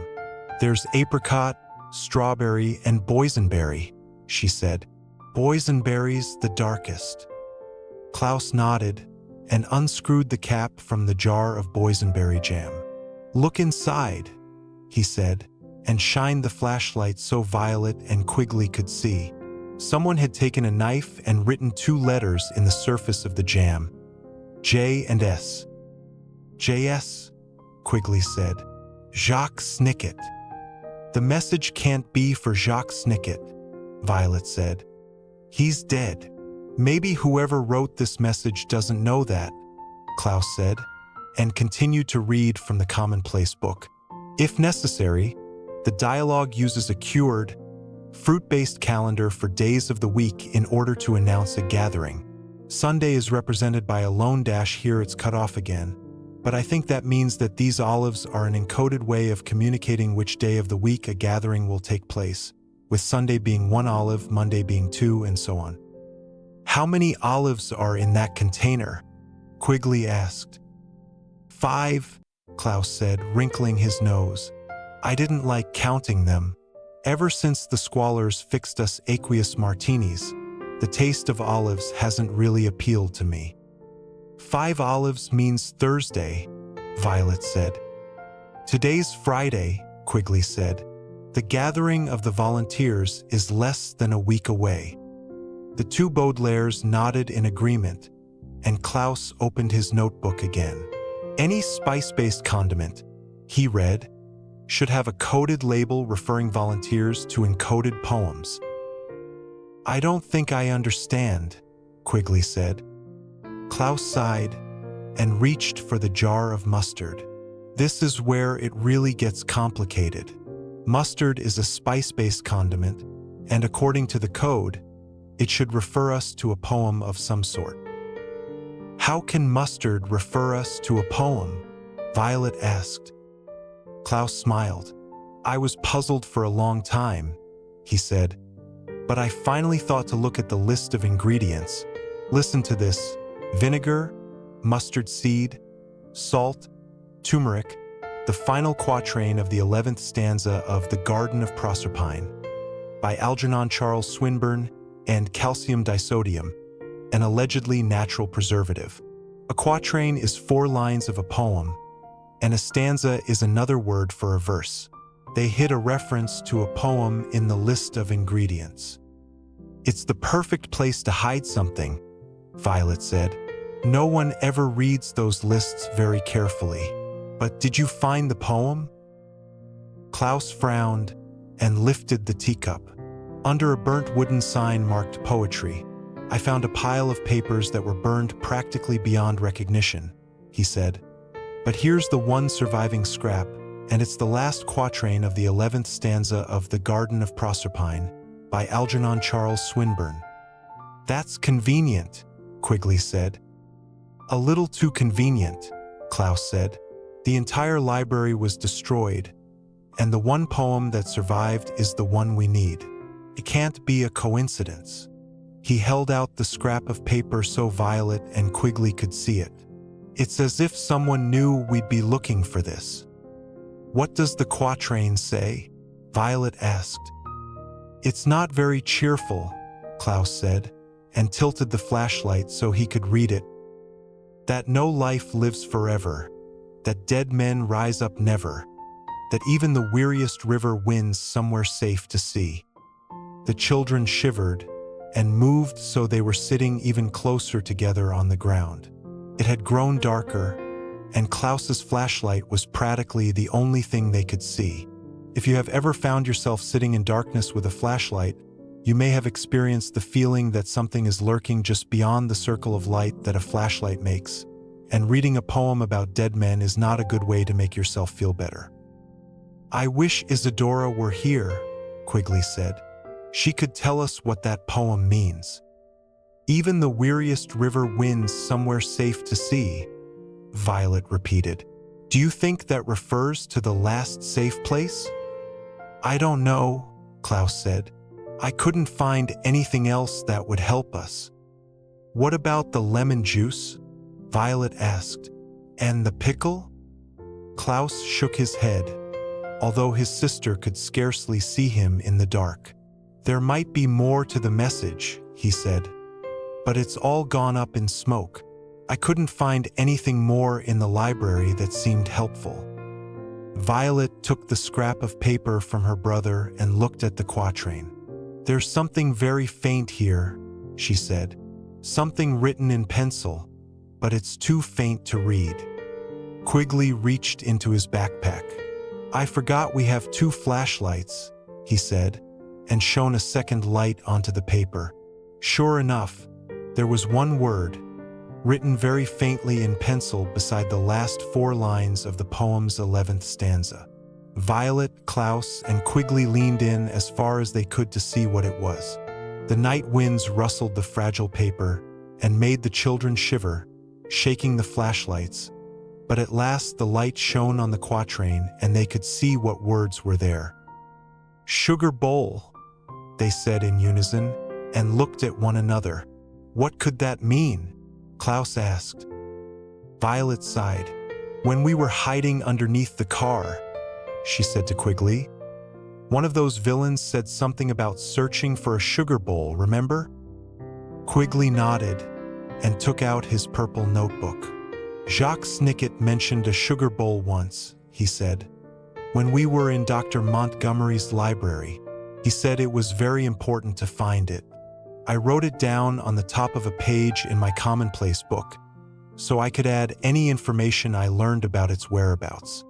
There's apricot, strawberry, and boysenberry, she said. Boysenberry's the darkest. Klaus nodded and unscrewed the cap from the jar of boysenberry jam. Look inside, he said, and shined the flashlight so Violet and Quigley could see. Someone had taken a knife and written 2 letters in the surface of the jam. J and S. JS, Quigley said. Jacques Snicket. The message can't be for Jacques Snicket, Violet said. He's dead. Maybe whoever wrote this message doesn't know that, Klaus said, and continued to read from the commonplace book. If necessary, the dialogue uses a cured, fruit-based calendar for days of the week in order to announce a gathering. Sunday is represented by a lone dash. Here it's cut off again. But I think that means that these olives are an encoded way of communicating which day of the week a gathering will take place, with Sunday being 1 olive, Monday being 2, and so on. How many olives are in that container? Quigley asked. 5, Klaus said, wrinkling his nose. I didn't like counting them. Ever since the squallers fixed us aqueous martinis, the taste of olives hasn't really appealed to me. 5 olives means Thursday, Violet said. Today's Friday, Quigley said. The gathering of the volunteers is less than a week away. The 2 Baudelaires nodded in agreement, and Klaus opened his notebook again. Any spice-based condiment, he read, should have a coded label referring volunteers to encoded poems. I don't think I understand, Quigley said. Klaus sighed and reached for the jar of mustard. This is where it really gets complicated. Mustard is a spice-based condiment, and according to the code, it should refer us to a poem of some sort. How can mustard refer us to a poem? Violet asked. Klaus smiled. I was puzzled for a long time, he said, but I finally thought to look at the list of ingredients. Listen to this. Vinegar, mustard seed, salt, turmeric, the final quatrain of the 11th stanza of The Garden of Proserpine by Algernon Charles Swinburne, and calcium disodium, an allegedly natural preservative. A quatrain is 4 lines of a poem, and a stanza is another word for a verse. They hid a reference to a poem in the list of ingredients. It's the perfect place to hide something, Violet said. No one ever reads those lists very carefully. But did you find the poem? Klaus frowned and lifted the teacup. Under a burnt wooden sign marked poetry, I found a pile of papers that were burned practically beyond recognition, he said. But here's the one surviving scrap, and it's the last quatrain of the 11th stanza of The Garden of Proserpine by Algernon Charles Swinburne. That's convenient, Quigley said. A little too convenient, Klaus said. The entire library was destroyed, and the one poem that survived is the one we need. It can't be a coincidence." He held out the scrap of paper so Violet and Quigley could see it. "It's as if someone knew we'd be looking for this." "What does the quatrain say?" Violet asked. "It's not very cheerful," Klaus said, and tilted the flashlight so he could read it. "That no life lives forever, that dead men rise up never, that even the weariest river wins somewhere safe to see." The children shivered and moved so they were sitting even closer together on the ground. It had grown darker, and Klaus's flashlight was practically the only thing they could see. If you have ever found yourself sitting in darkness with a flashlight, you may have experienced the feeling that something is lurking just beyond the circle of light that a flashlight makes, and reading a poem about dead men is not a good way to make yourself feel better. "I wish Isadora were here," Quigley said. "She could tell us what that poem means." "Even the weariest river wins somewhere safe to see," Violet repeated. "Do you think that refers to the last safe place?" "I don't know," Klaus said. "I couldn't find anything else that would help us." "What about the lemon juice?" Violet asked. "And the pickle?" Klaus shook his head, although his sister could scarcely see him in the dark. "There might be more to the message," he said, "but it's all gone up in smoke. I couldn't find anything more in the library that seemed helpful." Violet took the scrap of paper from her brother and looked at the quatrain. "There's something very faint here," she said. "Something written in pencil, but it's too faint to read." Quigley reached into his backpack. "I forgot we have 2 flashlights," he said, and shone a second light onto the paper. Sure enough, there was one word, written very faintly in pencil beside the last 4 lines of the poem's 11th stanza. Violet, Klaus, and Quigley leaned in as far as they could to see what it was. The night winds rustled the fragile paper and made the children shiver, shaking the flashlights. But at last the light shone on the quatrain and they could see what words were there. "Sugar bowl," they said in unison, and looked at one another. "What could that mean?" Klaus asked. Violet sighed. "When we were hiding underneath the car," she said to Quigley. "One of those villains said something about searching for a sugar bowl, remember?" Quigley nodded and took out his purple notebook. "Jacques Snicket mentioned a sugar bowl once," he said. "When we were in Dr. Montgomery's library, he said it was very important to find it. I wrote it down on the top of a page in my commonplace book, so I could add any information I learned about its whereabouts."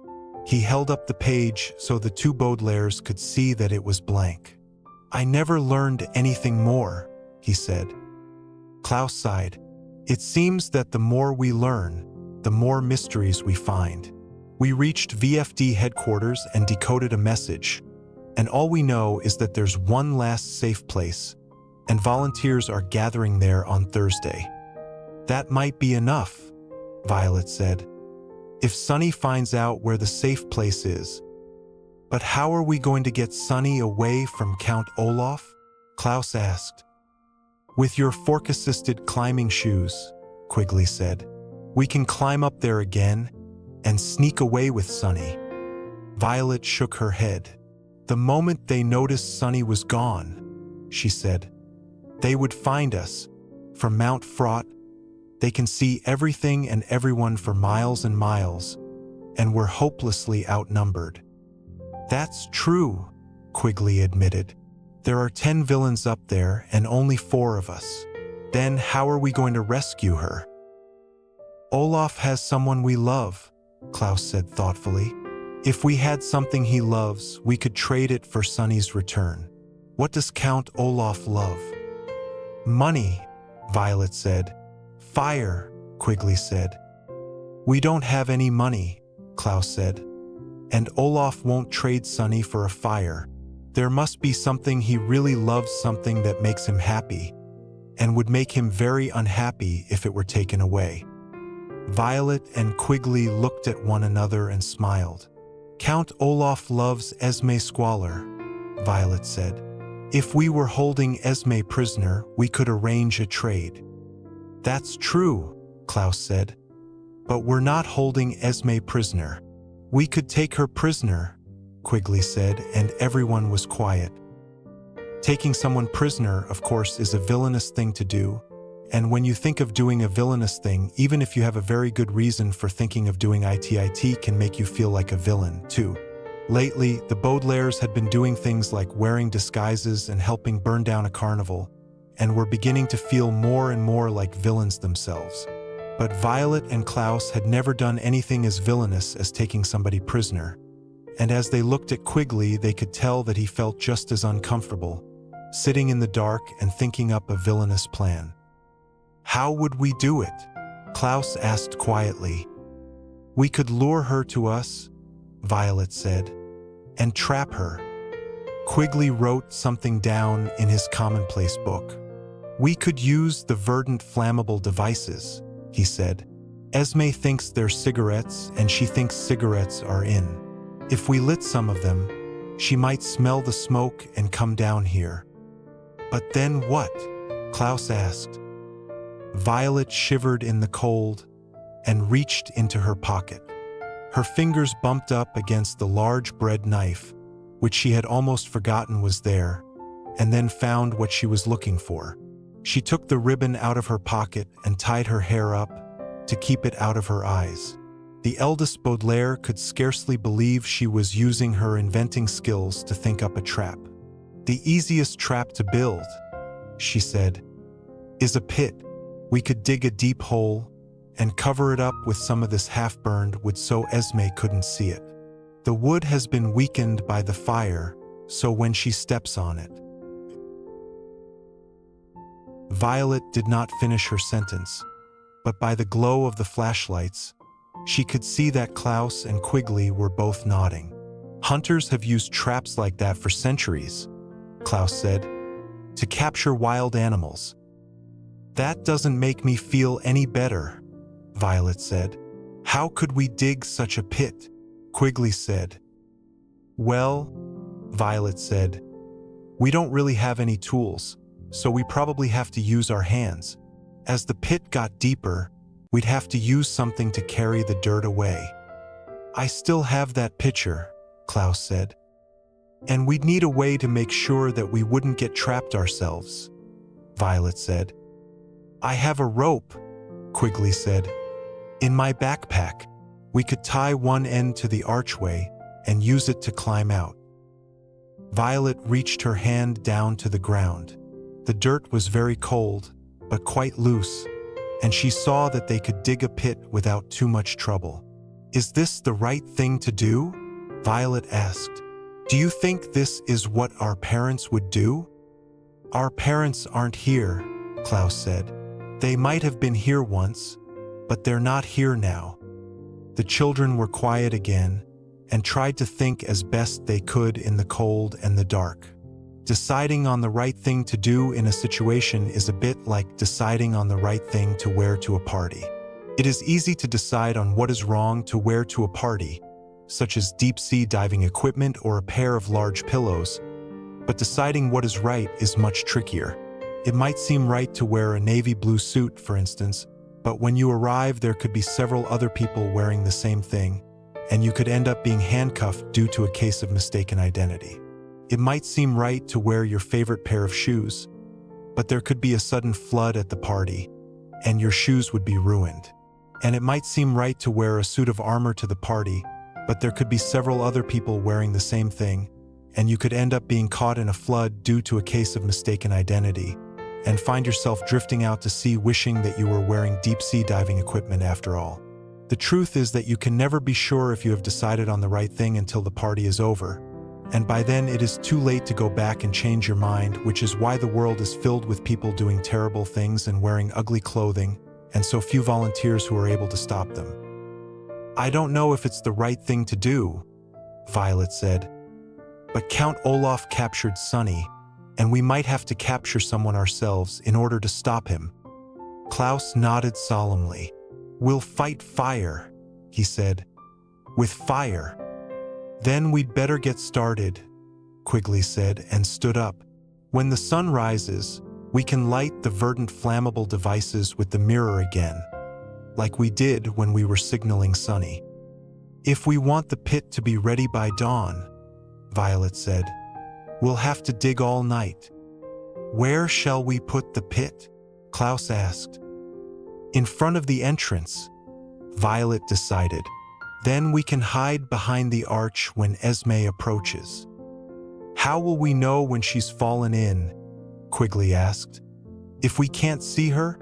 He held up the page so the 2 Baudelaires could see that it was blank. "I never learned anything more," he said. Klaus sighed. "It seems that the more we learn, the more mysteries we find. We reached V.F.D headquarters and decoded a message, and all we know is that there's one last safe place, and volunteers are gathering there on Thursday." "That might be enough," Violet said. "If Sonny finds out where the safe place is." "But how are we going to get Sonny away from Count Olaf?" Klaus asked. "With your fork-assisted climbing shoes," Quigley said. "We can climb up there again and sneak away with Sonny." Violet shook her head. "The moment they noticed Sonny was gone," she said, "they would find us. From Mount Fraught, they can see everything and everyone for miles and miles, and we're hopelessly outnumbered." "That's true," Quigley admitted. "There are 10 villains up there and only 4 of us. Then how are we going to rescue her?" "Olaf has someone we love," Klaus said thoughtfully. "If we had something he loves, we could trade it for Sonny's return." "What does Count Olaf love?" "Money," Violet said. "Fire," Quigley said. "We don't have any money," Klaus said. "And Olaf won't trade Sonny for a fire. There must be something he really loves, something that makes him happy, and would make him very unhappy if it were taken away." Violet and Quigley looked at one another and smiled. "Count Olaf loves Esme Squalor," Violet said. "If we were holding Esme prisoner, we could arrange a trade." "That's true," Klaus said. "But we're not holding Esme prisoner." "We could take her prisoner," Quigley said, and everyone was quiet. Taking someone prisoner, of course, is a villainous thing to do, and when you think of doing a villainous thing, even if you have a very good reason for thinking of doing it can make you feel like a villain, too. Lately, the Baudelaires had been doing things like wearing disguises and helping burn down a carnival, and were beginning to feel more and more like villains themselves. But Violet and Klaus had never done anything as villainous as taking somebody prisoner, and as they looked at Quigley, they could tell that he felt just as uncomfortable, sitting in the dark and thinking up a villainous plan. "How would we do it?" Klaus asked quietly. "We could lure her to us," Violet said, "and trap her." Quigley wrote something down in his commonplace book. "We could use the verdant flammable devices," he said. "Esme thinks they're cigarettes, and she thinks cigarettes are in. If we lit some of them, she might smell the smoke and come down here." "But then what?" Klaus asked. Violet shivered in the cold and reached into her pocket. Her fingers bumped up against the large bread knife, which she had almost forgotten was there, and then found what she was looking for. She took the ribbon out of her pocket and tied her hair up to keep it out of her eyes. The eldest Baudelaire could scarcely believe she was using her inventing skills to think up a trap. "The easiest trap to build," she said, "is a pit. We could dig a deep hole and cover it up with some of this half-burned wood so Esme couldn't see it. The wood has been weakened by the fire, so when she steps on it." Violet did not finish her sentence, but by the glow of the flashlights, she could see that Klaus and Quigley were both nodding. "Hunters have used traps like that for centuries," Klaus said, "to capture wild animals." "That doesn't make me feel any better," Violet said. "How could we dig such a pit?" Quigley said. "Well," Violet said, "we don't really have any tools, so we probably have to use our hands. As the pit got deeper, we'd have to use something to carry the dirt away." "I still have that pitcher," Klaus said. "And we'd need a way to make sure that we wouldn't get trapped ourselves," Violet said. "I have a rope," Quigley said. "In my backpack. We could tie one end to the archway and use it to climb out." Violet reached her hand down to the ground. The dirt was very cold, but quite loose, and she saw that they could dig a pit without too much trouble. "Is this the right thing to do?" Violet asked. "Do you think this is what our parents would do?" "Our parents aren't here," Klaus said. "They might have been here once, but they're not here now." The children were quiet again and tried to think as best they could in the cold and the dark. Deciding on the right thing to do in a situation is a bit like deciding on the right thing to wear to a party. It is easy to decide on what is wrong to wear to a party, such as deep-sea diving equipment or a pair of large pillows, but deciding what is right is much trickier. It might seem right to wear a navy blue suit, for instance, but when you arrive there could be several other people wearing the same thing, and you could end up being handcuffed due to a case of mistaken identity. It might seem right to wear your favorite pair of shoes, but there could be a sudden flood at the party, and your shoes would be ruined. And it might seem right to wear a suit of armor to the party, but there could be several other people wearing the same thing, and you could end up being caught in a flood due to a case of mistaken identity, and find yourself drifting out to sea wishing that you were wearing deep-sea diving equipment after all. The truth is that you can never be sure if you have decided on the right thing until the party is over, and by then it is too late to go back and change your mind, which is why the world is filled with people doing terrible things and wearing ugly clothing, and so few volunteers who are able to stop them. "I don't know if it's the right thing to do," Violet said, "but Count Olaf captured Sonny, and we might have to capture someone ourselves in order to stop him." Klaus nodded solemnly. "We'll fight fire," he said. "With fire." "Then we'd better get started," Quigley said and stood up. "When the sun rises, we can light the verdant flammable devices with the mirror again, like we did when we were signaling Sunny." "If we want the pit to be ready by dawn," Violet said, "we'll have to dig all night." "Where shall we put the pit?" Klaus asked. "In front of the entrance," Violet decided. "Then we can hide behind the arch when Esme approaches." "How will we know when she's fallen in?" Quigley asked. "If we can't see her?"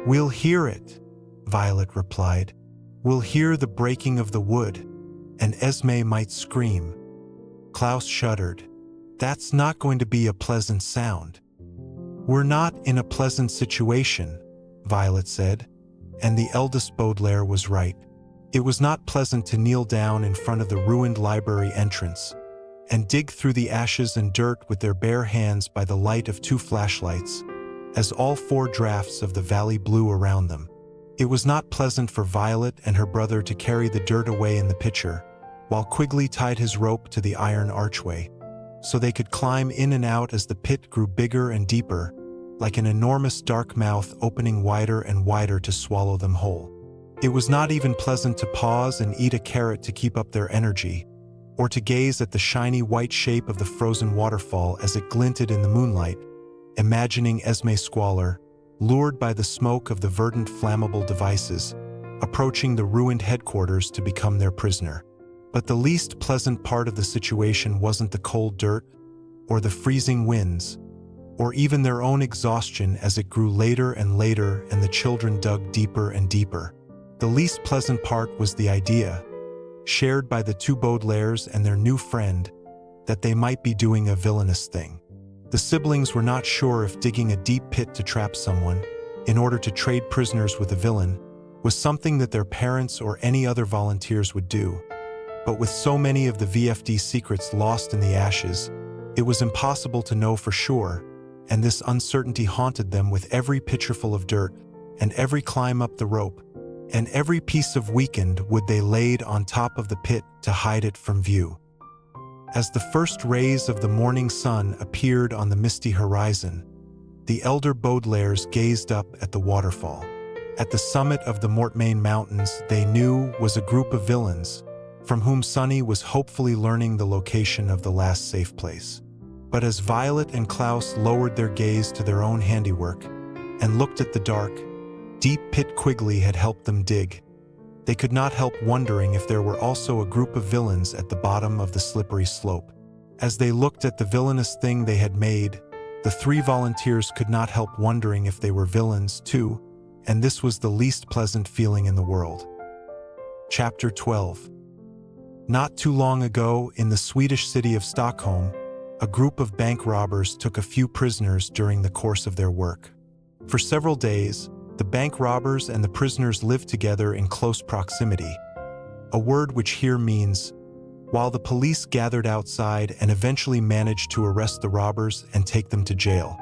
"We'll hear it," Violet replied. "We'll hear the breaking of the wood, and Esme might scream." Klaus shuddered. "That's not going to be a pleasant sound." "We're not in a pleasant situation," Violet said, and the eldest Baudelaire was right. It was not pleasant to kneel down in front of the ruined library entrance and dig through the ashes and dirt with their bare hands by the light of 2 flashlights, as all 4 drafts of the valley blew around them. It was not pleasant for Violet and her brother to carry the dirt away in the pitcher, while Quigley tied his rope to the iron archway, so they could climb in and out as the pit grew bigger and deeper, like an enormous dark mouth opening wider and wider to swallow them whole. It was not even pleasant to pause and eat a carrot to keep up their energy, or to gaze at the shiny white shape of the frozen waterfall as it glinted in the moonlight, imagining Esme Squalor, lured by the smoke of the verdant flammable devices, approaching the ruined headquarters to become their prisoner. But the least pleasant part of the situation wasn't the cold dirt, or the freezing winds, or even their own exhaustion as it grew later and later and the children dug deeper and deeper. The least pleasant part was the idea, shared by the 2 Baudelaires and their new friend, that they might be doing a villainous thing. The siblings were not sure if digging a deep pit to trap someone, in order to trade prisoners with a villain, was something that their parents or any other volunteers would do. But with so many of the V.F.D secrets lost in the ashes, it was impossible to know for sure, and this uncertainty haunted them with every pitcherful of dirt, and every climb up the rope, and every piece of weakened wood they laid on top of the pit to hide it from view. As the first rays of the morning sun appeared on the misty horizon, the elder Baudelaires gazed up at the waterfall. At the summit of the Mortmain Mountains, they knew was a group of villains, from whom Sunny was hopefully learning the location of the last safe place. But as Violet and Klaus lowered their gaze to their own handiwork and looked at the dark, deep pit Quigley had helped them dig, they could not help wondering if there were also a group of villains at the bottom of the slippery slope. As they looked at the villainous thing they had made, the 3 volunteers could not help wondering if they were villains too, and this was the least pleasant feeling in the world. Chapter 12. Not too long ago, in the Swedish city of Stockholm, a group of bank robbers took a few prisoners during the course of their work. For several days, the bank robbers and the prisoners lived together in close proximity, a word which here means, while the police gathered outside and eventually managed to arrest the robbers and take them to jail.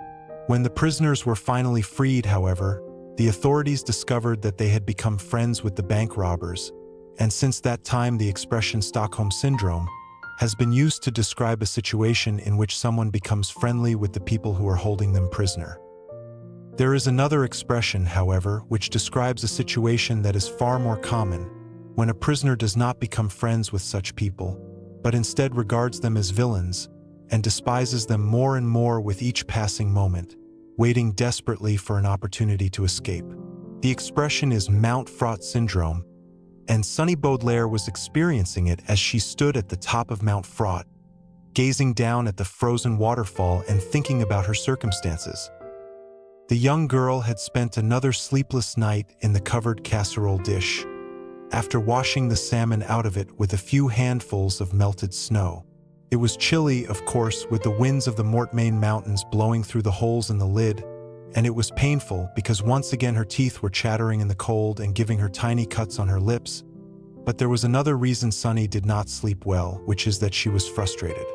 When the prisoners were finally freed, however, the authorities discovered that they had become friends with the bank robbers, and since that time the expression Stockholm Syndrome has been used to describe a situation in which someone becomes friendly with the people who are holding them prisoner. There is another expression, however, which describes a situation that is far more common, when a prisoner does not become friends with such people, but instead regards them as villains and despises them more and more with each passing moment, waiting desperately for an opportunity to escape. The expression is Mount Fraught Syndrome, and Sunny Baudelaire was experiencing it as she stood at the top of Mount Fraught, gazing down at the frozen waterfall and thinking about her circumstances. The young girl had spent another sleepless night in the covered casserole dish, after washing the salmon out of it with a few handfuls of melted snow. It was chilly, of course, with the winds of the Mortmain Mountains blowing through the holes in the lid, and it was painful because once again her teeth were chattering in the cold and giving her tiny cuts on her lips. But there was another reason Sunny did not sleep well, which is that she was frustrated.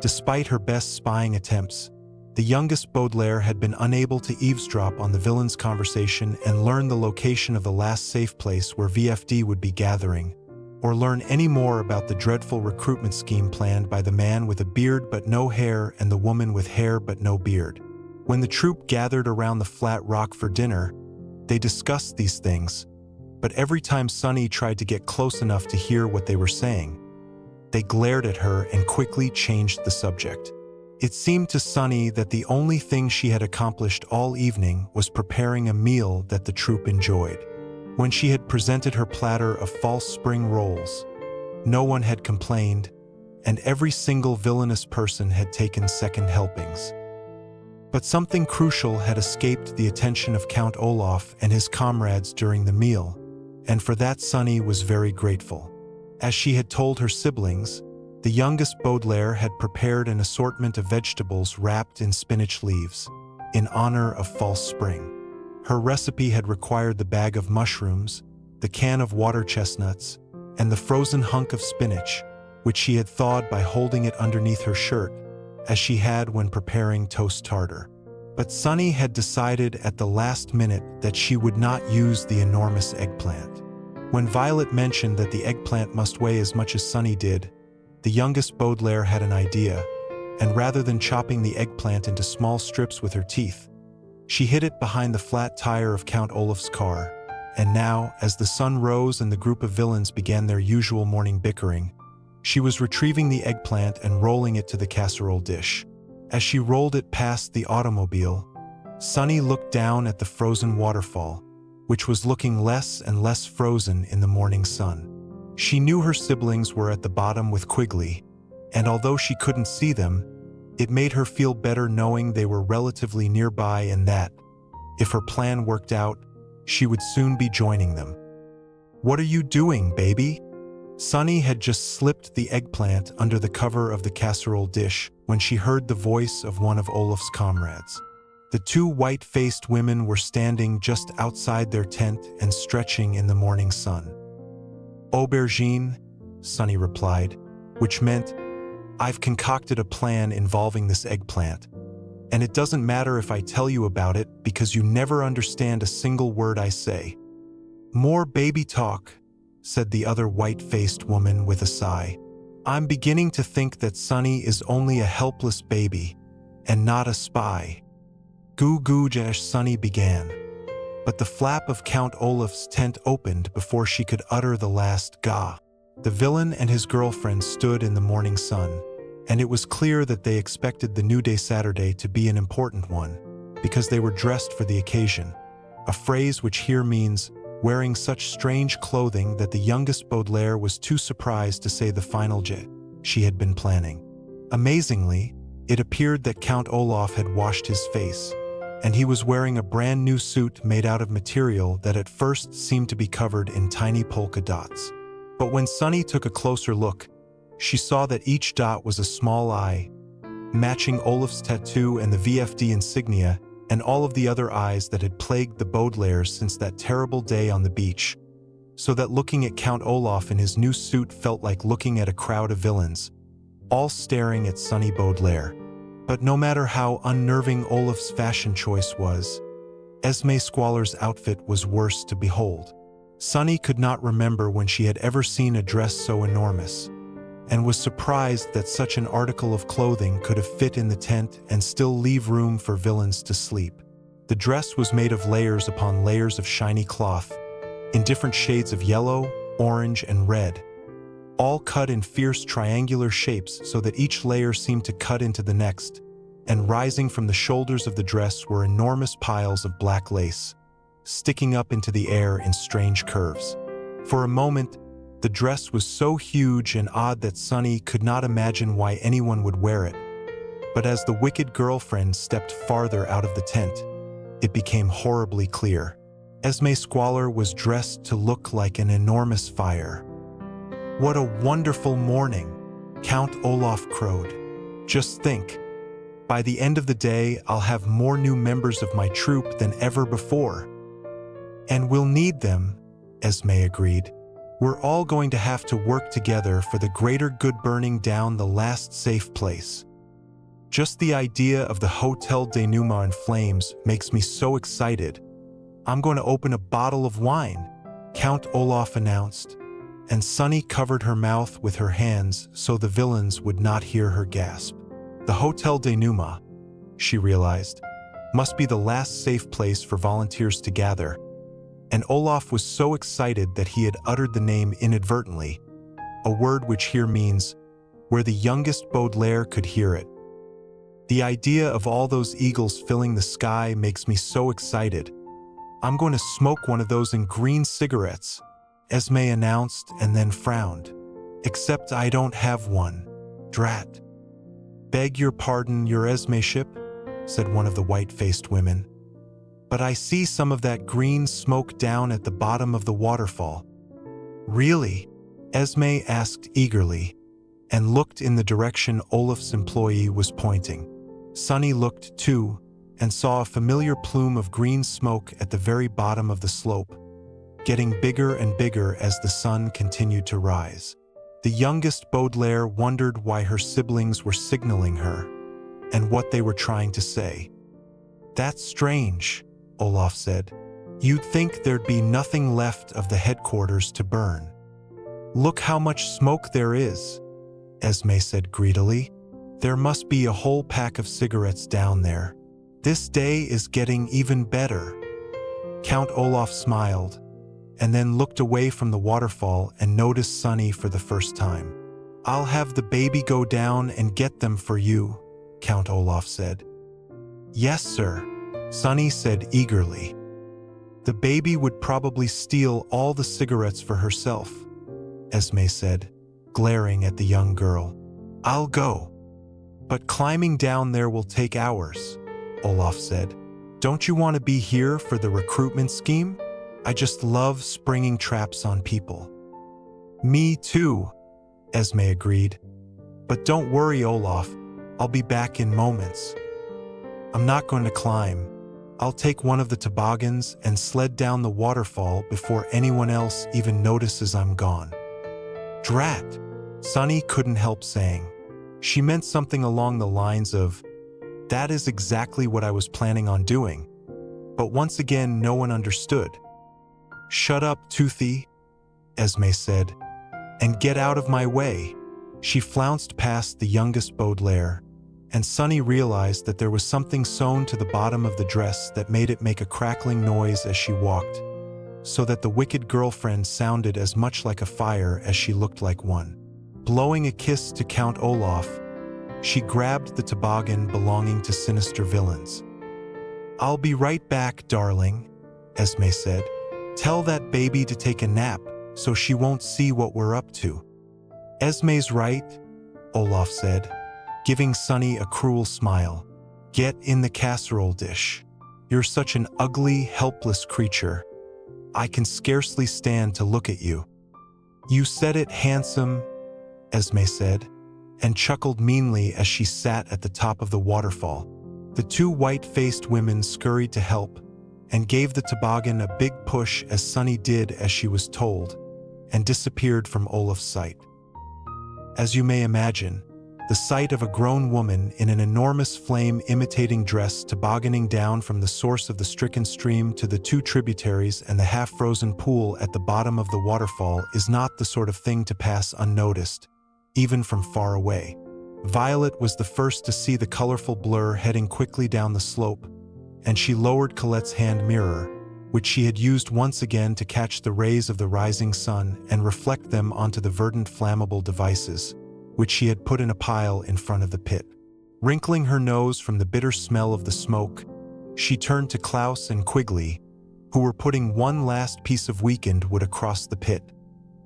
Despite her best spying attempts, The youngest Baudelaire had been unable to eavesdrop on the villain's conversation and learn the location of the last safe place where V.F.D would be gathering, or learn any more about the dreadful recruitment scheme planned by the man with a beard but no hair and the woman with hair but no beard. When the troupe gathered around the flat rock for dinner, they discussed these things, but every time Sunny tried to get close enough to hear what they were saying, they glared at her and quickly changed the subject. It seemed to Sunny that the only thing she had accomplished all evening was preparing a meal that the troupe enjoyed. When she had presented her platter of false spring rolls, no one had complained, and every single villainous person had taken second helpings. But something crucial had escaped the attention of Count Olaf and his comrades during the meal, and for that Sunny was very grateful. As she had told her siblings, the youngest Baudelaire had prepared an assortment of vegetables wrapped in spinach leaves, in honor of false spring. Her recipe had required the bag of mushrooms, the can of water chestnuts, and the frozen hunk of spinach, which she had thawed by holding it underneath her shirt, as she had when preparing toast tartar. But Sunny had decided at the last minute that she would not use the enormous eggplant. When Violet mentioned that the eggplant must weigh as much as Sunny did, the youngest Baudelaire had an idea, and rather than chopping the eggplant into small strips with her teeth, she hid it behind the flat tire of Count Olaf's car. And now, as the sun rose and the group of villains began their usual morning bickering, she was retrieving the eggplant and rolling it to the casserole dish. As she rolled it past the automobile, Sunny looked down at the frozen waterfall, which was looking less and less frozen in the morning sun. She knew her siblings were at the bottom with Quigley, and although she couldn't see them, it made her feel better knowing they were relatively nearby and that, if her plan worked out, she would soon be joining them. "What are you doing, baby?" Sunny had just slipped the eggplant under the cover of the casserole dish when she heard the voice of one of Olaf's comrades. The two white-faced women were standing just outside their tent and stretching in the morning sun. "Aubergine," Sunny replied, which meant, "I've concocted a plan involving this eggplant, and it doesn't matter if I tell you about it because you never understand a single word I say." "More baby talk," said the other white-faced woman with a sigh. "I'm beginning to think that Sunny is only a helpless baby, and not a spy." "Goo goo Jash," Sunny began, but the flap of Count Olaf's tent opened before she could utter the last "ga." The villain and his girlfriend stood in the morning sun, and it was clear that they expected the New Day Saturday to be an important one, because they were dressed for the occasion, a phrase which here means wearing such strange clothing that the youngest Baudelaire was too surprised to say the final j she had been planning. Amazingly, it appeared that Count Olaf had washed his face, and he was wearing a brand new suit made out of material that at first seemed to be covered in tiny polka dots. But when Sunny took a closer look, she saw that each dot was a small eye, matching Olaf's tattoo and the V.F.D insignia and all of the other eyes that had plagued the Baudelaires since that terrible day on the beach, so that looking at Count Olaf in his new suit felt like looking at a crowd of villains, all staring at Sunny Baudelaire. But no matter how unnerving Olaf's fashion choice was, Esme Squalor's outfit was worse to behold. Sunny could not remember when she had ever seen a dress so enormous, and was surprised that such an article of clothing could have fit in the tent and still leave room for villains to sleep. The dress was made of layers upon layers of shiny cloth, in different shades of yellow, orange, and red, all cut in fierce triangular shapes so that each layer seemed to cut into the next, and rising from the shoulders of the dress were enormous piles of black lace, sticking up into the air in strange curves. For a moment, the dress was so huge and odd that Sunny could not imagine why anyone would wear it. But as the wicked girlfriend stepped farther out of the tent, it became horribly clear. Esme Squalor was dressed to look like an enormous fire. "What a wonderful morning," Count Olaf crowed. "Just think, by the end of the day, I'll have more new members of my troupe than ever before." "And we'll need them," Esme agreed. "We're all going to have to work together for the greater good, burning down the last safe place." Just the idea of the Hôtel Denouement in flames makes me so excited. I'm going to open a bottle of wine, Count Olaf announced, and Sunny covered her mouth with her hands so the villains would not hear her gasp. The Hôtel Denouement, she realized, must be the last safe place for volunteers to gather, and Olaf was so excited that he had uttered the name inadvertently, a word which here means, where the youngest Baudelaire could hear it. The idea of all those eagles filling the sky makes me so excited. I'm going to smoke one of those in green cigarettes, Esme announced and then frowned. Except I don't have one. Drat. Beg your pardon, your Esme-ship, said one of the white-faced women. But I see some of that green smoke down at the bottom of the waterfall. Really? Esme asked eagerly, and looked in the direction Olaf's employee was pointing. Sunny looked too, and saw a familiar plume of green smoke at the very bottom of the slope, getting bigger and bigger as the sun continued to rise. The youngest Baudelaire wondered why her siblings were signaling her, and what they were trying to say. That's strange, Olaf said. You'd think there'd be nothing left of the headquarters to burn. Look how much smoke there is, Esme said greedily. There must be a whole pack of cigarettes down there. This day is getting even better. Count Olaf smiled, and then looked away from the waterfall and noticed Sunny for the first time. I'll have the baby go down and get them for you, Count Olaf said. Yes, sir, Sunny said eagerly. The baby would probably steal all the cigarettes for herself, Esme said, glaring at the young girl. I'll go. But climbing down there will take hours, Olaf said. Don't you want to be here for the recruitment scheme? I just love springing traps on people. Me too, Esme agreed. But don't worry, Olaf. I'll be back in moments. I'm not going to climb. I'll take one of the toboggans and sled down the waterfall before anyone else even notices I'm gone. Drat, Sunny couldn't help saying. She meant something along the lines of, that is exactly what I was planning on doing. But once again, no one understood. Shut up, Toothy, Esme said, and get out of my way. She flounced past the youngest Baudelaire, and Sunny realized that there was something sewn to the bottom of the dress that made it make a crackling noise as she walked, so that the wicked girlfriend sounded as much like a fire as she looked like one. Blowing a kiss to Count Olaf, she grabbed the toboggan belonging to sinister villains. I'll be right back, darling, Esme said. Tell that baby to take a nap so she won't see what we're up to. Esme's right, Olaf said, giving Sunny a cruel smile. Get in the casserole dish. You're such an ugly, helpless creature. I can scarcely stand to look at you. You said it, handsome, Esme said, and chuckled meanly as she sat at the top of the waterfall. The two white-faced women scurried to help and gave the toboggan a big push as Sunny did as she was told, and disappeared from Olaf's sight. As you may imagine, the sight of a grown woman in an enormous flame-imitating dress tobogganing down from the source of the stricken stream to the two tributaries and the half-frozen pool at the bottom of the waterfall is not the sort of thing to pass unnoticed, even from far away. Violet was the first to see the colorful blur heading quickly down the slope, and she lowered Colette's hand mirror, which she had used once again to catch the rays of the rising sun and reflect them onto the verdant flammable devices, which she had put in a pile in front of the pit. Wrinkling her nose from the bitter smell of the smoke, she turned to Klaus and Quigley, who were putting one last piece of weekend wood across the pit,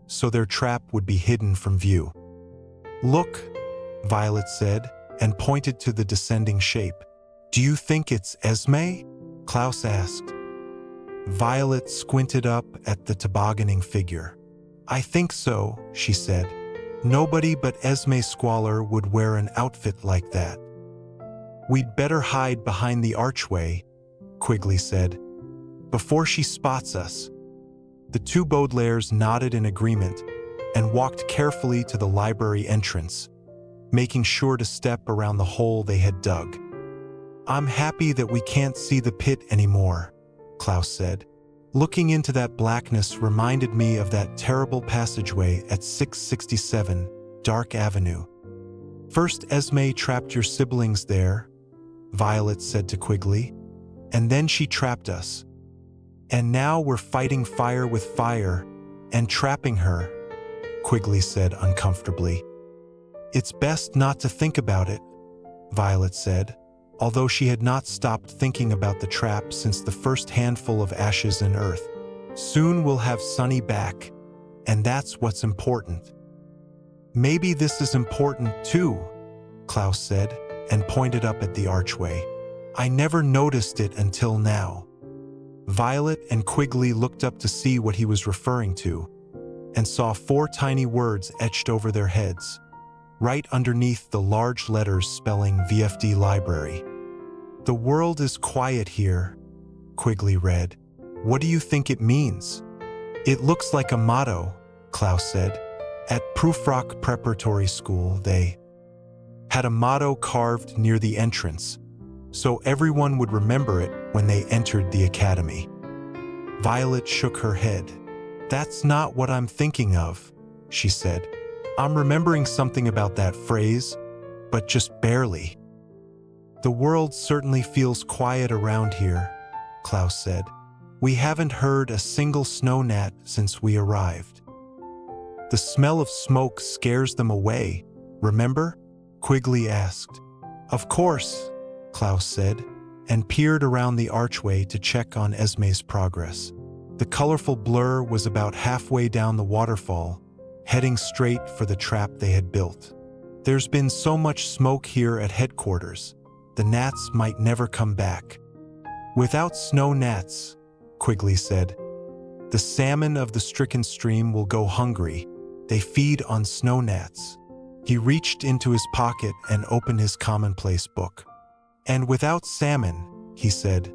so their trap would be hidden from view. Look, Violet said, and pointed to the descending shape. Do you think it's Esme? Klaus asked. Violet squinted up at the tobogganing figure. I think so, she said. Nobody but Esme Squalor would wear an outfit like that. We'd better hide behind the archway, Quigley said, before she spots us. The two Baudelaires nodded in agreement and walked carefully to the library entrance, making sure to step around the hole they had dug. "I'm happy that we can't see the pit anymore," Klaus said. "Looking into that blackness reminded me of that terrible passageway at 667 Dark Avenue. First Esme trapped your siblings there," Violet said to Quigley, "and then she trapped us. And now we're fighting fire with fire and trapping her," Quigley said uncomfortably. "It's best not to think about it," Violet said, although she had not stopped thinking about the trap since the first handful of ashes and earth. "Soon we'll have Sonny back, and that's what's important." "Maybe this is important too," Klaus said, and pointed up at the archway. "I never noticed it until now." Violet and Quigley looked up to see what he was referring to, and saw 4 tiny words etched over their heads, right underneath the large letters spelling V.F.D. Library. "The world is quiet here," Quigley read. "What do you think it means?" "It looks like a motto," Klaus said. "At Prufrock Preparatory School, they had a motto carved near the entrance, so everyone would remember it when they entered the academy." Violet shook her head. "That's not what I'm thinking of," she said. "I'm remembering something about that phrase, but just barely." "The world certainly feels quiet around here," Klaus said. "We haven't heard a single snow gnat since we arrived." "The smell of smoke scares them away, remember?" Quigley asked. "Of course," Klaus said, and peered around the archway to check on Esme's progress. The colorful blur was about halfway down the waterfall, heading straight for the trap they had built. "There's been so much smoke here at headquarters. The gnats might never come back." "Without snow gnats," Quigley said, "the salmon of the stricken stream will go hungry. They feed on snow gnats." He reached into his pocket and opened his commonplace book. "And without salmon," he said,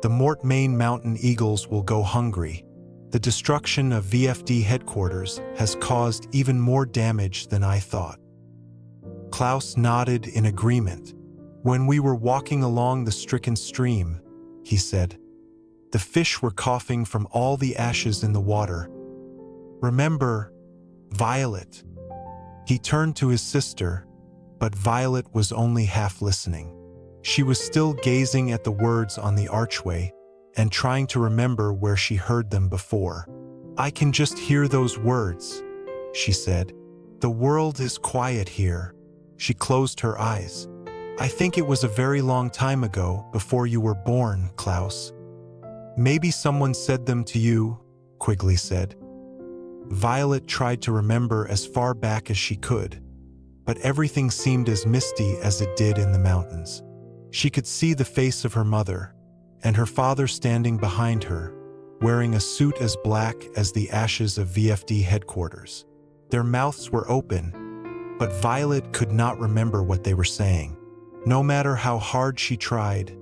"the Mortmain Mountain eagles will go hungry. The destruction of V.F.D. headquarters has caused even more damage than I thought." Klaus nodded in agreement. "When we were walking along the stricken stream," he said, "the fish were coughing from all the ashes in the water. Remember, Violet?" He turned to his sister, but Violet was only half listening. She was still gazing at the words on the archway and trying to remember where she heard them before. "I can just hear those words," she said. "The world is quiet here." She closed her eyes. "I think it was a very long time ago, before you were born, Klaus." "Maybe someone said them to you," Quigley said. Violet tried to remember as far back as she could, but everything seemed as misty as it did in the mountains. She could see the face of her mother, and her father standing behind her, wearing a suit as black as the ashes of V.F.D. headquarters. Their mouths were open, but Violet could not remember what they were saying. No matter how hard she tried,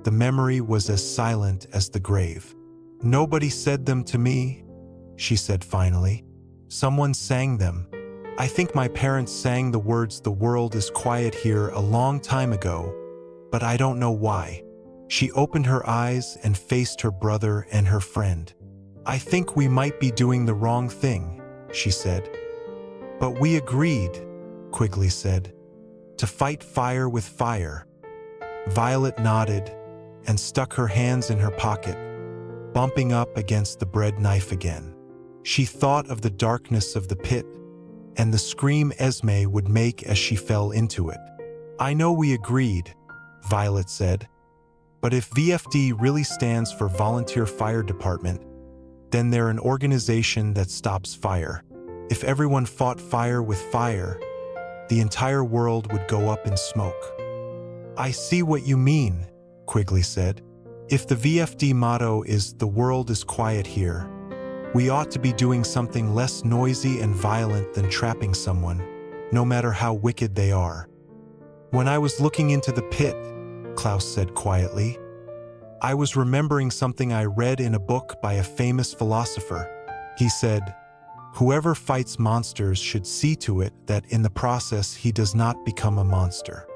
the memory was as silent as the grave. "Nobody said them to me," she said finally. "Someone sang them. I think my parents sang the words 'The world is quiet here' a long time ago, but I don't know why." She opened her eyes and faced her brother and her friend. "I think we might be doing the wrong thing," she said. "But we agreed," Quigley said, "to fight fire with fire." Violet nodded and stuck her hands in her pocket, bumping up against the bread knife again. She thought of the darkness of the pit and the scream Esme would make as she fell into it. "I know we agreed," Violet said, "but if V.F.D. really stands for Volunteer Fire Department, then they're an organization that stops fire. If everyone fought fire with fire, the entire world would go up in smoke." "I see what you mean," Quigley said. "If the V.F.D. motto is 'The world is quiet here,' we ought to be doing something less noisy and violent than trapping someone, no matter how wicked they are." "When I was looking into the pit," Klaus said quietly, "I was remembering something I read in a book by a famous philosopher. He said, Whoever fights monsters should see to it that in the process he does not become a monster.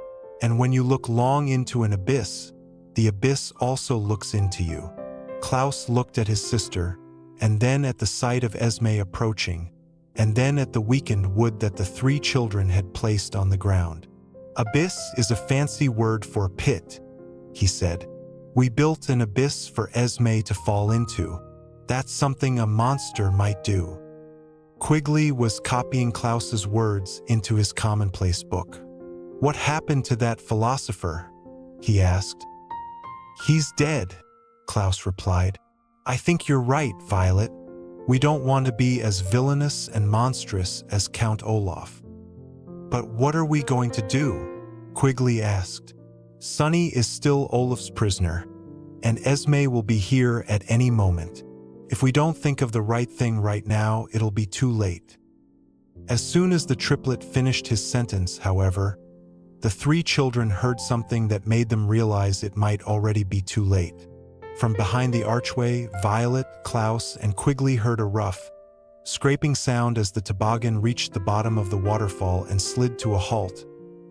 And when you look long into an abyss, the abyss also looks into you." Klaus looked at his sister, and then at the sight of Esme approaching, and then at the weakened wood that the three children had placed on the ground. "Abyss is a fancy word for pit," he said. "We built an abyss for Esme to fall into. That's something a monster might do." Quigley was copying Klaus's words into his commonplace book. "What happened to that philosopher?" he asked. "He's dead," Klaus replied. "I think you're right, Violet. We don't want to be as villainous and monstrous as Count Olaf." "But what are we going to do?" Quigley asked. "Sonny is still Olaf's prisoner, and Esme will be here at any moment. If we don't think of the right thing right now, it'll be too late." As soon as the triplet finished his sentence, however, the three children heard something that made them realize it might already be too late. From behind the archway, Violet, Klaus, and Quigley heard a rough, scraping sound as the toboggan reached the bottom of the waterfall and slid to a halt,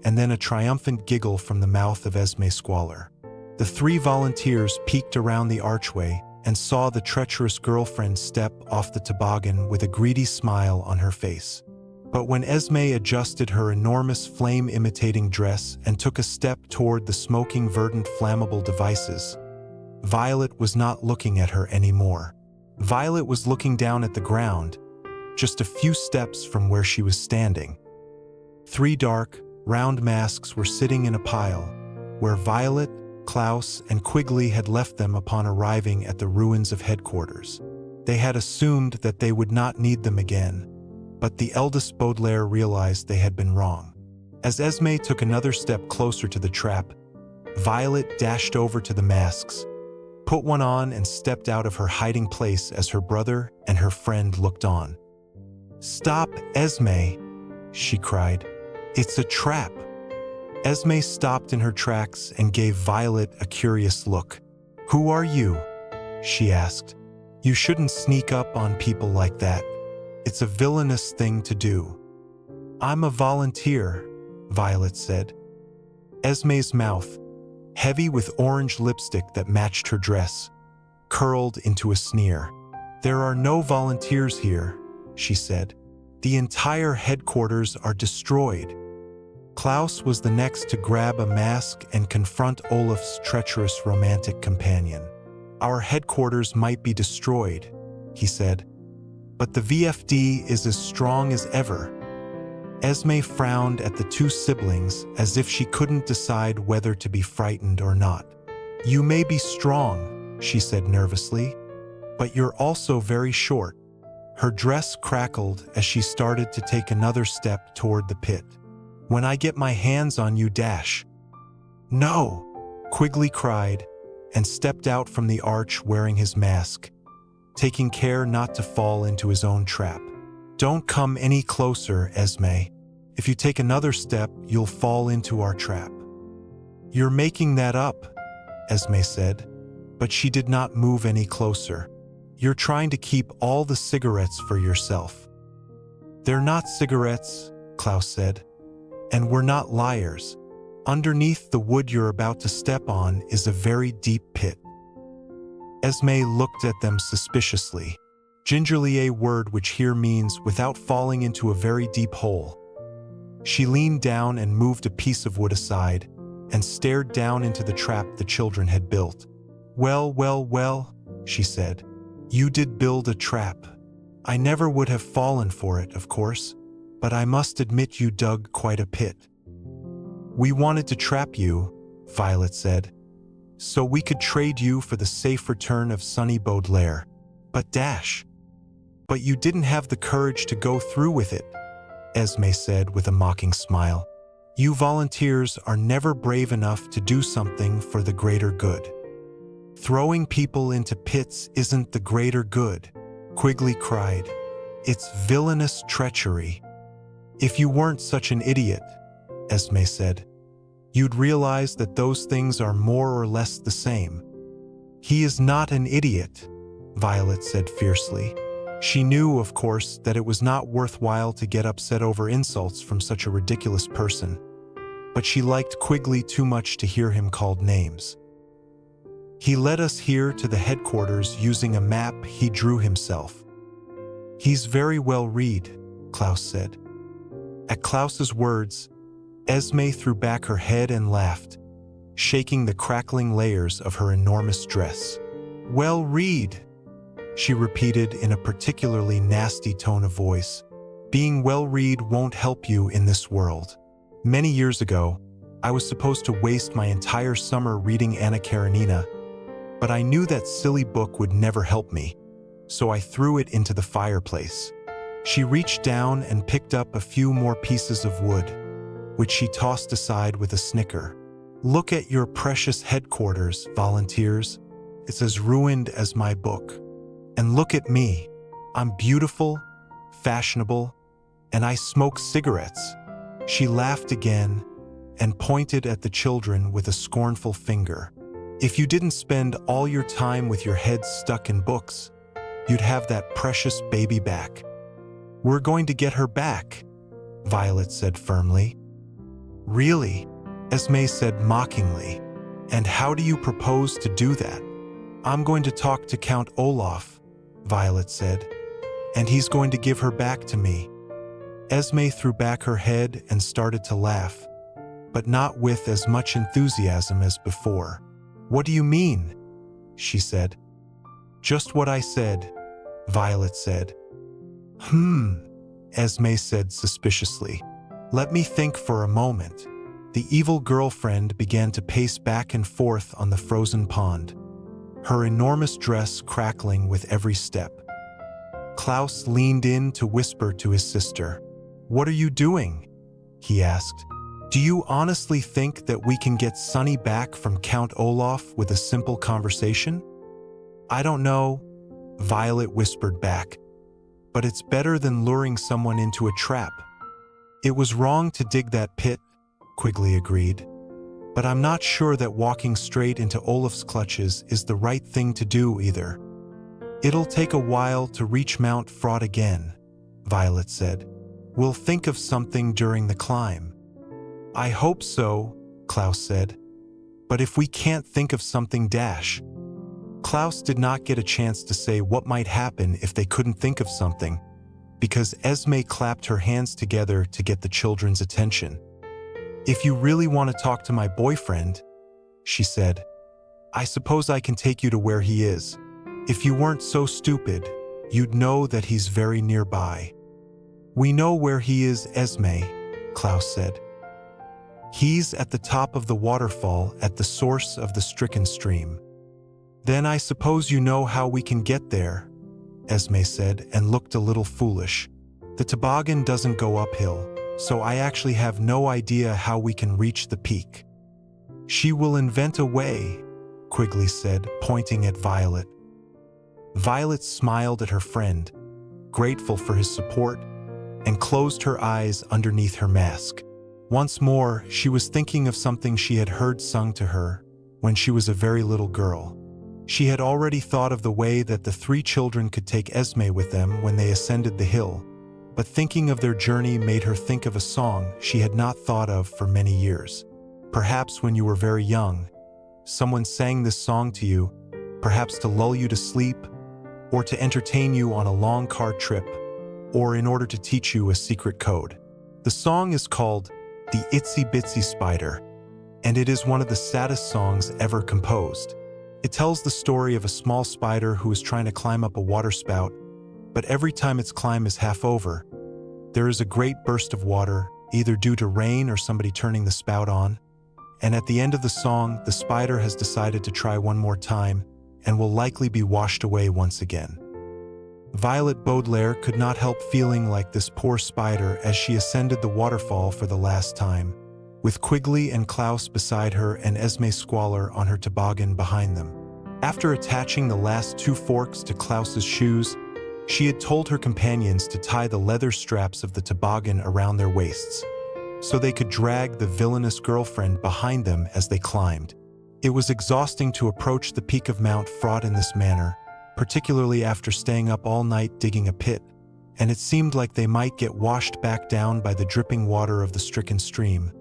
and then a triumphant giggle from the mouth of Esme Squalor. The three volunteers peeked around the archway and saw the treacherous girlfriend step off the toboggan with a greedy smile on her face. But when Esme adjusted her enormous flame-imitating dress and took a step toward the smoking verdant flammable devices, Violet was not looking at her anymore. Violet was looking down at the ground, just a few steps from where she was standing. Three dark, round masks were sitting in a pile, where Violet, Klaus, and Quigley had left them upon arriving at the ruins of headquarters. They had assumed that they would not need them again, but the eldest Baudelaire realized they had been wrong. As Esme took another step closer to the trap, Violet dashed over to the masks, put one on, and stepped out of her hiding place as her brother and her friend looked on. "Stop, Esme!" she cried. "It's a trap!" Esme stopped in her tracks and gave Violet a curious look. "Who are you?" she asked. "You shouldn't sneak up on people like that. It's a villainous thing to do." "I'm a volunteer," Violet said. Esme's mouth, heavy with orange lipstick that matched her dress, curled into a sneer. "There are no volunteers here," she said. "The entire headquarters are destroyed." Klaus was the next to grab a mask and confront Olaf's treacherous romantic companion. "Our headquarters might be destroyed," he said, "but the V.F.D is as strong as ever." Esme frowned at the two siblings as if she couldn't decide whether to be frightened or not. "You may be strong," she said nervously, "but you're also very short." Her dress crackled as she started to take another step toward the pit. "When I get my hands on you, dash." "No!" Quigley cried, and stepped out from the arch wearing his mask, taking care not to fall into his own trap. "Don't come any closer, Esme. If you take another step, you'll fall into our trap." "You're making that up," Esme said, but she did not move any closer. "You're trying to keep all the cigarettes for yourself." "They're not cigarettes," Klaus said. "And we're not liars. Underneath the wood you're about to step on is a very deep pit." Esme looked at them suspiciously. Gingerly, a word which here means without falling into a very deep hole. She leaned down and moved a piece of wood aside, and stared down into the trap the children had built. "Well, well, well," she said. "You did build a trap. I never would have fallen for it, of course, but I must admit you dug quite a pit." "We wanted to trap you," Violet said, "so we could trade you for the safe return of Sonny Baudelaire. But dash." "But you didn't have the courage to go through with it," Esme said with a mocking smile. "You volunteers are never brave enough to do something for the greater good." "Throwing people into pits isn't the greater good," Quigley cried. "It's villainous treachery." "If you weren't such an idiot," Esme said, "you'd realize that those things are more or less the same." "He is not an idiot," Violet said fiercely. She knew, of course, that it was not worthwhile to get upset over insults from such a ridiculous person, but she liked Quigley too much to hear him called names. He led us here to the headquarters using a map he drew himself. He's very well read, Klaus said. At Klaus's words, Esme threw back her head and laughed, shaking the crackling layers of her enormous dress. Well read, she repeated in a particularly nasty tone of voice. Being well read won't help you in this world. Many years ago, I was supposed to waste my entire summer reading Anna Karenina, but I knew that silly book would never help me, so I threw it into the fireplace. She reached down and picked up a few more pieces of wood, which she tossed aside with a snicker. Look at your precious headquarters, volunteers. It's as ruined as my book. And look at me. I'm beautiful, fashionable, and I smoke cigarettes. She laughed again and pointed at the children with a scornful finger. If you didn't spend all your time with your head stuck in books, you'd have that precious baby back. We're going to get her back, Violet said firmly. Really? Esme said mockingly. And how do you propose to do that? I'm going to talk to Count Olaf, Violet said, and he's going to give her back to me. Esme threw back her head and started to laugh, but not with as much enthusiasm as before. What do you mean? She said. Just what I said, Violet said. Esme said suspiciously. Let me think for a moment. The evil girlfriend began to pace back and forth on the frozen pond, her enormous dress crackling with every step. Klaus leaned in to whisper to his sister. What are you doing? He asked. Do you honestly think that we can get Sonny back from Count Olaf with a simple conversation? I don't know, Violet whispered back, but it's better than luring someone into a trap. It was wrong to dig that pit, Quigley agreed, but I'm not sure that walking straight into Olaf's clutches is the right thing to do either. It'll take a while to reach Mount Fraud again, Violet said. We'll think of something during the climb. I hope so, Klaus said. But if we can't think of something dash. Klaus did not get a chance to say what might happen if they couldn't think of something, because Esme clapped her hands together to get the children's attention. If you really want to talk to my boyfriend, she said, I suppose I can take you to where he is. If you weren't so stupid, you'd know that he's very nearby. We know where he is, Esme, Klaus said. He's at the top of the waterfall at the source of the stricken stream. Then I suppose you know how we can get there, Esme said and looked a little foolish. The toboggan doesn't go uphill, so I actually have no idea how we can reach the peak. She will invent a way, Quigley said, pointing at Violet. Violet smiled at her friend, grateful for his support, and closed her eyes underneath her mask. Once more, she was thinking of something she had heard sung to her when she was a very little girl. She had already thought of the way that the three children could take Esme with them when they ascended the hill, but thinking of their journey made her think of a song she had not thought of for many years. Perhaps when you were very young, someone sang this song to you, perhaps to lull you to sleep, or to entertain you on a long car trip, or in order to teach you a secret code. The song is called The Itsy Bitsy Spider, and it is one of the saddest songs ever composed. It tells the story of a small spider who is trying to climb up a water spout, but every time its climb is half over, there is a great burst of water, either due to rain or somebody turning the spout on, and at the end of the song, the spider has decided to try one more time and will likely be washed away once again. Violet Baudelaire could not help feeling like this poor spider as she ascended the waterfall for the last time, with Quigley and Klaus beside her and Esme Squalor on her toboggan behind them. After attaching the last two forks to Klaus's shoes, she had told her companions to tie the leather straps of the toboggan around their waists, so they could drag the villainous girlfriend behind them as they climbed. It was exhausting to approach the peak of Mount Fraud in this manner, particularly after staying up all night digging a pit, and it seemed like they might get washed back down by the dripping water of the stricken stream,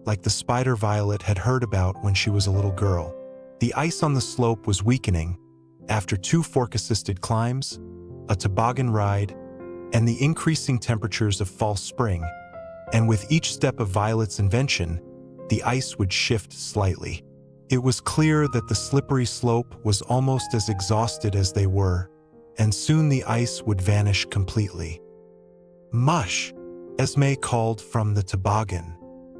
like the spider Violet had heard about when she was a little girl. The ice on the slope was weakening after 2 fork-assisted climbs, a toboggan ride, and the increasing temperatures of fall spring, and with each step of Violet's invention, the ice would shift slightly. It was clear that the slippery slope was almost as exhausted as they were, and soon the ice would vanish completely. "Mush," Esme called from the toboggan.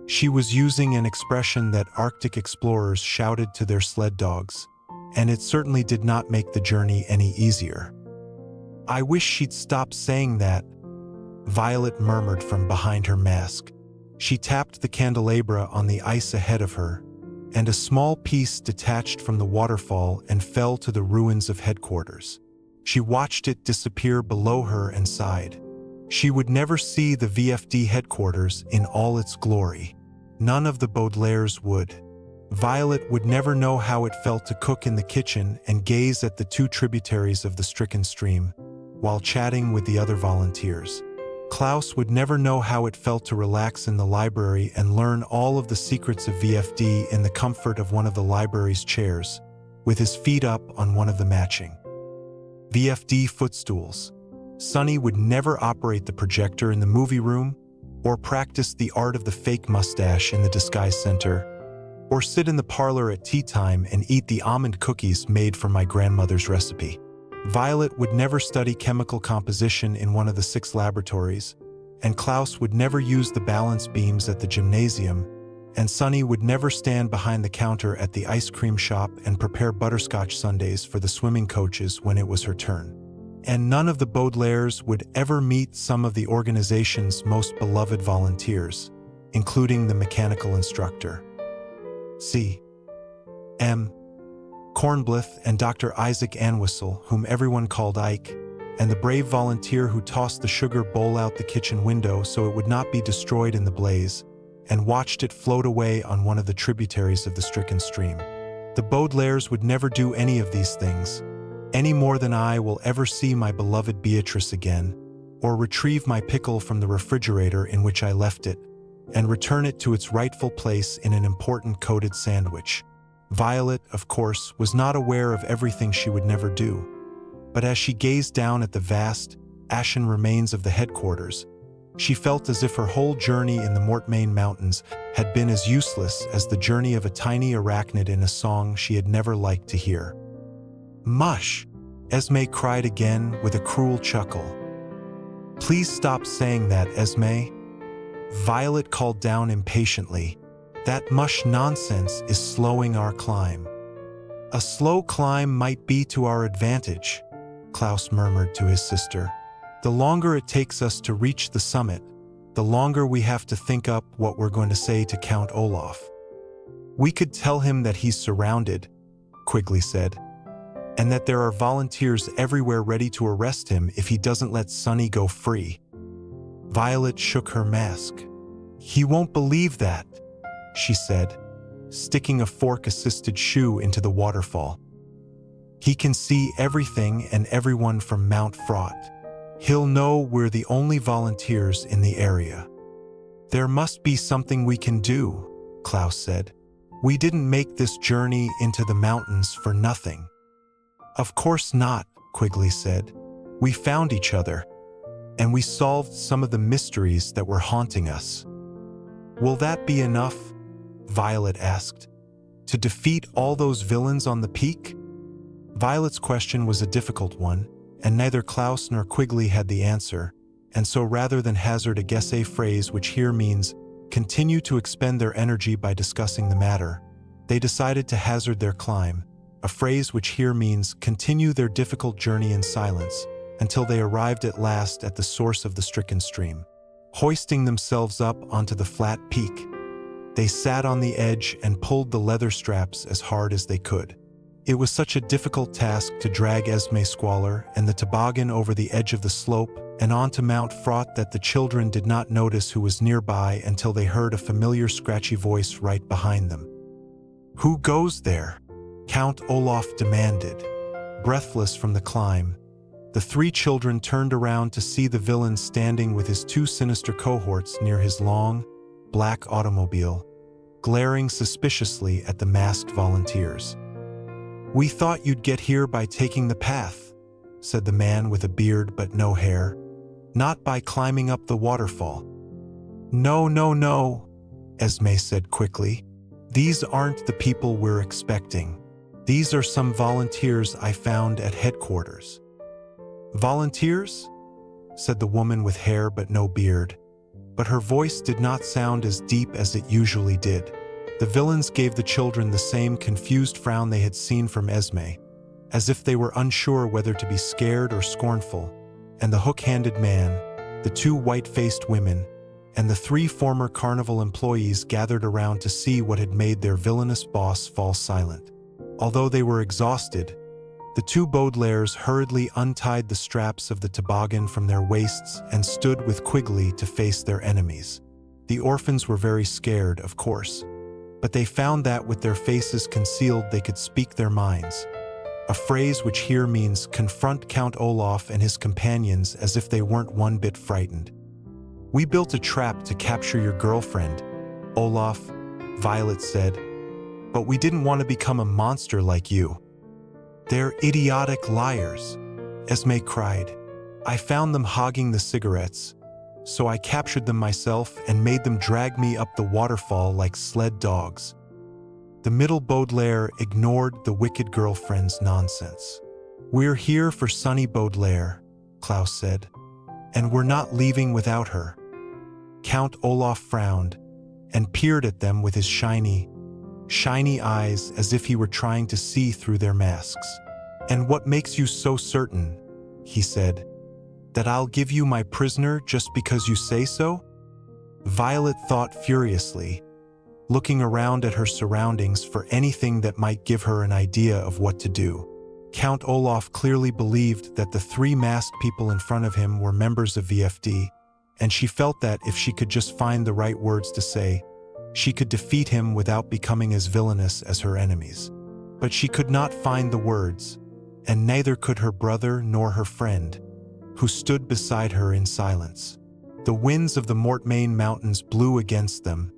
She was using an expression that Arctic explorers shouted to their sled dogs, and it certainly did not make the journey any easier. "I wish she'd stop saying that," Violet murmured from behind her mask. She tapped the candelabra on the ice ahead of her, and a small piece detached from the waterfall and fell to the ruins of headquarters. She watched it disappear below her and sighed. She would never see the V.F.D headquarters in all its glory. None of the Baudelaires would. Violet would never know how it felt to cook in the kitchen and gaze at the 2 tributaries of the stricken stream, while chatting with the other volunteers. Klaus would never know how it felt to relax in the library and learn all of the secrets of V.F.D in the comfort of one of the library's chairs, with his feet up on one of the matching V.F.D footstools. Sonny would never operate the projector in the movie room, or practice the art of the fake mustache in the disguise center, or sit in the parlor at tea time and eat the almond cookies made from my grandmother's recipe. Violet would never study chemical composition in one of the 6 laboratories, and Klaus would never use the balance beams at the gymnasium, and Sonny would never stand behind the counter at the ice cream shop and prepare butterscotch sundaes for the swimming coaches when it was her turn. And none of the Baudelaires would ever meet some of the organization's most beloved volunteers, including the mechanical instructor, C.M. Cornblith, and Dr. Isaac Anwissel, whom everyone called Ike, and the brave volunteer who tossed the sugar bowl out the kitchen window so it would not be destroyed in the blaze, and watched it float away on one of the tributaries of the stricken stream. The Baudelaires would never do any of these things, any more than I will ever see my beloved Beatrice again, or retrieve my pickle from the refrigerator in which I left it, and return it to its rightful place in an important coated sandwich. Violet, of course, was not aware of everything she would never do, but as she gazed down at the vast, ashen remains of the headquarters, she felt as if her whole journey in the Mortmain Mountains had been as useless as the journey of a tiny arachnid in a song she had never liked to hear. "Mush!" Esme cried again with a cruel chuckle. "Please stop saying that, Esme," Violet called down impatiently. "That mush nonsense is slowing our climb." "A slow climb might be to our advantage," Klaus murmured to his sister. "The longer it takes us to reach the summit, the longer we have to think up what we're going to say to Count Olaf." "We could tell him that he's surrounded," Quigley said, "and that there are volunteers everywhere ready to arrest him if he doesn't let Sonny go free." Violet shook her mask. "He won't believe that," she said, sticking a fork-assisted shoe into the waterfall. "He can see everything and everyone from Mount Fraught. He'll know we're the only volunteers in the area." "There must be something we can do," Klaus said. "We didn't make this journey into the mountains for nothing." "Of course not," Quigley said. "We found each other, and we solved some of the mysteries that were haunting us." "Will that be enough?" Violet asked. "To defeat all those villains on the peak?" Violet's question was a difficult one, and neither Klaus nor Quigley had the answer, and so rather than hazard a guess-a phrase which here means continue to expend their energy by discussing the matter, they decided to hazard their climb, a phrase which here means continue their difficult journey in silence until they arrived at last at the source of the stricken stream. Hoisting themselves up onto the flat peak, they sat on the edge and pulled the leather straps as hard as they could. It was such a difficult task to drag Esme Squalor and the toboggan over the edge of the slope and onto Mount Fraught that the children did not notice who was nearby until they heard a familiar scratchy voice right behind them. "Who goes there?" Count Olaf demanded. breathless from the climb. The three children turned around to see the villain standing with his two sinister cohorts near his long, black automobile, glaring suspiciously at the masked volunteers. "We thought you'd get here by taking the path," said the man with a beard but no hair, "not by climbing up the waterfall." "No, no, no," Esme said quickly. "These aren't the people we're expecting. These are some volunteers I found at headquarters." "Volunteers?" said the woman with hair but no beard, but her voice did not sound as deep as it usually did. The villains gave the children the same confused frown they had seen from Esme, as if they were unsure whether to be scared or scornful, and the hook-handed man, the two white-faced women, and the three former carnival employees gathered around to see what had made their villainous boss fall silent. Although they were exhausted, the two Baudelaires hurriedly untied the straps of the toboggan from their waists and stood with Quigley to face their enemies. The orphans were very scared, of course, but they found that with their faces concealed they could speak their minds, a phrase which here means confront Count Olaf and his companions as if they weren't one bit frightened. "We built a trap to capture your girlfriend, Olaf," Violet said, "but we didn't want to become a monster like you." "They're idiotic liars," Esme cried. "I found them hogging the cigarettes, so I captured them myself and made them drag me up the waterfall like sled dogs." The middle Baudelaire ignored the wicked girlfriend's nonsense. "We're here for Sunny Baudelaire," Klaus said, "and we're not leaving without her." Count Olaf frowned and peered at them with his shiny eyes as if he were trying to see through their masks. "And what makes you so certain," he said, "that I'll give you my prisoner just because you say so?" Violet thought furiously, looking around at her surroundings for anything that might give her an idea of what to do. Count Olaf clearly believed that the three masked people in front of him were members of V.F.D, and she felt that if she could just find the right words to say, she could defeat him without becoming as villainous as her enemies. But she could not find the words, and neither could her brother nor her friend, who stood beside her in silence. The winds of the Mortmain Mountains blew against them,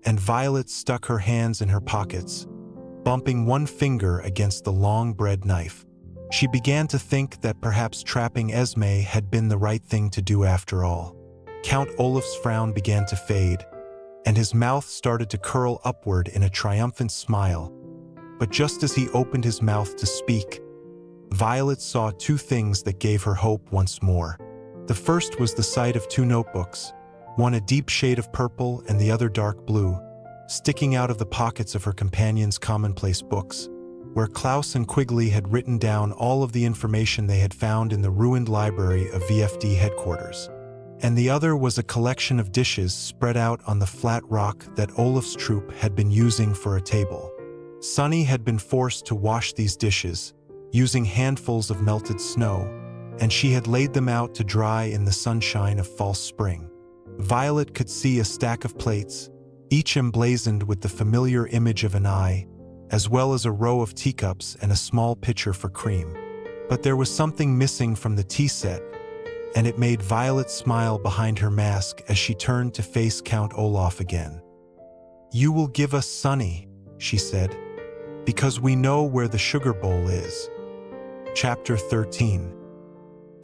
and Violet stuck her hands in her pockets, bumping one finger against the long bread knife. She began to think that perhaps trapping Esme had been the right thing to do after all. Count Olaf's frown began to fade, and his mouth started to curl upward in a triumphant smile. But just as he opened his mouth to speak, Violet saw two things that gave her hope once more. The first was the sight of two notebooks, one a deep shade of purple and the other dark blue, sticking out of the pockets of her companion's commonplace books, where Klaus and Quigley had written down all of the information they had found in the ruined library of V.F.D headquarters. And the other was a collection of dishes spread out on the flat rock that Olaf's troupe had been using for a table. Sunny had been forced to wash these dishes, using handfuls of melted snow, and she had laid them out to dry in the sunshine of false spring. Violet could see a stack of plates, each emblazoned with the familiar image of an eye, as well as a row of teacups and a small pitcher for cream. But there was something missing from the tea set, and it made Violet smile behind her mask as she turned to face Count Olaf again. "You will give us Sunny," she said, "because we know where the sugar bowl is." Chapter 13.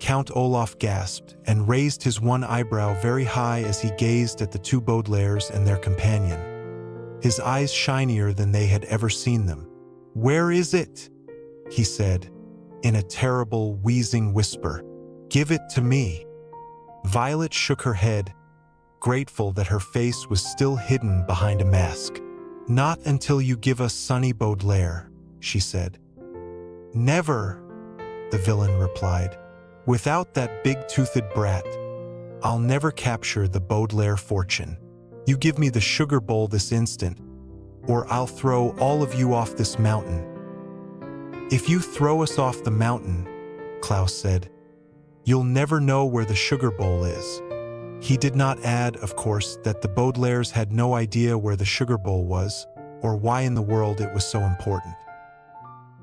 Count Olaf gasped and raised his one eyebrow very high as he gazed at the two Baudelaires and their companion, his eyes shinier than they had ever seen them. "Where is it?" he said, in a terrible, wheezing whisper. "Give it to me." Violet shook her head, grateful that her face was still hidden behind a mask. "Not until you give us Sunny Baudelaire," she said. "Never," the villain replied. "Without that big-toothed brat, I'll never capture the Baudelaire fortune. You give me the sugar bowl this instant, or I'll throw all of you off this mountain." "If you throw us off the mountain," Klaus said, "you'll never know where the sugar bowl is." He did not add, of course, that the Baudelaires had no idea where the sugar bowl was, or why in the world it was so important.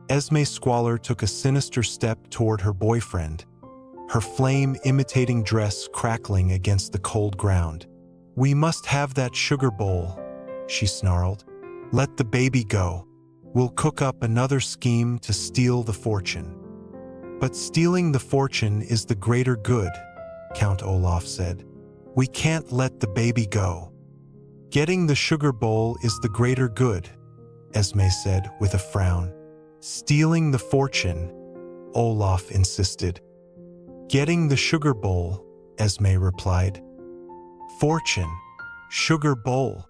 Esme Squalor took a sinister step toward her boyfriend, her flame-imitating dress crackling against the cold ground. "We must have that sugar bowl," she snarled. "Let the baby go. We'll cook up another scheme to steal the fortune." "But stealing the fortune is the greater good," Count Olaf said. "We can't let the baby go." "Getting the sugar bowl is the greater good," Esme said with a frown. "Stealing the fortune," Olaf insisted. "Getting the sugar bowl," Esme replied. "Fortune, sugar bowl,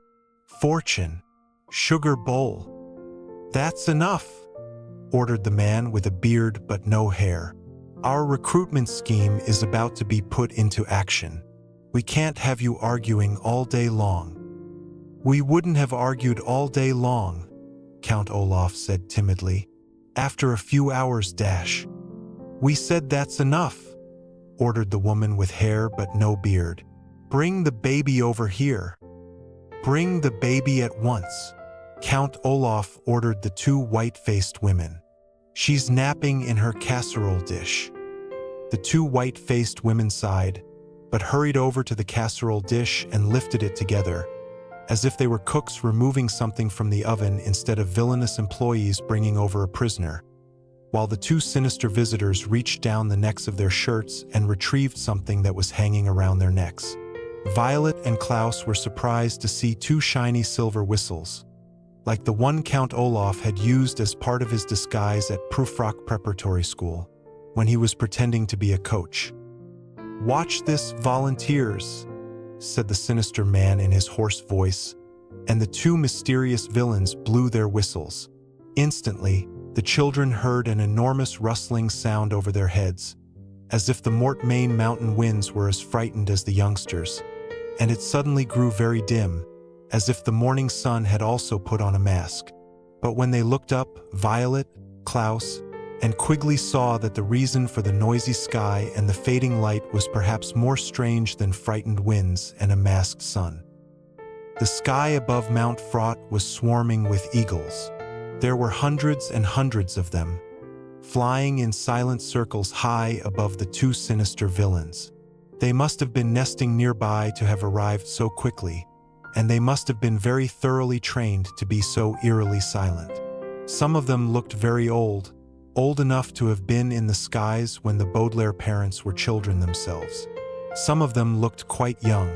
fortune, sugar bowl." "That's enough," ordered the man with a beard but no hair. "Our recruitment scheme is about to be put into action. We can't have you arguing all day long." "We wouldn't have argued all day long," Count Olaf said timidly. "After a few hours dash." "We said that's enough," ordered the woman with hair but no beard. "Bring the baby over here. Bring the baby at once." Count Olaf ordered the two white-faced women. "She's napping in her casserole dish." The two white-faced women sighed, but hurried over to the casserole dish and lifted it together, as if they were cooks removing something from the oven instead of villainous employees bringing over a prisoner, while the two sinister visitors reached down the necks of their shirts and retrieved something that was hanging around their necks. Violet and Klaus were surprised to see two shiny silver whistles, like the one Count Olaf had used as part of his disguise at Proofrock Preparatory School, when he was pretending to be a coach. "Watch this, volunteers," said the sinister man in his hoarse voice, and the two mysterious villains blew their whistles. Instantly, the children heard an enormous rustling sound over their heads, as if the Mortmain Mountain winds were as frightened as the youngsters, and it suddenly grew very dim, as if the morning sun had also put on a mask. But when they looked up, Violet, Klaus, and Quigley saw that the reason for the noisy sky and the fading light was perhaps more strange than frightened winds and a masked sun. The sky above Mount Fraught was swarming with eagles. There were hundreds and hundreds of them, flying in silent circles high above the two sinister villains. They must have been nesting nearby to have arrived so quickly, and they must have been very thoroughly trained to be so eerily silent. Some of them looked very old enough to have been in the skies when the Baudelaire parents were children themselves. Some of them looked quite young,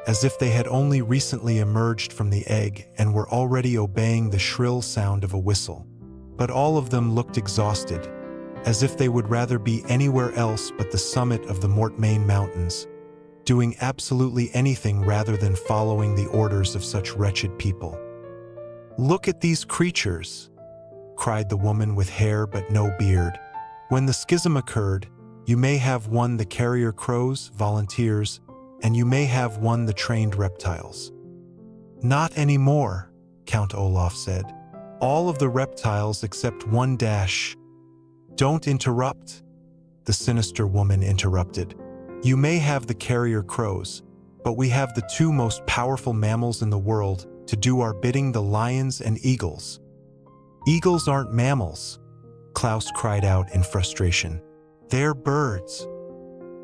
as if they had only recently emerged from the egg and were already obeying the shrill sound of a whistle. But all of them looked exhausted, as if they would rather be anywhere else but the summit of the Mortmain Mountains, doing absolutely anything rather than following the orders of such wretched people. "Look at these creatures," cried the woman with hair but no beard. "When the schism occurred, you may have won the carrier crows, volunteers, and you may have won the trained reptiles." "Not anymore," Count Olaf said. "All of the reptiles except one dash." "Don't interrupt," the sinister woman interrupted. "You may have the carrier crows, but we have the two most powerful mammals in the world to do our bidding, the lions and eagles." "Eagles aren't mammals," Klaus cried out in frustration. "They're birds."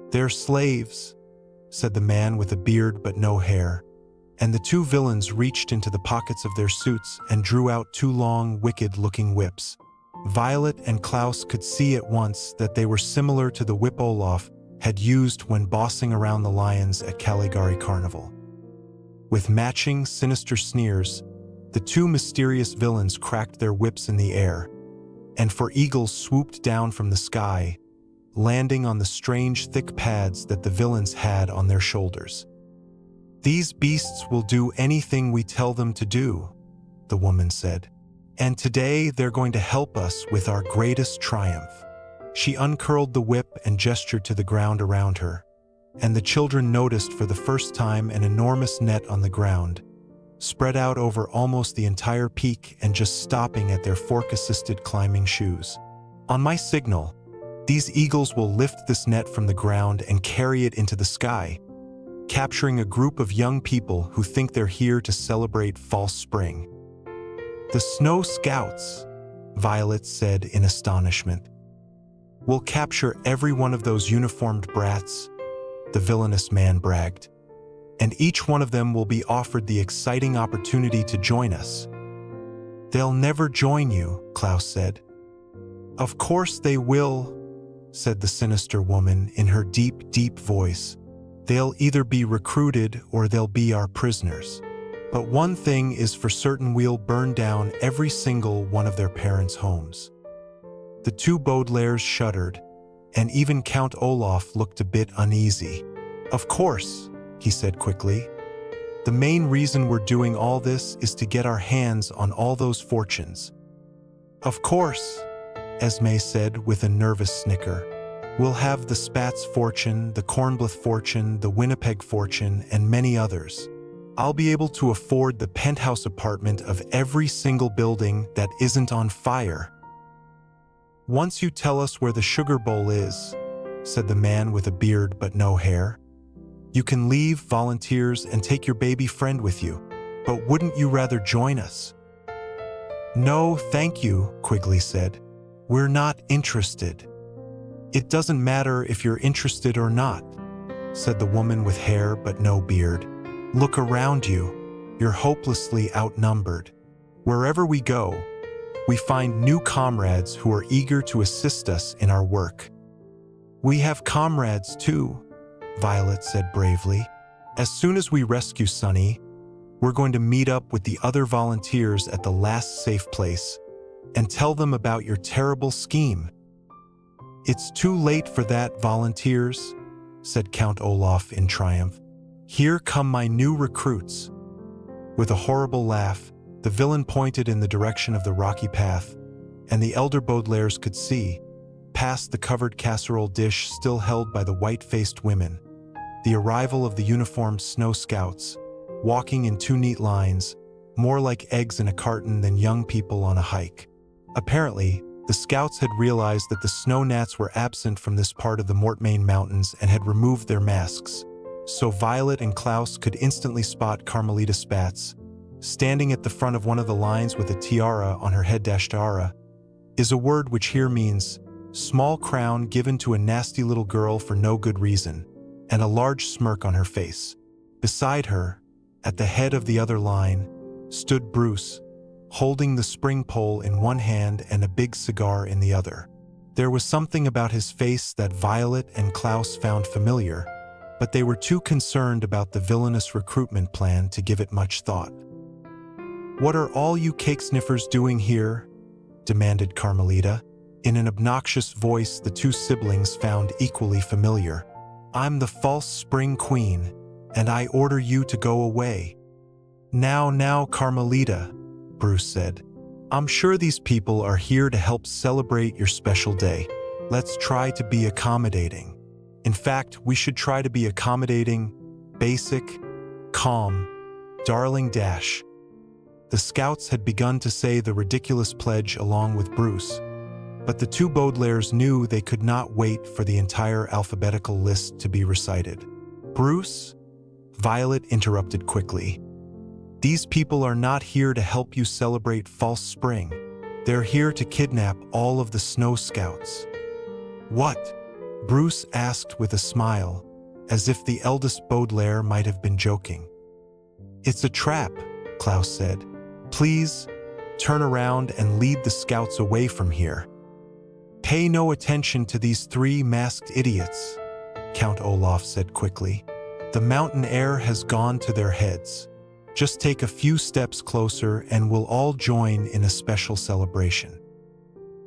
"They're slaves," said the man with a beard but no hair, and the two villains reached into the pockets of their suits and drew out two long, wicked-looking whips. Violet and Klaus could see at once that they were similar to the whip Olaf had used when bossing around the lions at Caligari Carnival. With matching, sinister sneers, the two mysterious villains cracked their whips in the air, and four eagles swooped down from the sky, landing on the strange, thick pads that the villains had on their shoulders. "These beasts will do anything we tell them to do," the woman said. "And today they're going to help us with our greatest triumph." She uncurled the whip and gestured to the ground around her, and the children noticed for the first time an enormous net on the ground, spread out over almost the entire peak and just stopping at their fork-assisted climbing shoes. "On my signal, these eagles will lift this net from the ground and carry it into the sky, capturing a group of young people who think they're here to celebrate false spring." "The Snow Scouts," Violet said in astonishment. We'll capture every one of those uniformed brats, the villainous man bragged. And each one of them will be offered the exciting opportunity to join us. They'll never join you, Klaus said. Of course they will, said the sinister woman in her deep, deep voice. They'll either be recruited or they'll be our prisoners. But one thing is for certain, we'll burn down every single one of their parents' homes. The two Baudelaires shuddered, and even Count Olaf looked a bit uneasy. Of course, he said quickly. The main reason we're doing all this is to get our hands on all those fortunes. Of course, Esme said with a nervous snicker. We'll have the Spatz fortune, the Kornbluth fortune, the Winnipeg fortune, and many others. I'll be able to afford the penthouse apartment of every single building that isn't on fire. Once you tell us where the sugar bowl is, said the man with a beard but no hair, you can leave, volunteers, and take your baby friend with you. But wouldn't you rather join us? No, thank you, Quigley said. We're not interested. It doesn't matter if you're interested or not, said the woman with hair but no beard. Look around you. You're hopelessly outnumbered. Wherever we go, we find new comrades who are eager to assist us in our work. We have comrades too, Violet said bravely. As soon as we rescue Sonny, we're going to meet up with the other volunteers at the last safe place and tell them about your terrible scheme. It's too late for that, volunteers, said Count Olaf in triumph. Here come my new recruits. With a horrible laugh, the villain pointed in the direction of the rocky path, and the elder Baudelaires could see, past the covered casserole dish still held by the white-faced women, the arrival of the uniformed snow scouts, walking in two neat lines, more like eggs in a carton than young people on a hike. Apparently, the scouts had realized that the snow gnats were absent from this part of the Mortmain Mountains and had removed their masks, so Violet and Klaus could instantly spot Carmelita Spatz, standing at the front of one of the lines with a tiara on her head. Tiara is a word which here means small crown given to a nasty little girl for no good reason, and a large smirk on her face. Beside her, at the head of the other line, stood Bruce, holding the spring pole in one hand and a big cigar in the other. There was something about his face that Violet and Klaus found familiar, but they were too concerned about the villainous recruitment plan to give it much thought. What are all you cake sniffers doing here? Demanded Carmelita, in an obnoxious voice the two siblings found equally familiar. I'm the false spring queen, and I order you to go away. Now, Carmelita, Bruce said. I'm sure these people are here to help celebrate your special day. Let's try to be accommodating. In fact, we should try to be accommodating, basic, calm, darling dash. The scouts had begun to say the ridiculous pledge along with Bruce, but the two Baudelaires knew they could not wait for the entire alphabetical list to be recited. Bruce? Violet interrupted quickly. These people are not here to help you celebrate false spring. They're here to kidnap all of the snow scouts. What? Bruce asked with a smile, as if the eldest Baudelaire might have been joking. It's a trap, Klaus said. Please, turn around and lead the scouts away from here. Pay no attention to these three masked idiots, Count Olaf said quickly. The mountain air has gone to their heads. Just take a few steps closer and we'll all join in a special celebration.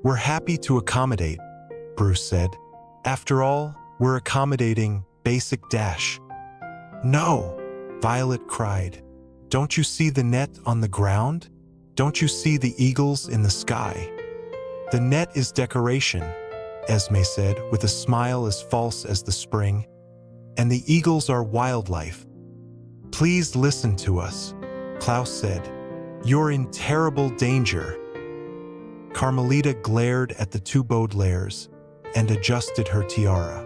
We're happy to accommodate, Bruce said. After all, we're accommodating basic dash. No, Violet cried. Don't you see the net on the ground? Don't you see the eagles in the sky? The net is decoration, Esme said with a smile as false as the spring, and the eagles are wildlife. Please listen to us, Klaus said. You're in terrible danger. Carmelita glared at the two Baudelaires and adjusted her tiara.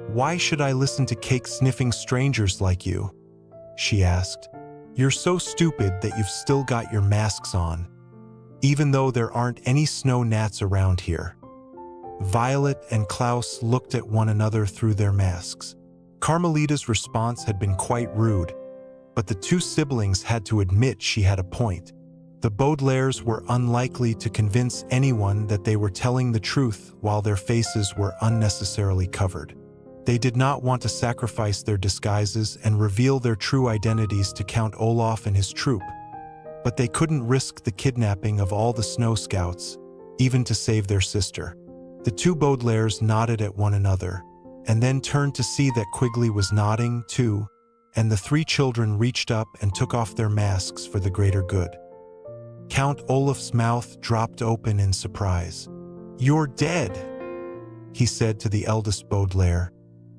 Why should I listen to cake-sniffing strangers like you? She asked. You're so stupid that you've still got your masks on. even though there aren't any snow gnats around here." Violet and Klaus looked at one another through their masks. Carmelita's response had been quite rude, but the two siblings had to admit she had a point. The Baudelaires were unlikely to convince anyone that they were telling the truth while their faces were unnecessarily covered. They did not want to sacrifice their disguises and reveal their true identities to Count Olaf and his troupe, but they couldn't risk the kidnapping of all the snow scouts, even to save their sister. The two Baudelaires nodded at one another, and then turned to see that Quigley was nodding too, and the three children reached up and took off their masks for the greater good. Count Olaf's mouth dropped open in surprise. "You're dead," he said to the eldest Baudelaire,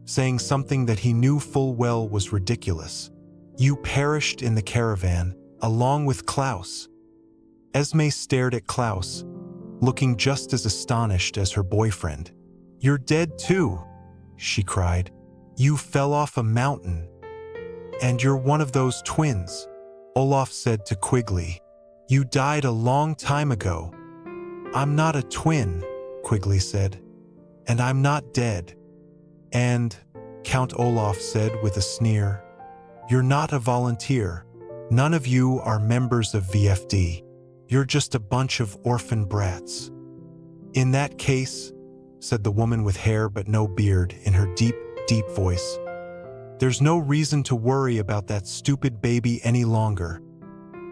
saying something that he knew full well was ridiculous. "You perished in the caravan, along with Klaus." Esme stared at Klaus, looking just as astonished as her boyfriend. "You're dead too," she cried. "You fell off a mountain. And you're one of those twins," Olaf said to Quigley. "You died a long time ago." "I'm not a twin," Quigley said. "And I'm not dead." "And," Count Olaf said with a sneer, "you're not a volunteer. None of you are members of V.F.D. You're just a bunch of orphan brats." "In that case," said the woman with hair but no beard in her deep, deep voice, "there's no reason to worry about that stupid baby any longer."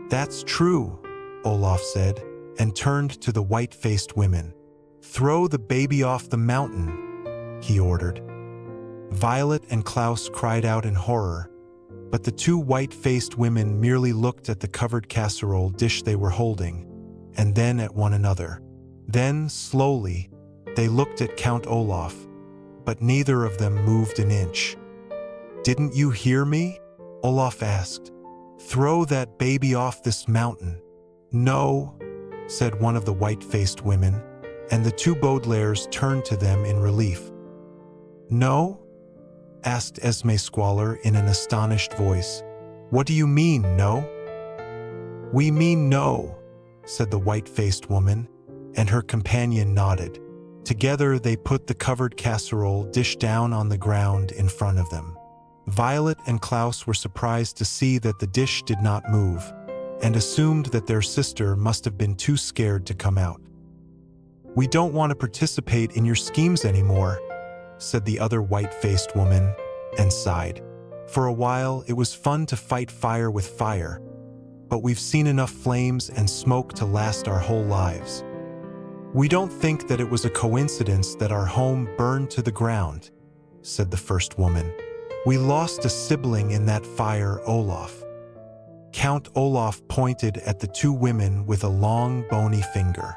"That's true," Olaf said, and turned to the white-faced women. "Throw the baby off the mountain," he ordered. Violet and Klaus cried out in horror, but the two white-faced women merely looked at the covered casserole dish they were holding, and then at one another. Then, slowly, they looked at Count Olaf, but neither of them moved an inch. "Didn't you hear me?" Olaf asked. "Throw that baby off this mountain." "No," said one of the white-faced women, and the two Baudelaires turned to them in relief. "No?" asked Esme Squalor in an astonished voice. "What do you mean, no?" "We mean no," said the white-faced woman, and her companion nodded. Together they put the covered casserole dish down on the ground in front of them. Violet and Klaus were surprised to see that the dish did not move, and assumed that their sister must have been too scared to come out. "We don't want to participate in your schemes anymore," said the other white-faced woman, and sighed. "For a while, it was fun to fight fire with fire, but we've seen enough flames and smoke to last our whole lives. We don't think that it was a coincidence that our home burned to the ground," said the first woman. "We lost a sibling in that fire, Olaf." Count Olaf pointed at the two women with a long, bony finger.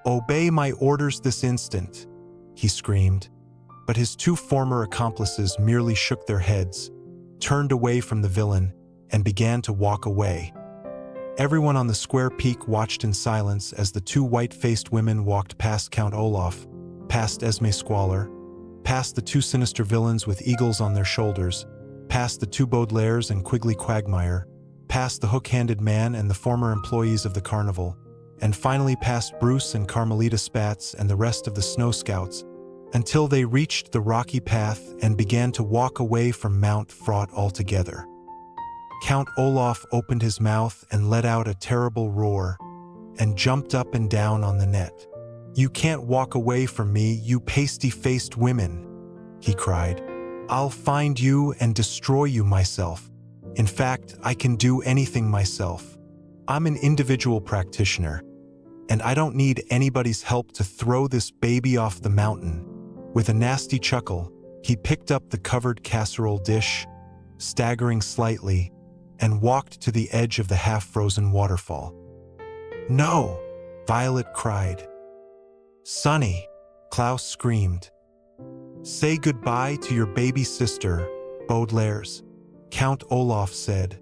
"Obey my orders this instant," he screamed. But his two former accomplices merely shook their heads, turned away from the villain, and began to walk away. Everyone on the square peak watched in silence as the two white-faced women walked past Count Olaf, past Esme Squalor, past the two sinister villains with eagles on their shoulders, past the two Baudelaires and Quigley Quagmire, past the hook-handed man and the former employees of the carnival, and finally past Bruce and Carmelita Spatz and the rest of the Snow Scouts, until they reached the rocky path and began to walk away from Mount Fraught altogether. Count Olaf opened his mouth and let out a terrible roar, and jumped up and down on the net. "You can't walk away from me, you pasty-faced women," he cried. "I'll find you and destroy you myself. In fact, I can do anything myself. I'm an individual practitioner, and I don't need anybody's help to throw this baby off the mountain." With a nasty chuckle, he picked up the covered casserole dish, staggering slightly, and walked to the edge of the half-frozen waterfall. "No!" Violet cried. "Sonny!" Klaus screamed. "Say goodbye to your baby sister, Baudelaires," Count Olaf said,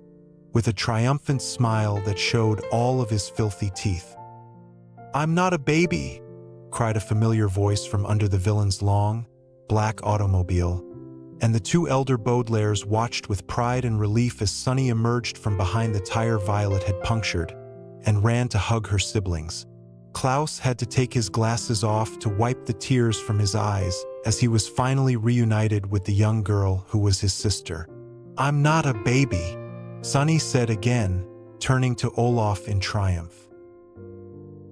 with a triumphant smile that showed all of his filthy teeth. "I'm not a baby!" cried a familiar voice from under the villain's long, black automobile, and the two elder Baudelaires watched with pride and relief as Sonny emerged from behind the tire Violet had punctured and ran to hug her siblings. Klaus had to take his glasses off to wipe the tears from his eyes as he was finally reunited with the young girl who was his sister. "I'm not a baby," Sonny said again, turning to Olaf in triumph.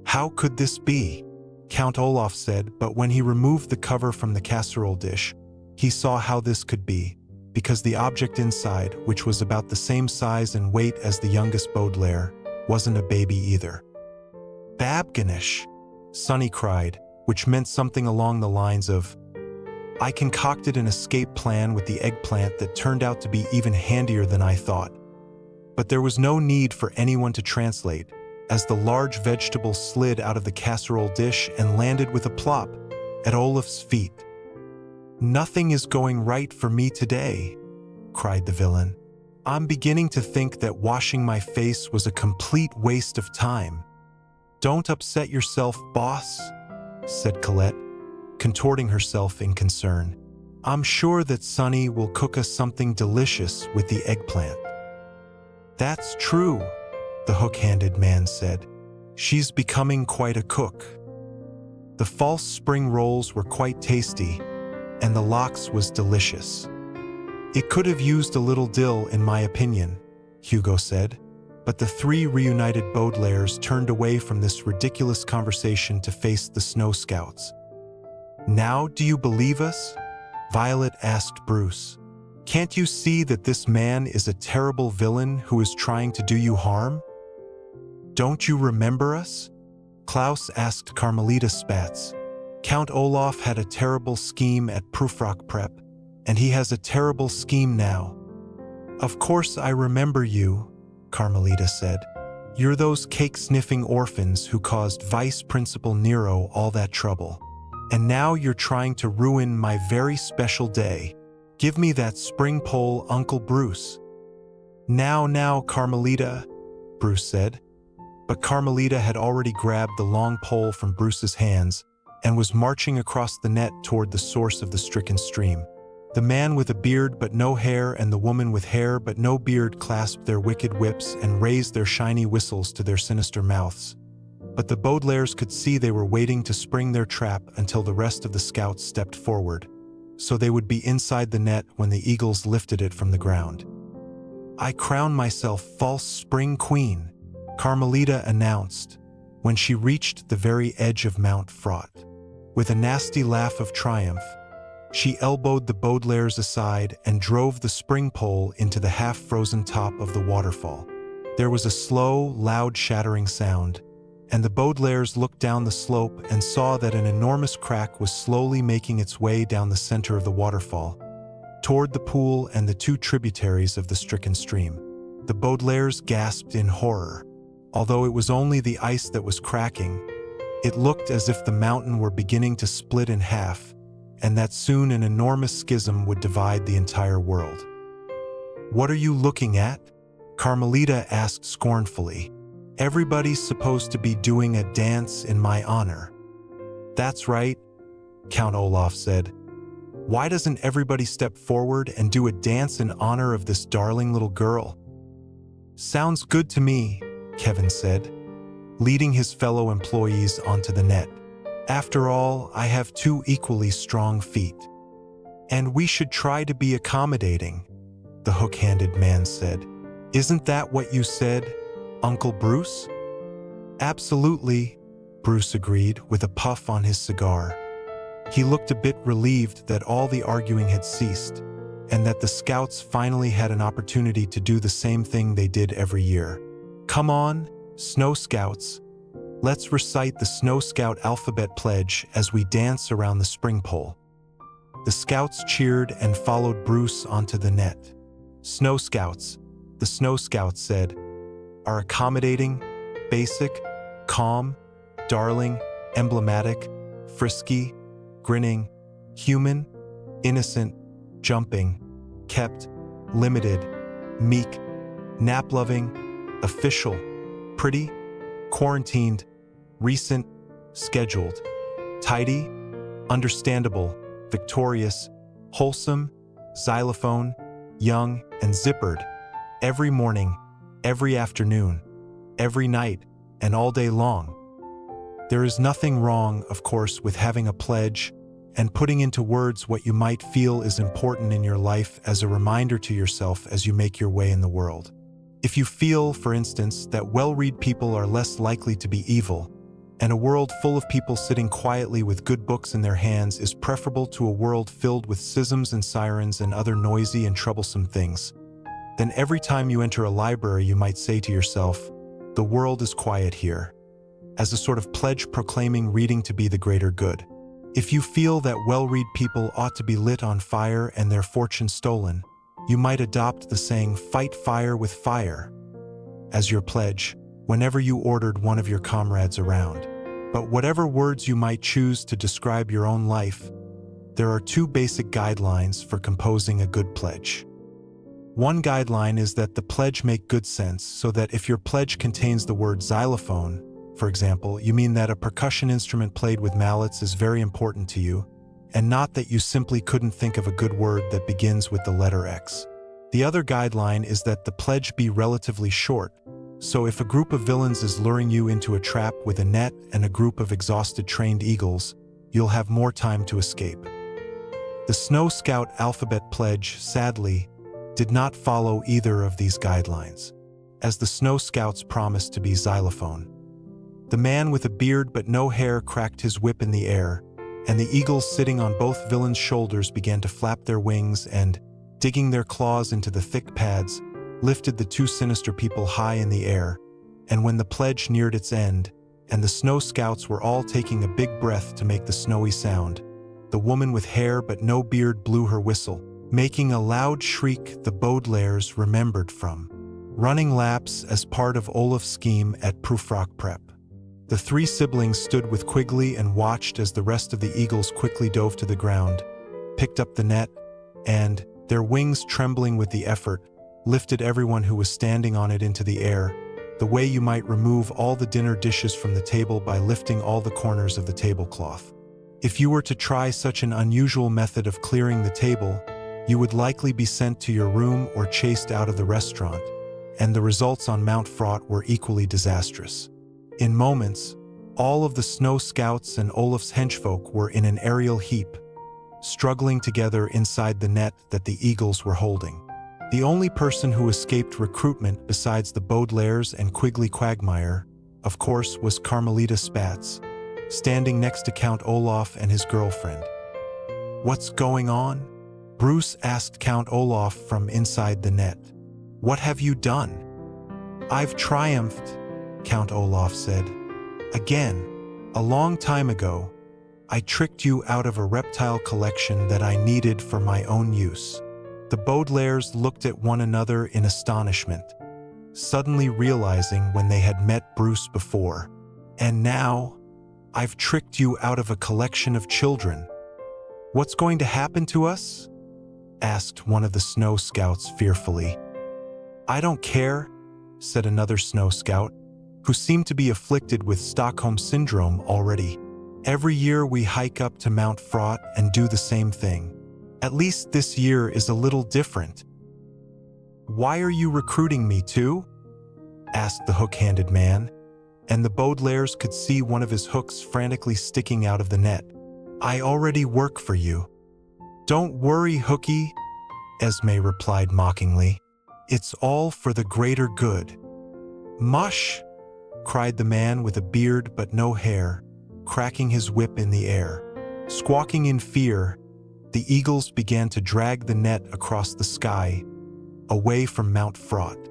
"How could this be?" Count Olaf said, but when he removed the cover from the casserole dish, he saw how this could be, because the object inside, which was about the same size and weight as the youngest Baudelaire, wasn't a baby either. "Babganish," Sonny cried, which meant something along the lines of, "I concocted an escape plan with the eggplant that turned out to be even handier than I thought." But there was no need for anyone to translate, as the large vegetable slid out of the casserole dish and landed with a plop at Olaf's feet. "Nothing is going right for me today," cried the villain. "I'm beginning to think that washing my face was a complete waste of time." "Don't upset yourself, boss," said Colette, contorting herself in concern. "I'm sure that Sonny will cook us something delicious with the eggplant." "That's true," the hook-handed man said. "She's becoming quite a cook." The false spring rolls were quite tasty, and the lox was delicious. "It could have used a little dill, in my opinion," Hugo said, but the three reunited Baudelaires turned away from this ridiculous conversation to face the snow scouts. "Now do you believe us?" Violet asked Bruce. "Can't you see that this man is a terrible villain who is trying to do you harm?" "Don't you remember us?" Klaus asked Carmelita Spatz. "Count Olaf had a terrible scheme at Proofrock Prep, and he has a terrible scheme now." "Of course I remember you," Carmelita said. "You're those cake-sniffing orphans who caused Vice Principal Nero all that trouble. And now you're trying to ruin my very special day. Give me that spring pole, Uncle Bruce." Now, Carmelita," Bruce said. But Carmelita had already grabbed the long pole from Bruce's hands and was marching across the net toward the source of the stricken stream. The man with a beard but no hair and the woman with hair but no beard clasped their wicked whips and raised their shiny whistles to their sinister mouths. But the Baudelaires could see they were waiting to spring their trap until the rest of the scouts stepped forward, so they would be inside the net when the eagles lifted it from the ground. "I crown myself false spring queen," Carmelita announced, when she reached the very edge of Mount Fraught. With a nasty laugh of triumph, she elbowed the Baudelaires aside and drove the spring pole into the half-frozen top of the waterfall. There was a slow, loud shattering sound, and the Baudelaires looked down the slope and saw that an enormous crack was slowly making its way down the center of the waterfall, toward the pool and the two tributaries of the stricken stream. The Baudelaires gasped in horror. Although it was only the ice that was cracking, it looked as if the mountain were beginning to split in half, and that soon an enormous schism would divide the entire world. "What are you looking at?" Carmelita asked scornfully. "Everybody's supposed to be doing a dance in my honor." "That's right," Count Olaf said. "Why doesn't everybody step forward and do a dance in honor of this darling little girl?" "Sounds good to me," Kevin said, leading his fellow employees onto the net. "After all, I have two equally strong feet. And we should try to be accommodating," the hook-handed man said. "Isn't that what you said, Uncle Bruce?" "Absolutely," Bruce agreed with a puff on his cigar. He looked a bit relieved that all the arguing had ceased, and that the scouts finally had an opportunity to do the same thing they did every year. "Come on, Snow Scouts. Let's recite the Snow Scout alphabet pledge as we dance around the spring pole." The scouts cheered and followed Bruce onto the net. "Snow Scouts," the Snow Scouts said, "are accommodating, basic, calm, darling, emblematic, frisky, grinning, human, innocent, jumping, kept, limited, meek, nap-loving, official, pretty, quarantined, recent, scheduled, tidy, understandable, victorious, wholesome, xylophone, young, and zippered, every morning, every afternoon, every night, and all day long." There is nothing wrong, of course, with having a pledge and putting into words what you might feel is important in your life as a reminder to yourself as you make your way in the world. If you feel, for instance, that well-read people are less likely to be evil, and a world full of people sitting quietly with good books in their hands is preferable to a world filled with schisms and sirens and other noisy and troublesome things, then every time you enter a library you might say to yourself, "The world is quiet here," as a sort of pledge proclaiming reading to be the greater good. If you feel that well-read people ought to be lit on fire and their fortune stolen, you might adopt the saying "fight fire with fire" as your pledge whenever you ordered one of your comrades around. But whatever words you might choose to describe your own life, there are two basic guidelines for composing a good pledge. One guideline is that the pledge make good sense, so that if your pledge contains the word xylophone, for example, you mean that a percussion instrument played with mallets is very important to you, and not that you simply couldn't think of a good word that begins with the letter X. The other guideline is that the pledge be relatively short, so if a group of villains is luring you into a trap with a net and a group of exhausted trained eagles, you'll have more time to escape. The Snow Scout alphabet pledge, sadly, did not follow either of these guidelines, as the Snow Scouts promised to be xylophone. The man with a beard but no hair cracked his whip in the air, and the eagles sitting on both villains' shoulders began to flap their wings and, digging their claws into the thick pads, lifted the two sinister people high in the air. And when the pledge neared its end, and the Snow Scouts were all taking a big breath to make the snowy sound, the woman with hair but no beard blew her whistle, making a loud shriek the Baudelaires remembered from Running Laps as part of Olaf's scheme at Prufrock Prep. The three siblings stood with Quigley and watched as the rest of the eagles quickly dove to the ground, picked up the net, and, their wings trembling with the effort, lifted everyone who was standing on it into the air, the way you might remove all the dinner dishes from the table by lifting all the corners of the tablecloth. If you were to try such an unusual method of clearing the table, you would likely be sent to your room or chased out of the restaurant, and the results on Mount Fraught were equally disastrous. In moments, all of the Snow Scouts and Olaf's henchfolk were in an aerial heap, struggling together inside the net that the eagles were holding. The only person who escaped recruitment besides the Baudelaires and Quigley Quagmire, of course, was Carmelita Spatz, standing next to Count Olaf and his girlfriend. "What's going on?" Bruce asked Count Olaf from inside the net. "What have you done?" "I've triumphed," Count Olaf said. "Again, a long time ago, I tricked you out of a reptile collection that I needed for my own use." The Baudelaires looked at one another in astonishment, suddenly realizing when they had met Bruce before. "And now, I've tricked you out of a collection of children. What's going to happen to us?" asked one of the Snow Scouts fearfully. "I don't care," said another Snow Scout, who seemed to be afflicted with Stockholm Syndrome already. "Every year we hike up to Mount Fraught and do the same thing. At least this year is a little different." "Why are you recruiting me too?" asked the hook-handed man, and the Baudelaires could see one of his hooks frantically sticking out of the net. "I already work for you." "Don't worry, Hookie," Esme replied mockingly. "It's all for the greater good." "Mush!" cried the man with a beard but no hair, cracking his whip in the air. Squawking in fear, the eagles began to drag the net across the sky, away from Mount Fraught.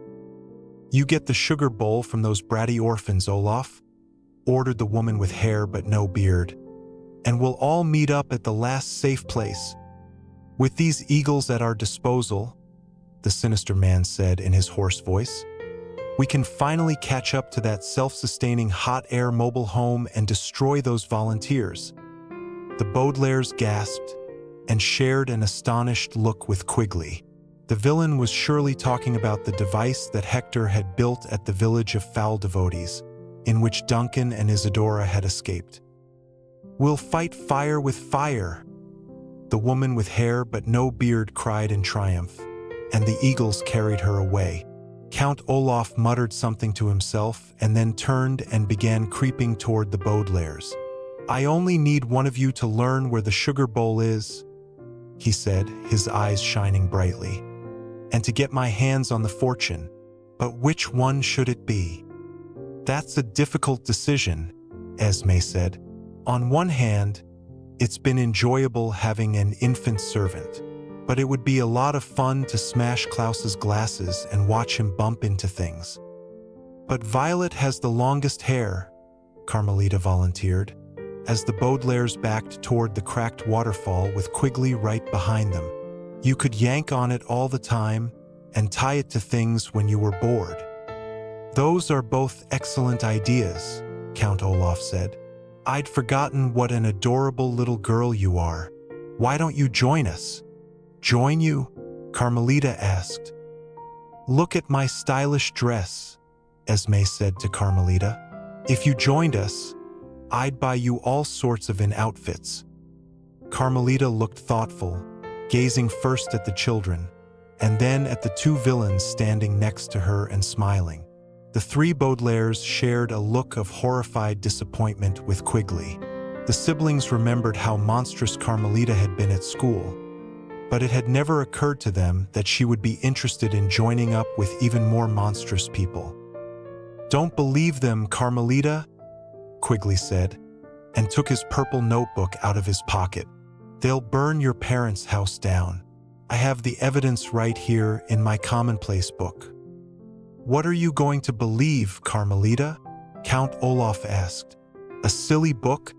"You get the sugar bowl from those bratty orphans, Olaf," ordered the woman with hair but no beard, "and we'll all meet up at the last safe place. With these eagles at our disposal," the sinister man said in his hoarse voice, "we can finally catch up to that self-sustaining hot air mobile home and destroy those volunteers." The Baudelaires gasped and shared an astonished look with Quigley. The villain was surely talking about the device that Hector had built at the village of Foul Devotees, in which Duncan and Isadora had escaped. "We'll fight fire with fire," the woman with hair but no beard cried in triumph, and the eagles carried her away. Count Olaf muttered something to himself and then turned and began creeping toward the Baudelaires. "I only need one of you to learn where the sugar bowl is," he said, his eyes shining brightly, "and to get my hands on the fortune. But which one should it be?" "That's a difficult decision," Esme said. "On one hand, it's been enjoyable having an infant servant, but it would be a lot of fun to smash Klaus's glasses and watch him bump into things." "But Violet has the longest hair," Carmelita volunteered, as the Baudelaires backed toward the cracked waterfall with Quigley right behind them. "You could yank on it all the time and tie it to things when you were bored." "Those are both excellent ideas," Count Olaf said. "I'd forgotten what an adorable little girl you are. Why don't you join us?" "Join you?" Carmelita asked. "Look at my stylish dress," Esme said to Carmelita. "If you joined us, I'd buy you all sorts of outfits." Carmelita looked thoughtful, gazing first at the children, and then at the two villains standing next to her and smiling. The three Baudelaires shared a look of horrified disappointment with Quigley. The siblings remembered how monstrous Carmelita had been at school, but it had never occurred to them that she would be interested in joining up with even more monstrous people. "Don't believe them, Carmelita," Quigley said, and took his purple notebook out of his pocket. "They'll burn your parents' house down. I have the evidence right here in my commonplace book." "What are you going to believe, Carmelita?" Count Olaf asked. "A silly book?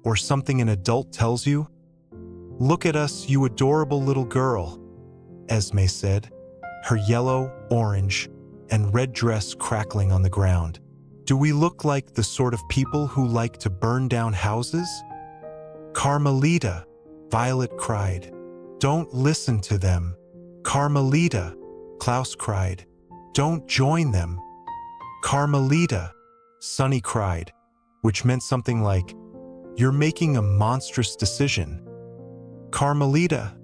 Or something an adult tells you?" "Look at us, you adorable little girl," Esme said, her yellow, orange, and red dress crackling on the ground. "Do we look like the sort of people who like to burn down houses?" "Carmelita," Violet cried. "Don't listen to them." "Carmelita," Klaus cried. "Don't join them." "Carmelita," Sonny cried, which meant something like, "You're making a monstrous decision." "Carmelita,"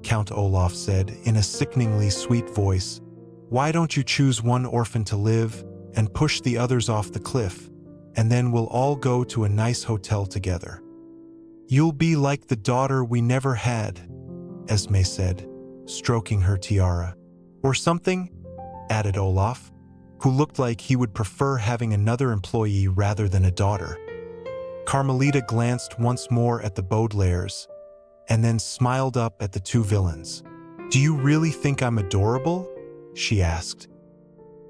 Count Olaf said in a sickeningly sweet voice, "why don't you choose one orphan to live and push the others off the cliff, and then we'll all go to a nice hotel together." "You'll be like the daughter we never had," Esme said, stroking her tiara. "Or something," added Olaf, who looked like he would prefer having another employee rather than a daughter. Carmelita glanced once more at the Baudelaires, and then smiled up at the two villains. "Do you really think I'm adorable?" she asked.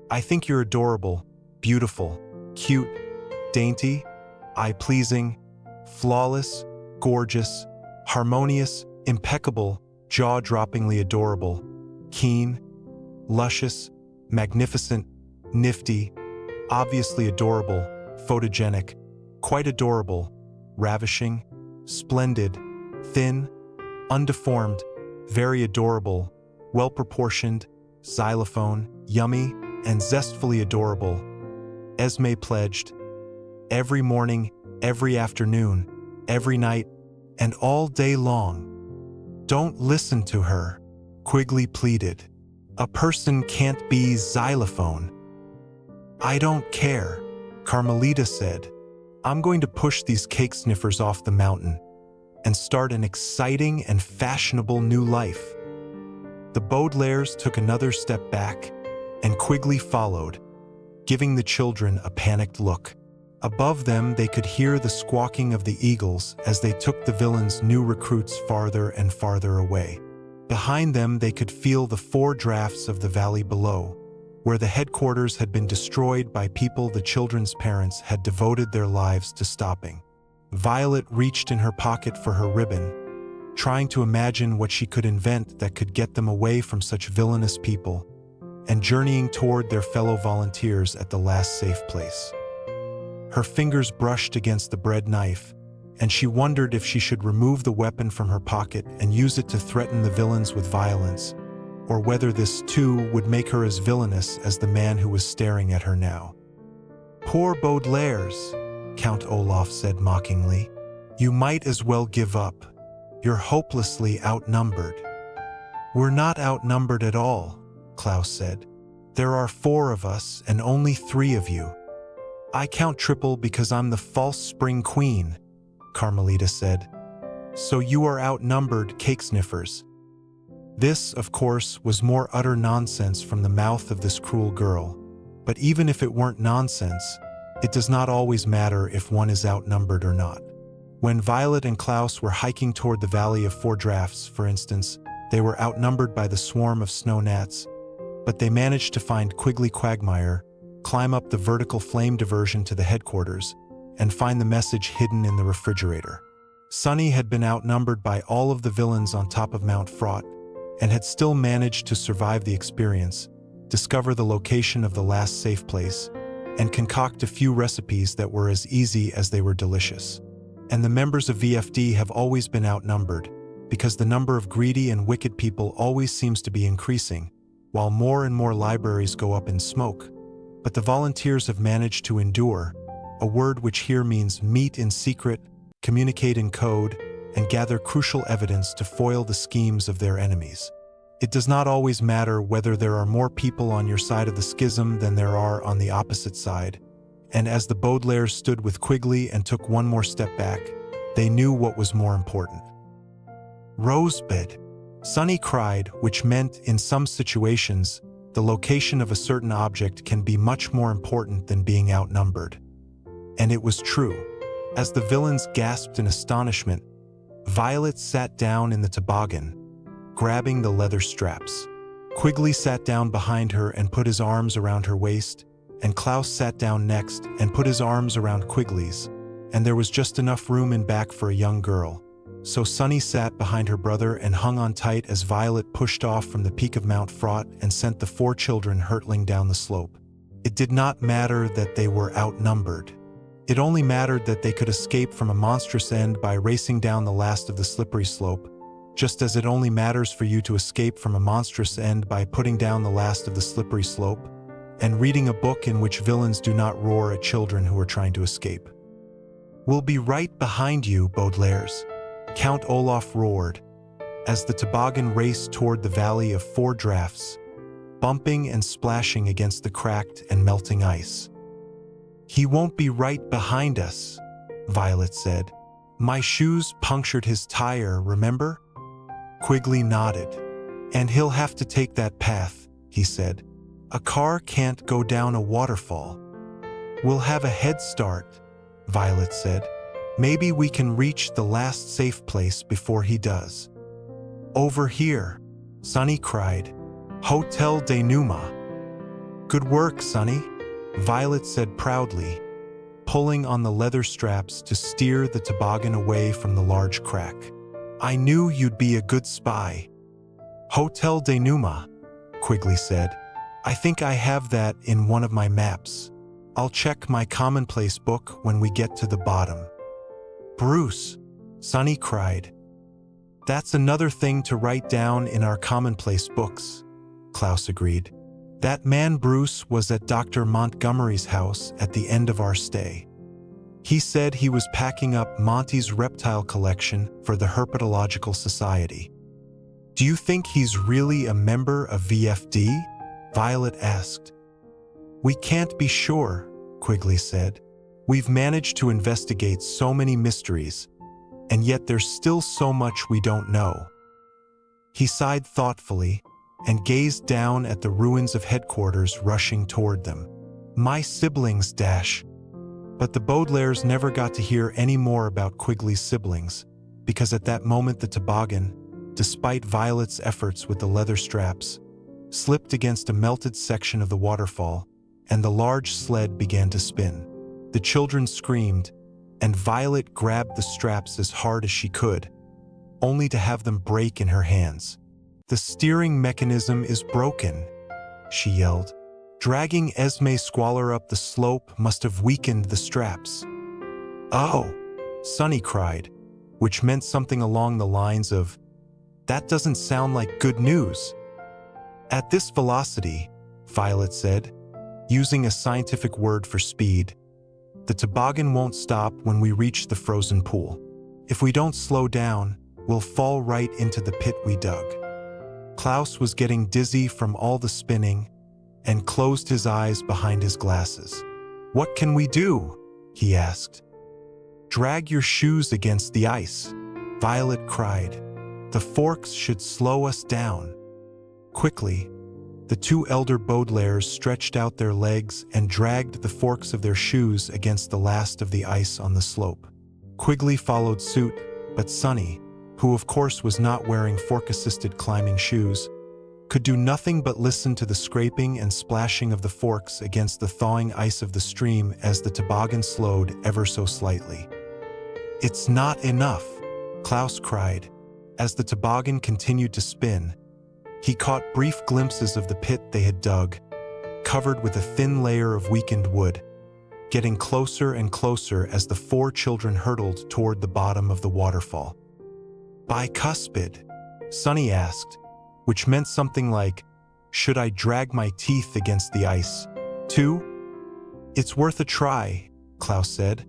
"I think you're adorable, beautiful, cute, dainty, eye-pleasing, flawless, gorgeous, harmonious, impeccable, jaw-droppingly adorable, keen, luscious, magnificent, nifty, obviously adorable, photogenic, quite adorable, ravishing, splendid, thin, undeformed, very adorable, well-proportioned, xylophone, yummy, and zestfully adorable," Esme pledged. "Every morning, every afternoon, every night, and all day long." "Don't listen to her," Quigley pleaded. "A person can't be xylophone." "I don't care," Carmelita said. "I'm going to push these cake sniffers off the mountain and start an exciting and fashionable new life." The Baudelaires took another step back, and Quigley followed, giving the children a panicked look. Above them, they could hear the squawking of the eagles as they took the villains' new recruits farther and farther away. Behind them, they could feel the four drafts of the valley below, where the headquarters had been destroyed by people the children's parents had devoted their lives to stopping. Violet reached in her pocket for her ribbon, trying to imagine what she could invent that could get them away from such villainous people, and journeying toward their fellow volunteers at the last safe place. Her fingers brushed against the bread knife, and she wondered if she should remove the weapon from her pocket and use it to threaten the villains with violence, or whether this too would make her as villainous as the man who was staring at her now. "Poor Baudelaires," Count Olaf said mockingly. "You might as well give up. You're hopelessly outnumbered." "We're not outnumbered at all," Klaus said. There are 4 of us and only 3 of you. I count triple because I'm the false spring queen, Carmelita said. So you are outnumbered, cake sniffers. This, of course, was more utter nonsense from the mouth of this cruel girl. But even if it weren't nonsense, it does not always matter if one is outnumbered or not. When Violet and Klaus were hiking toward the Valley of 4 Drafts, for instance, they were outnumbered by the swarm of snow gnats, but they managed to find Quigley Quagmire, climb up the vertical flame diversion to the headquarters, and find the message hidden in the refrigerator. Sunny had been outnumbered by all of the villains on top of Mount Fraught, and had still managed to survive the experience, discover the location of the last safe place, and concoct a few recipes that were as easy as they were delicious. And the members of V.F.D have always been outnumbered, because the number of greedy and wicked people always seems to be increasing, while more and more libraries go up in smoke. But the volunteers have managed to endure, a word which here means meet in secret, communicate in code, and gather crucial evidence to foil the schemes of their enemies. It does not always matter whether there are more people on your side of the schism than there are on the opposite side, and as the Baudelaires stood with Quigley and took one more step back, they knew what was more important. Rosebud, Sunny cried, which meant, in some situations, the location of a certain object can be much more important than being outnumbered. And it was true. As the villains gasped in astonishment, Violet sat down in the toboggan, grabbing the leather straps. Quigley sat down behind her and put his arms around her waist, and Klaus sat down next and put his arms around Quigley's, and there was just enough room in back for a young girl. So Sunny sat behind her brother and hung on tight as Violet pushed off from the peak of Mount Fraught and sent the 4 children hurtling down the slope. It did not matter that they were outnumbered. It only mattered that they could escape from a monstrous end by racing down the last of the slippery slope, just as it only matters for you to escape from a monstrous end by putting down the last of the slippery slope and reading a book in which villains do not roar at children who are trying to escape. "We'll be right behind you, Baudelaires," Count Olaf roared, as the toboggan raced toward the Valley of 4 Drafts, bumping and splashing against the cracked and melting ice. "He won't be right behind us," Violet said. "My shoes punctured his tire, remember?" Quigley nodded. "And he'll have to take that path," he said. "A car can't go down a waterfall." "We'll have a head start," Violet said. "Maybe we can reach the last safe place before he does." "Over here," Sunny cried. "Hotel de Numa." "Good work, Sunny," Violet said proudly, pulling on the leather straps to steer the toboggan away from the large crack. "I knew you'd be a good spy." "Hotel de Numa," Quigley said. "I think I have that in one of my maps. I'll check my commonplace book when we get to the bottom." "Bruce," Sunny cried. "That's another thing to write down in our commonplace books," Klaus agreed. "That man Bruce was at Dr. Montgomery's house at the end of our stay. He said he was packing up Monty's reptile collection for the Herpetological Society." "Do you think he's really a member of V.F.D?" Violet asked. "We can't be sure," Quigley said. "We've managed to investigate so many mysteries, and yet there's still so much we don't know." He sighed thoughtfully and gazed down at the ruins of headquarters rushing toward them. "My siblings, dash." But the Baudelaires never got to hear any more about Quigley's siblings, because at that moment the toboggan, despite Violet's efforts with the leather straps, slipped against a melted section of the waterfall, and the large sled began to spin. The children screamed, and Violet grabbed the straps as hard as she could, only to have them break in her hands. "The steering mechanism is broken," she yelled. "Dragging Esme Squalor up the slope must have weakened the straps." "Oh," Sunny cried, which meant something along the lines of, "That doesn't sound like good news." "At this velocity," Violet said, using a scientific word for speed, "the toboggan won't stop when we reach the frozen pool. If we don't slow down, we'll fall right into the pit we dug." Klaus was getting dizzy from all the spinning, and closed his eyes behind his glasses. "What can we do?" he asked. "Drag your shoes against the ice," Violet cried. "The forks should slow us down." Quickly, the two elder Baudelaires stretched out their legs and dragged the forks of their shoes against the last of the ice on the slope. Quigley followed suit, but Sunny, who of course was not wearing fork-assisted climbing shoes, could do nothing but listen to the scraping and splashing of the forks against the thawing ice of the stream as the toboggan slowed ever so slightly. "It's not enough," Klaus cried. As the toboggan continued to spin, he caught brief glimpses of the pit they had dug, covered with a thin layer of weakened wood, getting closer and closer as the four children hurtled toward the bottom of the waterfall. "Bicuspid?" Sunny asked, which meant something like, "Should I drag my teeth against the ice, too?" "It's worth a try," Klaus said,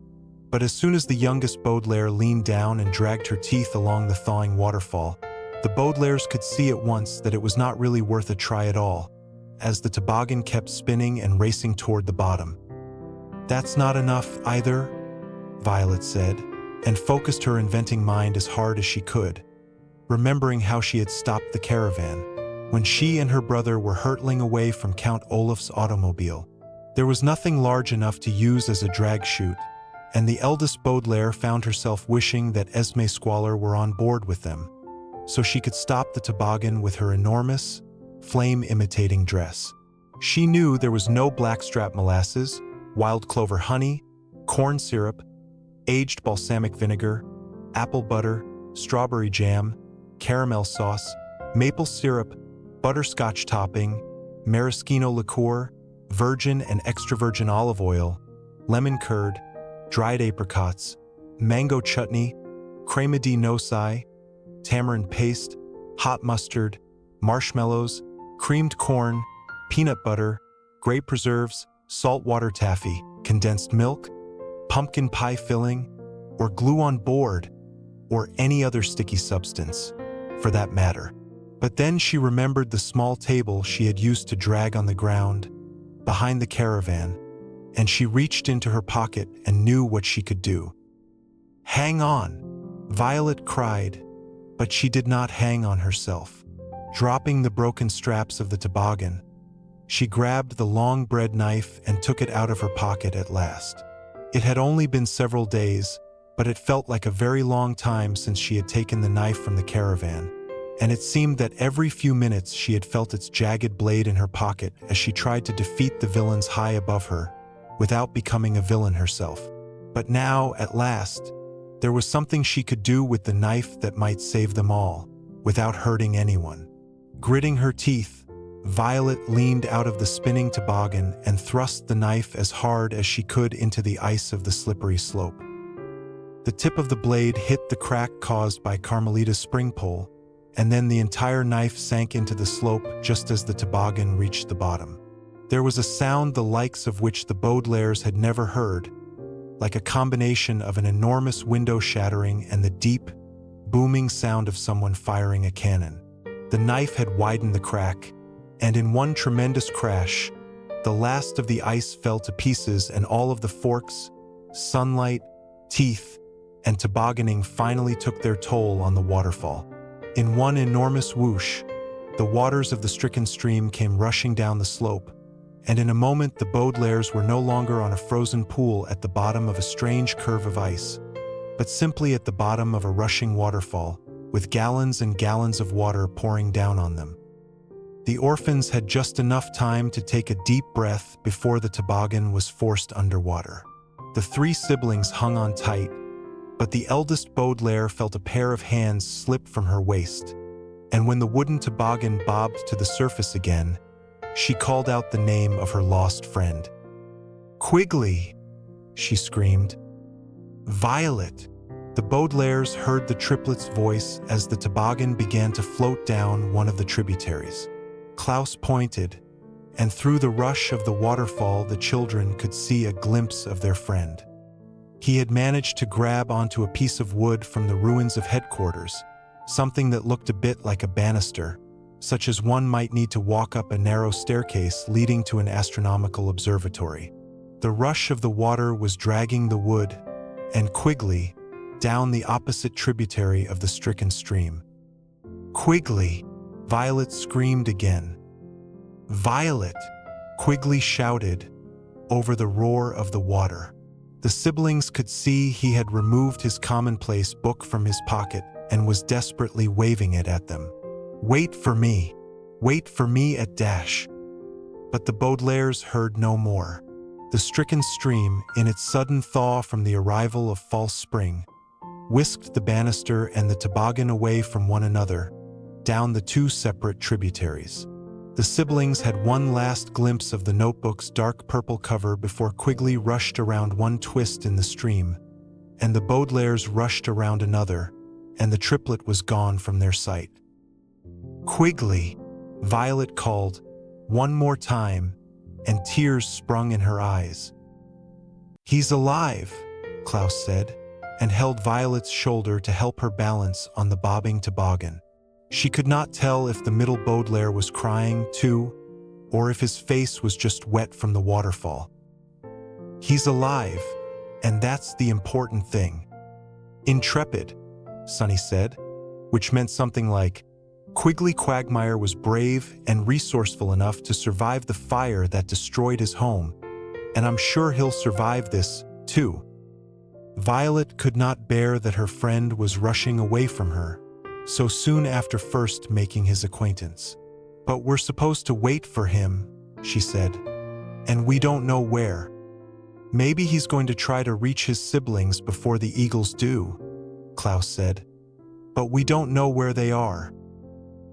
but as soon as the youngest Baudelaire leaned down and dragged her teeth along the thawing waterfall, the Baudelaires could see at once that it was not really worth a try at all, as the toboggan kept spinning and racing toward the bottom. "That's not enough either," Violet said, and focused her inventing mind as hard as she could, remembering how she had stopped the caravan when she and her brother were hurtling away from Count Olaf's automobile. There was nothing large enough to use as a drag chute, and the eldest Baudelaire found herself wishing that Esme Squalor were on board with them, so she could stop the toboggan with her enormous, flame-imitating dress. She knew there was no blackstrap molasses, wild clover honey, corn syrup, aged balsamic vinegar, apple butter, strawberry jam, caramel sauce, maple syrup, butterscotch topping, maraschino liqueur, virgin and extra virgin olive oil, lemon curd, dried apricots, mango chutney, crema di nosai, tamarind paste, hot mustard, marshmallows, creamed corn, peanut butter, grape preserves, saltwater taffy, condensed milk, pumpkin pie filling, or glue on board, or any other sticky substance, for that matter. But then she remembered the small table she had used to drag on the ground, behind the caravan, and she reached into her pocket and knew what she could do. "Hang on!" Violet cried, but she did not hang on herself. Dropping the broken straps of the toboggan, she grabbed the long bread knife and took it out of her pocket at last. It had only been several days, but it felt like a very long time since she had taken the knife from the caravan, and it seemed that every few minutes she had felt its jagged blade in her pocket as she tried to defeat the villains high above her, without becoming a villain herself. But now, at last, there was something she could do with the knife that might save them all, without hurting anyone. Gritting her teeth, Violet leaned out of the spinning toboggan and thrust the knife as hard as she could into the ice of the slippery slope. The tip of the blade hit the crack caused by Carmelita's spring pole, and then the entire knife sank into the slope just as the toboggan reached the bottom. There was a sound the likes of which the Baudelaires had never heard, like a combination of an enormous window shattering and the deep, booming sound of someone firing a cannon. The knife had widened the crack, and in one tremendous crash, the last of the ice fell to pieces and all of the forks, sunlight, teeth, and tobogganing finally took their toll on the waterfall. In one enormous whoosh, the waters of the stricken stream came rushing down the slope, and in a moment the Baudelaires were no longer on a frozen pool at the bottom of a strange curve of ice, but simply at the bottom of a rushing waterfall, with gallons and gallons of water pouring down on them. The orphans had just enough time to take a deep breath before the toboggan was forced underwater. The three siblings hung on tight, but the eldest Baudelaire felt a pair of hands slip from her waist, and when the wooden toboggan bobbed to the surface again, she called out the name of her lost friend. "Quigley!" she screamed. "Violet!" The Baudelaires heard the triplets' voice as the toboggan began to float down one of the tributaries. Klaus pointed, and through the rush of the waterfall the children could see a glimpse of their friend. He had managed to grab onto a piece of wood from the ruins of headquarters, something that looked a bit like a banister, such as one might need to walk up a narrow staircase leading to an astronomical observatory. The rush of the water was dragging the wood and Quigley down the opposite tributary of the stricken stream. "Quigley!" Violet screamed again. "Violet!" Quigley shouted over the roar of the water. The siblings could see he had removed his commonplace book from his pocket and was desperately waving it at them. "Wait for me! Wait for me at dash!" But the Baudelaires heard no more. The stricken stream, in its sudden thaw from the arrival of false spring, whisked the banister and the toboggan away from one another, down the two separate tributaries. The siblings had one last glimpse of the notebook's dark purple cover before Quigley rushed around one twist in the stream, and the Baudelaires rushed around another, and the triplet was gone from their sight. "Quigley!" Violet called, one more time, and tears sprung in her eyes. "He's alive," Klaus said, and held Violet's shoulder to help her balance on the bobbing toboggan. She could not tell if the middle Baudelaire was crying, too, or if his face was just wet from the waterfall. "He's alive, and that's the important thing." "Intrepid," Sonny said, which meant something like, Quigley Quagmire was brave and resourceful enough to survive the fire that destroyed his home, and I'm sure he'll survive this, too. Violet could not bear that her friend was rushing away from her so soon after first making his acquaintance. "But we're supposed to wait for him," she said, "and we don't know where. Maybe he's going to try to reach his siblings before the eagles do," Klaus said. "But we don't know where they are."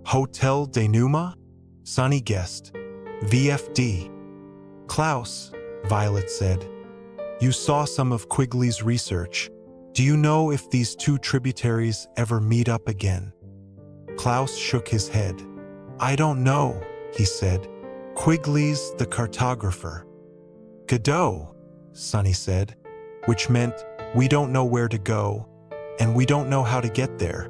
"Hotel Denuma?" Sonny guessed. "V.F.D. "Klaus," Violet said, "you saw some of Quigley's research. Do you know if these two tributaries ever meet up again?" Klaus shook his head. "I don't know," he said. "Quigley's the cartographer." "Godot," Sonny said, which meant we don't know where to go, and we don't know how to get there.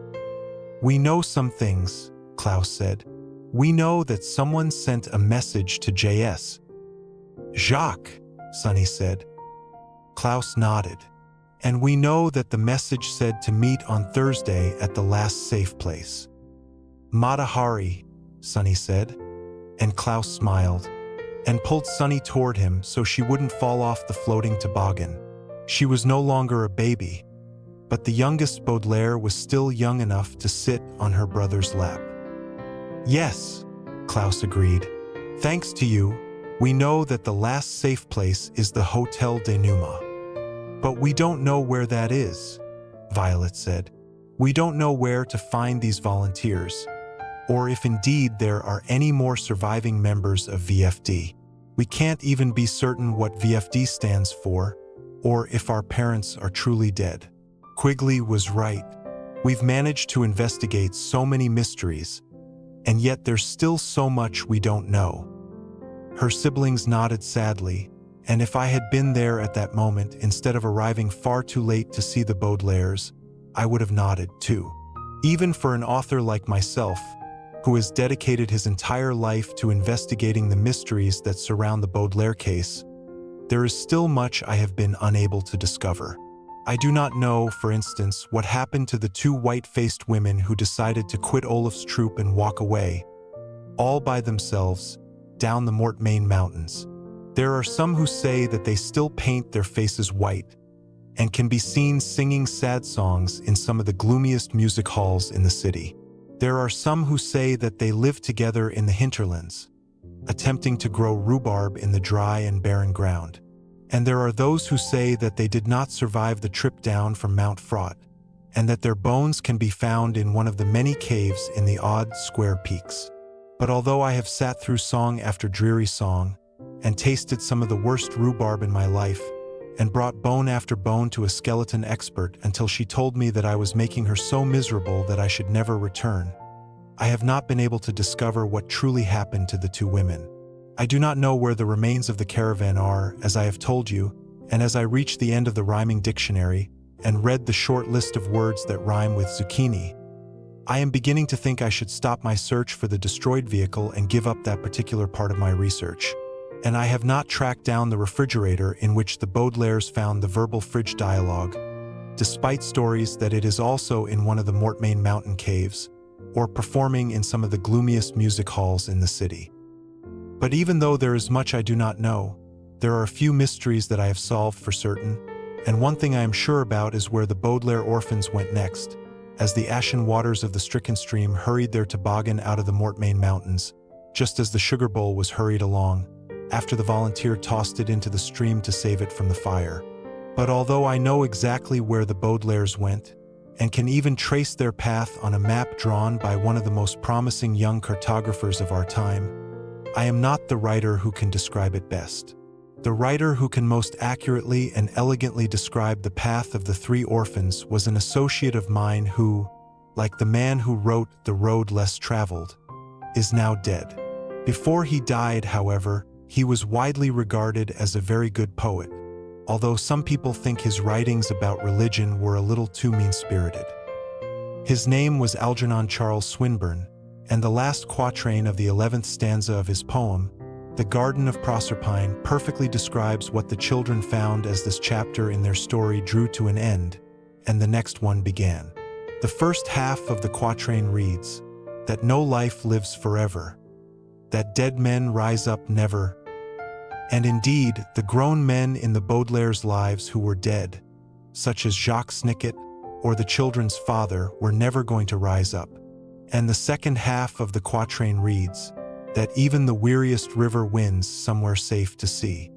"We know some things," Klaus said. "We know that someone sent a message to JS. "Jacques," Sonny said. Klaus nodded. "And we know that the message said to meet on Thursday at the last safe place." "Mata Hari," Sonny said, and Klaus smiled, and pulled Sonny toward him so she wouldn't fall off the floating toboggan. She was no longer a baby, but the youngest Baudelaire was still young enough to sit on her brother's lap. "Yes," Klaus agreed. "Thanks to you, we know that the last safe place is the Hotel Denuma. But we don't know where that is," Violet said. "We don't know where to find these volunteers, or if indeed there are any more surviving members of V.F.D. We can't even be certain what V.F.D. stands for, or if our parents are truly dead." Quigley was right. We've managed to investigate so many mysteries, and yet there's still so much we don't know. Her siblings nodded sadly, and if I had been there at that moment instead of arriving far too late to see the Baudelaires, I would have nodded too. Even for an author like myself, who has dedicated his entire life to investigating the mysteries that surround the Baudelaire case, there is still much I have been unable to discover. I do not know, for instance, what happened to the two white-faced women who decided to quit Olaf's troupe and walk away, all by themselves, down the Mortmain Mountains. There are some who say that they still paint their faces white and can be seen singing sad songs in some of the gloomiest music halls in the city. There are some who say that they live together in the hinterlands, attempting to grow rhubarb in the dry and barren ground. And there are those who say that they did not survive the trip down from Mount Fraught, and that their bones can be found in one of the many caves in the odd square peaks. But although I have sat through song after dreary song, and tasted some of the worst rhubarb in my life, and brought bone after bone to a skeleton expert until she told me that I was making her so miserable that I should never return, I have not been able to discover what truly happened to the two women. I do not know where the remains of the caravan are, as I have told you, and as I reached the end of the rhyming dictionary and read the short list of words that rhyme with zucchini, I am beginning to think I should stop my search for the destroyed vehicle and give up that particular part of my research. And I have not tracked down the refrigerator in which the Baudelaires found the verbal fridge dialogue, despite stories that it is also in one of the Mortmain Mountain caves, or performing in some of the gloomiest music halls in the city. But even though there is much I do not know, there are a few mysteries that I have solved for certain, and one thing I am sure about is where the Baudelaire orphans went next, as the ashen waters of the stricken stream hurried their toboggan out of the Mortmain Mountains, just as the sugar bowl was hurried along, after the volunteer tossed it into the stream to save it from the fire. But although I know exactly where the Baudelaires went, and can even trace their path on a map drawn by one of the most promising young cartographers of our time, I am not the writer who can describe it best. The writer who can most accurately and elegantly describe the path of the three orphans was an associate of mine who, like the man who wrote The Road Less Traveled, is now dead. Before he died, however, he was widely regarded as a very good poet, although some people think his writings about religion were a little too mean-spirited. His name was Algernon Charles Swinburne, and the last quatrain of the 11th stanza of his poem, The Garden of Proserpine, perfectly describes what the children found as this chapter in their story drew to an end, and the next one began. The first half of the quatrain reads, that no life lives forever, that dead men rise up never. And indeed, the grown men in the Baudelaire's lives who were dead, such as Jacques Snicket or the children's father, were never going to rise up. And the second half of the quatrain reads, that even the weariest river wins somewhere safe to see.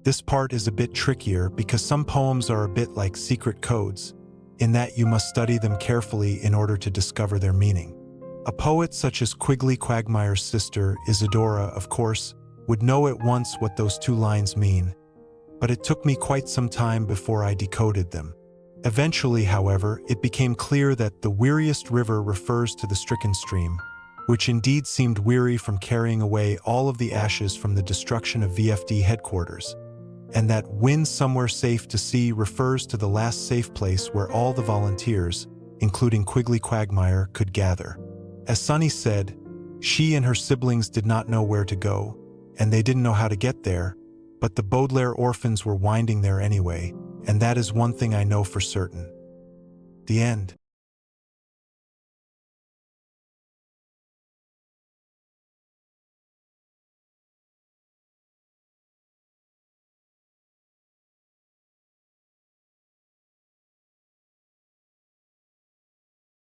This part is a bit trickier because some poems are a bit like secret codes, in that you must study them carefully in order to discover their meaning. A poet such as Quigley Quagmire's sister, Isadora, of course, would know at once what those two lines mean, but it took me quite some time before I decoded them. Eventually, however, it became clear that the weariest river refers to the stricken stream, which indeed seemed weary from carrying away all of the ashes from the destruction of V.F.D headquarters, and that wind somewhere safe to see refers to the last safe place where all the volunteers, including Quigley Quagmire, could gather. As Sunny said, she and her siblings did not know where to go, and they didn't know how to get there, but the Baudelaire orphans were winding there anyway, and that is one thing I know for certain. The end.